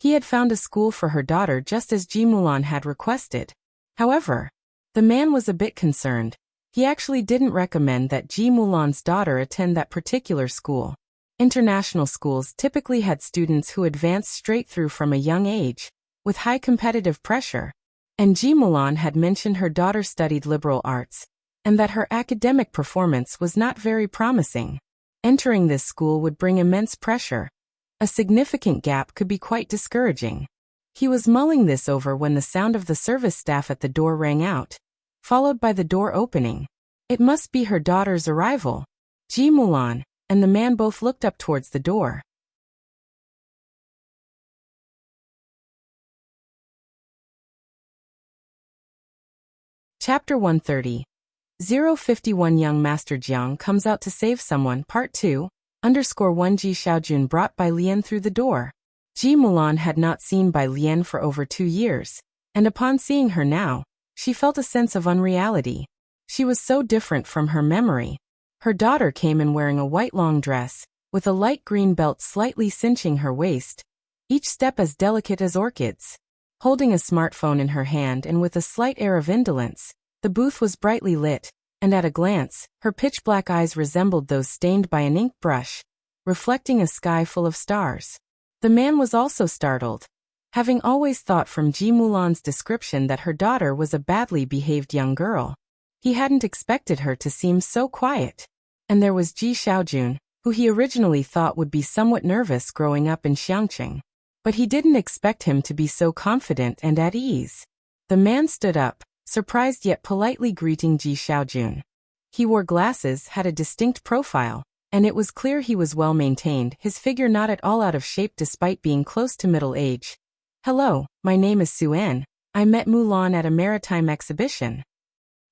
Speaker 1: He had found a school for her daughter just as Ji Mulan had requested. However, the man was a bit concerned. He actually didn't recommend that Ji Mulan's daughter attend that particular school. International schools typically had students who advanced straight through from a young age, with high competitive pressure. And Ji Mulan had mentioned her daughter studied liberal arts, and that her academic performance was not very promising. Entering this school would bring immense pressure. A significant gap could be quite discouraging. He was mulling this over when the sound of the service staff at the door rang out, followed by the door opening. It must be her daughter's arrival. Ji Mulan and the man both looked up towards the door. Chapter 130. 051 Young Master Jiang Comes Out to Save Someone Part 2, _1 Ji Xiaojun brought Bai Lian through the door. Ji Mulan had not seen Bai Lian for over 2 years, and upon seeing her now, she felt a sense of unreality. She was so different from her memory. Her daughter came in wearing a white long dress, with a light green belt slightly cinching her waist, each step as delicate as orchids. Holding a smartphone in her hand and with a slight air of indolence, the booth was brightly lit, and at a glance, her pitch-black eyes resembled those stained by an ink brush, reflecting a sky full of stars. The man was also startled, having always thought from Ji Mulan's description that her daughter was a badly behaved young girl. He hadn't expected her to seem so quiet. And there was Ji Xiaojun, who he originally thought would be somewhat nervous growing up in Xiangqing. But he didn't expect him to be so confident and at ease. The man stood up, surprised yet politely greeting Ji Xiaojun. He wore glasses, had a distinct profile, and it was clear he was well maintained, his figure not at all out of shape despite being close to middle age. "Hello, my name is Suen. I met Mulan at a maritime exhibition."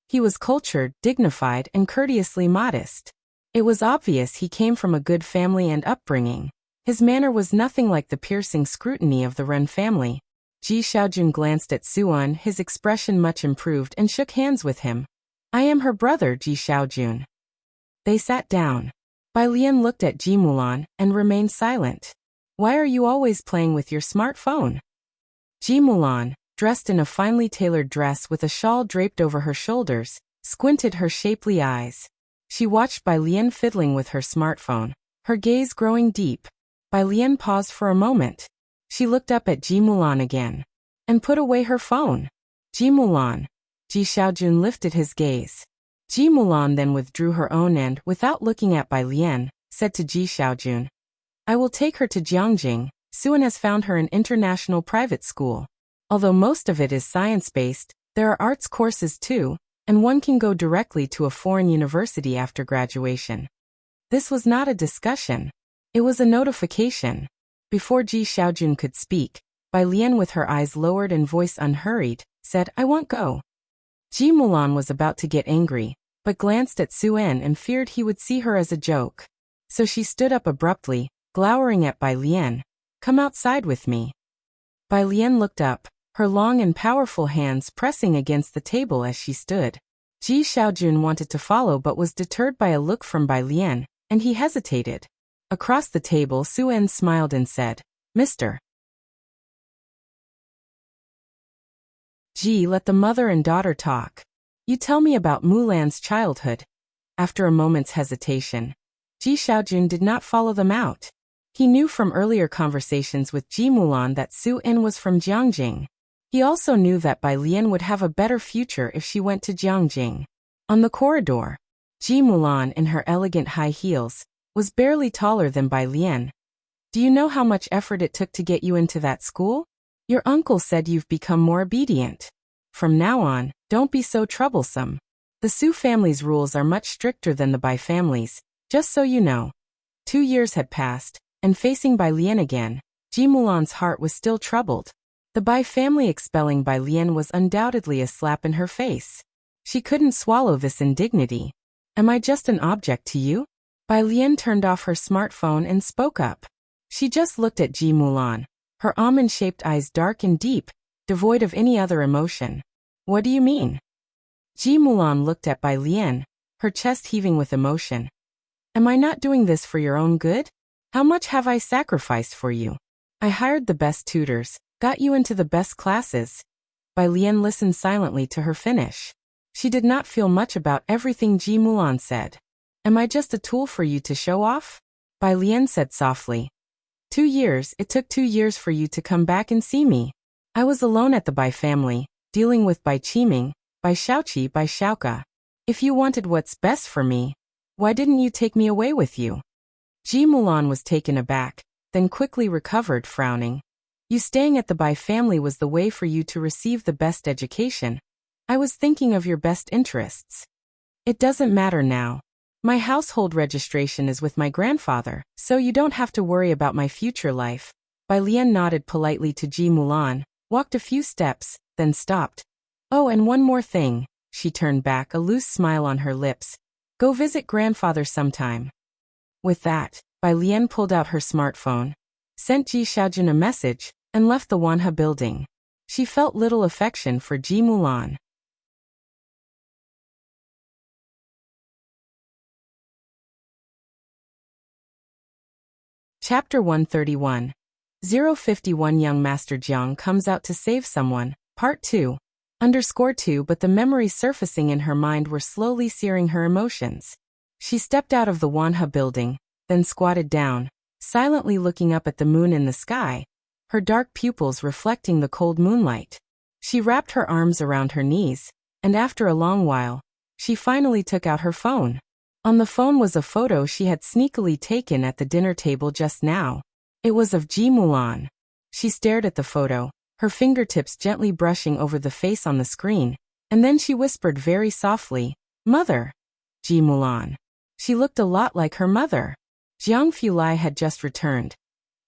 Speaker 1: He was cultured, dignified, and courteously modest. It was obvious he came from a good family and upbringing. His manner was nothing like the piercing scrutiny of the Ren family. Ji Xiaojun glanced at Suen, his expression much improved, and shook hands with him. "I am her brother, Ji Xiaojun." They sat down. Bai Lian looked at Ji Mulan and remained silent. "Why are you always playing with your smartphone?" Ji Mulan, dressed in a finely tailored dress with a shawl draped over her shoulders, squinted her shapely eyes. She watched Bai Lian fiddling with her smartphone, her gaze growing deep. Bai Lian paused for a moment. She looked up at Ji Mulan again, and put away her phone. "Ji Mulan." Ji Xiaojun lifted his gaze. Ji Mulan then withdrew her own and, without looking at Bai Lian, said to Ji Xiaojun, "I will take her to Jiangjing. Suen has found her an international private school. Although most of it is science-based, there are arts courses too, and one can go directly to a foreign university after graduation." This was not a discussion. It was a notification. Before Ji Xiaojun could speak, Bai Lian, with her eyes lowered and voice unhurried, said, "I won't go." Ji Mulan was about to get angry, but glanced at Suen and feared he would see her as a joke. So she stood up abruptly, glowering at Bai Lian. "Come outside with me." Bai Lian looked up, her long and powerful hands pressing against the table as she stood. Ji Xiaojun wanted to follow but was deterred by a look from Bai Lian, and he hesitated. Across the table, Suen smiled and said, "Mr. Gee, let the mother and daughter talk. You tell me about Mulan's childhood. After a moment's hesitation, Ji Xiaojun did not follow them out. He knew from earlier conversations with Ji Mulan that Su In was from Jiangjing. He also knew that Bai Lian would have a better future if she went to Jiangjing. On the corridor, Ji Mulan, in her elegant high heels, was barely taller than Bai Lian. Do you know how much effort it took to get you into that school? Your uncle said you've become more obedient. From now on, don't be so troublesome. The Su family's rules are much stricter than the Bai family's, just so you know. 2 years had passed, and facing Bai Lian again, Ji Mulan's heart was still troubled. The Bai family expelling Bai Lian was undoubtedly a slap in her face. She couldn't swallow this indignity. Am I just an object to you? Bai Lian turned off her smartphone and spoke up. She just looked at Ji Mulan, her almond-shaped eyes dark and deep, devoid of any other emotion. What do you mean? Ji Mulan looked at Bai Lian, her chest heaving with emotion. Am I not doing this for your own good? How much have I sacrificed for you? I hired the best tutors, got you into the best classes. Bai Lian listened silently to her finish. She did not feel much about everything Ji Mulan said. Am I just a tool for you to show off? Bai Lian said softly. 2 years, it took 2 years for you to come back and see me. I was alone at the Bai family, dealing with Bai Qiming, Bai Xiaoqi, Bai Xiaoka. If you wanted what's best for me, why didn't you take me away with you? Ji Mulan was taken aback, then quickly recovered, frowning. You staying at the Bai family was the way for you to receive the best education. I was thinking of your best interests. It doesn't matter now. My household registration is with my grandfather, so you don't have to worry about my future life. Bai Lian nodded politely to Ji Mulan, walked a few steps, then stopped. Oh, and one more thing. She turned back, a loose smile on her lips. Go visit grandfather sometime. With that, Bai Lian pulled out her smartphone, sent Ji Xiaojun a message, and left the Wanha building. She felt little affection for Ji Mulan. Chapter 131. 051 Young Master Jiang comes out to save someone, Part 2. _2 But the memories surfacing in her mind were slowly searing her emotions. She stepped out of the Wanha building, then squatted down, silently looking up at the moon in the sky, her dark pupils reflecting the cold moonlight. She wrapped her arms around her knees, and after a long while, she finally took out her phone. On the phone was a photo she had sneakily taken at the dinner table just now. It was of Ji Mulan. She stared at the photo, her fingertips gently brushing over the face on the screen, and then she whispered very softly, "Mother." Ji Mulan. She looked a lot like her mother. Jiang Fulai had just returned.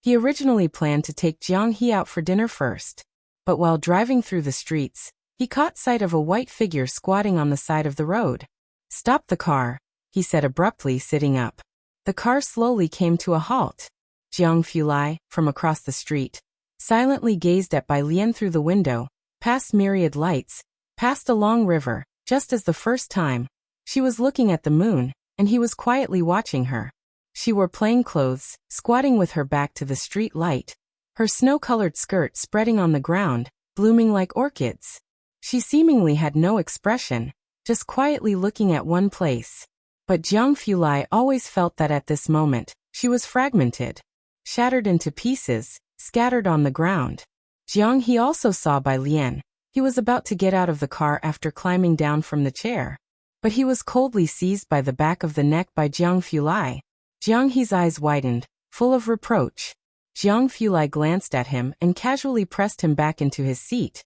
Speaker 1: He originally planned to take Jiang He out for dinner first. But while driving through the streets, he caught sight of a white figure squatting on the side of the road. "Stop the car," he said abruptly, sitting up. The car slowly came to a halt. Jiang Fulai, from across the street, silently gazed at Bai Lian through the window, past myriad lights, past a long river, just as the first time. She was looking at the moon, and he was quietly watching her. She wore plain clothes, squatting with her back to the street light, her snow-colored skirt spreading on the ground, blooming like orchids. She seemingly had no expression, just quietly looking at one place. But Jiang Fulai always felt that at this moment, she was fragmented, shattered into pieces, scattered on the ground. Jiang He also saw Bai Lian. He was about to get out of the car after climbing down from the chair. But he was coldly seized by the back of the neck by Jiang Fulai. Jiang He's eyes widened, full of reproach. Jiang Fulai glanced at him and casually pressed him back into his seat.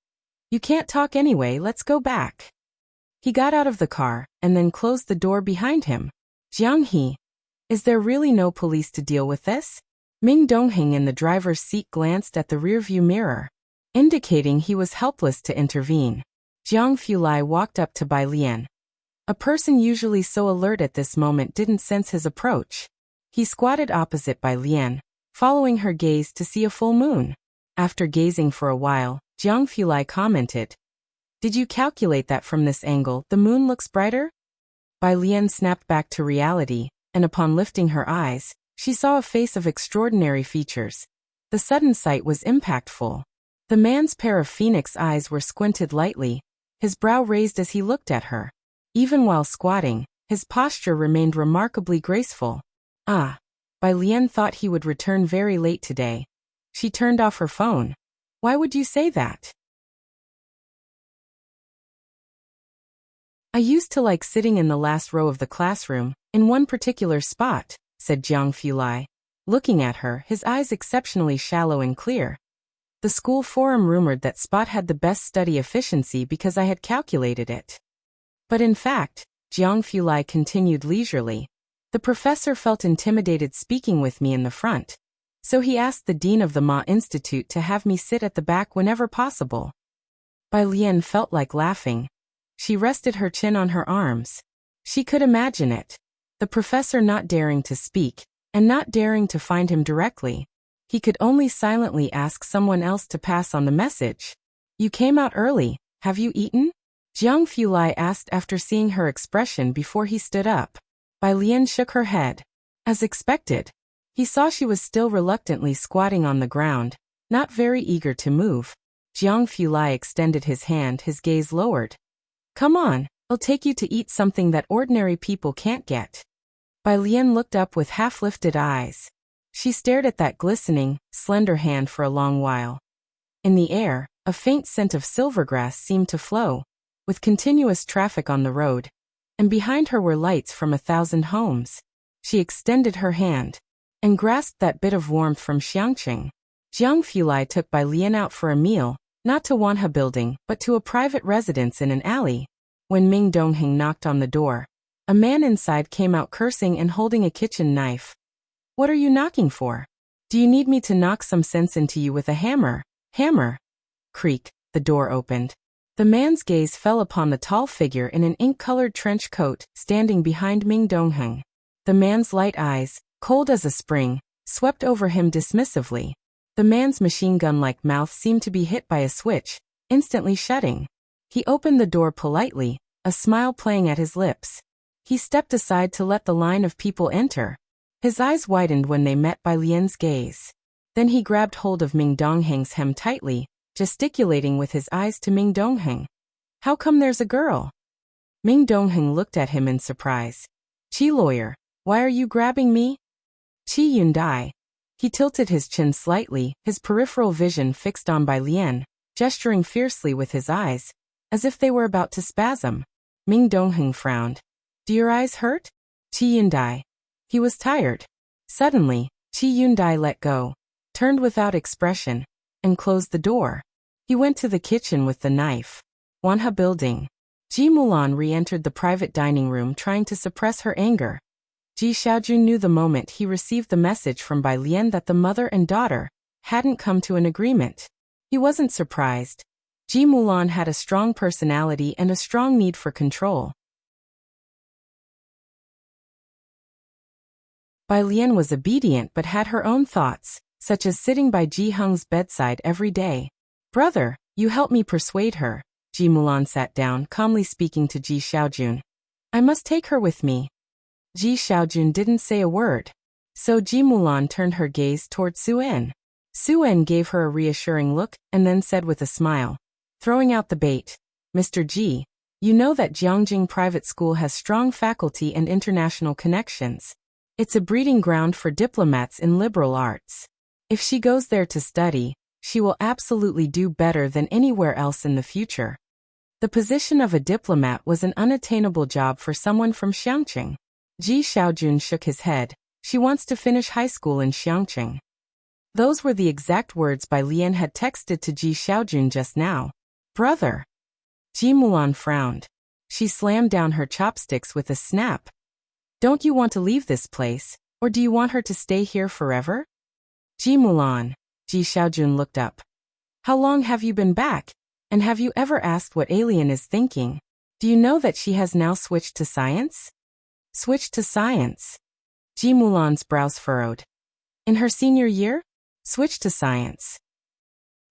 Speaker 1: "You can't talk anyway, let's go back." He got out of the car, and then closed the door behind him. "Jiang He, is there really no police to deal with this?" Ming Dongheng in the driver's seat glanced at the rearview mirror, indicating he was helpless to intervene. Jiang Fulai walked up to Bai Lian. A person usually so alert at this moment didn't sense his approach. He squatted opposite Bai Lian, following her gaze to see a full moon. After gazing for a while, Jiang Fulai commented, "Did you calculate that from this angle the moon looks brighter?" Bai Lian snapped back to reality, and upon lifting her eyes, she saw a face of extraordinary features. The sudden sight was impactful. The man's pair of phoenix eyes were squinted lightly, his brow raised as he looked at her. Even while squatting, his posture remained remarkably graceful. Ah. Bai Lian thought he would return very late today. She turned off her phone. Why would you say that? I used to like sitting in the last row of the classroom, in one particular spot, said Jiang Fulai. Looking at her, his eyes exceptionally shallow and clear. The school forum rumored that spot had the best study efficiency because I had calculated it. But in fact, Jiang Fulai continued leisurely, the professor felt intimidated speaking with me in the front, so he asked the dean of the Ma Institute to have me sit at the back whenever possible. Bai Lian felt like laughing. She rested her chin on her arms. She could imagine it. The professor not daring to speak, and not daring to find him directly. He could only silently ask someone else to pass on the message. You came out early, have you eaten? Jiang Fulai asked after seeing her expression before he stood up. Bai Lian shook her head. As expected. He saw she was still reluctantly squatting on the ground, not very eager to move. Jiang Fulai extended his hand, his gaze lowered. Come on, I'll take you to eat something that ordinary people can't get. Bai Lian looked up with half-lifted eyes. She stared at that glistening, slender hand for a long while. In the air, a faint scent of silvergrass seemed to flow, with continuous traffic on the road, and behind her were lights from 1,000 homes. She extended her hand and grasped that bit of warmth from Xiangqing. Jiang Fulai took Bai Lian out for a meal, not to Wanha building, but to a private residence in an alley. When Ming Dongheng knocked on the door, a man inside came out cursing and holding a kitchen knife. What are you knocking for? Do you need me to knock some sense into you with a hammer? Hammer. Creak, the door opened. The man's gaze fell upon the tall figure in an ink-colored trench coat, standing behind Ming Dongheng. The man's light eyes, cold as a spring, swept over him dismissively. The man's machine-gun-like mouth seemed to be hit by a switch, instantly shutting. He opened the door politely, a smile playing at his lips. He stepped aside to let the line of people enter. His eyes widened when they met Bai Lian's gaze. Then he grabbed hold of Ming Dongheng's hem tightly, gesticulating with his eyes to Ming Dongheng. How come there's a girl? Ming Dongheng looked at him in surprise. Qi lawyer, why are you grabbing me? Qi Yundai. He tilted his chin slightly, his peripheral vision fixed on Bai Lian, gesturing fiercely with his eyes, as if they were about to spasm. Ming Dongheng frowned. Do your eyes hurt? Qi Yundai. He was tired. Suddenly, Qi Yundai let go, turned without expression, and closed the door. He went to the kitchen with the knife. Wanha building. Ji Mulan re-entered the private dining room trying to suppress her anger. Ji Xiaojun knew the moment he received the message from Bai Lian that the mother and daughter hadn't come to an agreement. He wasn't surprised. Ji Mulan had a strong personality and a strong need for control. Bai Lian was obedient but had her own thoughts, such as sitting by Ji Heng's bedside every day. Brother, you help me persuade her. Ji Mulan sat down, calmly speaking to Ji Xiaojun. I must take her with me. Ji Xiaojun didn't say a word. So Ji Mulan turned her gaze toward Su En. Su En gave her a reassuring look and then said with a smile, throwing out the bait, Mr. Ji, you know that Jiangjing Private School has strong faculty and international connections. It's a breeding ground for diplomats in liberal arts. If she goes there to study, she will absolutely do better than anywhere else in the future. The position of a diplomat was an unattainable job for someone from Xiangqing. Ji Xiaojun shook his head. She wants to finish high school in Xiangqing. Those were the exact words Bai Lian had texted to Ji Xiaojun just now. Brother. Ji Mulan frowned. She slammed down her chopsticks with a snap. Don't you want to leave this place, or do you want her to stay here forever? Ji Mulan. Ji Xiaojun looked up. How long have you been back? And have you ever asked what Alien is thinking? Do you know that she has now switched to science? Switched to science. Ji Mulan's brows furrowed. In her senior year? Switched to science.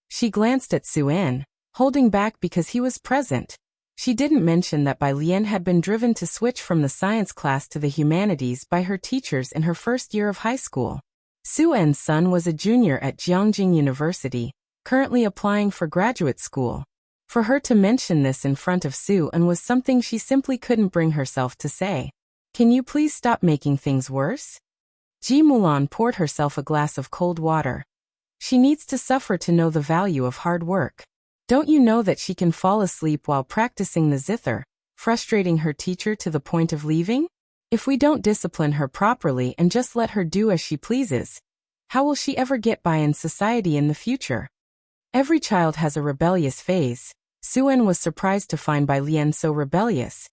Speaker 1: She glanced at Su En, holding back because he was present. She didn't mention that Bai Lian had been driven to switch from the science class to the humanities by her teachers in her first year of high school. Su En's son was a junior at Jiangjing University, currently applying for graduate school. For her to mention this in front of Sue-an was something she simply couldn't bring herself to say. Can you please stop making things worse? Ji Mulan poured herself a glass of cold water. She needs to suffer to know the value of hard work. Don't you know that she can fall asleep while practicing the zither, frustrating her teacher to the point of leaving? If we don't discipline her properly and just let her do as she pleases, how will she ever get by in society in the future? Every child has a rebellious phase. Sue-an was surprised to find Bai Lian so rebellious.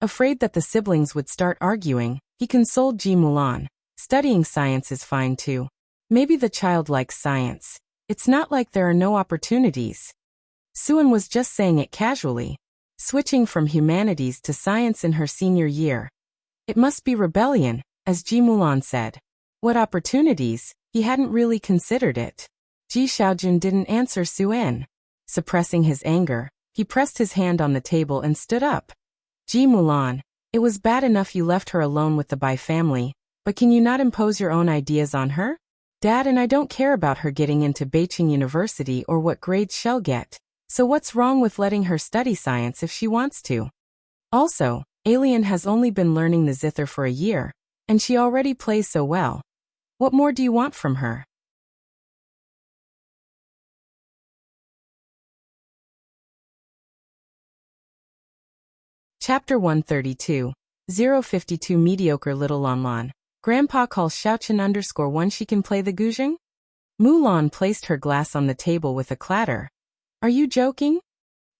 Speaker 1: Afraid that the siblings would start arguing, he consoled Ji Mulan. Studying science is fine too. Maybe the child likes science. It's not like there are no opportunities. Sue-an was just saying it casually, switching from humanities to science in her senior year. It must be rebellion, as Ji Mulan said. What opportunities? He hadn't really considered it. Ji Xiaojun didn't answer Sue-an. Suppressing his anger, he pressed his hand on the table and stood up. Ji Mulan, it was bad enough you left her alone with the Bai family, but can you not impose your own ideas on her? Dad and I don't care about her getting into Beijing University or what grades she'll get, so what's wrong with letting her study science if she wants to? Also, Alien has only been learning the zither for a year, and she already plays so well. What more do you want from her? Chapter 132. 052 Mediocre Little Lanlan. Grandpa calls Xiaochen_1 she can play the guzheng? Mulan placed her glass on the table with a clatter. Are you joking?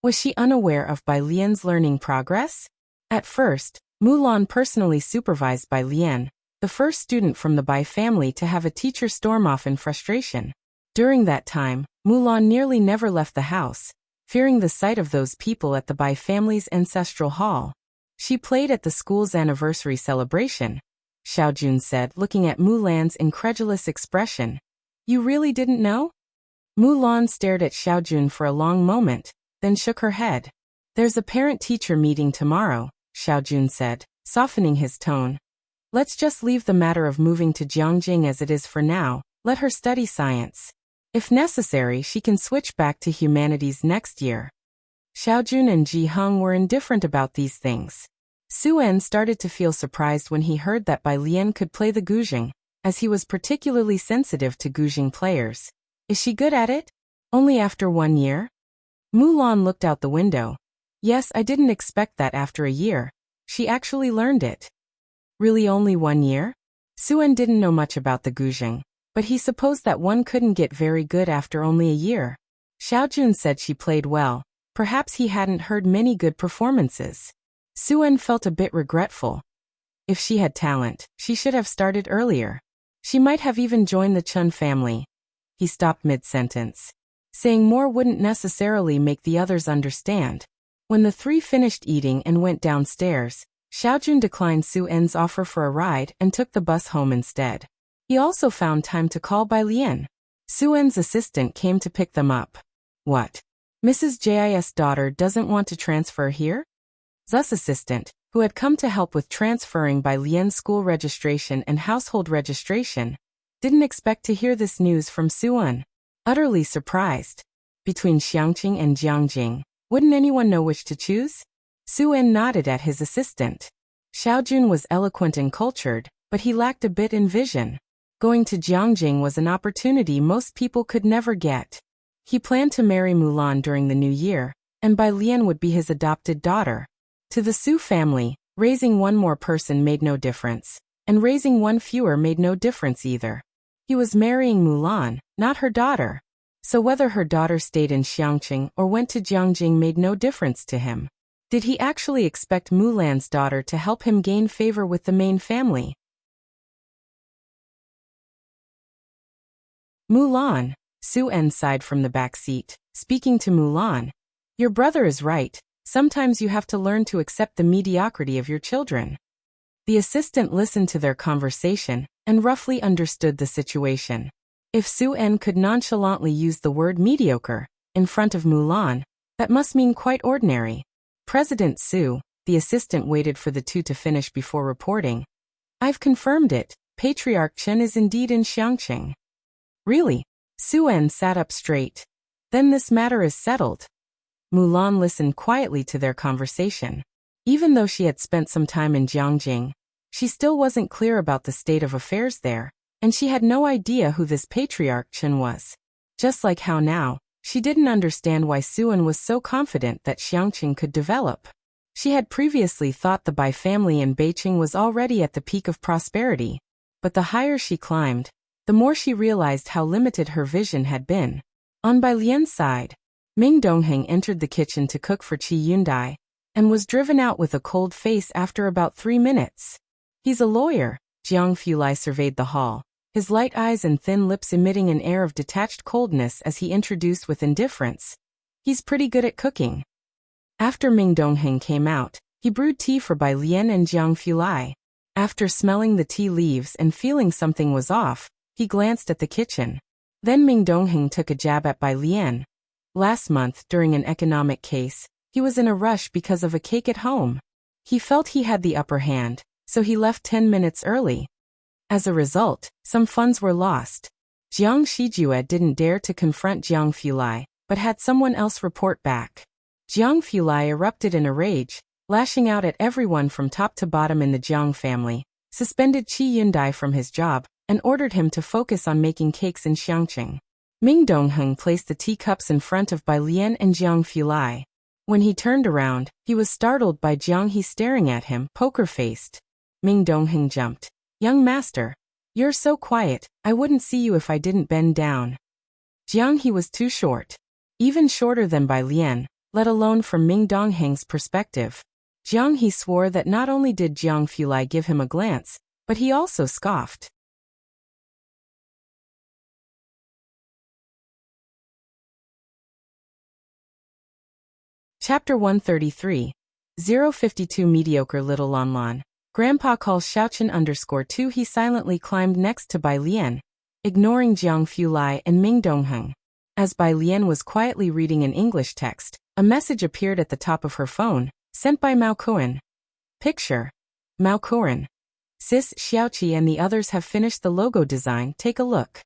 Speaker 1: Was she unaware of Bai Lian's learning progress? At first, Mulan personally supervised Bai Lian, the first student from the Bai family to have a teacher storm off in frustration. During that time, Mulan nearly never left the house, fearing the sight of those people at the Bai family's ancestral hall. She played at the school's anniversary celebration, Xiaojun said, looking at Mulan's incredulous expression. You really didn't know? Mulan stared at Xiaojun for a long moment, then shook her head. There's a parent-teacher meeting tomorrow, Xiaojun said, softening his tone. Let's just leave the matter of moving to Jiangjing as it is for now, let her study science. If necessary, she can switch back to humanities next year. Xiaojun and Ji Heng were indifferent about these things. Sue-an started to feel surprised when he heard that Bai Lian could play the guzheng, as he was particularly sensitive to guzheng players. Is she good at it? Only after 1 year? Mulan looked out the window. Yes, I didn't expect that after a year. She actually learned it. Really only 1 year? Sue-an didn't know much about the guzheng, but he supposed that one couldn't get very good after only a year. Xiaojun said she played well. Perhaps he hadn't heard many good performances. Sue-an felt a bit regretful. If she had talent, she should have started earlier. She might have even joined the Chun family. He stopped mid-sentence. Saying more wouldn't necessarily make the others understand. When the three finished eating and went downstairs, Xiaojun declined Sue-an's offer for a ride and took the bus home instead. He also found time to call Bai Lian. Sue-an's assistant came to pick them up. What? Mrs. Jis' daughter doesn't want to transfer here? Z's assistant, who had come to help with transferring Bai Lian's school registration and household registration, didn't expect to hear this news from Sue-an. Utterly surprised. Between Xiangqing and Jiangjing, wouldn't anyone know which to choose? Sue-an nodded at his assistant. Xiaojun was eloquent and cultured, but he lacked a bit in vision. Going to Jiangjing was an opportunity most people could never get. He planned to marry Mulan during the new year, and Bai Lian would be his adopted daughter. To the Su family, raising one more person made no difference, and raising one fewer made no difference either. He was marrying Mulan, not her daughter. So whether her daughter stayed in Xiangqing or went to Jiangjing made no difference to him. Did he actually expect Mulan's daughter to help him gain favor with the main family? Mulan, Sue-an sighed from the back seat, speaking to Mulan. Your brother is right. Sometimes you have to learn to accept the mediocrity of your children. The assistant listened to their conversation and roughly understood the situation. If Sue-an could nonchalantly use the word mediocre in front of Mulan, that must mean quite ordinary. President Su, the assistant waited for the two to finish before reporting. I've confirmed it. Patriarch Chen is indeed in Xiangqing. Really? Sue-an sat up straight. Then this matter is settled. Mulan listened quietly to their conversation. Even though she had spent some time in Jiangjing, she still wasn't clear about the state of affairs there, and she had no idea who this patriarch Chen was. Just like how now, she didn't understand why Suan was so confident that Xiangqing could develop. She had previously thought the Bai family in Beijing was already at the peak of prosperity, but the higher she climbed, the more she realized how limited her vision had been. On Bai Lian's side, Ming Dongheng entered the kitchen to cook for Qi Yundai, and was driven out with a cold face after about 3 minutes. He's a lawyer, Jiang Fulai surveyed the hall, his light eyes and thin lips emitting an air of detached coldness as he introduced with indifference. He's pretty good at cooking. After Ming Dongheng came out, he brewed tea for Bai Lian and Jiang Fulai. After smelling the tea leaves and feeling something was off, he glanced at the kitchen. Then Ming Dongheng took a jab at Bai Lian. Last month, during an economic case, he was in a rush because of a cake at home. He felt he had the upper hand, so he left 10 minutes early. As a result, some funds were lost. Jiang Shijue didn't dare to confront Jiang Fulai, but had someone else report back. Jiang Fulai erupted in a rage, lashing out at everyone from top to bottom in the Jiang family, suspended Qi Yundai from his job, and ordered him to focus on making cakes in Xiangqing. Ming Dongheng placed the teacups in front of Bai Lian and Jiang Fulai. When he turned around, he was startled by Jiang He staring at him, poker-faced. Ming Dongheng jumped. "Young master, you're so quiet, I wouldn't see you if I didn't bend down." Jiang He was too short. Even shorter than Bai Lian, let alone from Ming Dongheng's perspective. Jiang He swore that not only did Jiang Fulai give him a glance, but he also scoffed. Chapter 133. 052 Mediocre Little Lan Lan. Grandpa calls Xiaochen_2. He silently climbed next to Bai Lian, ignoring Jiang Fulai and Ming Dongheng. As Bai Lian was quietly reading an English text, a message appeared at the top of her phone, sent by Mao Kuan. Picture. Mao Kuan. Sis, Xiaoqi and the others have finished the logo design, take a look.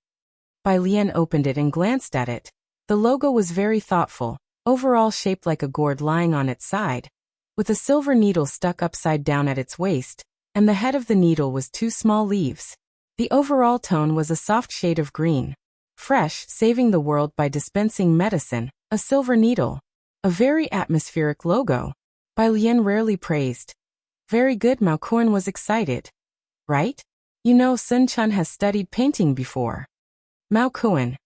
Speaker 1: Bai Lian opened it and glanced at it. The logo was very thoughtful, overall shaped like a gourd lying on its side, with a silver needle stuck upside down at its waist, and the head of the needle was 2 small leaves. The overall tone was a soft shade of green. Fresh, saving the world by dispensing medicine, a silver needle. A very atmospheric logo. Bai Lian rarely praised. Very good, Mao Kuan was excited. Right? You know Sun Chun has studied painting before. Mao Kuan.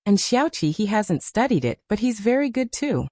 Speaker 1: And Xiaoqi he hasn't studied it, but he's very good too.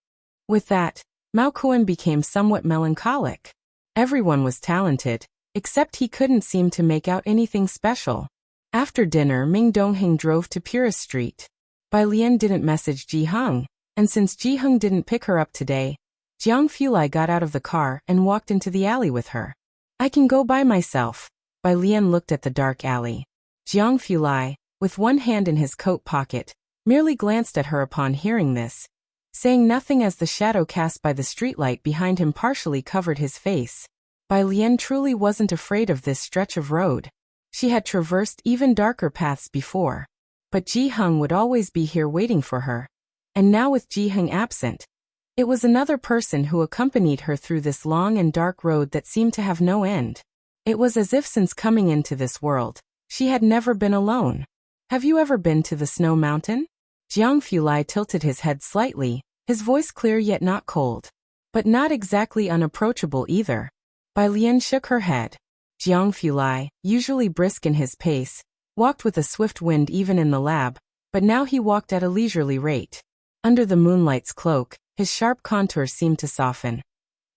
Speaker 1: With that, Mao Kuan became somewhat melancholic. Everyone was talented, except he couldn't seem to make out anything special. After dinner, Ming Dongheng drove to Purist Street. Bai Lian didn't message Ji Heng, and since Ji Heng didn't pick her up today, Jiang Fulai got out of the car and walked into the alley with her. I can go by myself. Bai Lian looked at the dark alley. Jiang Fulai, with one hand in his coat pocket, merely glanced at her upon hearing this, saying nothing as the shadow cast by the streetlight behind him partially covered his face. Bai Lian truly wasn't afraid of this stretch of road. She had traversed even darker paths before. But Ji Heng would always be here waiting for her. And now with Ji Heng absent, it was another person who accompanied her through this long and dark road that seemed to have no end. It was as if since coming into this world, she had never been alone. Have you ever been to the Snow Mountain? Jiang Fulai tilted his head slightly, his voice clear yet not cold. But not exactly unapproachable either. Bai Lian shook her head. Jiang Fulai, usually brisk in his pace, walked with a swift wind even in the lab, but now he walked at a leisurely rate. Under the moonlight's cloak, his sharp contours seemed to soften.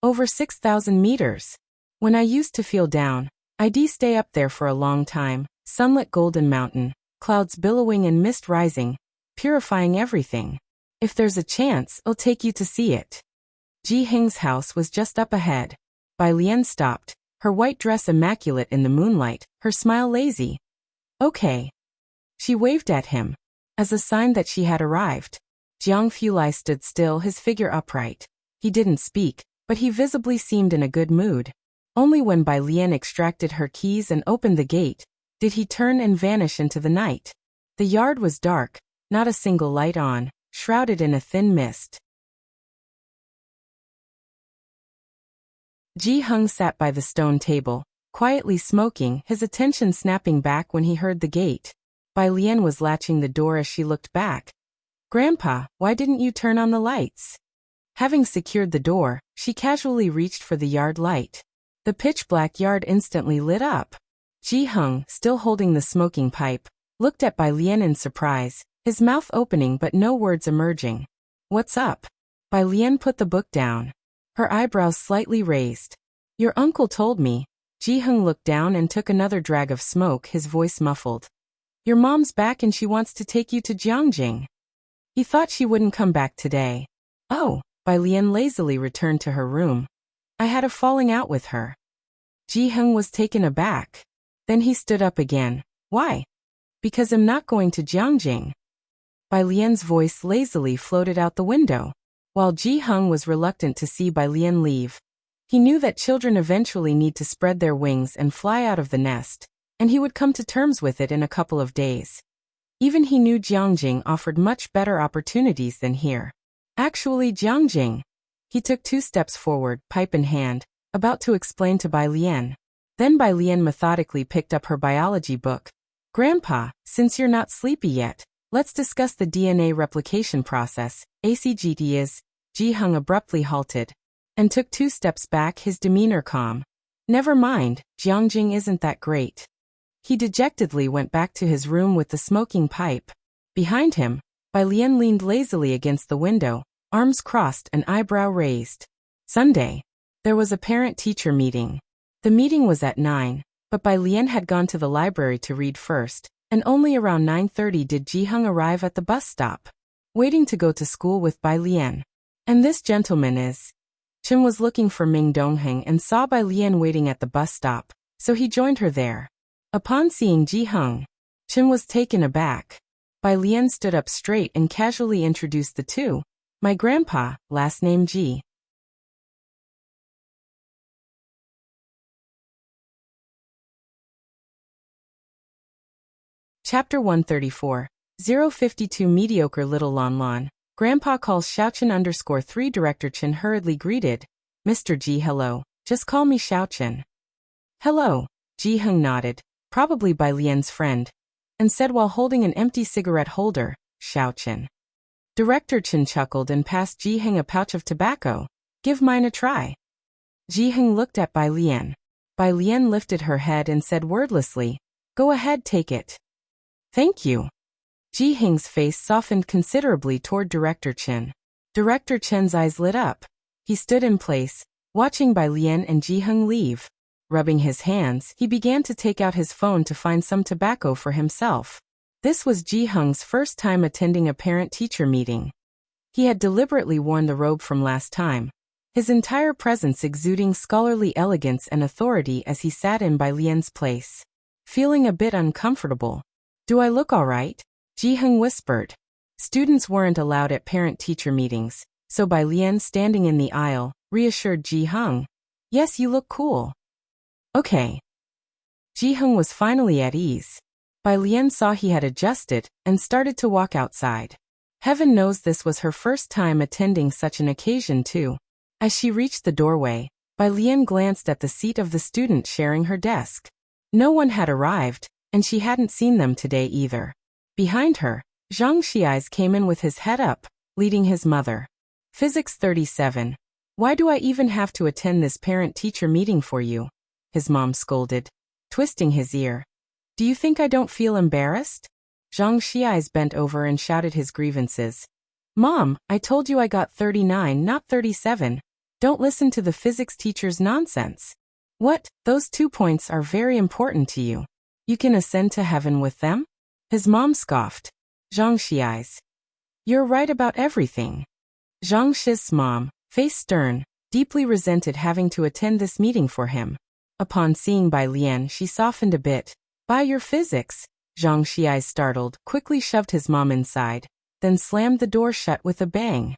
Speaker 1: Over 6,000 meters. When I used to feel down, I'd stay up there for a long time, sunlit golden mountain, clouds billowing and mist rising, purifying everything. If there's a chance, I'll take you to see it. Ji Heng's house was just up ahead. Bai Lian stopped, her white dress immaculate in the moonlight, her smile lazy. Okay. She waved at him, as a sign that she had arrived. Jiang Fulai stood still, his figure upright. He didn't speak, but he visibly seemed in a good mood. Only when Bai Lian extracted her keys and opened the gate, did he turn and vanish into the night. The yard was dark, not a single light on, shrouded in a thin mist. Ji Hung sat by the stone table, quietly smoking, his attention snapping back when he heard the gate. Bai Lian was latching the door as she looked back. "Grandpa, why didn't you turn on the lights?" Having secured the door, she casually reached for the yard light. The pitch-black yard instantly lit up. Ji Hung, still holding the smoking pipe, looked at Bai Lian in surprise, his mouth opening but no words emerging. "What's up?" Bai Lian put the book down. Her eyebrows slightly raised. "Your uncle told me." Ji Hung looked down and took another drag of smoke, his voice muffled. "Your mom's back and she wants to take you to Jiangjing. He thought she wouldn't come back today." "Oh." Bai Lian lazily returned to her room. "I had a falling out with her." Ji Hung was taken aback. Then he stood up again. "Why?" "Because I'm not going to Jiangjing." Bai Lian's voice lazily floated out the window. While Ji Hung was reluctant to see Bai Lian leave, he knew that children eventually need to spread their wings and fly out of the nest, and he would come to terms with it in a couple of days. Even he knew Jiangjing offered much better opportunities than here. Actually, Jiangjing. He took 2 steps forward, pipe in hand, about to explain to Bai Lian. Then Bai Lian methodically picked up her biology book. "Grandpa, since you're not sleepy yet, let's discuss the DNA replication process, ACGT is." Ji Hung abruptly halted and took 2 steps back, his demeanor calm. "Never mind, Jiangjing isn't that great." He dejectedly went back to his room with the smoking pipe. Behind him, Bai Lian leaned lazily against the window, arms crossed and eyebrow raised. Sunday. There was a parent-teacher meeting. The meeting was at 9, but Bai Lian had gone to the library to read first, and only around 9:30 did Ji Hung arrive at the bus stop, waiting to go to school with Bai Lian. "And this gentleman is?" Chen was looking for Ming Dongheng and saw Bai Lian waiting at the bus stop, so he joined her there. Upon seeing Ji Hung, Chen was taken aback. Bai Lian stood up straight and casually introduced the two. "My grandpa, last name Ji." Chapter 134. 052 Mediocre Little Lon Lon. Grandpa calls Xiaochen _3. Director Chen hurriedly greeted. "Mr. Ji, hello. Just call me Xiaochen." "Hello." Ji Hung nodded, probably Bai Lian's friend, and said while holding an empty cigarette holder, "Xiaochen." Director Chen chuckled and passed Ji Hung a pouch of tobacco. "Give mine a try." Ji Hung looked at Bai Lian. Bai Lian lifted her head and said wordlessly, "Go ahead, take it." "Thank you." Ji Hung's face softened considerably toward Director Chen. Director Chen's eyes lit up. He stood in place, watching Bai Lian and Ji Hung leave. Rubbing his hands, he began to take out his phone to find some tobacco for himself. This was Ji Hung's first time attending a parent-teacher meeting. He had deliberately worn the robe from last time, his entire presence exuding scholarly elegance and authority as he sat in Bai Lian's place. Feeling a bit uncomfortable. "Do I look all right?" Ji Hung whispered. Students weren't allowed at parent-teacher meetings, so Bai Lian, standing in the aisle, reassured Ji Hung. "Yes, you look cool." "Okay." Ji Hung was finally at ease. Bai Lian saw he had adjusted and started to walk outside. Heaven knows this was her first time attending such an occasion too. As she reached the doorway, Bai Lian glanced at the seat of the student sharing her desk. No one had arrived, and she hadn't seen them today either. Behind her, Zhang Xiais came in with his head up, leading his mother. "Physics 37. Why do I even have to attend this parent-teacher meeting for you?" his mom scolded, twisting his ear. "Do you think I don't feel embarrassed?" Zhang Xiais bent over and shouted his grievances. "Mom, I told you I got 39, not 37. Don't listen to the physics teacher's nonsense." "What? Those 2 points are very important to you. You can ascend to heaven with them?" his mom scoffed. Zhang Xiais. "You're right about everything." Zhang Shi's mom, face stern, deeply resented having to attend this meeting for him. Upon seeing Bai Lian, she softened a bit. "By your physics." Zhang Xiais, startled, quickly shoved his mom inside, then slammed the door shut with a bang.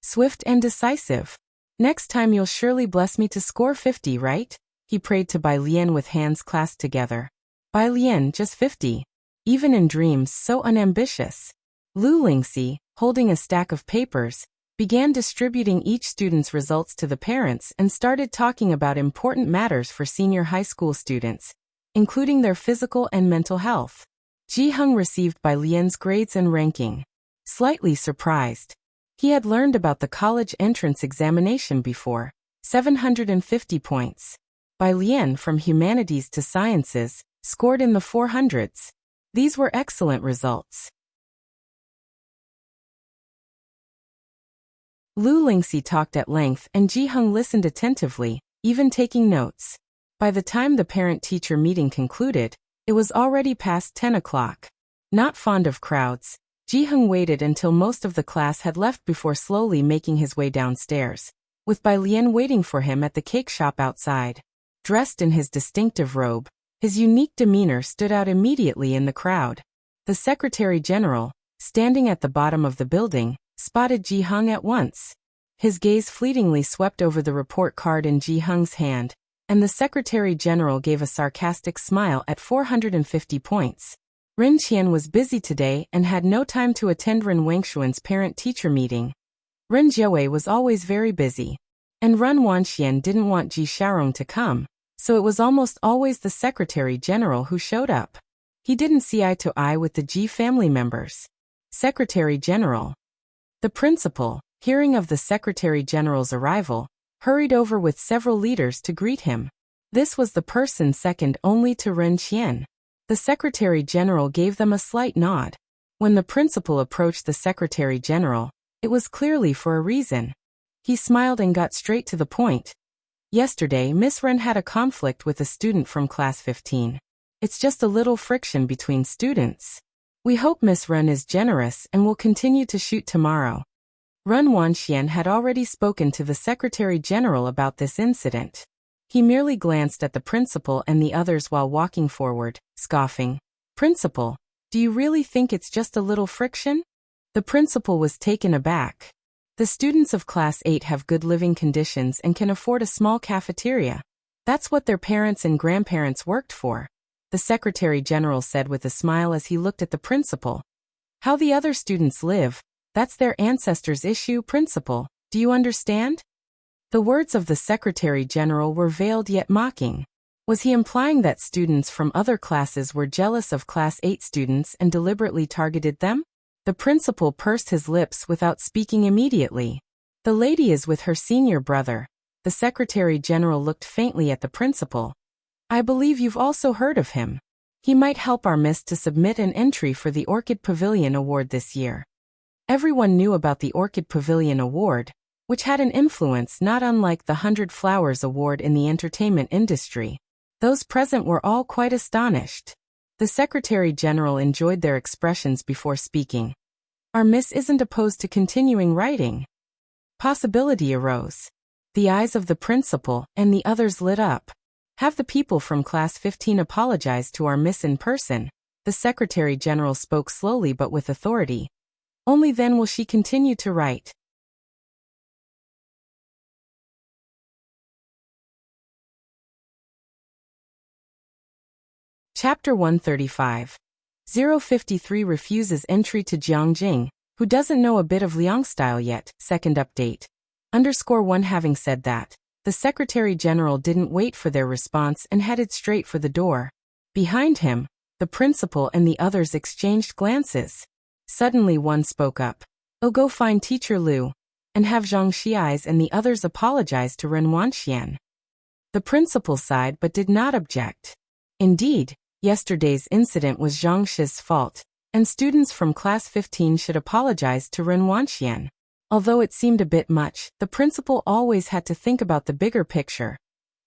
Speaker 1: Swift and decisive. "Next time you'll surely bless me to score 50, right?" he prayed to Bai Lian with hands clasped together. Bai Lian, just 50. Even in dreams, so unambitious. Lu Lingxi, holding a stack of papers, began distributing each student's results to the parents and started talking about important matters for senior high school students, including their physical and mental health. Ji-hung received Bai Lian's grades and ranking. Slightly surprised. He had learned about the college entrance examination before. 750 points. Bai Lian, from humanities to sciences, scored in the 400s. These were excellent results. Lu Lingxi talked at length and Ji-hung listened attentively, even taking notes. By the time the parent-teacher meeting concluded, it was already past 10 o'clock. Not fond of crowds, Ji-hung waited until most of the class had left before slowly making his way downstairs, with Bai Lian waiting for him at the cake shop outside. Dressed in his distinctive robe, his unique demeanor stood out immediately in the crowd. The Secretary General, standing at the bottom of the building, spotted Ji-hung at once. His gaze fleetingly swept over the report card in Ji-hung's hand, and the Secretary General gave a sarcastic smile at 450 points. Ren Qian was busy today and had no time to attend Ren Wangshuan's parent-teacher meeting. Ren Jiawei was always very busy, and Ren Wanxian didn't want Ji Xiaorong to come, so it was almost always the Secretary General who showed up. He didn't see eye to eye with the Ji family members. Secretary General. The principal, hearing of the Secretary General's arrival, hurried over with several leaders to greet him. This was the person second only to Ren Qian. The Secretary General gave them a slight nod. When the principal approached the Secretary General, it was clearly for a reason. He smiled and got straight to the point. Yesterday, Miss Ren had a conflict with a student from class 15. It's just a little friction between students. We hope Miss Ren is generous and will continue to shoot tomorrow. Ren Wanxian had already spoken to the Secretary General about this incident. He merely glanced at the principal and the others while walking forward, scoffing. Principal, do you really think it's just a little friction? The principal was taken aback. The students of Class 8 have good living conditions and can afford a small cafeteria. That's what their parents and grandparents worked for, the Secretary General said with a smile as he looked at the principal. How the other students live, that's their ancestors' issue, principal, do you understand? The words of the Secretary General were veiled yet mocking. Was he implying that students from other classes were jealous of Class 8 students and deliberately targeted them? The principal pursed his lips without speaking immediately. The lady is with her senior brother. The Secretary General looked faintly at the principal. I believe you've also heard of him. He might help our miss to submit an entry for the Orchid Pavilion Award this year. Everyone knew about the Orchid Pavilion Award, which had an influence not unlike the 100 Flowers Award in the entertainment industry. Those present were all quite astonished. The Secretary General enjoyed their expressions before speaking. Our miss isn't opposed to continuing writing. Possibility arose. The eyes of the principal and the others lit up. Have the people from Class 15 apologize to our miss in person. The Secretary General spoke slowly but with authority. Only then will she continue to write. Chapter 135. 053 refuses entry to Jiang Jing, who doesn't know a bit of Liang style yet. Second update. _1 Having said that, the Secretary General didn't wait for their response and headed straight for the door. Behind him, the principal and the others exchanged glances. Suddenly one spoke up. Oh, go find Teacher Liu, and have Zhang Xi's and the others apologize to Ren Wanxian. The principal sighed but did not object. Indeed, yesterday's incident was Zhang Shi's fault, and students from Class 15 should apologize to Ren Wanxian. Although it seemed a bit much, the principal always had to think about the bigger picture.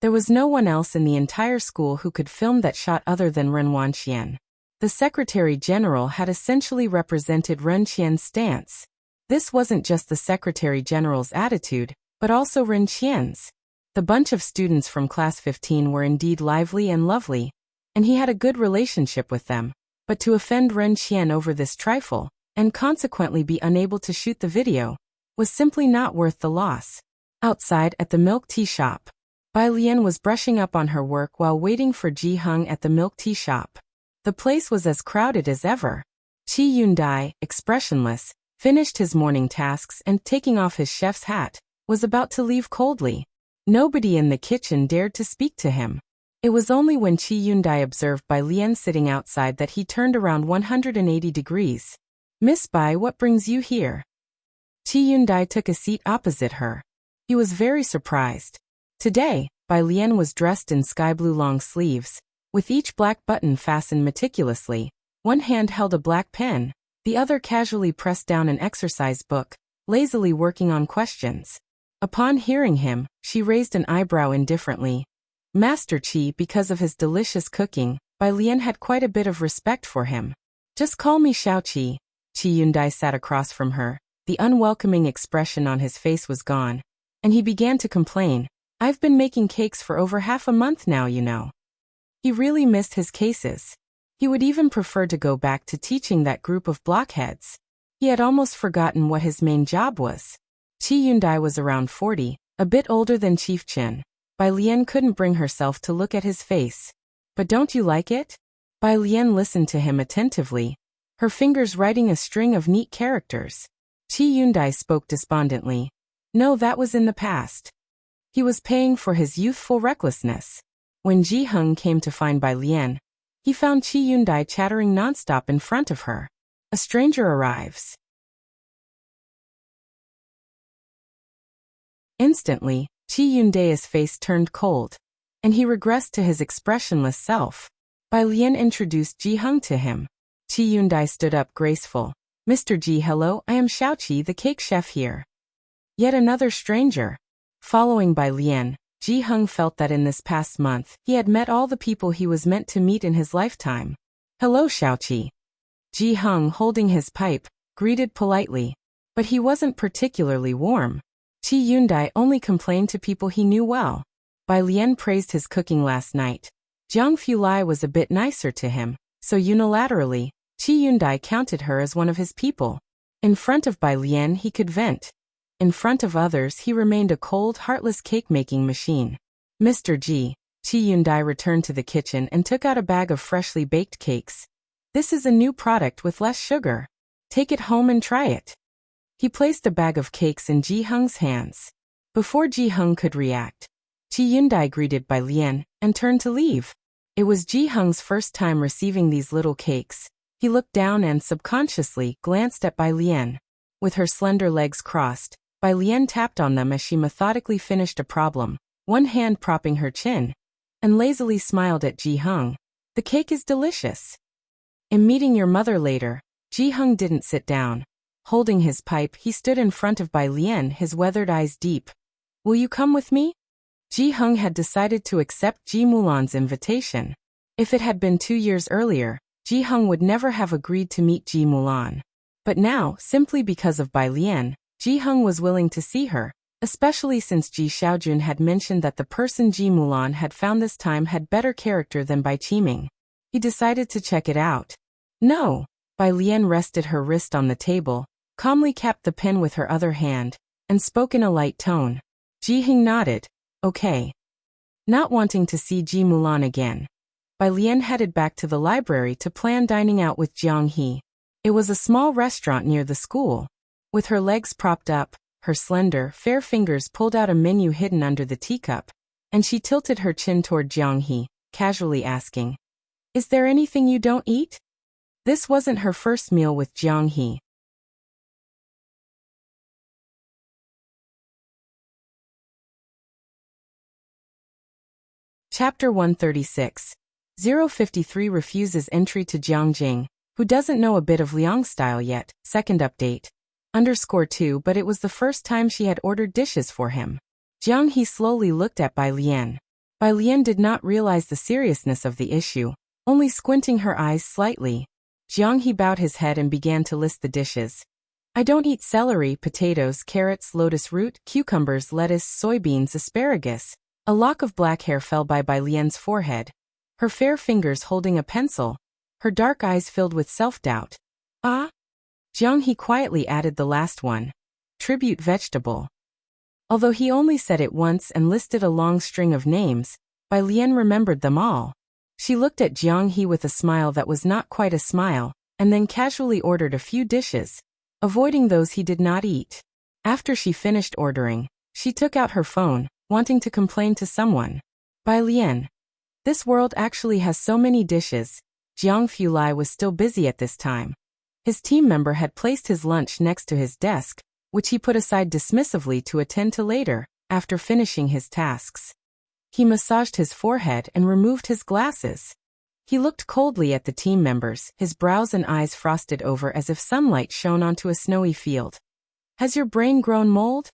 Speaker 1: There was no one else in the entire school who could film that shot other than Ren Wanxian. The Secretary General had essentially represented Ren Qian's stance. This wasn't just the Secretary General's attitude, but also Ren Qian's. The bunch of students from Class 15 were indeed lively and lovely, and he had a good relationship with them. But to offend Ren Qian over this trifle, and consequently be unable to shoot the video, was simply not worth the loss. Outside at the milk tea shop, Bai Lian was brushing up on her work while waiting for Ji Hung at the milk tea shop. The place was as crowded as ever. Qi Yundai, expressionless, finished his morning tasks and, taking off his chef's hat, was about to leave coldly. Nobody in the kitchen dared to speak to him. It was only when Chi Yundai observed Bai Lian sitting outside that he turned around 180 degrees. "Miss Bai, what brings you here?" Chi Yundai took a seat opposite her. He was very surprised. Today, Bai Lian was dressed in sky blue long sleeves, with each black button fastened meticulously. One hand held a black pen, the other casually pressed down an exercise book, lazily working on questions. Upon hearing him, she raised an eyebrow indifferently. Master Chi, because of his delicious cooking, Bai Lian had quite a bit of respect for him. "Just call me Xiao Chi." Chi Yundai sat across from her. The unwelcoming expression on his face was gone, and he began to complain. "I've been making cakes for over half a month now, you know." He really missed his cases. He would even prefer to go back to teaching that group of blockheads. He had almost forgotten what his main job was. Chi Yundai was around 40, a bit older than Chief Chen. Bai Lian couldn't bring herself to look at his face. "But don't you like it?" Bai Lian listened to him attentively, her fingers writing a string of neat characters. Chi Yundai spoke despondently. No, that was in the past. He was paying for his youthful recklessness. When Ji Hung came to find Bai Lian, he found Chi Yundai chattering nonstop in front of her. A stranger arrives. Instantly, Chi Yundai's face turned cold, and he regressed to his expressionless self. Bai Lian introduced Ji Hung to him. Chi Yundai stood up graceful. "Mr. Ji, hello, I am Xiao Chi, the cake chef here." Yet another stranger. Following Bai Lian, Ji Hung felt that in this past month, he had met all the people he was meant to meet in his lifetime. "Hello, Xiao Chi." Ji Hung, holding his pipe, greeted politely. But he wasn't particularly warm. Chi Yundai only complained to people he knew well. Bai Lian praised his cooking last night. Jiang Fulai was a bit nicer to him, so unilaterally, Chi Yundai counted her as one of his people. In front of Bai Lian he could vent. In front of others he remained a cold, heartless cake-making machine. "Mr. Ji." Chi Yundai returned to the kitchen and took out a bag of freshly baked cakes. "This is a new product with less sugar. Take it home and try it." He placed a bag of cakes in Ji Hung's hands. Before Ji Hung could react, Chi Yundai greeted Bai Lian and turned to leave. It was Ji Hung's first time receiving these little cakes. He looked down and subconsciously glanced at Bai Lian. With her slender legs crossed, Bai Lian tapped on them as she methodically finished a problem, one hand propping her chin, and lazily smiled at Ji Hung. "The cake is delicious." "In meeting your mother later." Ji Hung didn't sit down. Holding his pipe, he stood in front of Bai Lian, his weathered eyes deep. "Will you come with me?" Ji Hung had decided to accept Ji Mulan's invitation. If it had been 2 years earlier, Ji Hung would never have agreed to meet Ji Mulan. But now, simply because of Bai Lian, Ji Hung was willing to see her, especially since Ji Xiaojun had mentioned that the person Ji Mulan had found this time had better character than Bai Qiming. He decided to check it out. "No." Bai Lian rested her wrist on the table, calmly capped the pen with her other hand, and spoke in a light tone. Ji Hing nodded. "Okay." Not wanting to see Ji Mulan again, Bai Lian headed back to the library to plan dining out with Jiang He. It was a small restaurant near the school. With her legs propped up, her slender, fair fingers pulled out a menu hidden under the teacup, and she tilted her chin toward Jiang He, casually asking, "Is there anything you don't eat?" This wasn't her first meal with Jiang He. Chapter 136. 053 refuses entry to Jiang Jing, who doesn't know a bit of Liang style yet. Second update. _2 But it was the first time she had ordered dishes for him. Jiang He slowly looked at Bai Lian. Bai Lian did not realize the seriousness of the issue, only squinting her eyes slightly. Jiang He bowed his head and began to list the dishes. "I don't eat celery, potatoes, carrots, lotus root, cucumbers, lettuce, soybeans, asparagus." A lock of black hair fell by Bai Lian's forehead, her fair fingers holding a pencil, her dark eyes filled with self-doubt. "Ah?" Jiang He quietly added the last one. "Tribute vegetable." Although he only said it once and listed a long string of names, Bai Lian remembered them all. She looked at Jiang He with a smile that was not quite a smile, and then casually ordered a few dishes. avoiding those he did not eat. After she finished ordering, she took out her phone, wanting to complain to someone. Bai Lian. This world actually has so many dishes. Jiang Fulai was still busy at this time. His team member had placed his lunch next to his desk, which he put aside dismissively to attend to later, after finishing his tasks. He massaged his forehead and removed his glasses. He looked coldly at the team members, his brows and eyes frosted over as if sunlight shone onto a snowy field. Has your brain grown mold?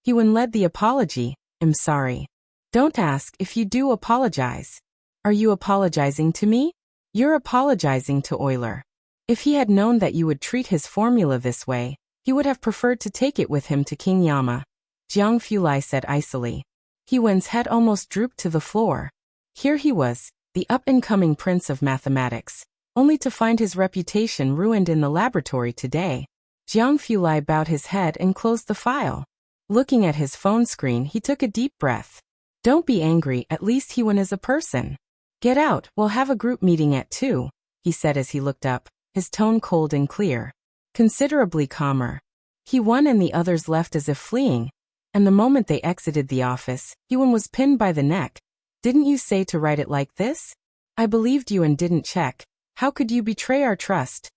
Speaker 1: He-Wen led the apology. I'm sorry. Don't ask if you do apologize. Are you apologizing to me? You're apologizing to Euler. If he had known that you would treat his formula this way, he would have preferred to take it with him to King Yama. Jiang Fulai said icily. He-Wen's head almost drooped to the floor. Here he was, the up-and-coming prince of mathematics, only to find his reputation ruined in the laboratory today. Jiang Fulai bowed his head and closed the file. Looking at his phone screen, he took a deep breath. Don't be angry, at least He-Wen is a person. Get out, we'll have a group meeting at 2, he said as he looked up, his tone cold and clear. Considerably calmer. He-Wen and the others left as if fleeing, and the moment they exited the office, He-Wen was pinned by the neck. Didn't you say to write it like this? I believed you and didn't check. How could you betray our trust?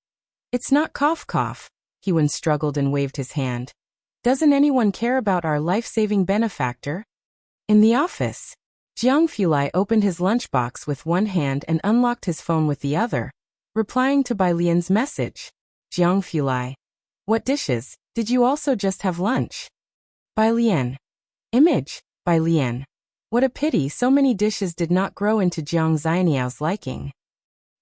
Speaker 1: It's not cough. He-Wen struggled and waved his hand. Doesn't anyone care about our life-saving benefactor? In the office, Jiang Fulai opened his lunchbox with one hand and unlocked his phone with the other, replying to Bai Lian's message. Jiang Fulai. What dishes? Did you also just have lunch? Bai Lian. Image. Bai Lian. What a pity so many dishes did not grow into Jiang Xianiao's liking.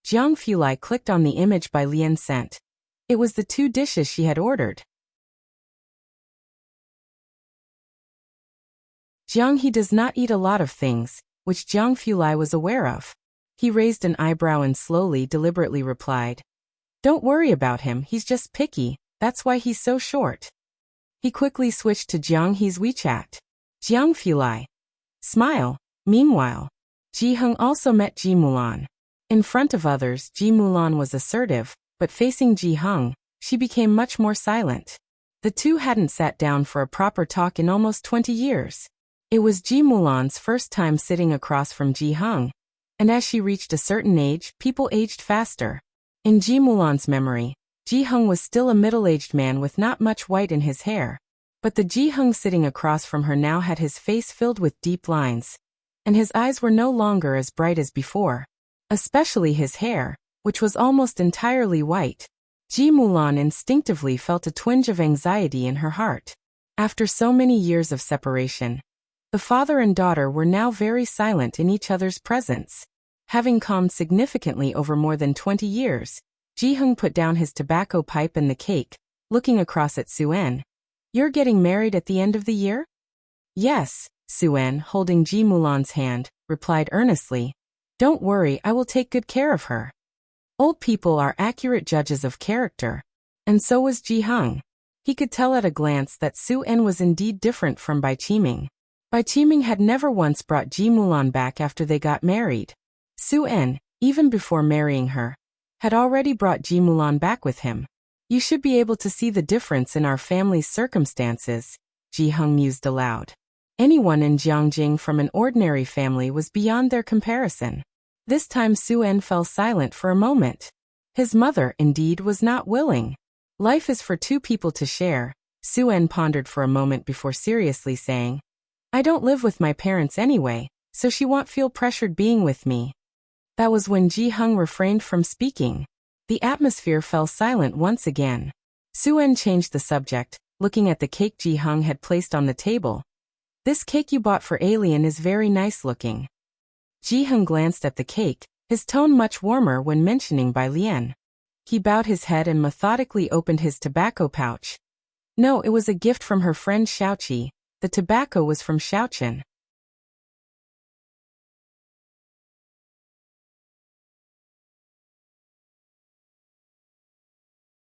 Speaker 1: Jiang Fulai clicked on the image Bai Lian sent. It was the 2 dishes she had ordered. Jiang he does not eat a lot of things, which Jiang Fulai was aware of. He raised an eyebrow and slowly, deliberately replied. Don't worry about him, he's just picky, that's why he's so short. He quickly switched to Jiang He's WeChat. Jiang Fulai. Smile. Meanwhile, Ji Heng also met Ji Mulan. In front of others, Ji Mulan was assertive, but facing Ji Heng, she became much more silent. The two hadn't sat down for a proper talk in almost 20 years. It was Ji Mulan's first time sitting across from Ji Heng, and as she reached a certain age, people aged faster. In Ji Mulan's memory, Ji Heng was still a middle-aged man with not much white in his hair. But the Ji Heng sitting across from her now had his face filled with deep lines, and his eyes were no longer as bright as before. Especially his hair, which was almost entirely white. Ji Mulan instinctively felt a twinge of anxiety in her heart. After so many years of separation, the father and daughter were now very silent in each other's presence. Having calmed significantly over more than 20 years, Ji Heng put down his tobacco pipe and the cake, looking across at Suen. You're getting married at the end of the year? Yes, Suen, holding Ji Mulan's hand, replied earnestly. Don't worry, I will take good care of her. Old people are accurate judges of character. And so was Ji Heng. He could tell at a glance that Suen was indeed different from Bai Qiming. Bai Qiming had never once brought Ji Mulan back after they got married. Suen, even before marrying her, had already brought Ji Mulan back with him. You should be able to see the difference in our family's circumstances, Ji Heng mused aloud. Anyone in Jiangjing from an ordinary family was beyond their comparison. This time Suen fell silent for a moment. His mother, indeed, was not willing. Life is for 2 people to share, Suen pondered for a moment before seriously saying. I don't live with my parents anyway, so she won't feel pressured being with me. That was when Ji Heng refrained from speaking. The atmosphere fell silent once again. Suen changed the subject, looking at the cake Ji Heng had placed on the table. This cake you bought for Alien is very nice looking. Ji Heng glanced at the cake, his tone much warmer when mentioning Bai Lian. He bowed his head and methodically opened his tobacco pouch. No, it was a gift from her friend Xiaoqi. The tobacco was from Xiaochen.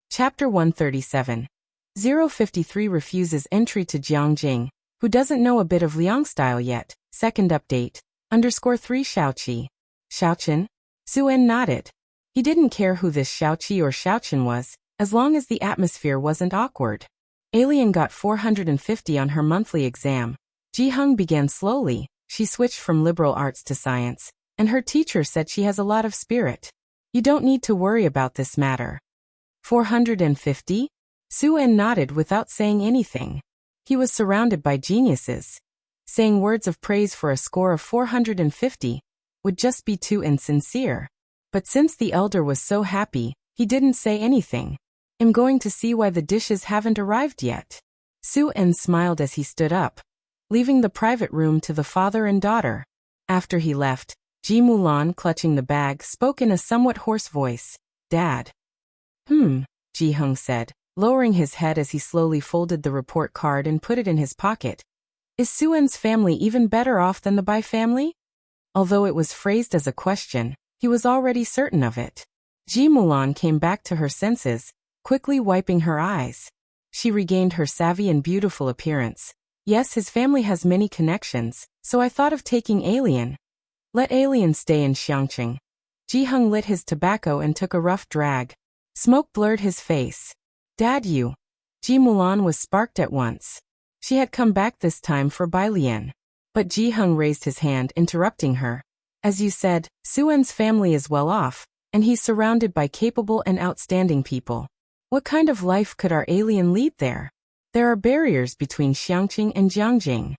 Speaker 1: Chapter 137. 053 refuses entry to Jiangjing, who doesn't know a bit of Liang style yet. Second update. _3 Xiaoqi. Xiaochen? Suen nodded. He didn't care who this Xiaoqi or Xiaochen was, as long as the atmosphere wasn't awkward. Alien got 450 on her monthly exam. Ji-hung began slowly. She switched from liberal arts to science, and her teacher said she has a lot of spirit. You don't need to worry about this matter. 450? Su-en nodded without saying anything. He was surrounded by geniuses. Saying words of praise for a score of 450 would just be too insincere. But since the elder was so happy, he didn't say anything. I'm going to see why the dishes haven't arrived yet. Su-en smiled as he stood up, leaving the private room to the father and daughter. After he left, Ji Mulan, clutching the bag, spoke in a somewhat hoarse voice. Dad. Ji-hung said, lowering his head as he slowly folded the report card and put it in his pocket. Is Su-en's family even better off than the Bai family? Although it was phrased as a question, he was already certain of it. Ji Mulan came back to her senses, quickly wiping her eyes. She regained her savvy and beautiful appearance. Yes, his family has many connections, so I thought of taking Alien. Let Alien stay in Xiangqing. Ji-hung lit his tobacco and took a rough drag. Smoke blurred his face. Dad, you. Ji Mulan was sparked at once. She had come back this time for Bai Lian. But Ji-hung raised his hand, interrupting her. As you said, Su-en's family is well off, and he's surrounded by capable and outstanding people. What kind of life could our alien lead there? There are barriers between Xiangqing and Jiangjing.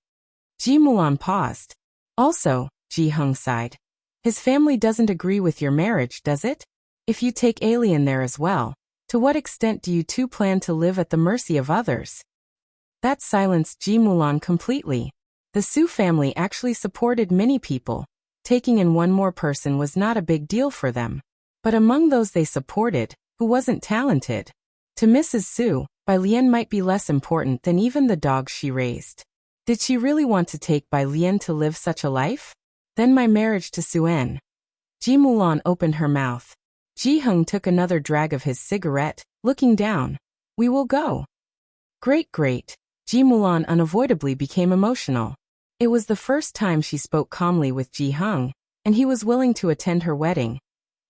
Speaker 1: Ji Mulan paused. Also, Ji-hung sighed. His family doesn't agree with your marriage, does it? If you take Alien there as well, to what extent do you two plan to live at the mercy of others? That silenced Ji Mulan completely. The Su family actually supported many people. Taking in one more person was not a big deal for them. But among those they supported, who wasn't talented? To Mrs. Su, Bai Lian might be less important than even the dogs she raised. Did she really want to take Bai Lian to live such a life? Then my marriage to Su-en. Ji Mulan opened her mouth. Ji-hung took another drag of his cigarette, looking down. We will go. Great. Ji Mulan unavoidably became emotional. It was the first time she spoke calmly with Ji-hung, and he was willing to attend her wedding.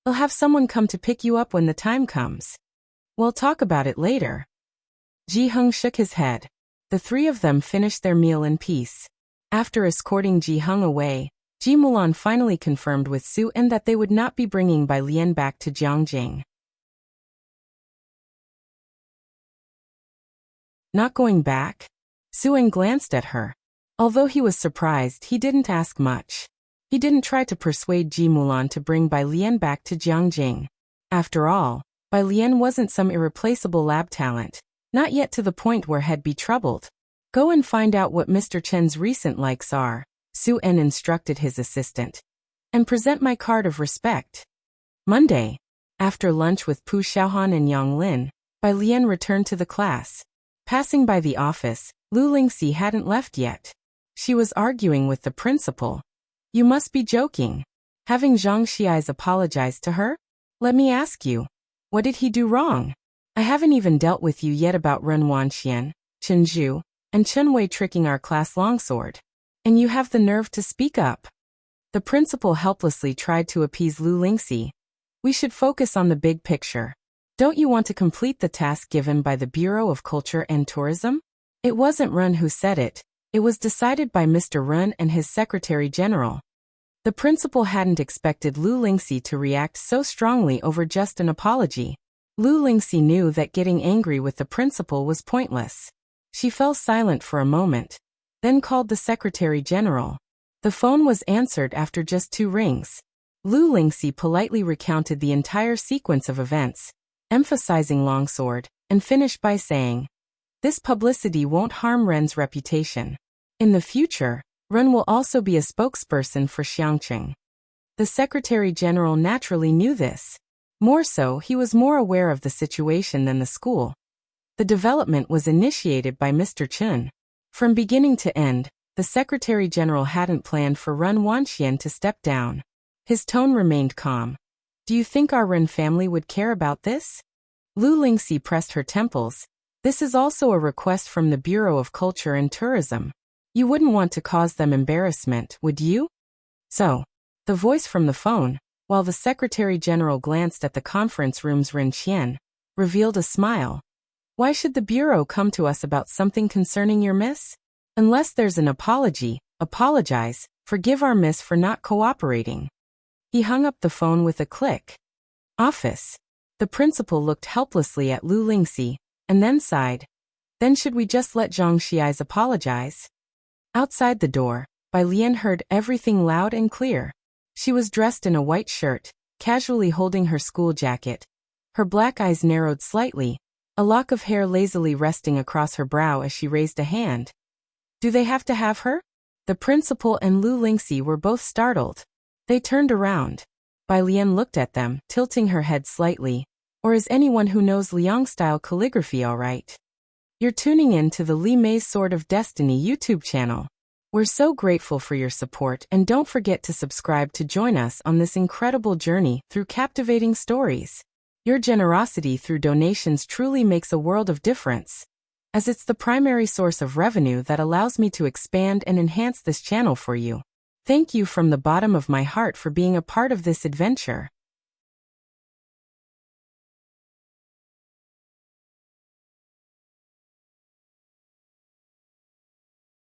Speaker 1: I'll have someone come to pick you up when the time comes. We'll talk about it later. Ji-hung shook his head. The three of them finished their meal in peace. After escorting Ji-hung away, Ji Mulan finally confirmed with Su-en that they would not be bringing Bai Lian back to Jiangjing. Not going back? Su-en glanced at her. Although he was surprised, he didn't ask much. He didn't try to persuade Ji Mulan to bring Bai Lian back to Jiangjing. After all, Bai Lian wasn't some irreplaceable lab talent, not yet to the point where he'd be troubled. Go and find out what Mr. Chen's recent likes are, Su-en instructed his assistant. And present my card of respect. Monday. After lunch with Pu Xiaohan and Yang Lin, Bai Lian returned to the class. Passing by the office, Lu Lingxi hadn't left yet. She was arguing with the principal. You must be joking. Having Zhang Xiais apologize to her? Let me ask you. What did he do wrong? I haven't even dealt with you yet about Ren Wanxian, Chen Zhu, and Chen Wei tricking our class longsword. And you have the nerve to speak up. The principal helplessly tried to appease Lu Lingxi. We should focus on the big picture. Don't you want to complete the task given by the Bureau of Culture and Tourism? It wasn't Ren who said it. It was decided by Mr. Ren and his Secretary General. The principal hadn't expected Lu Lingxi to react so strongly over just an apology. Lu Lingxi knew that getting angry with the principal was pointless. She fell silent for a moment, then called the Secretary General. The phone was answered after just 2 rings. Lu Lingxi politely recounted the entire sequence of events, emphasizing longsword, and finished by saying, "This publicity won't harm Ren's reputation. In the future, Ren will also be a spokesperson for Xiangqing." The Secretary General naturally knew this. More so, he was more aware of the situation than the school. The development was initiated by Mr. Chun. From beginning to end, the Secretary General hadn't planned for Ren Wanxian to step down. His tone remained calm. Do you think our Ren family would care about this? Lu Lingxi pressed her temples. This is also a request from the Bureau of Culture and Tourism. You wouldn't want to cause them embarrassment, would you? So, the voice from the phone, while the Secretary General glanced at the conference room's Ren Qian, revealed a smile. Why should the bureau come to us about something concerning your miss? Unless there's an apology, apologize, forgive our miss for not cooperating. He hung up the phone with a click. Office. The principal looked helplessly at Lu Lingxi, and then sighed. Then should we just let Zhang Xiai's apologize? Outside the door, Bai Lian heard everything loud and clear. She was dressed in a white shirt, casually holding her school jacket. Her black eyes narrowed slightly, a lock of hair lazily resting across her brow as she raised a hand. Do they have to have her? The principal and Lu Lingxi were both startled. They turned around. Bai Lian looked at them, tilting her head slightly. Or is anyone who knows Liang-style calligraphy all right? You're tuning in to the Li Mei's Sword of Destiny YouTube channel. We're so grateful for your support, and don't forget to subscribe to join us on this incredible journey through captivating stories. Your generosity through donations truly makes a world of difference, as it's the primary source of revenue that allows me to expand and enhance this channel for you. Thank you from the bottom of my heart for being a part of this adventure.